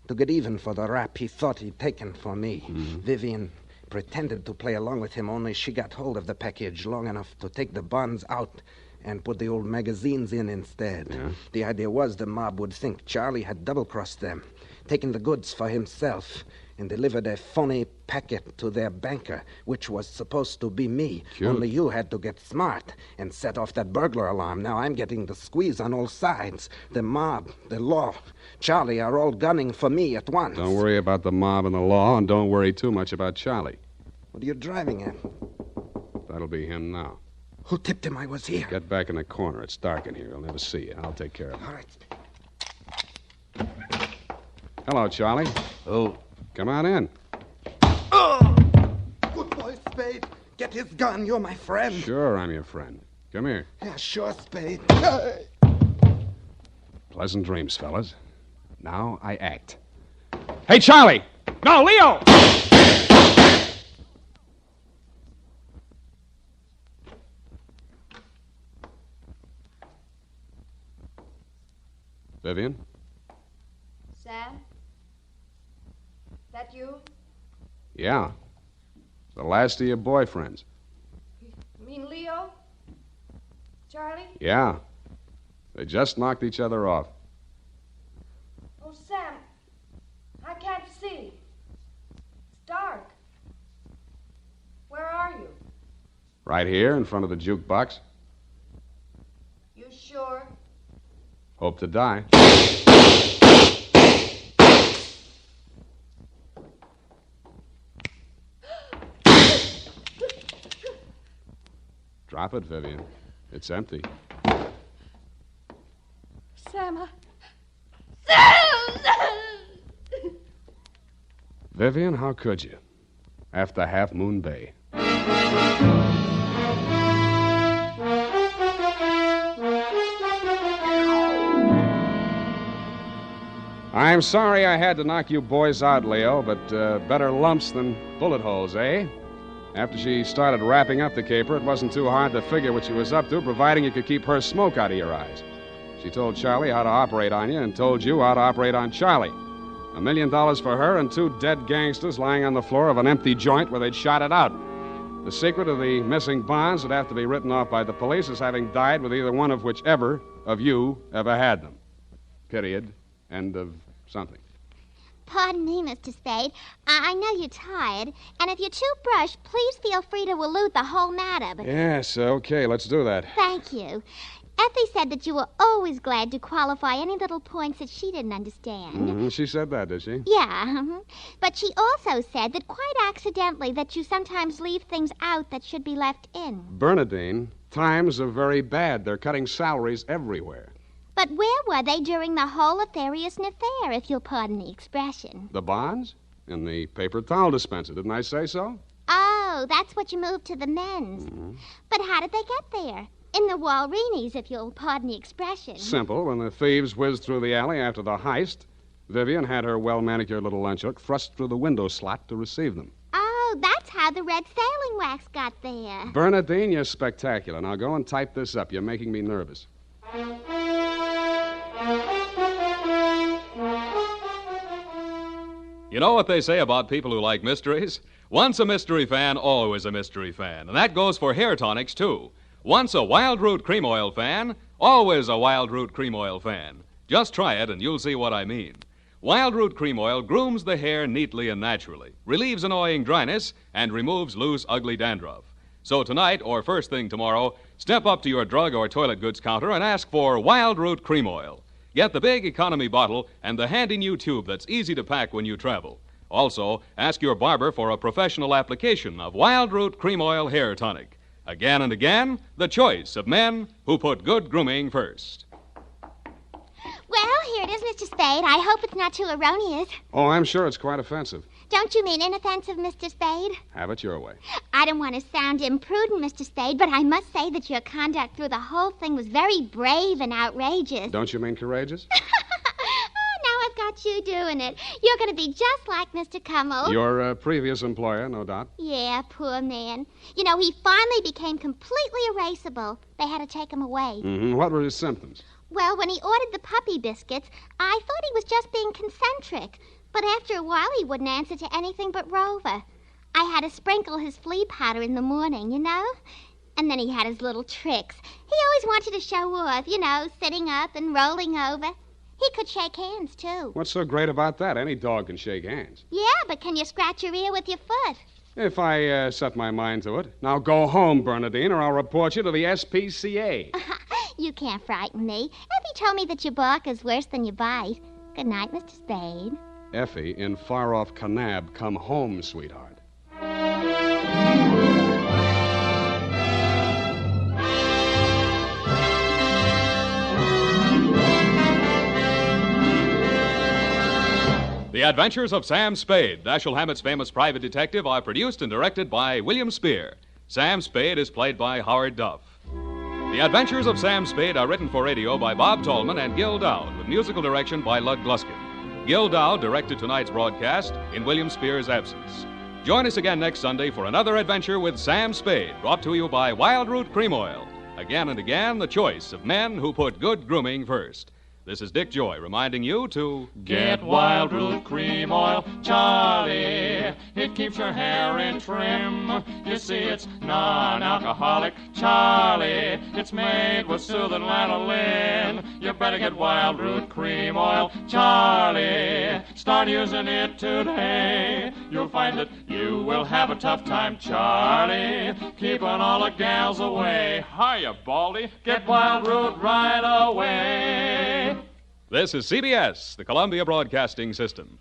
to get even for the rap he thought he'd taken for me. Mm-hmm. Vivian pretended to play along with him, only she got hold of the package long enough to take the bonds out and put the old magazines in instead. Yeah. The idea was the mob would think Charlie had double-crossed them, taken the goods for himself, and delivered a phony packet to their banker, which was supposed to be me. Cute. Only you had to get smart and set off that burglar alarm. Now I'm getting the squeeze on all sides. The mob, the law, Charlie are all gunning for me at once. Don't worry about the mob and the law, and don't worry too much about Charlie. What are you driving at? That'll be him now. Who tipped him I was here? Get back in the corner. It's dark in here. He'll never see you. I'll take care of him. All right. Hello, Charlie. Oh. Come on in. Oh! Good boy, Spade. Get his gun. You're my friend. Sure, I'm your friend. Come here. Yeah, sure, Spade. Pleasant dreams, fellas. Now I act. Hey, Charlie! No, Leo! Vivian? Sam? That you? Yeah. The last of your boyfriends. You mean Leo? Charlie? Yeah. They just knocked each other off. Oh, Sam, I can't see. It's dark. Where are you? Right here in front of the jukebox. You sure? Hope to die. Drop it, Vivian. It's empty. Sam, Sam! Vivian, how could you? After Half Moon Bay. I'm sorry I had to knock you boys out, Leo, but better lumps than bullet holes, eh? After she started wrapping up the caper, it wasn't too hard to figure what she was up to, providing you could keep her smoke out of your eyes. She told Charlie how to operate on you and told you how to operate on Charlie. $1 million for her and 2 dead gangsters lying on the floor of an empty joint where they'd shot it out. The secret of the missing bonds would have to be written off by the police as having died with either one of whichever of you ever had them. Period. End of something. Pardon me, Mr. Spade. I know you're tired, and if you chew brush, please feel free to allude the whole matter. But Yes, okay, let's do that. thank you. Effie said that you were always glad to qualify any little points that she didn't understand. Mm-hmm. She said that, did she? Yeah, but she also said that quite accidentally that you sometimes leave things out that should be left in. Bernadine, times are very bad. They're cutting salaries everywhere. But where were they during the whole nefarious affair, if you'll pardon the expression? The bonds? In the paper towel dispenser. Didn't I say so? Oh, that's what you moved to the men's. Mm-hmm. But how did they get there? In the Walreenies, if you'll pardon the expression. Simple. When the thieves whizzed through the alley after the heist, Vivian had her well-manicured little lunch hook thrust through the window slot to receive them. Oh, that's how the red sailing wax got there. Bernadine, you're spectacular. Now go and type this up. You're making me nervous. You know what they say about people who like mysteries? Once a mystery fan, always a mystery fan. And that goes for hair tonics, too. Once a Wild Root Cream Oil fan, always a Wild Root Cream Oil fan. Just try it and you'll see what I mean. Wild Root Cream Oil grooms the hair neatly and naturally, relieves annoying dryness, and removes loose, ugly dandruff. So tonight, or first thing tomorrow, step up to your drug or toilet goods counter and ask for Wild Root Cream Oil. Get the big economy bottle and the handy new tube that's easy to pack when you travel. Also, ask your barber for a professional application of Wild Root Cream Oil Hair Tonic. Again and again, the choice of men who put good grooming first. Well, here it is, Mr. Spade. I hope it's not too erroneous. Oh, I'm sure it's quite offensive. Don't you mean inoffensive, Mr. Spade? Have it your way. I don't want to sound imprudent, Mr. Spade, but I must say that your conduct through the whole thing was very brave and outrageous. Don't you mean courageous? Now I've got you doing it. You're going to be just like Mr. Cummel. Your previous employer, no doubt. Yeah, poor man. You know, he finally became completely erasable. They had to take him away. Mm-hmm. What were his symptoms? Well, when he ordered the puppy biscuits, I thought he was just being concentric. But after a while, he wouldn't answer to anything but Rover. I had to sprinkle his flea powder in the morning, you know? And then he had his little tricks. He always wanted to show off, you know, sitting up and rolling over. He could shake hands, too. What's so great about that? Any dog can shake hands. Yeah, but can you scratch your ear with your foot? If I set my mind to it. Now go home, Bernadine, or I'll report you to the SPCA. You can't frighten me. Effie told me that your bark is worse than your bite. Good night, Mr. Spade. Effie, in far-off Kanab, come home, sweetheart. The Adventures of Sam Spade, Dashiell Hammett's famous private detective, are produced and directed by William Spear. Sam Spade is played by Howard Duff. The Adventures of Sam Spade are written for radio by Bob Tallman and Gil Dowd, with musical direction by Lud Gluskin. Gil Dowd directed tonight's broadcast in William Spear's absence. Join us again next Sunday for another adventure with Sam Spade, brought to you by Wild Root Cream Oil. Again and again, the choice of men who put good grooming first. This is Dick Joy reminding you to get Wild Root Cream Oil, Charlie. It keeps your hair in trim. You see, it's non-alcoholic, Charlie. It's made with soothing lanolin. You better get Wild Root Cream Oil, Charlie. Start using it today. You'll find that you will have a tough time, Charlie, keeping all the gals away. Hiya, Baldy. Get Wild Root right away. This is CBS, the Columbia Broadcasting System.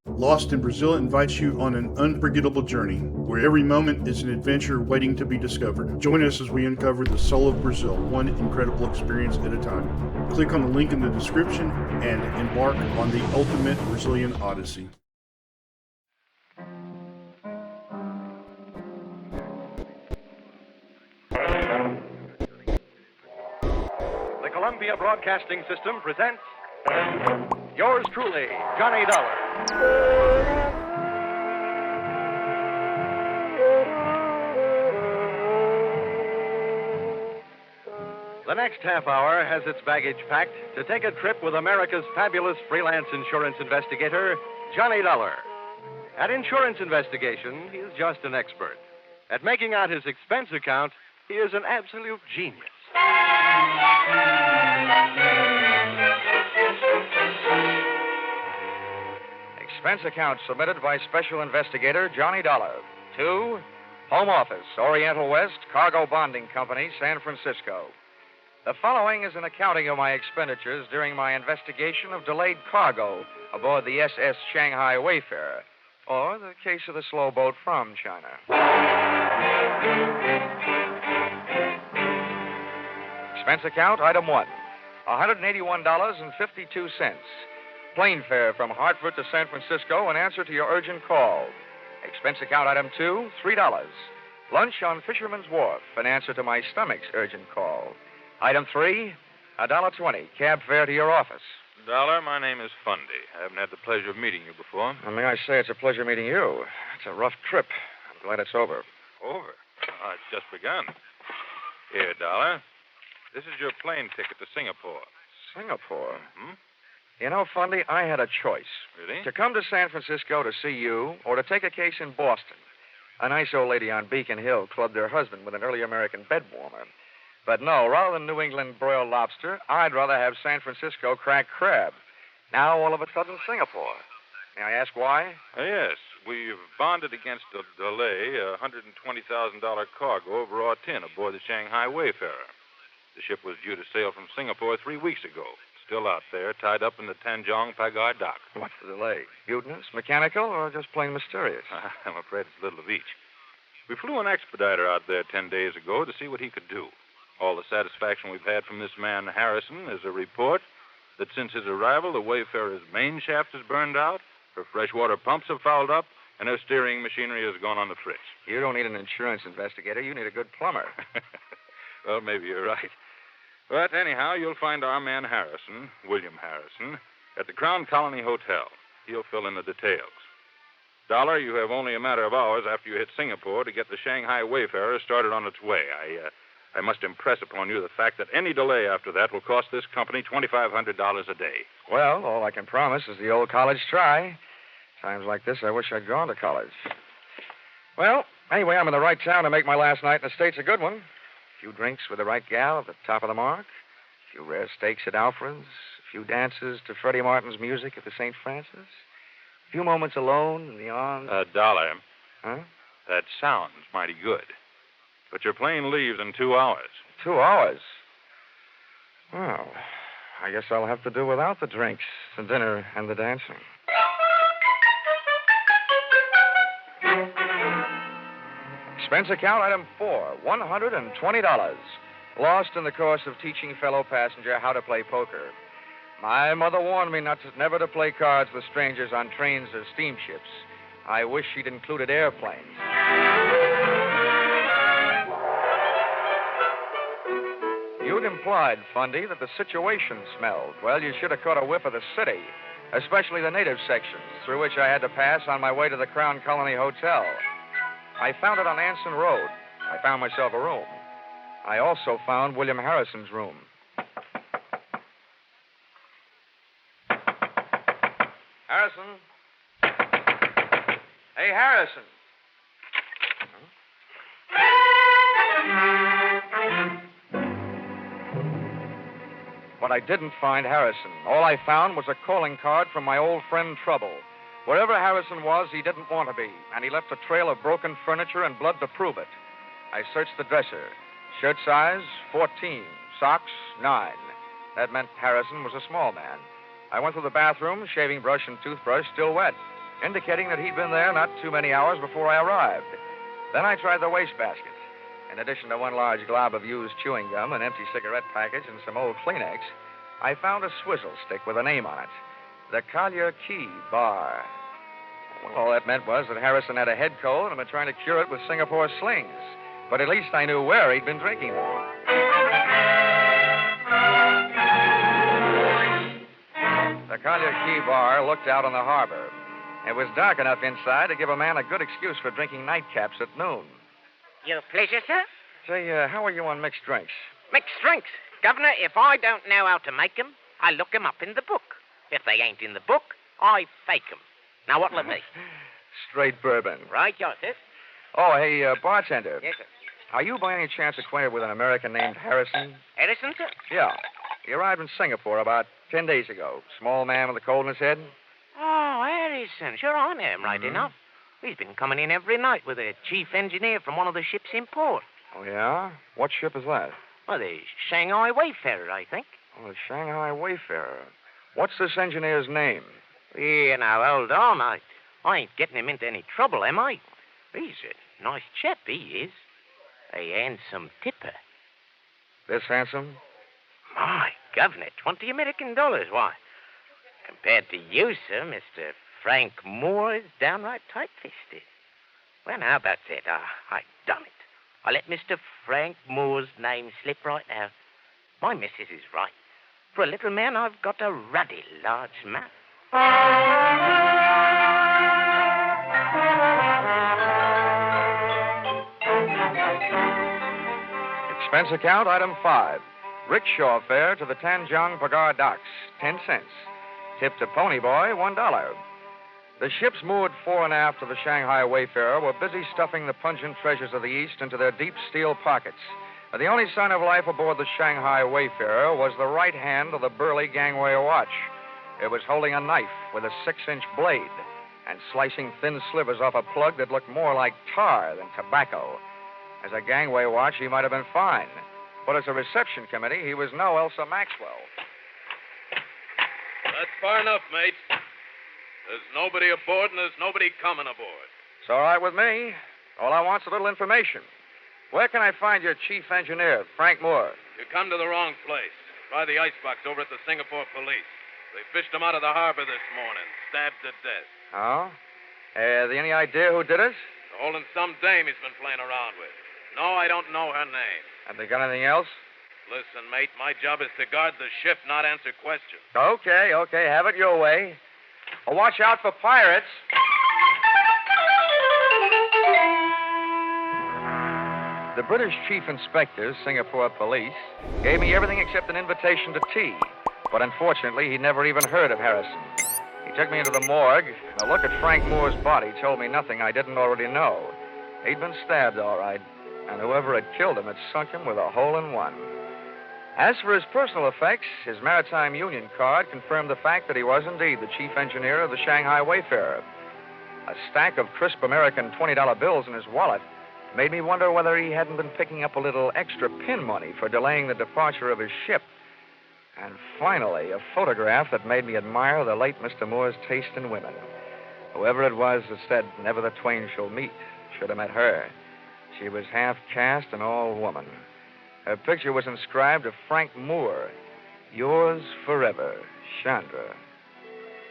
Lost in Brazil invites you on an unforgettable journey, where every moment is an adventure waiting to be discovered. Join us as we uncover the soul of Brazil, one incredible experience at a time. Click on the link in the description and embark on the ultimate Brazilian odyssey. The Columbia Broadcasting System presents yours truly, Johnny Dollar. The next half hour has its baggage packed to take a trip with America's fabulous freelance insurance investigator, Johnny Dollar. At insurance investigation, he is just an expert. At making out his expense account, he is an absolute genius. Expense account submitted by Special Investigator Johnny Dollar to Home Office, Oriental West, Cargo Bonding Company, San Francisco. The following is an accounting of my expenditures during my investigation of delayed cargo aboard the SS Shanghai Wayfarer, or the case of the slow boat from China. Expense account, item 1, $181.52. Plane fare from Hartford to San Francisco in answer to your urgent call. Expense account, item 2, $3. Lunch on Fisherman's Wharf in answer to my stomach's urgent call. Item 3, $1.20. Cab fare to your office. Dollar, my name is Fundy. I haven't had the pleasure of meeting you before. And may I say it's a pleasure meeting you. It's a rough trip. I'm glad it's over. Over? It's just begun. Here, Dollar. This is your plane ticket to Singapore. Singapore? Hmm? You know, Fundy, I had a choice. Really? To come to San Francisco to see you, or to take a case in Boston. A nice old lady on Beacon Hill clubbed her husband with an early American bed warmer. But no, rather than New England broiled lobster, I'd rather have San Francisco cracked crab. Now, all of a sudden, Singapore. May I ask why? Yes. We've bonded against a delay, a $120,000 cargo of raw tin aboard the Shanghai Wayfarer. The ship was due to sail from Singapore 3 weeks ago. Still out there, tied up in the Tanjong Pagar dock. What's the delay? Mutinous, mechanical, or just plain mysterious? I'm afraid it's a little of each. We flew an expediter out there 10 days ago to see what he could do. All the satisfaction we've had from this man, Harrison, is a report that since his arrival, the Wayfarer's main shaft is burned out, her freshwater pumps have fouled up, and her steering machinery has gone on the fritz. You don't need an insurance investigator. You need a good plumber. Well, maybe you're right. But anyhow, you'll find our man Harrison, William Harrison, at the Crown Colony Hotel. He'll fill in the details. Dollar, you have only a matter of hours after you hit Singapore to get the Shanghai Wayfarer started on its way. I must impress upon you the fact that any delay after that will cost this company $2,500 a day. Well, all I can promise is the old college try. Times like this, I wish I'd gone to college. Well, anyway, I'm in the right town to make my last night in the States a good one. A few drinks with the right gal at the top of the mark. A few rare steaks at Alfred's. A few dances to Freddie Martin's music at the St. Francis. A few moments alone in the arms... Dollar. Huh? That sounds mighty good. But your plane leaves in 2 hours. 2 hours? Well, I guess I'll have to do without the drinks, the dinner, and the dancing. Expense account item 4, $120. Lost in the course of teaching fellow passenger how to play poker. My mother warned me never to play cards with strangers on trains or steamships. I wish she'd included airplanes. You'd implied, Fundy, that the situation smelled. Well, you should have caught a whiff of the city, especially the native sections, through which I had to pass on my way to the Crown Colony Hotel. I found it on Anson Road. I found myself a room. I also found William Harrison's room. Harrison? Hey, Harrison. But I didn't find Harrison. All I found was a calling card from my old friend Trouble. Wherever Harrison was, he didn't want to be, and he left a trail of broken furniture and blood to prove it. I searched the dresser. Shirt size, 14. Socks, 9. That meant Harrison was a small man. I went through the bathroom, shaving brush and toothbrush still wet, indicating that he'd been there not too many hours before I arrived. Then I tried the wastebasket. In addition to one large glob of used chewing gum, an empty cigarette package, and some old Kleenex, I found a swizzle stick with a name on it. The Collier Key Bar. Well, all that meant was that Harrison had a head cold and had been trying to cure it with Singapore slings. But at least I knew where he'd been drinking them. The Collier Key Bar looked out on the harbor. It was dark enough inside to give a man a good excuse for drinking nightcaps at noon. Your pleasure, sir. Say, how are you on mixed drinks? Mixed drinks. Governor, if I don't know how to make 'em, I look 'em up in the book. If they ain't in the book, I fake 'em. Now, what'll it be? Straight bourbon. Right, yours, sir. Oh, hey, bartender. Yes, sir. Are you by any chance acquainted with an American named Harrison? Harrison, sir? Yeah. He arrived in Singapore about 10 days ago. Small man with a cold in his head. Oh, Harrison. Sure, I know him right enough. He's been coming in every night with a chief engineer from one of the ships in port. Oh, yeah? What ship is that? Well, the Shanghai Wayfarer, I think. Oh, the Shanghai Wayfarer. What's this engineer's name? Yeah, now, hold on. I ain't getting him into any trouble, am I? He's a nice chap, he is. A handsome tipper. This handsome? My governor, $20 American. Why, compared to you, sir, Mr. Frank Moore is downright tight-fisted. Well, how about that? I done it. I let Mr. Frank Moore's name slip right out. My missus is right. For a little man, I've got a ruddy large mouth. Expense account, item 5. Rickshaw fare to the Tanjong Pagar docks, 10 cents. Tip to Pony Boy, $1. The ships moored fore and aft of the Shanghai Wayfarer were busy stuffing the pungent treasures of the East into their deep steel pockets. But the only sign of life aboard the Shanghai Wayfarer was the right hand of the burly gangway watch. It was holding a knife with a 6-inch blade and slicing thin slivers off a plug that looked more like tar than tobacco. As a gangway watch, he might have been fine. But as a reception committee, he was no Elsa Maxwell. That's far enough, mate. There's nobody aboard and there's nobody coming aboard. It's all right with me. All I want's a little information. Where can I find your chief engineer, Frank Moore? You come to the wrong place. Try the icebox over at the Singapore police. They fished him out of the harbor this morning, stabbed to death. Oh? Any idea who did it? They're holding some dame he's been playing around with. No, I don't know her name. Have they got anything else? Listen, mate, my job is to guard the ship, not answer questions. Okay. Have it your way. Well, watch out for pirates. The British chief inspector, Singapore police, gave me everything except an invitation to tea. But unfortunately, he'd never even heard of Harrison. He took me into the morgue, and a look at Frank Moore's body told me nothing I didn't already know. He'd been stabbed, all right, and whoever had killed him had sunk him with a hole-in-one. As for his personal effects, his Maritime Union card confirmed the fact that he was indeed the chief engineer of the Shanghai Wayfarer. A stack of crisp American $20 bills in his wallet made me wonder whether he hadn't been picking up a little extra pin money for delaying the departure of his ship. And finally, a photograph that made me admire the late Mr. Moore's taste in women. Whoever it was that said, "Never the twain shall meet," should have met her. She was half caste and all woman. Her picture was inscribed to Frank Moore, "Yours forever, Chandra."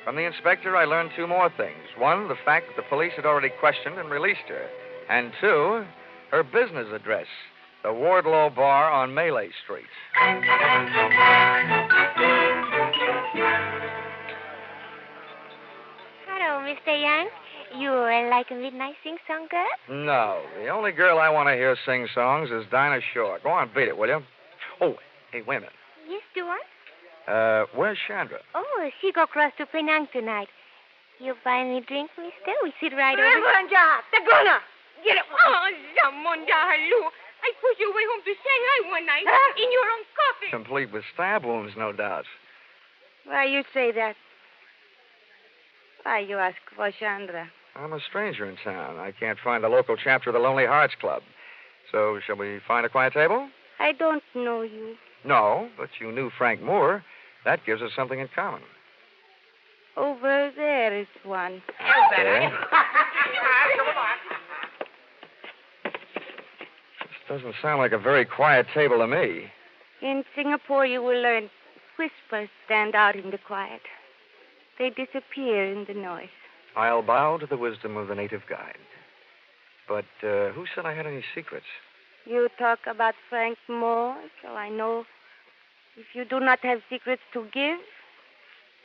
From the inspector, I learned 2 more things. 1, the fact that the police had already questioned and released her. And 2, her business address, the Wardlow Bar on Malay Street. Hello, Mr. Young. You like a midnight sing-song girl? No, the only girl I want to hear sing songs is Dinah Shore. Go on, beat it, will you? Oh, hey, wait a minute. Yes, Stuart? Where's Chandra? Oh, she go across to Penang tonight. You buy me drink, mister? We sit right over... Monja, Tagona! Get it! Oh, Monja, hello. I pushed you away home to Shanghai one night in your own coffin. Complete with stab wounds, no doubt. Why you say that? Why you ask for Chandra? I'm a stranger in town. I can't find the local chapter of the Lonely Hearts Club. So, shall we find a quiet table? I don't know you. No, but you knew Frank Moore. That gives us something in common. Over there is one. Okay. This doesn't sound like a very quiet table to me. In Singapore, you will learn whispers stand out in the quiet. They disappear in the noise. I'll bow to the wisdom of the native guide. But who said I had any secrets? You talk about Frank Moore, so I know if you do not have secrets to give,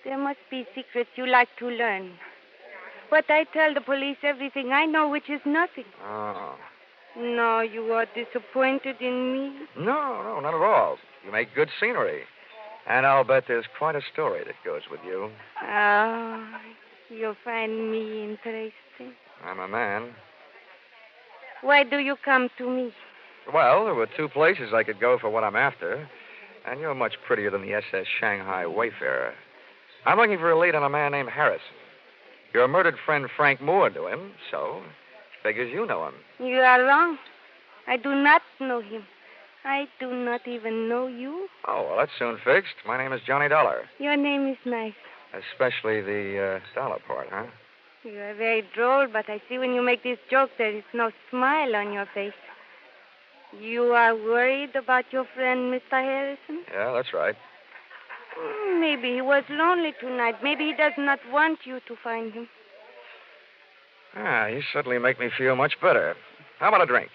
there must be secrets you like to learn. But I tell the police everything I know, which is nothing. Oh. No, you are disappointed in me? No, not at all. You make good scenery. And I'll bet there's quite a story that goes with you. Oh, you find me interesting. I'm a man. Why do you come to me? Well, there were 2 places I could go for what I'm after. And you're much prettier than the SS Shanghai Wayfarer. I'm looking for a lead on a man named Harrison. Your murdered friend Frank Moore knew him, so figures you know him. You are wrong. I do not know him. I do not even know you. Oh, well, that's soon fixed. My name is Johnny Dollar. Your name is nice. Especially the dollar part, huh? You are very droll, but I see when you make this joke there is no smile on your face. You are worried about your friend, Mr. Harrison? Yeah, that's right. Maybe he was lonely tonight. Maybe he does not want you to find him. You certainly make me feel much better. How about a drink?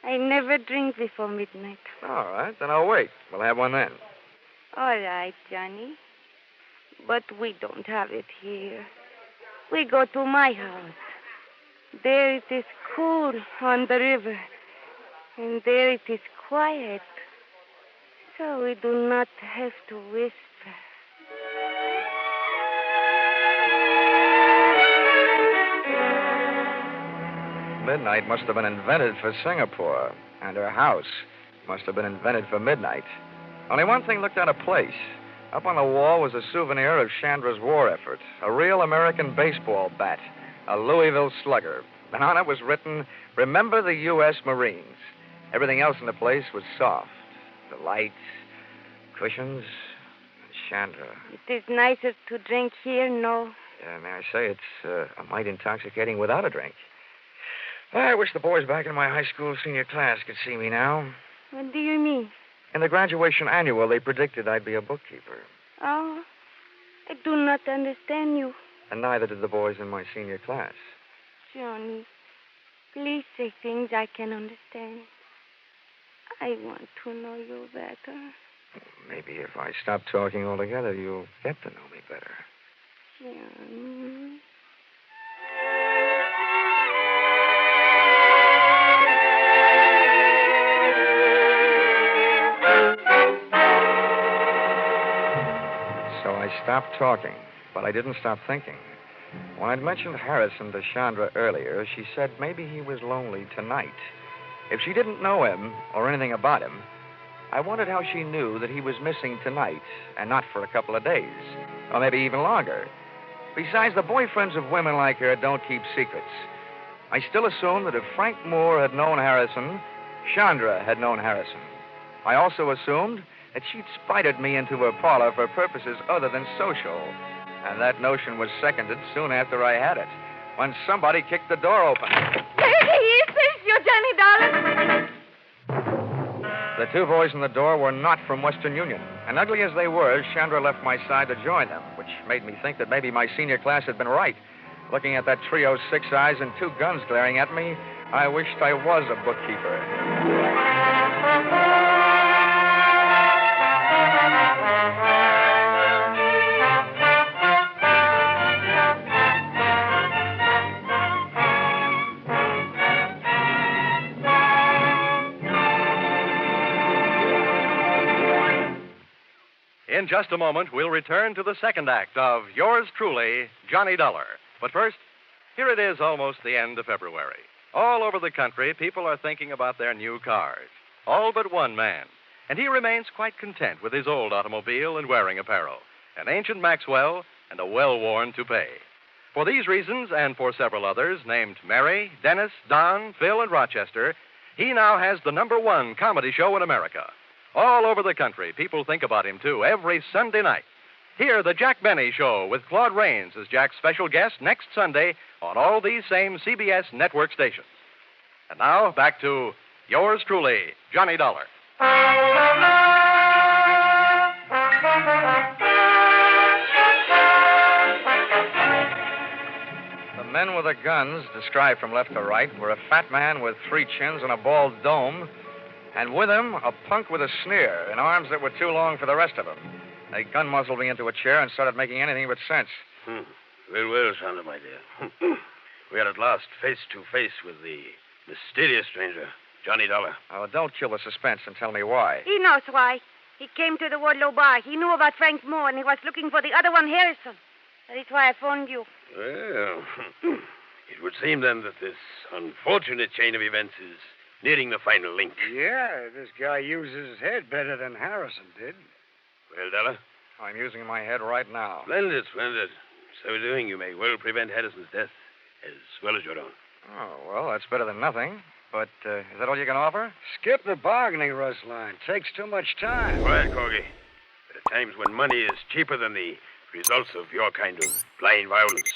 I never drink before midnight. All right, then I'll wait. We'll have one then. All right, Johnny. But we don't have it here. We go to my house. There it is cool on the river. And there it is quiet. So we do not have to whisper. Midnight must have been invented for Singapore, and her house must have been invented for midnight. Only one thing looked out of place. Up on the wall was a souvenir of Chandra's war effort, a real American baseball bat, a Louisville Slugger. And on it was written, "Remember the U.S. Marines." Everything else in the place was soft. The lights, cushions, and Chandra. It is nicer to drink here, no? May I say, it's a mite intoxicating without a drink. I wish the boys back in my high school senior class could see me now. What do you mean? In the graduation annual, they predicted I'd be a bookkeeper. Oh, I do not understand you. And neither did the boys in my senior class. Johnny, please say things I can understand. I want to know you better. Maybe if I stop talking altogether, you'll get to know me better. Johnny. So I stopped talking, but I didn't stop thinking. When I'd mentioned Harrison to Chandra earlier, she said maybe he was lonely tonight. If she didn't know him or anything about him, I wondered how she knew that he was missing tonight and not for a couple of days, or maybe even longer. Besides, the boyfriends of women like her don't keep secrets. I still assumed that if Frank Moore had known Harrison, Chandra had known Harrison. I also assumed that she'd spited me into her parlor for purposes other than social. And that notion was seconded soon after I had it, when somebody kicked the door open. There he is. There's your Johnny Dollar. The two boys in the door were not from Western Union. And ugly as they were, Chandra left my side to join them, which made me think that maybe my senior class had been right. Looking at that trio's 6 eyes and 2 guns glaring at me, I wished I was a bookkeeper. In just a moment, we'll return to the second act of Yours Truly, Johnny Dollar. But first, here it is almost the end of February. All over the country, people are thinking about their new cars. All but one man. And he remains quite content with his old automobile and wearing apparel, an ancient Maxwell and a well-worn toupee. For these reasons, and for several others, named Mary, Dennis, Don, Phil, and Rochester, he now has the #1 comedy show in America. All over the country, people think about him, too, every Sunday night. Hear the Jack Benny Show with Claude Rains as Jack's special guest next Sunday on all these same CBS network stations. And now, back to Yours Truly, Johnny Dollar. The men with the guns, described from left to right, were a fat man with 3 chins and a bald dome, and with him, a punk with a sneer and arms that were too long for the rest of him. They gun muzzled me into a chair and started making anything but sense. Well, well, Chandra, my dear. We are at last face to face with the mysterious stranger, Johnny Dollar. Oh, don't kill the suspense and tell me why. He knows why. He came to the Wardlow bar. He knew about Frank Moore, and he was looking for the other one, Harrison. That is why I phoned you. Well, it would seem then that this unfortunate chain of events is nearing the final link. Yeah, this guy uses his head better than Harrison did. Well, Dollar? I'm using my head right now. Splendid, splendid. So doing, you may well prevent Harrison's death as well as your own. Oh, well, that's better than nothing. But is that all you can offer? Skip the bargaining, Rustline. Takes too much time. Quiet, Corgi. There are times when money is cheaper than the results of your kind of blind violence.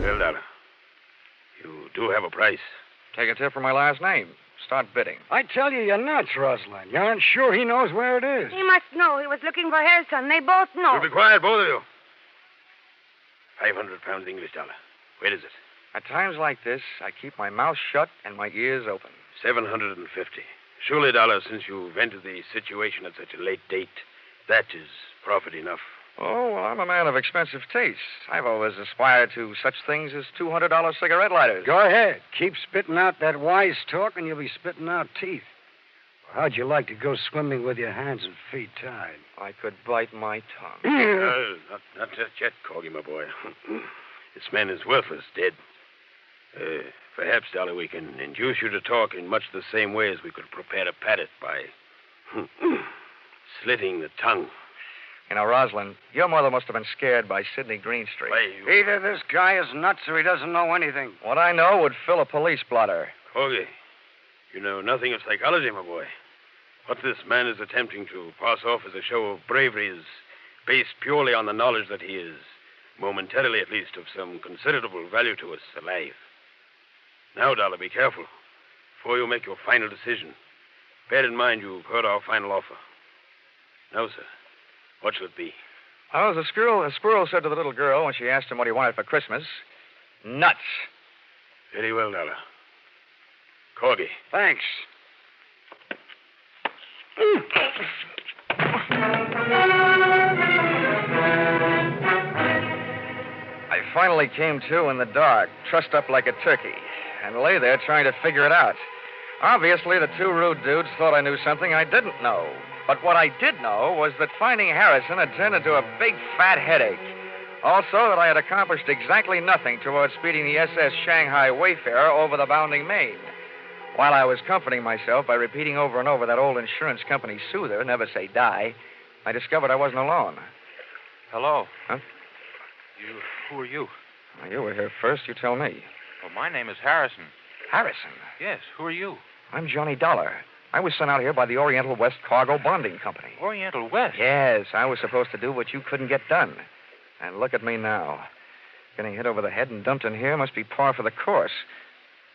Well, Dollar, you do have a price. Take a tip from my last name. Start bidding. I tell you, you're nuts, Rustline. You aren't sure he knows where it is. He must know. He was looking for Harrison. They both know. You be quiet, both of you. 500 pounds English dollar. Where is it? At times like this, I keep my mouth shut and my ears open. 750. Surely, Dollar, since you've entered the situation at such a late date, that is profit enough. Oh, well, I'm a man of expensive tastes. I've always aspired to such things as $200 cigarette lighters. Go ahead. Keep spitting out that wise talk, and you'll be spitting out teeth. How'd you like to go swimming with your hands and feet tied? I could bite my tongue. Not just yet, Corgi, my boy. This man is worthless, dead. Perhaps, Dolly, we can induce you to talk in much the same way as we could prepare to pat it by slitting the tongue. You know, Rosalind, your mother must have been scared by Sidney Greenstreet. Either this guy is nuts or he doesn't know anything. What I know would fill a police blotter. Corgi, you know nothing of psychology, my boy. What this man is attempting to pass off as a show of bravery is based purely on the knowledge that he is, momentarily at least, of some considerable value to us alive. Now, Dollar, be careful. Before you make your final decision, bear in mind you've heard our final offer. Now, sir, what shall it be? Oh, the squirrel said to the little girl when she asked him what he wanted for Christmas, nuts. Very well, Dollar. Corgi. Thanks. I finally came to in the dark, trussed up like a turkey, and lay there trying to figure it out. Obviously, the two rude dudes thought I knew something I didn't know. But what I did know was that finding Harrison had turned into a big, fat headache. Also, that I had accomplished exactly nothing towards speeding the SS Shanghai Wayfarer over the bounding main. While I was comforting myself by repeating over and over that old insurance company soother, never say die, I discovered I wasn't alone. Hello. Huh? Who are you? Well, you were here first. You tell me. Well, my name is Harrison. Harrison? Yes, who are you? I'm Johnny Dollar. I was sent out here by the Oriental West Cargo Bonding Company. Oriental West? Yes, I was supposed to do what you couldn't get done. And look at me now. Getting hit over the head and dumped in here must be par for the course.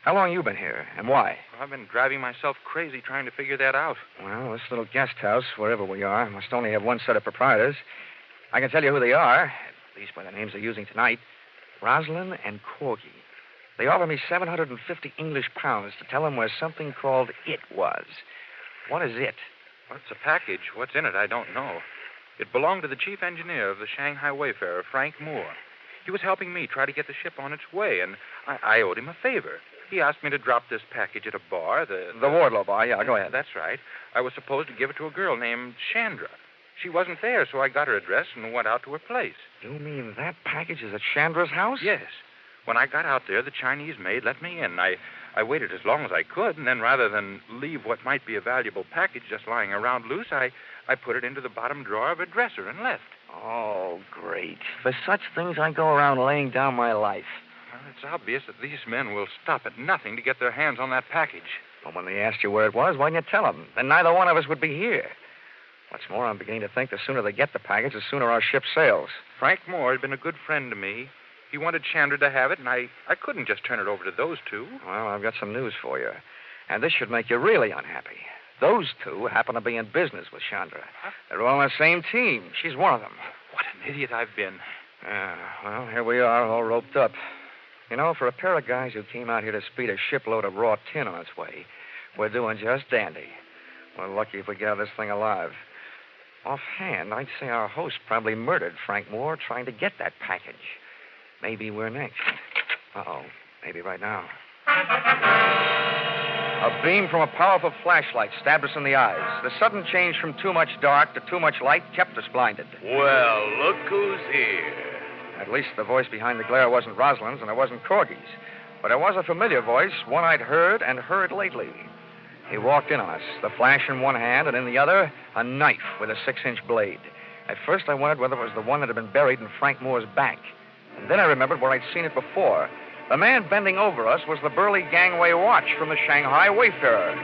How long you been here, and why? Well, I've been driving myself crazy trying to figure that out. Well, this little guest house, wherever we are, must only have one set of proprietors. I can tell you who they are, at least by the names they're using tonight. Rosalind and Corgi. They offer me 750 English pounds to tell them where something called It was. What is It? Well, it's a package. What's in it, I don't know. It belonged to the chief engineer of the Shanghai Wayfarer, Frank Moore. He was helping me try to get the ship on its way, and I owed him a favor. He asked me to drop this package at a bar, the Wardlow bar, yeah, go ahead. That's right. I was supposed to give it to a girl named Chandra. She wasn't there, so I got her address and went out to her place. You mean that package is at Chandra's house? Yes. When I got out there, the Chinese maid let me in. I waited as long as I could, and then rather than leave what might be a valuable package just lying around loose, I put it into the bottom drawer of a dresser and left. Oh, great. For such things, I go around laying down my life. Well, it's obvious that these men will stop at nothing to get their hands on that package. Well, when they asked you where it was, why didn't you tell them? Then neither one of us would be here. What's more, I'm beginning to think the sooner they get the package, the sooner our ship sails. Frank Moore had been a good friend to me. He wanted Chandra to have it, and I couldn't just turn it over to those two. Well, I've got some news for you. And this should make you really unhappy. Those two happen to be in business with Chandra. Huh? They're all on the same team. She's one of them. What an idiot I've been. Well, here we are, all roped up. You know, for a pair of guys who came out here to speed a shipload of raw tin on its way, we're doing just dandy. We're lucky if we get out of this thing alive. Offhand, I'd say our host probably murdered Frank Moore trying to get that package. Maybe we're next. Uh-oh. Maybe right now. A beam from a powerful flashlight stabbed us in the eyes. The sudden change from too much dark to too much light kept us blinded. Well, look who's here. At least the voice behind the glare wasn't Rosalind's and it wasn't Corgi's. But it was a familiar voice, one I'd heard and heard lately. He walked in on us, the flash in one hand and in the other, a knife with a 6-inch blade. At first I wondered whether it was the one that had been buried in Frank Moore's back. And then I remembered where I'd seen it before. The man bending over us was the burly gangway watch from the Shanghai Wayfarer.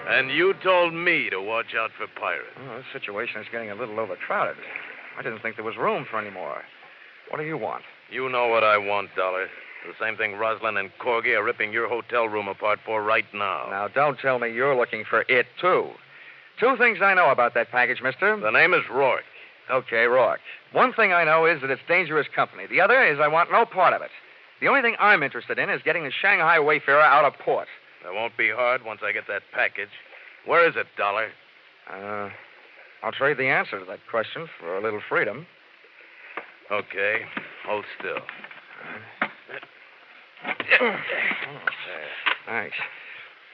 And you told me to watch out for pirates. Well, this situation is getting a little overcrowded. I didn't think there was room for any more. What do you want? You know what I want, Dollar. The same thing Rosalind and Corgi are ripping your hotel room apart for right now. Now, don't tell me you're looking for it, too. Two things I know about that package, mister. The name is Rourke. Okay, Rourke. One thing I know is that it's dangerous company. The other is I want no part of it. The only thing I'm interested in is getting the Shanghai Wayfarer out of port. That won't be hard once I get that package. Where is it, Dollar? I'll trade the answer to that question for a little freedom. Okay. Hold still. There. Thanks.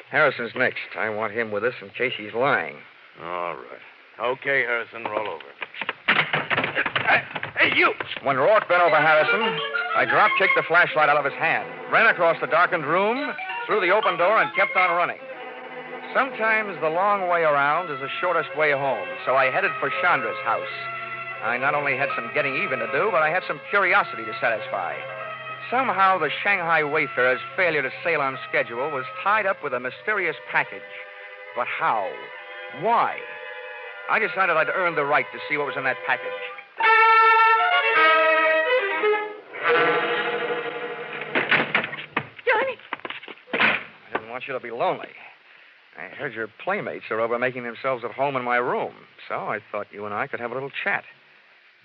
Harrison's next. I want him with us in case he's lying. All right. Okay, Harrison, roll over. Hey, you! When Rourke bent over Harrison, I drop-kicked the flashlight out of his hand, ran across the darkened room, through the open door, and kept on running. Sometimes the long way around is the shortest way home, so I headed for Chandra's house. I not only had some getting even to do, but I had some curiosity to satisfy. Somehow the Shanghai Wayfarer's failure to sail on schedule was tied up with a mysterious package. But how? Why? I decided I'd earned the right to see what was in that package. Johnny! I didn't want you to be lonely. I heard your playmates are over making themselves at home in my room, so I thought you and I could have a little chat.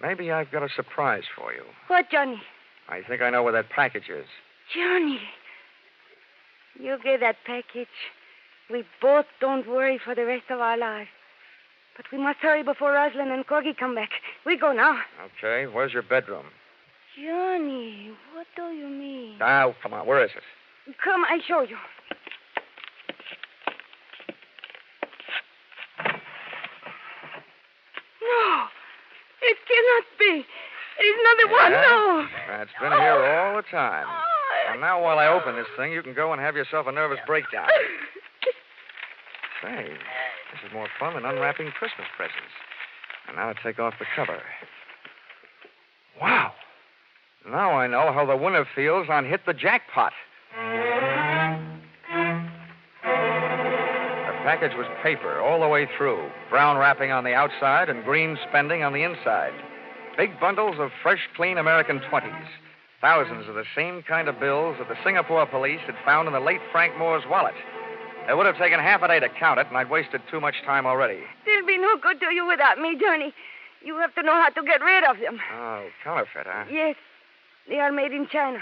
Maybe I've got a surprise for you. What, Johnny? I think I know where that package is. Johnny. You get that package. We both don't worry for the rest of our lives. But we must hurry before Rosalind and Corgi come back. We go now. Okay, where's your bedroom? Johnny, what do you mean? Now, come on, where is it? Come, I show you. No, it cannot be. It is not the one, no. It's been here all the time. And now while I open this thing, you can go and have yourself a nervous breakdown. Say, this is more fun than unwrapping Christmas presents. And now to take off the cover. Wow. Now I know how the winner feels on Hit the Jackpot. The package was paper all the way through, brown wrapping on the outside and green spending on the inside. Big bundles of fresh, clean American 20s. Thousands of the same kind of bills that the Singapore police had found in the late Frank Moore's wallet. It would have taken half a day to count it, and I'd wasted too much time already. They'll be no good to you without me, Johnny. You have to know how to get rid of them. Oh, counterfeit, huh? Yes. They are made in China.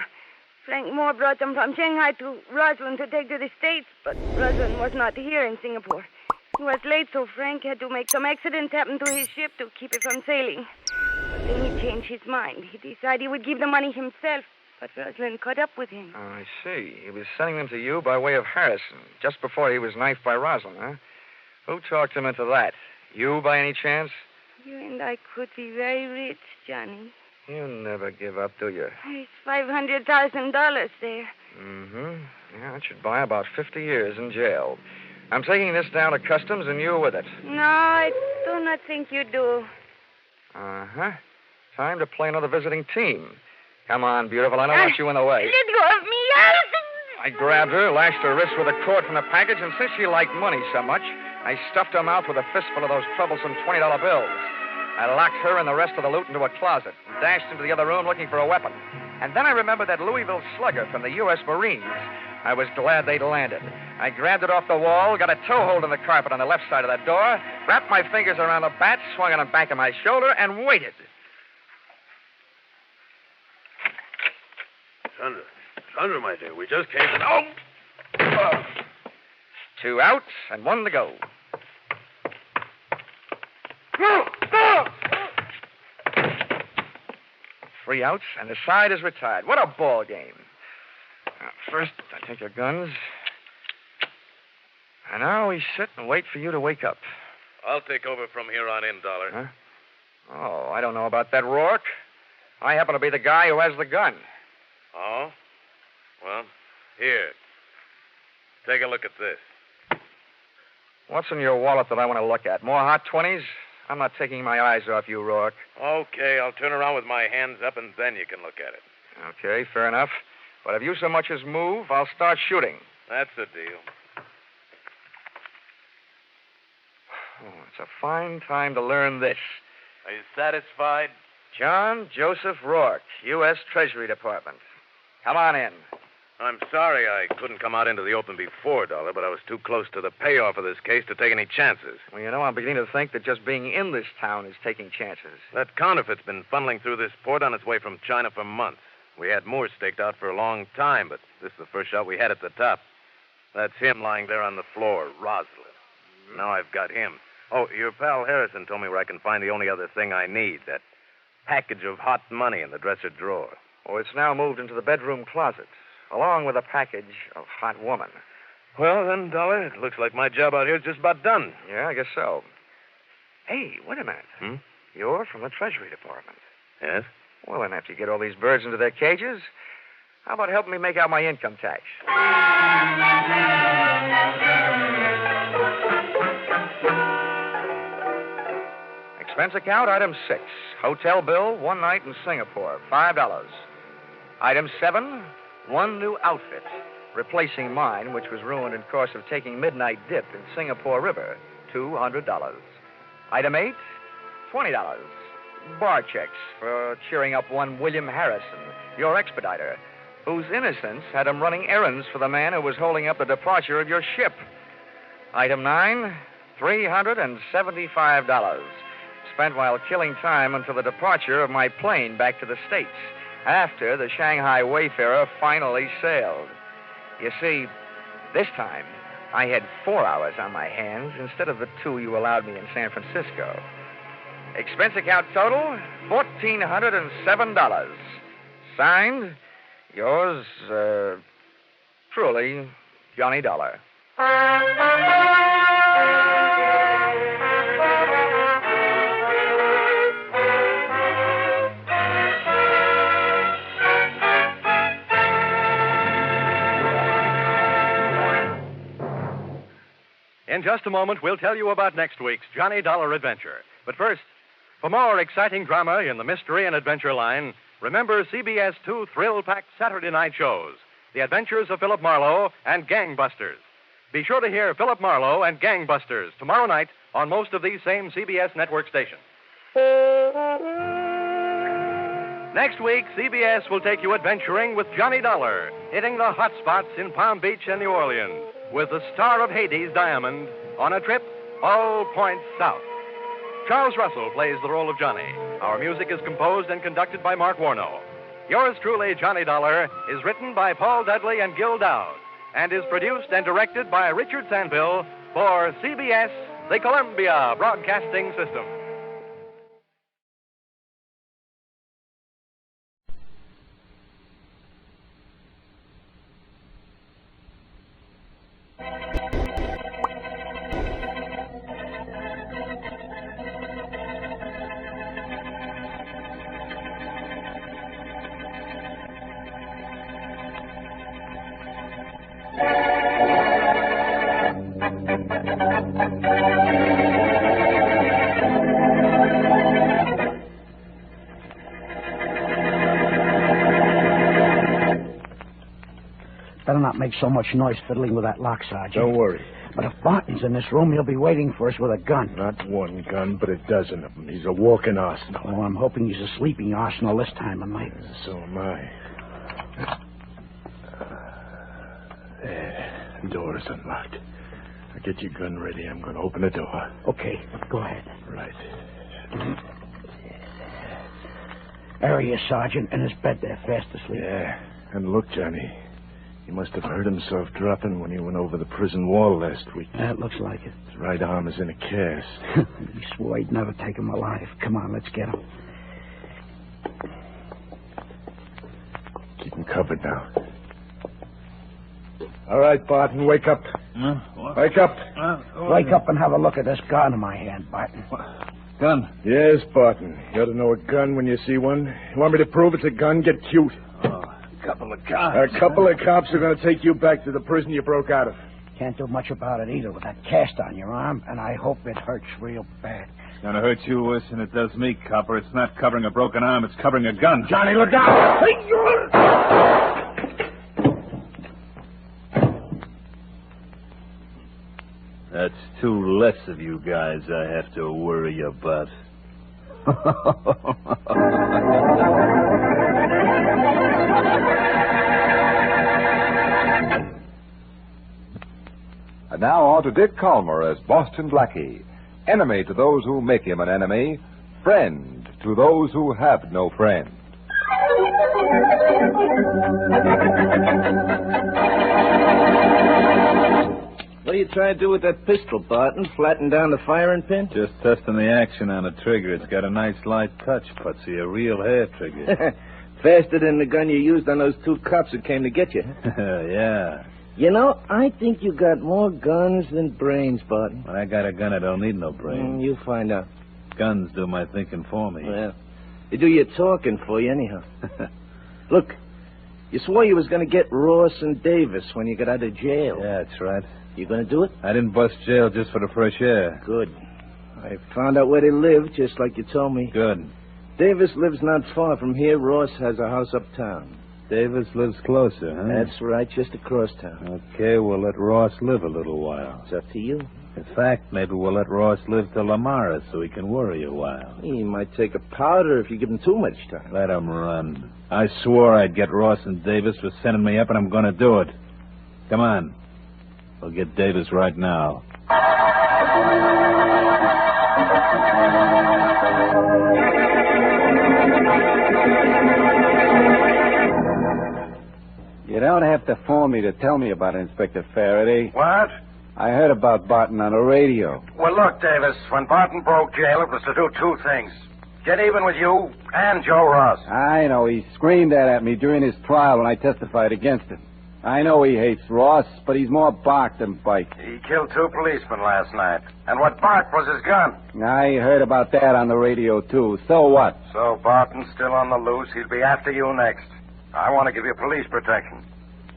Frank Moore brought them from Shanghai to Rosalind to take to the States, but Rosalind was not here in Singapore. He was late, so Frank had to make some accident happen to his ship to keep it from sailing. But then he changed his mind. He decided he would give the money himself, but Rosalind caught up with him. Oh, I see. He was sending them to you by way of Harrison, just before he was knifed by Rosalind, huh? Who talked him into that? You, by any chance? You and I could be very rich, Johnny. You never give up, do you? There's $500,000 there. Mm-hmm. Yeah, it should buy about 50 years in jail. I'm taking this down to customs and you with it. No, I do not think you do. Uh-huh. Time to play another visiting team. Come on, beautiful. I don't want you in the way. Let go of me. I grabbed her, lashed her wrist with a cord from the package, and since she liked money so much, I stuffed her mouth with a fistful of those troublesome $20 bills. I locked her and the rest of the loot into a closet and dashed into the other room looking for a weapon. And then I remembered that Louisville slugger from the U.S. Marines. I was glad they'd landed. I grabbed it off the wall, got a toehold in the carpet on the left side of that door, wrapped my fingers around the bat, swung on the back of my shoulder, and waited. Sandra, my dear, we just came to... Oh! 2 out and 1 to go. Go! 3 outs, and the side is retired. What a ball game. Now, first, I take your guns. And now we sit and wait for you to wake up. I'll take over from here on in, Dollar. Huh? Oh, I don't know about that, Rourke. I happen to be the guy who has the gun. Oh? Well, here. Take a look at this. What's in your wallet that I want to look at? More hot 20s? I'm not taking my eyes off you, Rourke. Okay, I'll turn around with my hands up, and then you can look at it. Okay, fair enough. But if you so much as move, I'll start shooting. That's the deal. Oh, it's a fine time to learn this. Are you satisfied? John Joseph Rourke, U.S. Treasury Department. Come on in. I'm sorry I couldn't come out into the open before, Dollar, but I was too close to the payoff of this case to take any chances. Well, you know, I'm beginning to think that just being in this town is taking chances. That counterfeit's been funneling through this port on its way from China for months. We had Moore staked out for a long time, but this is the first shot we had at the top. That's him lying there on the floor, Rosalind. Now I've got him. Oh, your pal Harrison told me where I can find the only other thing I need, that package of hot money in the dresser drawer. Oh, it's now moved into the bedroom closet, along with a package of hot woman. Well, then, Dollar, it looks like my job out here is just about done. Yeah, I guess so. Hey, wait a minute. You're from the Treasury Department. Yes? Well, then, after you get all these birds into their cages, how about helping me make out my income tax? Expense account, item 6. Hotel bill, 1 night in Singapore, $5. Item 7, 1 new outfit, replacing mine, which was ruined in course of taking midnight dip in Singapore River, $200. Item 8, $20. Bar checks for cheering up one William Harrison, your expediter, whose innocence had him running errands for the man who was holding up the departure of your ship. Item 9, $375. Spent while killing time until the departure of my plane back to the States, after the Shanghai Wayfarer finally sailed. You see, this time, I had 4 hours on my hands instead of the 2 you allowed me in San Francisco. Expense account total, $1,407. Signed, yours, truly, Johnny Dollar. In just a moment, we'll tell you about next week's Johnny Dollar adventure. But first, for more exciting drama in the mystery and adventure line, remember CBS 2 thrill-packed Saturday night shows, The Adventures of Philip Marlowe and Gangbusters. Be sure to hear Philip Marlowe and Gangbusters tomorrow night on most of these same CBS network stations. Next week, CBS will take you adventuring with Johnny Dollar, hitting the hot spots in Palm Beach and New Orleans, with the star of Hades, Diamond, on a trip all points south. Charles Russell plays the role of Johnny. Our music is composed and conducted by Mark Warnow. Yours truly, Johnny Dollar, is written by Paul Dudley and Gil Dowd, and is produced and directed by Richard Sandville for CBS, the Columbia Broadcasting System. Better not make so much noise fiddling with that lock, Sergeant. Don't worry. But if Barton's in this room, he'll be waiting for us with a gun. Not one gun, but a dozen of them. He's a walking arsenal. Oh, I'm hoping he's a sleeping arsenal this time of night. So am I. There. The door is unlocked. Now get your gun ready. I'm going to open the door. Okay, go ahead. Right. There he is, Sergeant, in his bed there, fast asleep. Yeah. And look, Johnny. He must have hurt himself dropping when he went over the prison wall last week. Yeah, it looks like it. His right arm is in a cast. He swore he'd never take him alive. Come on, let's get him. Keep him covered now. All right, Barton, wake up. Wake up. Wake up and have a look at this gun in my hand, Barton. Gun? Yes, Barton. You ought to know a gun when you see one. You want me to prove it's a gun? Get cute. A couple of cops. A couple of cops are going to take you back to the prison you broke out of. Can't do much about it either with that cast on your arm, and I hope it hurts real bad. It's going to hurt you worse than it does me, copper. It's not covering a broken arm, it's covering a gun. Johnny, look out! That's 2 less of you guys I have to worry about. And now on to Dick Calmer as Boston Blackie. Enemy to those who make him an enemy. Friend to those who have no friend. What are you trying to do with that pistol, Barton? Flatten down the firing pin? Just testing the action on the trigger. It's got a nice light touch, Putsy. A real hair trigger. Faster than the gun you used on those two cops who came to get you. Yeah. You know, I think you got more guns than brains, Barton. When I got a gun, I don't need no brains. You find out. Guns do my thinking for me. Well, they do your talking for you anyhow. Look, you swore you was going to get Ross and Davis when you got out of jail. Yeah, that's right. You going to do it? I didn't bust jail just for the fresh air. Good. I found out where they live, just like you told me. Good. Davis lives not far from here. Ross has a house uptown. Davis lives closer, huh? That's right, just across town. Okay, we'll let Ross live a little while. It's up to you. In fact, maybe we'll let Ross live till Lamara so he can worry a while. He might take a powder if you give him too much time. Let him run. I swore I'd get Ross and Davis for sending me up, and I'm going to do it. Come on. We'll get Davis right now. You don't have to phone me to tell me about Inspector Faraday. What? I heard about Barton on the radio. Well, look, Davis, when Barton broke jail, it was to do two things. Get even with you and Joe Ross. I know. He screamed that at me during his trial when I testified against him. I know he hates Ross, but he's more bark than bite. He killed two policemen last night. And what barked was his gun. I heard about that on the radio, too. So what? So Barton's still on the loose. He'll be after you next. I want to give you police protection.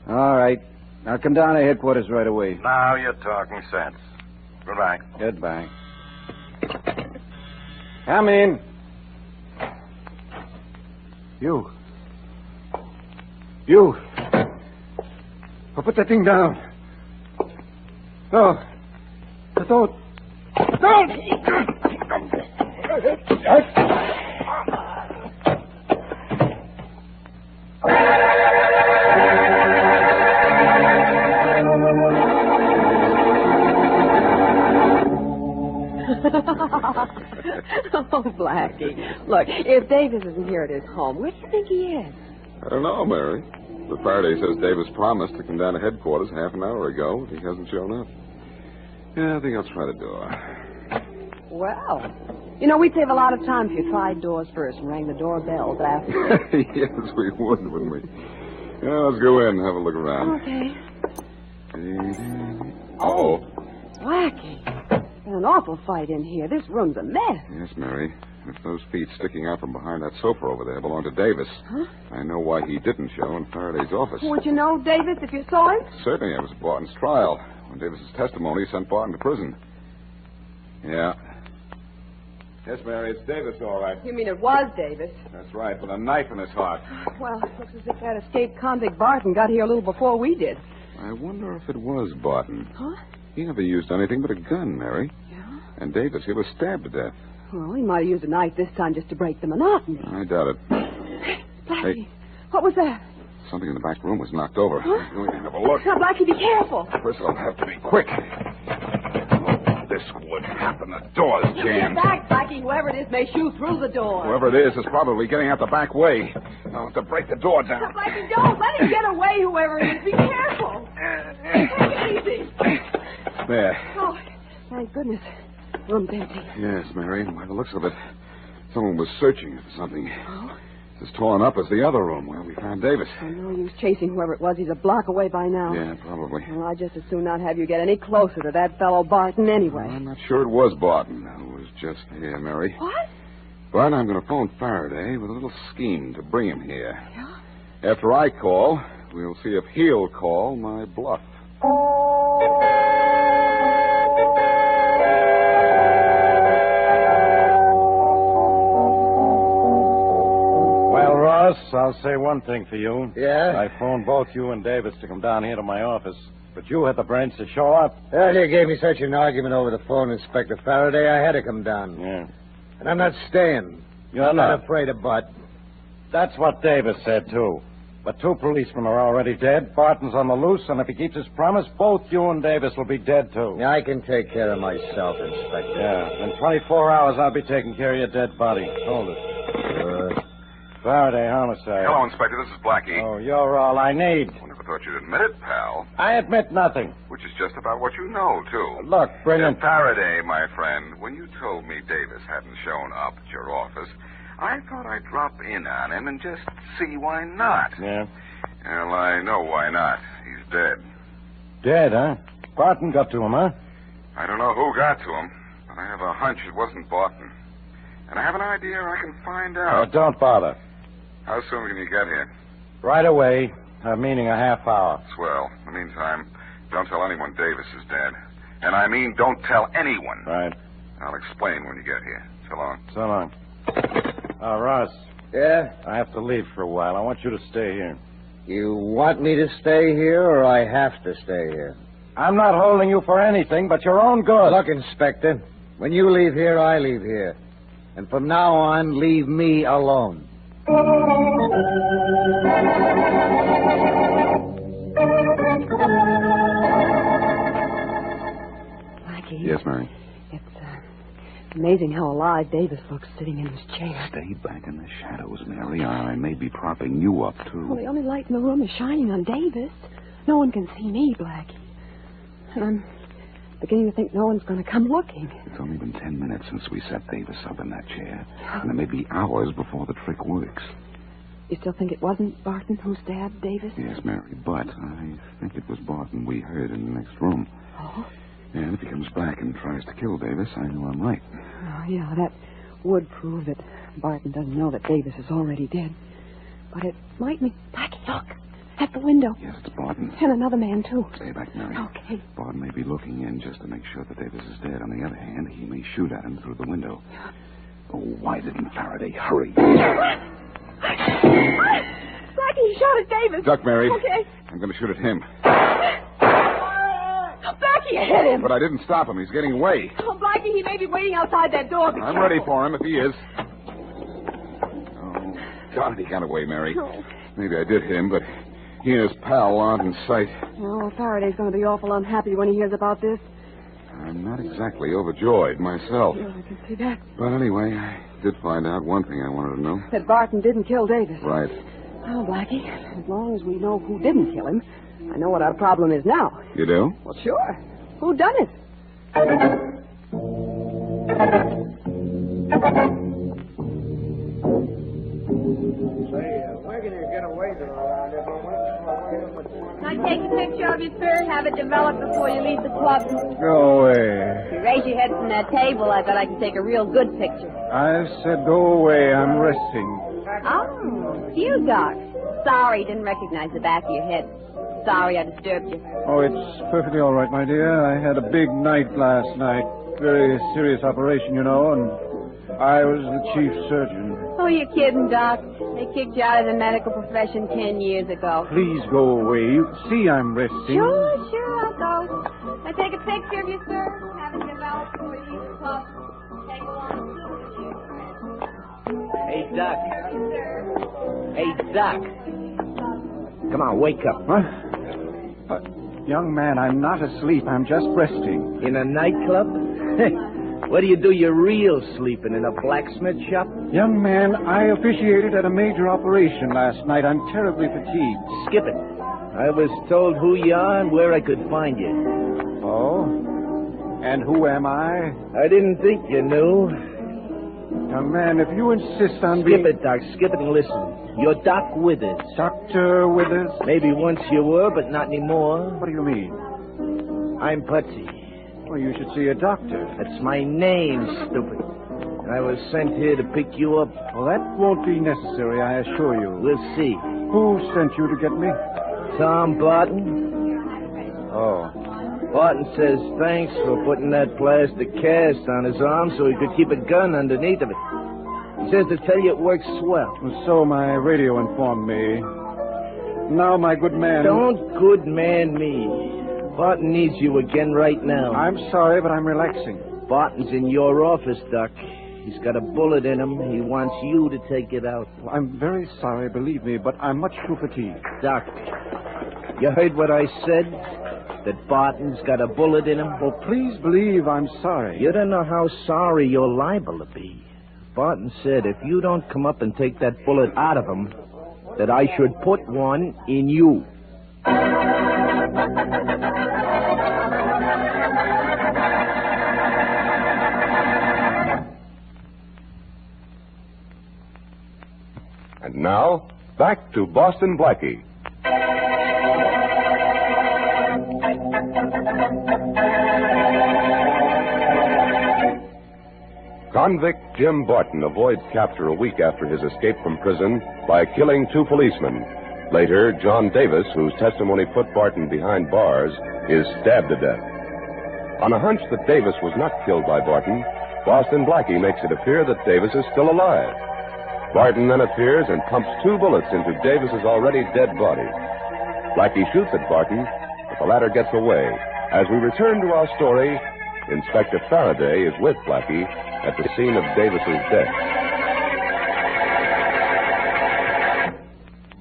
All right. I'll come down to headquarters right away. Now you're talking sense. Goodbye. Goodbye. Come in. You. Oh, put that thing down. No. Don't. Oh, Blackie. Look, if Davis isn't here at his home, where do you think he is? I don't know, Mary. But Faraday says Davis promised to come down to headquarters half an hour ago. He hasn't shown up. Yeah, I think I'll try the door. Well, you know, we'd save a lot of time if you tried doors first and rang the doorbells after. Yes, we would, wouldn't we? Yeah, let's go in and have a look around. Okay. Oh. Blackie. There's an awful fight in here. This room's a mess. Yes, Mary. If those feet sticking out from behind that sofa over there belong to Davis, Huh? I know why he didn't show in Faraday's office. Would you know Davis if you saw him? Certainly, it was Barton's trial. When Davis's testimony sent Barton to prison. Yeah. Yes, Mary, it's Davis, all right. You mean it was Davis? That's right, with a knife in his heart. Well, it looks as if that escaped convict Barton got here a little before we did. I wonder if it was Barton. Huh? He never used anything but a gun, Mary. Yeah? And Davis, he was stabbed to death. Well, he might have used a knife this time just to break the monotony. I doubt it. Blackie, Hey. what was that? Something in the back room was knocked over. Huh? I'm going to have a look. Now, Blackie, be careful. First, I'll have to be quick. This would happen. The door's You jammed. get back, Blackie. Whoever it is may shoot through the door. Whoever it is probably getting out the back way. I'll have to break the door down. Now, Blackie, don't let him get away, whoever it is. Be careful. Take it easy. There. Oh, thank goodness. Room's empty. Yes, Mary. By the looks of it, someone was searching for something. Oh? It's as torn up as the other room where we found Davis. No use chasing whoever it was. He's a block away by now. Yeah, probably. Well, I'd just as soon not have you get any closer to that fellow Barton anyway. I'm not sure it was Barton who was just here, Mary. What? But I'm going to phone Faraday with a little scheme to bring him here. Yeah? After I call, we'll see if he'll call my bluff. Well, Ross, I'll say one thing for you. Yeah? I phoned both you and Davis to come down here to my office, but you had the brains to show up. Well, you gave me such an argument over the phone, Inspector Faraday, I had to come down. Yeah. And I'm not staying. You're I'm not? afraid of Bart. That's what Davis said, too. But two policemen are already dead. Barton's on the loose, and if he keeps his promise, both you and Davis will be dead, too. Yeah, I can take care of myself, Inspector. Yeah. In 24 hours, I'll be taking care of your dead body. Hold it. Faraday, homicide. Hello, Inspector. This is Blackie. Oh, you're all I need. Wonder if thought you'd admit it, pal. I admit nothing. Which is just about what you know, too. Look, Brilliant. Faraday, my friend, when you told me Davis hadn't shown up at your office, I thought I'd drop in on him and just see why not. Yeah? Well, I know why not. He's dead. Dead, huh? Barton got to him, huh? I don't know who got to him, but I have a hunch it wasn't Barton. And I have an idea I can find Oh, out. don't bother. How soon can you get here? Right away. Meaning a half hour. Swell. In the meantime, don't tell anyone Davis is dead. And I mean don't tell anyone. Right. I'll explain when you get here. So long. So long. Ross. Yeah? I have to leave for a while. I want you to stay here. You want me to stay here, or I have to stay here? I'm not holding you for anything but your own good. Look, Inspector, when you leave here, I leave here. And from now on, leave me alone. Blackie. Yes, Mary. It's amazing how alive Davis looks sitting in his chair. Stay back in the shadows, Mary. I may be propping you up, too. Well, the only light in the room is shining on Davis. No one can see me, Blackie. And I'm beginning to think no one's going to come looking. It's only been 10 minutes since we set Davis up in that chair. And it may be hours before the trick works. You still think it wasn't Barton who stabbed Davis? Yes, Mary, but I think it was Barton we heard in the next room. Oh? And if he comes back and tries to kill Davis, I know I'm right. Oh, yeah, that would prove that Barton doesn't know that Davis is already dead. But it might mean... Blackie, look! At the window. Yes, it's Barton. And another man, too. Stay back, Mary. Okay. Barton may be looking in just to make sure that Davis is dead. On the other hand, he may shoot at him through the window. Oh, why didn't Faraday hurry? Blackie, he shot at Davis. Duck, Mary. Okay. I'm going to shoot at him. Blackie, you hit him. But I didn't stop him. He's getting away. Oh, Blackie, he may be waiting outside that door. I'm ready for him if he is. Oh, God, he got away, Mary. Oh. Maybe I did hit him, but he and his pal aren't in sight. Oh, Faraday's going to be awful unhappy when he hears about this. I'm not exactly overjoyed myself. Yeah, I can see that. But anyway, I did find out one thing I wanted to know. That Barton didn't kill Davis. Right. Oh, Blackie, as long as we know who didn't kill him, I know what our problem is now. You do? Well, sure. Who done it? Where can you get away to around here? Can I take a picture of you, sir? Have it developed before you leave the club. Go away. If you raise your head from that table, I bet I can take a real good picture. I said go away. I'm resting. Oh, it's you, Doc. Sorry, didn't recognize the back of your head. Sorry I disturbed you. Oh, it's perfectly all right, my dear. I had a big night last night. Very serious operation, you know, and I was the chief surgeon. Oh, you're kidding, Doc. They kicked you out of the medical profession 10 years ago. Please go away. You see I'm resting. Sure, I'll go. I take a picture of you, sir. Have it developed before you leave the club. Take along Hey, Doc. Hey, Doc. Come on, wake up. What? Young man, I'm not asleep. I'm just resting. In a nightclub? What do you do your real sleeping? In a blacksmith shop? Young man, I officiated at a major operation last night. I'm terribly fatigued. Skip it. I was told who you are and where I could find you. Oh? And who am I? I didn't think you knew. Young man, if you insist on Skip it, Doc. Skip it and listen. You're Doc Withers. Dr. Withers? Maybe once you were, but not anymore. What do you mean? I'm Putsy. Well, you should see a doctor. That's my name, stupid. And I was sent here to pick you up. Well, that won't be necessary, I assure you. We'll see. Who sent you to get me? Tom Barton. Oh. Barton says thanks for putting that plastic cast on his arm so he could keep a gun underneath of it. He says to tell you it works swell. So my radio informed me. Now, my good man... Don't good man me. Barton needs you again right now. I'm sorry, but I'm relaxing. Barton's in your office, Doc. He's got a bullet in him. He wants you to take it out. Well, I'm very sorry, believe me, but I'm much too fatigued. Doc, you heard what I said? That Barton's got a bullet in him? Well, please believe I'm sorry. You don't know how sorry you're liable to be. Barton said if you don't come up and take that bullet out of him, that I should put one in you. And now, back to Boston Blackie. Convict Jim Barton avoids capture a week after his escape from prison by killing 2 policemen. Later, John Davis, whose testimony put Barton behind bars, is stabbed to death. On a hunch that Davis was not killed by Barton, Boston Blackie makes it appear that Davis is still alive. Barton then appears and pumps 2 bullets into Davis's already dead body. Blackie shoots at Barton, but the latter gets away. As we return to our story, Inspector Faraday is with Blackie at the scene of Davis's death.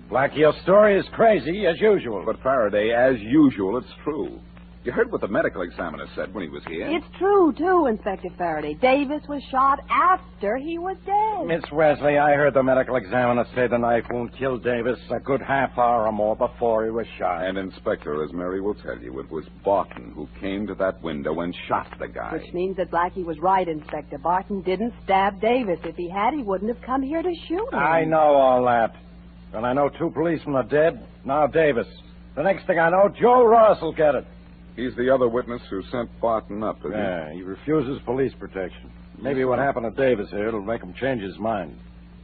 Blackie, your story is crazy, as usual. But Faraday, as usual, it's true. You heard what the medical examiner said when he was here. It's true, too, Inspector Faraday. Davis was shot after he was dead. Miss Wesley, I heard the medical examiner say the knife wound killed Davis a good half hour or more before he was shot. And, Inspector, as Mary will tell you, it was Barton who came to that window and shot the guy. Which means that Blackie was right, Inspector. Barton didn't stab Davis. If he had, he wouldn't have come here to shoot him. I know all that. And I know 2 policemen are dead. Now Davis. The next thing I know, Joe Ross will get it. He's the other witness who sent Barton up, isn't he? Yeah, he refuses police protection. Maybe what happened to Davis here will make him change his mind.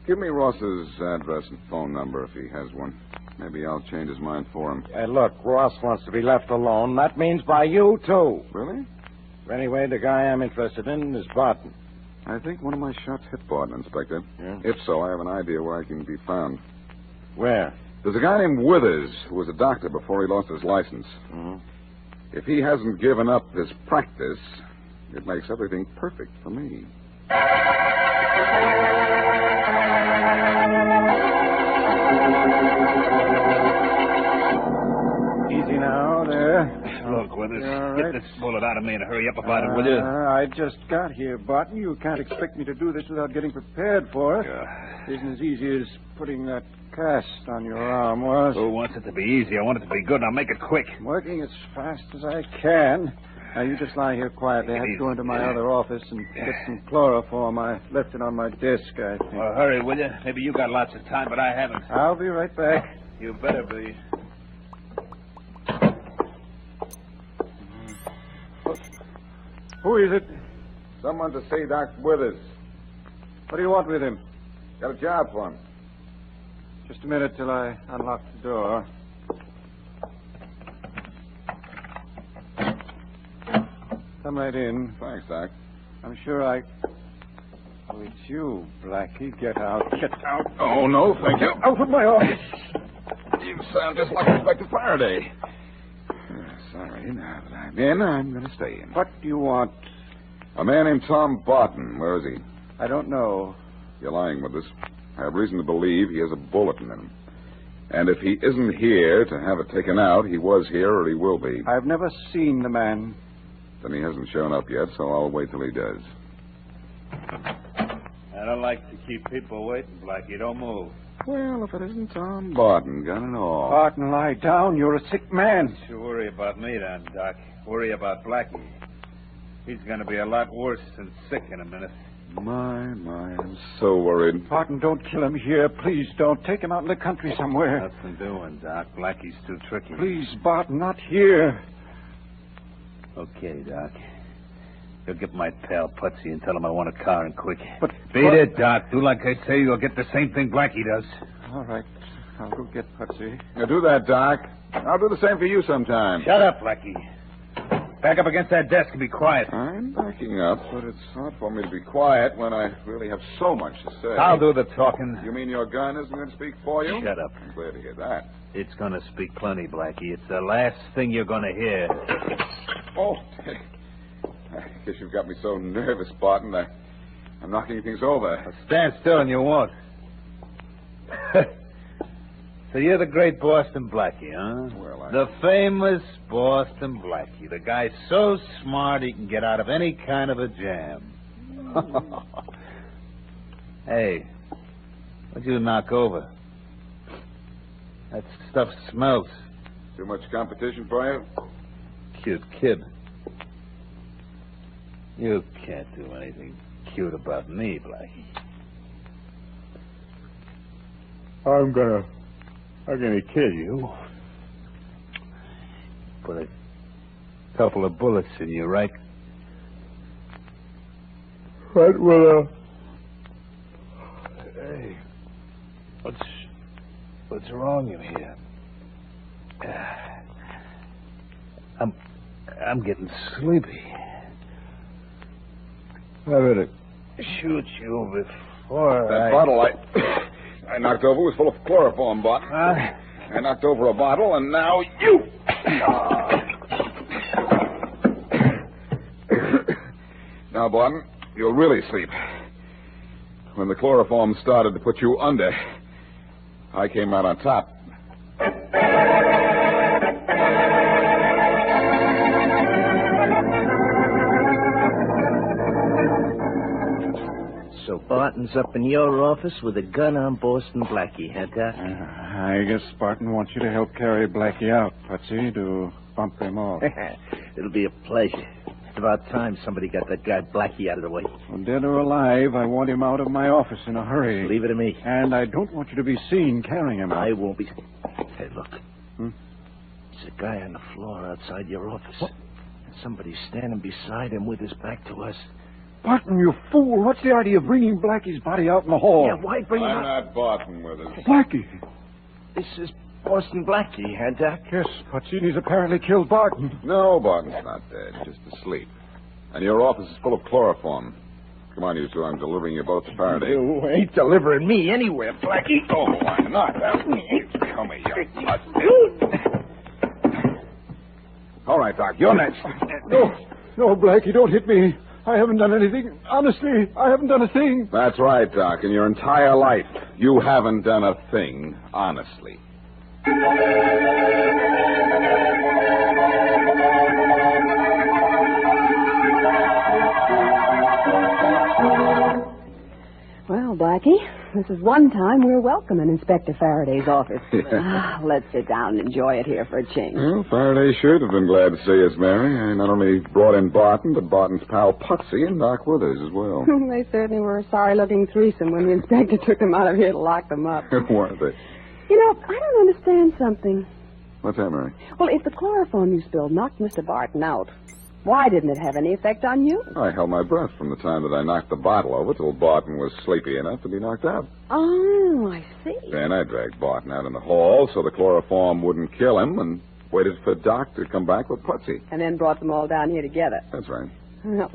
Give me Ross's address and phone number if he has one. Maybe I'll change his mind for him. Hey, look, Ross wants to be left alone. That means by you, too. Really? Anyway, the guy I'm interested in is Barton. I think one of my shots hit Barton, Inspector. Yeah? If so, I have an idea where I can be found. Where? There's a guy named Withers who was a doctor before he lost his license. Mm-hmm. If he hasn't given up his practice, it makes everything perfect for me. Easy now, there. Look, Withers, get this bullet out of me and hurry up about it, will you? I just got here, Barton. You can't expect me to do this without getting prepared for it. It isn't as easy as putting that cast on your arm was. Who wants it to be easy? I want it to be good. Now make it quick. I'm working as fast as I can. Now, you just lie here quietly. I have to go into my other office and get some chloroform. I left it on my desk, I think. Well, hurry, will you? Maybe you got lots of time, but I haven't. I'll be right back. You better be. Who is it? Someone to see Doc Withers. What do you want with him? Got a job for him. Just a minute till I unlock the door. Come right in. Thanks, Doc. I'm sure I... Oh, it's you, Blackie. Get out. Get out. Oh, no, thank you. Out of my office. You sound just like Inspector Faraday. Sorry, now that I'm in, I'm going to stay in. What do you want? A man named Tom Barton. Where is he? I don't know. You're lying with us. I have reason to believe he has a bullet in him. And if he isn't here to have it taken out, he was here or he will be. I've never seen the man. Then he hasn't shown up yet, so I'll wait till he does. I don't like to keep people waiting, Blackie. Don't move. Well, if it isn't Tom Barton, gun and all. Barton, lie down. You're a sick man. Don't you worry about me, then, Doc. Worry about Blackie. He's going to be a lot worse than sick in a minute. My, I'm so worried. Barton, don't kill him here. Please don't. Take him out in the country somewhere. Nothing doing, Doc. Blackie's too tricky. Please, Barton, not here. Okay, Doc. You'll get my pal Putsy and tell him I want a car and quick. But... Beat it, Doc. Do like I say. You'll get the same thing Blackie does. All right. I'll go get Putsy. Now do that, Doc. I'll do the same for you sometime. Shut up, Blackie. Back up against that desk and be quiet. I'm backing up, but it's hard for me to be quiet when I really have so much to say. I'll do the talking. You mean your gun isn't going to speak for you? Shut up. I'm glad to hear that. It's going to speak plenty, Blackie. It's the last thing you're going to hear. Oh, I guess you've got me so nervous, Barton. I'm knocking things over. Well, stand still and you won't. So you're the great Boston Blackie, huh? Well, The famous Boston Blackie. The guy so smart he can get out of any kind of a jam. Hey, what'd you knock over? That stuff smells. Too much competition for you? Cute kid. You can't do anything cute about me, Blackie. I'm gonna kill you. Put a couple of bullets in you, right? What will Hey, what's wrong in here? I'm getting sleepy. I better shoot you before That bottle I knocked over was full of chloroform, Barton. I knocked over a bottle, and now you... Now, Barton, you'll really sleep. When the chloroform started to put you under, I came out on top. So Barton's up in your office with a gun on Boston Blackie, huh, Doc? I guess Barton wants you to help carry Blackie out, Patsy, to bump him off. It'll be a pleasure. It's about time somebody got that guy Blackie out of the way. Well, dead or alive, I want him out of my office in a hurry. Leave it to me. And I don't want you to be seen carrying him out. I won't be. Hey, look. There's a guy on the floor outside your office. What? And somebody's standing beside him with his back to us. Barton, you fool. What's the idea of bringing Blackie's body out in the hall? Yeah, why bring him I'm out? not Barton with us. Blackie. This is Boston Blackie, huh, Doc? Yes, Patsini's apparently killed Barton. No, Barton's not dead, just asleep. And your office is full of chloroform. Come on, you two. I'm delivering you both to Faraday. You ain't delivering me anywhere, Blackie. Oh, why not? Come here, you must. All right, Doc, you're next. No, Blackie, don't hit me. I haven't done anything. Honestly, I haven't done a thing. That's right, Doc. In your entire life, you haven't done a thing, honestly. Well, Blackie, this is one time we're welcome in Inspector Faraday's office. Let's sit down and enjoy it here for a change. Well, Faraday should have been glad to see us, Mary. I not only brought in Barton, but Barton's pal Putsy and Doc Withers as well. They certainly were a sorry-looking threesome when the inspector took them out of here to lock them up. Weren't they? You know, I don't understand something. What's that, Mary? Well, if the chloroform you spilled knocked Mr. Barton out, why didn't it have any effect on you? I held my breath from the time that I knocked the bottle over till Barton was sleepy enough to be knocked out. Oh, I see. Then I dragged Barton out in the hall so the chloroform wouldn't kill him and waited for Doc to come back with Putsy. And then brought them all down here together. That's right. Well,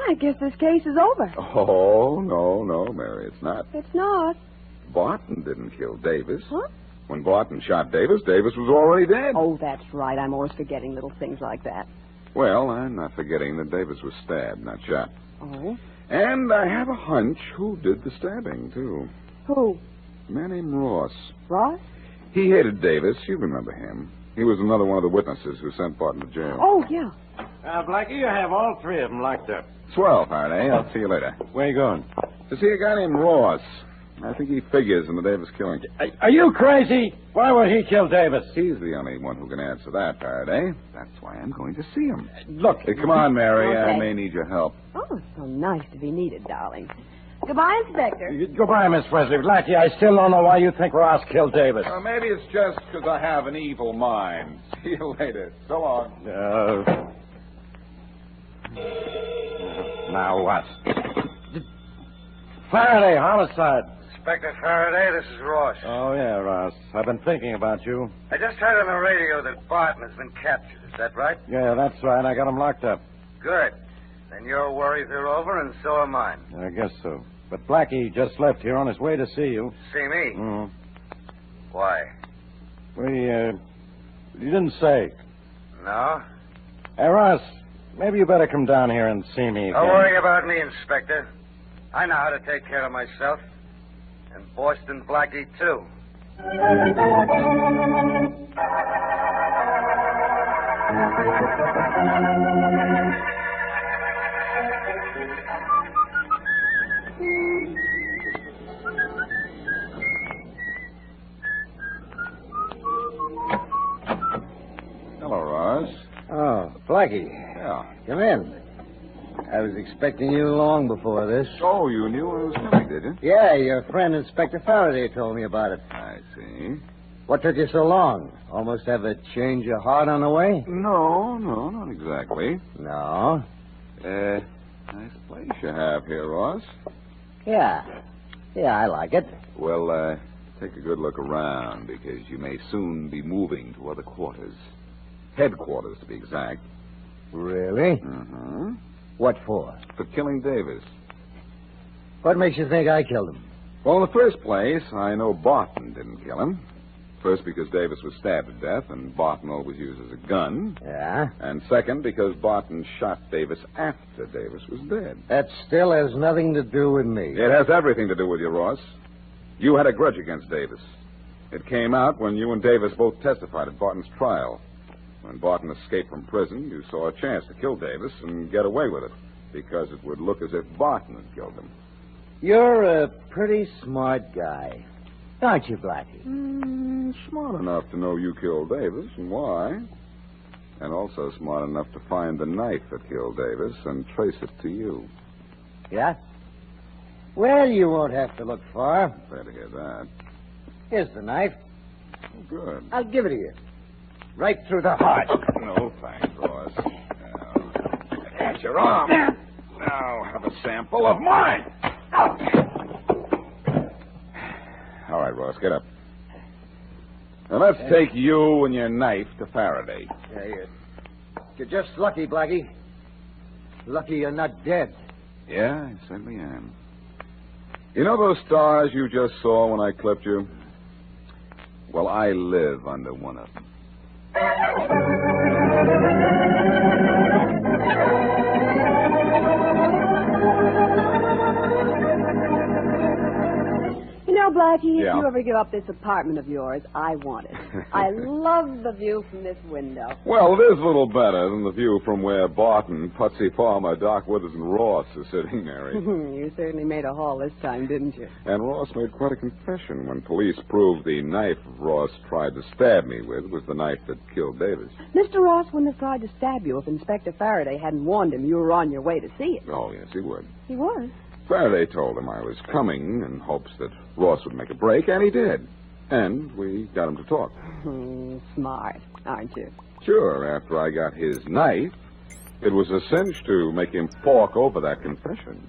I guess this case is over. Oh, no, Mary, it's not. It's not. Barton didn't kill Davis. What? When Barton shot Davis, Davis was already dead. Oh, that's right. I'm always forgetting little things like that. Well, I'm not forgetting that Davis was stabbed, not shot. Oh? And I have a hunch who did the stabbing, too. Who? A man named Ross. Ross? He hated Davis. You remember him. He was another one of the witnesses who sent Barton to jail. Oh, yeah. Blackie, you have all three of them locked up. Swell, Faraday. I'll see you later. Where you going? To see a guy named Ross. I think he figures in the Davis killing. Are you crazy? Why would he kill Davis? He's the only one who can answer that, Faraday. That's why I'm going to see him. Look. Hey, come on, Mary. Okay. I may need your help. Oh, it's so nice to be needed, darling. Goodbye, Inspector. Goodbye, Miss Wesley. Blackie, I still don't know why you think Ross killed Davis. Maybe it's just because I have an evil mind. See you later. So long. Now what? Faraday, homicide. Inspector Faraday, this is Ross. Oh, yeah, Ross. I've been thinking about you. I just heard on the radio that Barton has been captured. Is that right? Yeah, that's right. I got him locked up. Good. Then your worries are over, and so are mine. I guess so. But Blackie just left here on his way to see you. See me? Mm-hmm. Why? You didn't say. No? Hey, Ross, maybe you better come down here and see me again. Don't worry about me, Inspector. I know how to take care of myself. And Boston Blackie, too. Blackie. Yeah. Come in. I was expecting you long before this. Oh, you knew I was coming, did you? Yeah, your friend Inspector Faraday told me about it. I see. What took you so long? Almost have a change of heart on the way? No, not exactly. No? Nice place you have here, Ross. Yeah. Yeah, I like it. Well, take a good look around, because you may soon be moving to other quarters. Headquarters, to be exact. Really? Mm-hmm. What for? For killing Davis. What makes you think I killed him? Well, in the first place, I know Barton didn't kill him. First, because Davis was stabbed to death, and Barton always uses a gun. Yeah? And second, because Barton shot Davis after Davis was dead. That still has nothing to do with me. It has everything to do with you, Ross. You had a grudge against Davis. It came out when you and Davis both testified at Barton's trial. When Barton escaped from prison, you saw a chance to kill Davis and get away with it, because it would look as if Barton had killed him. You're a pretty smart guy. Aren't you, Blackie? Smart enough to know you killed Davis and why. And also smart enough to find the knife that killed Davis and trace it to you. Yeah? Well, you won't have to look far. Glad to hear that. Here's the knife. Oh, good. I'll give it to you. Right through the heart. No, thanks, Ross. That's your arm. Now have a sample of mine. All right, Ross, get up. Now, let's take you and your knife to Faraday. Yeah, you're just lucky, Blackie. Lucky you're not dead. Yeah, I certainly am. You know those stars you just saw when I clipped you? Well, I live under one of them. You know, Blackie, Yeah? if you ever give up this apartment of yours, I want it. I love the view from this window. Well, it is a little better than the view from where Barton, Putsy Palmer, Doc Withers, and Ross are sitting, Mary. You certainly made a haul this time, didn't you? And Ross made quite a confession when police proved the knife Ross tried to stab me with was the knife that killed Davis. Mr. Ross wouldn't have tried to stab you if Inspector Faraday hadn't warned him you were on your way to see it. Oh, yes, he would. He was. Faraday told him I was coming in hopes that Ross would make a break, and he did. And we got him to talk. Smart, aren't you? Sure, after I got his knife, it was a cinch to make him fork over that confession.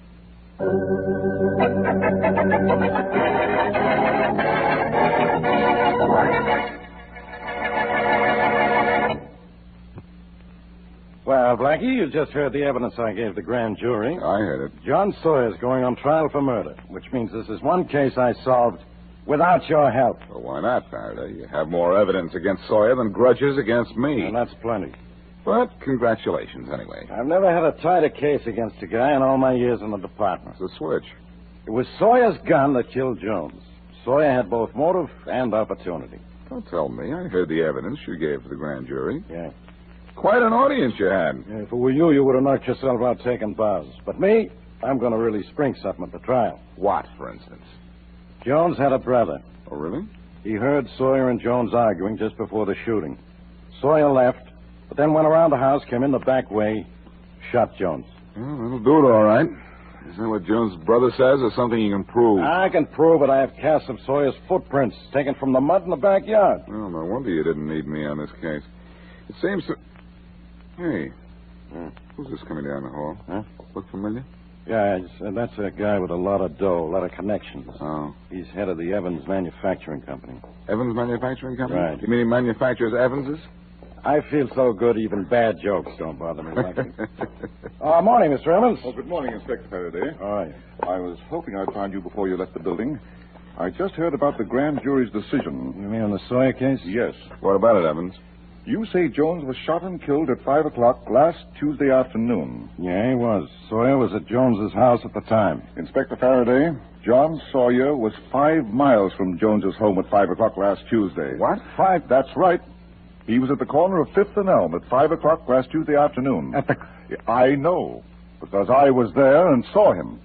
Well, Blackie, you just heard the evidence I gave the grand jury. I heard it. John Sawyer's going on trial for murder, which means this is one case I solved without your help. Well, why not, Faraday? You have more evidence against Sawyer than grudges against me. And that's plenty. But congratulations, anyway. I've never had a tighter case against a guy in all my years in the department. It's a switch. It was Sawyer's gun that killed Jones. Sawyer had both motive and opportunity. Don't tell me. I heard the evidence you gave to the grand jury. Yeah. Quite an audience you had. Yeah, if it were you, you would have knocked yourself out taking bars. But me, I'm going to really spring something at the trial. What, for instance? Jones had a brother. Oh, really? He heard Sawyer and Jones arguing just before the shooting. Sawyer left, but then went around the house, came in the back way, shot Jones. Well, that'll do it all right. Is that what Jones' brother says, or something you can prove? I can prove it. I have casts of Sawyer's footprints taken from the mud in the backyard. Well, no wonder you didn't need me on this case. It seems to... Hey, who's this coming down the hall? Huh? Look familiar? Yeah, that's a guy with a lot of dough, a lot of connections. Oh. He's head of the Evans Manufacturing Company. Evans Manufacturing Company? Right. You mean he manufactures Evanses? I feel so good, even bad jokes don't bother me like it. Morning, Mr. Evans. Oh, good morning, Inspector Faraday. All right. I was hoping I'd find you before you left the building. I just heard about the grand jury's decision. You mean on the Sawyer case? Yes. What about it, Evans? You say Jones was shot and killed at 5 o'clock last Tuesday afternoon. Yeah, he was. Sawyer was at Jones's house at the time. Inspector Faraday, John Sawyer was 5 miles from Jones's home at 5 o'clock last Tuesday. What? 5, that's right. He was at the corner of 5th and Elm at 5 o'clock last Tuesday afternoon. At the... I know, because I was there and saw him.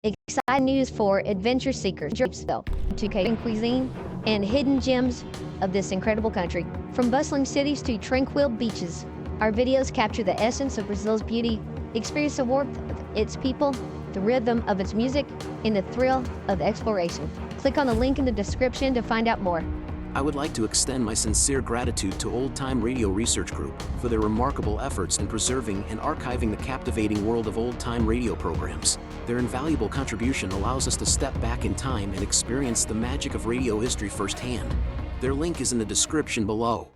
Exciting news for adventure seekers, to Cajun cuisine and hidden gems of this incredible country. From bustling cities to tranquil beaches, our videos capture the essence of Brazil's beauty, experience the warmth of its people, the rhythm of its music, and the thrill of exploration. Click on the link in the description to find out more. I would like to extend my sincere gratitude to Old Time Radio Research Group for their remarkable efforts in preserving and archiving the captivating world of old-time radio programs. Their invaluable contribution allows us to step back in time and experience the magic of radio history firsthand. Their link is in the description below.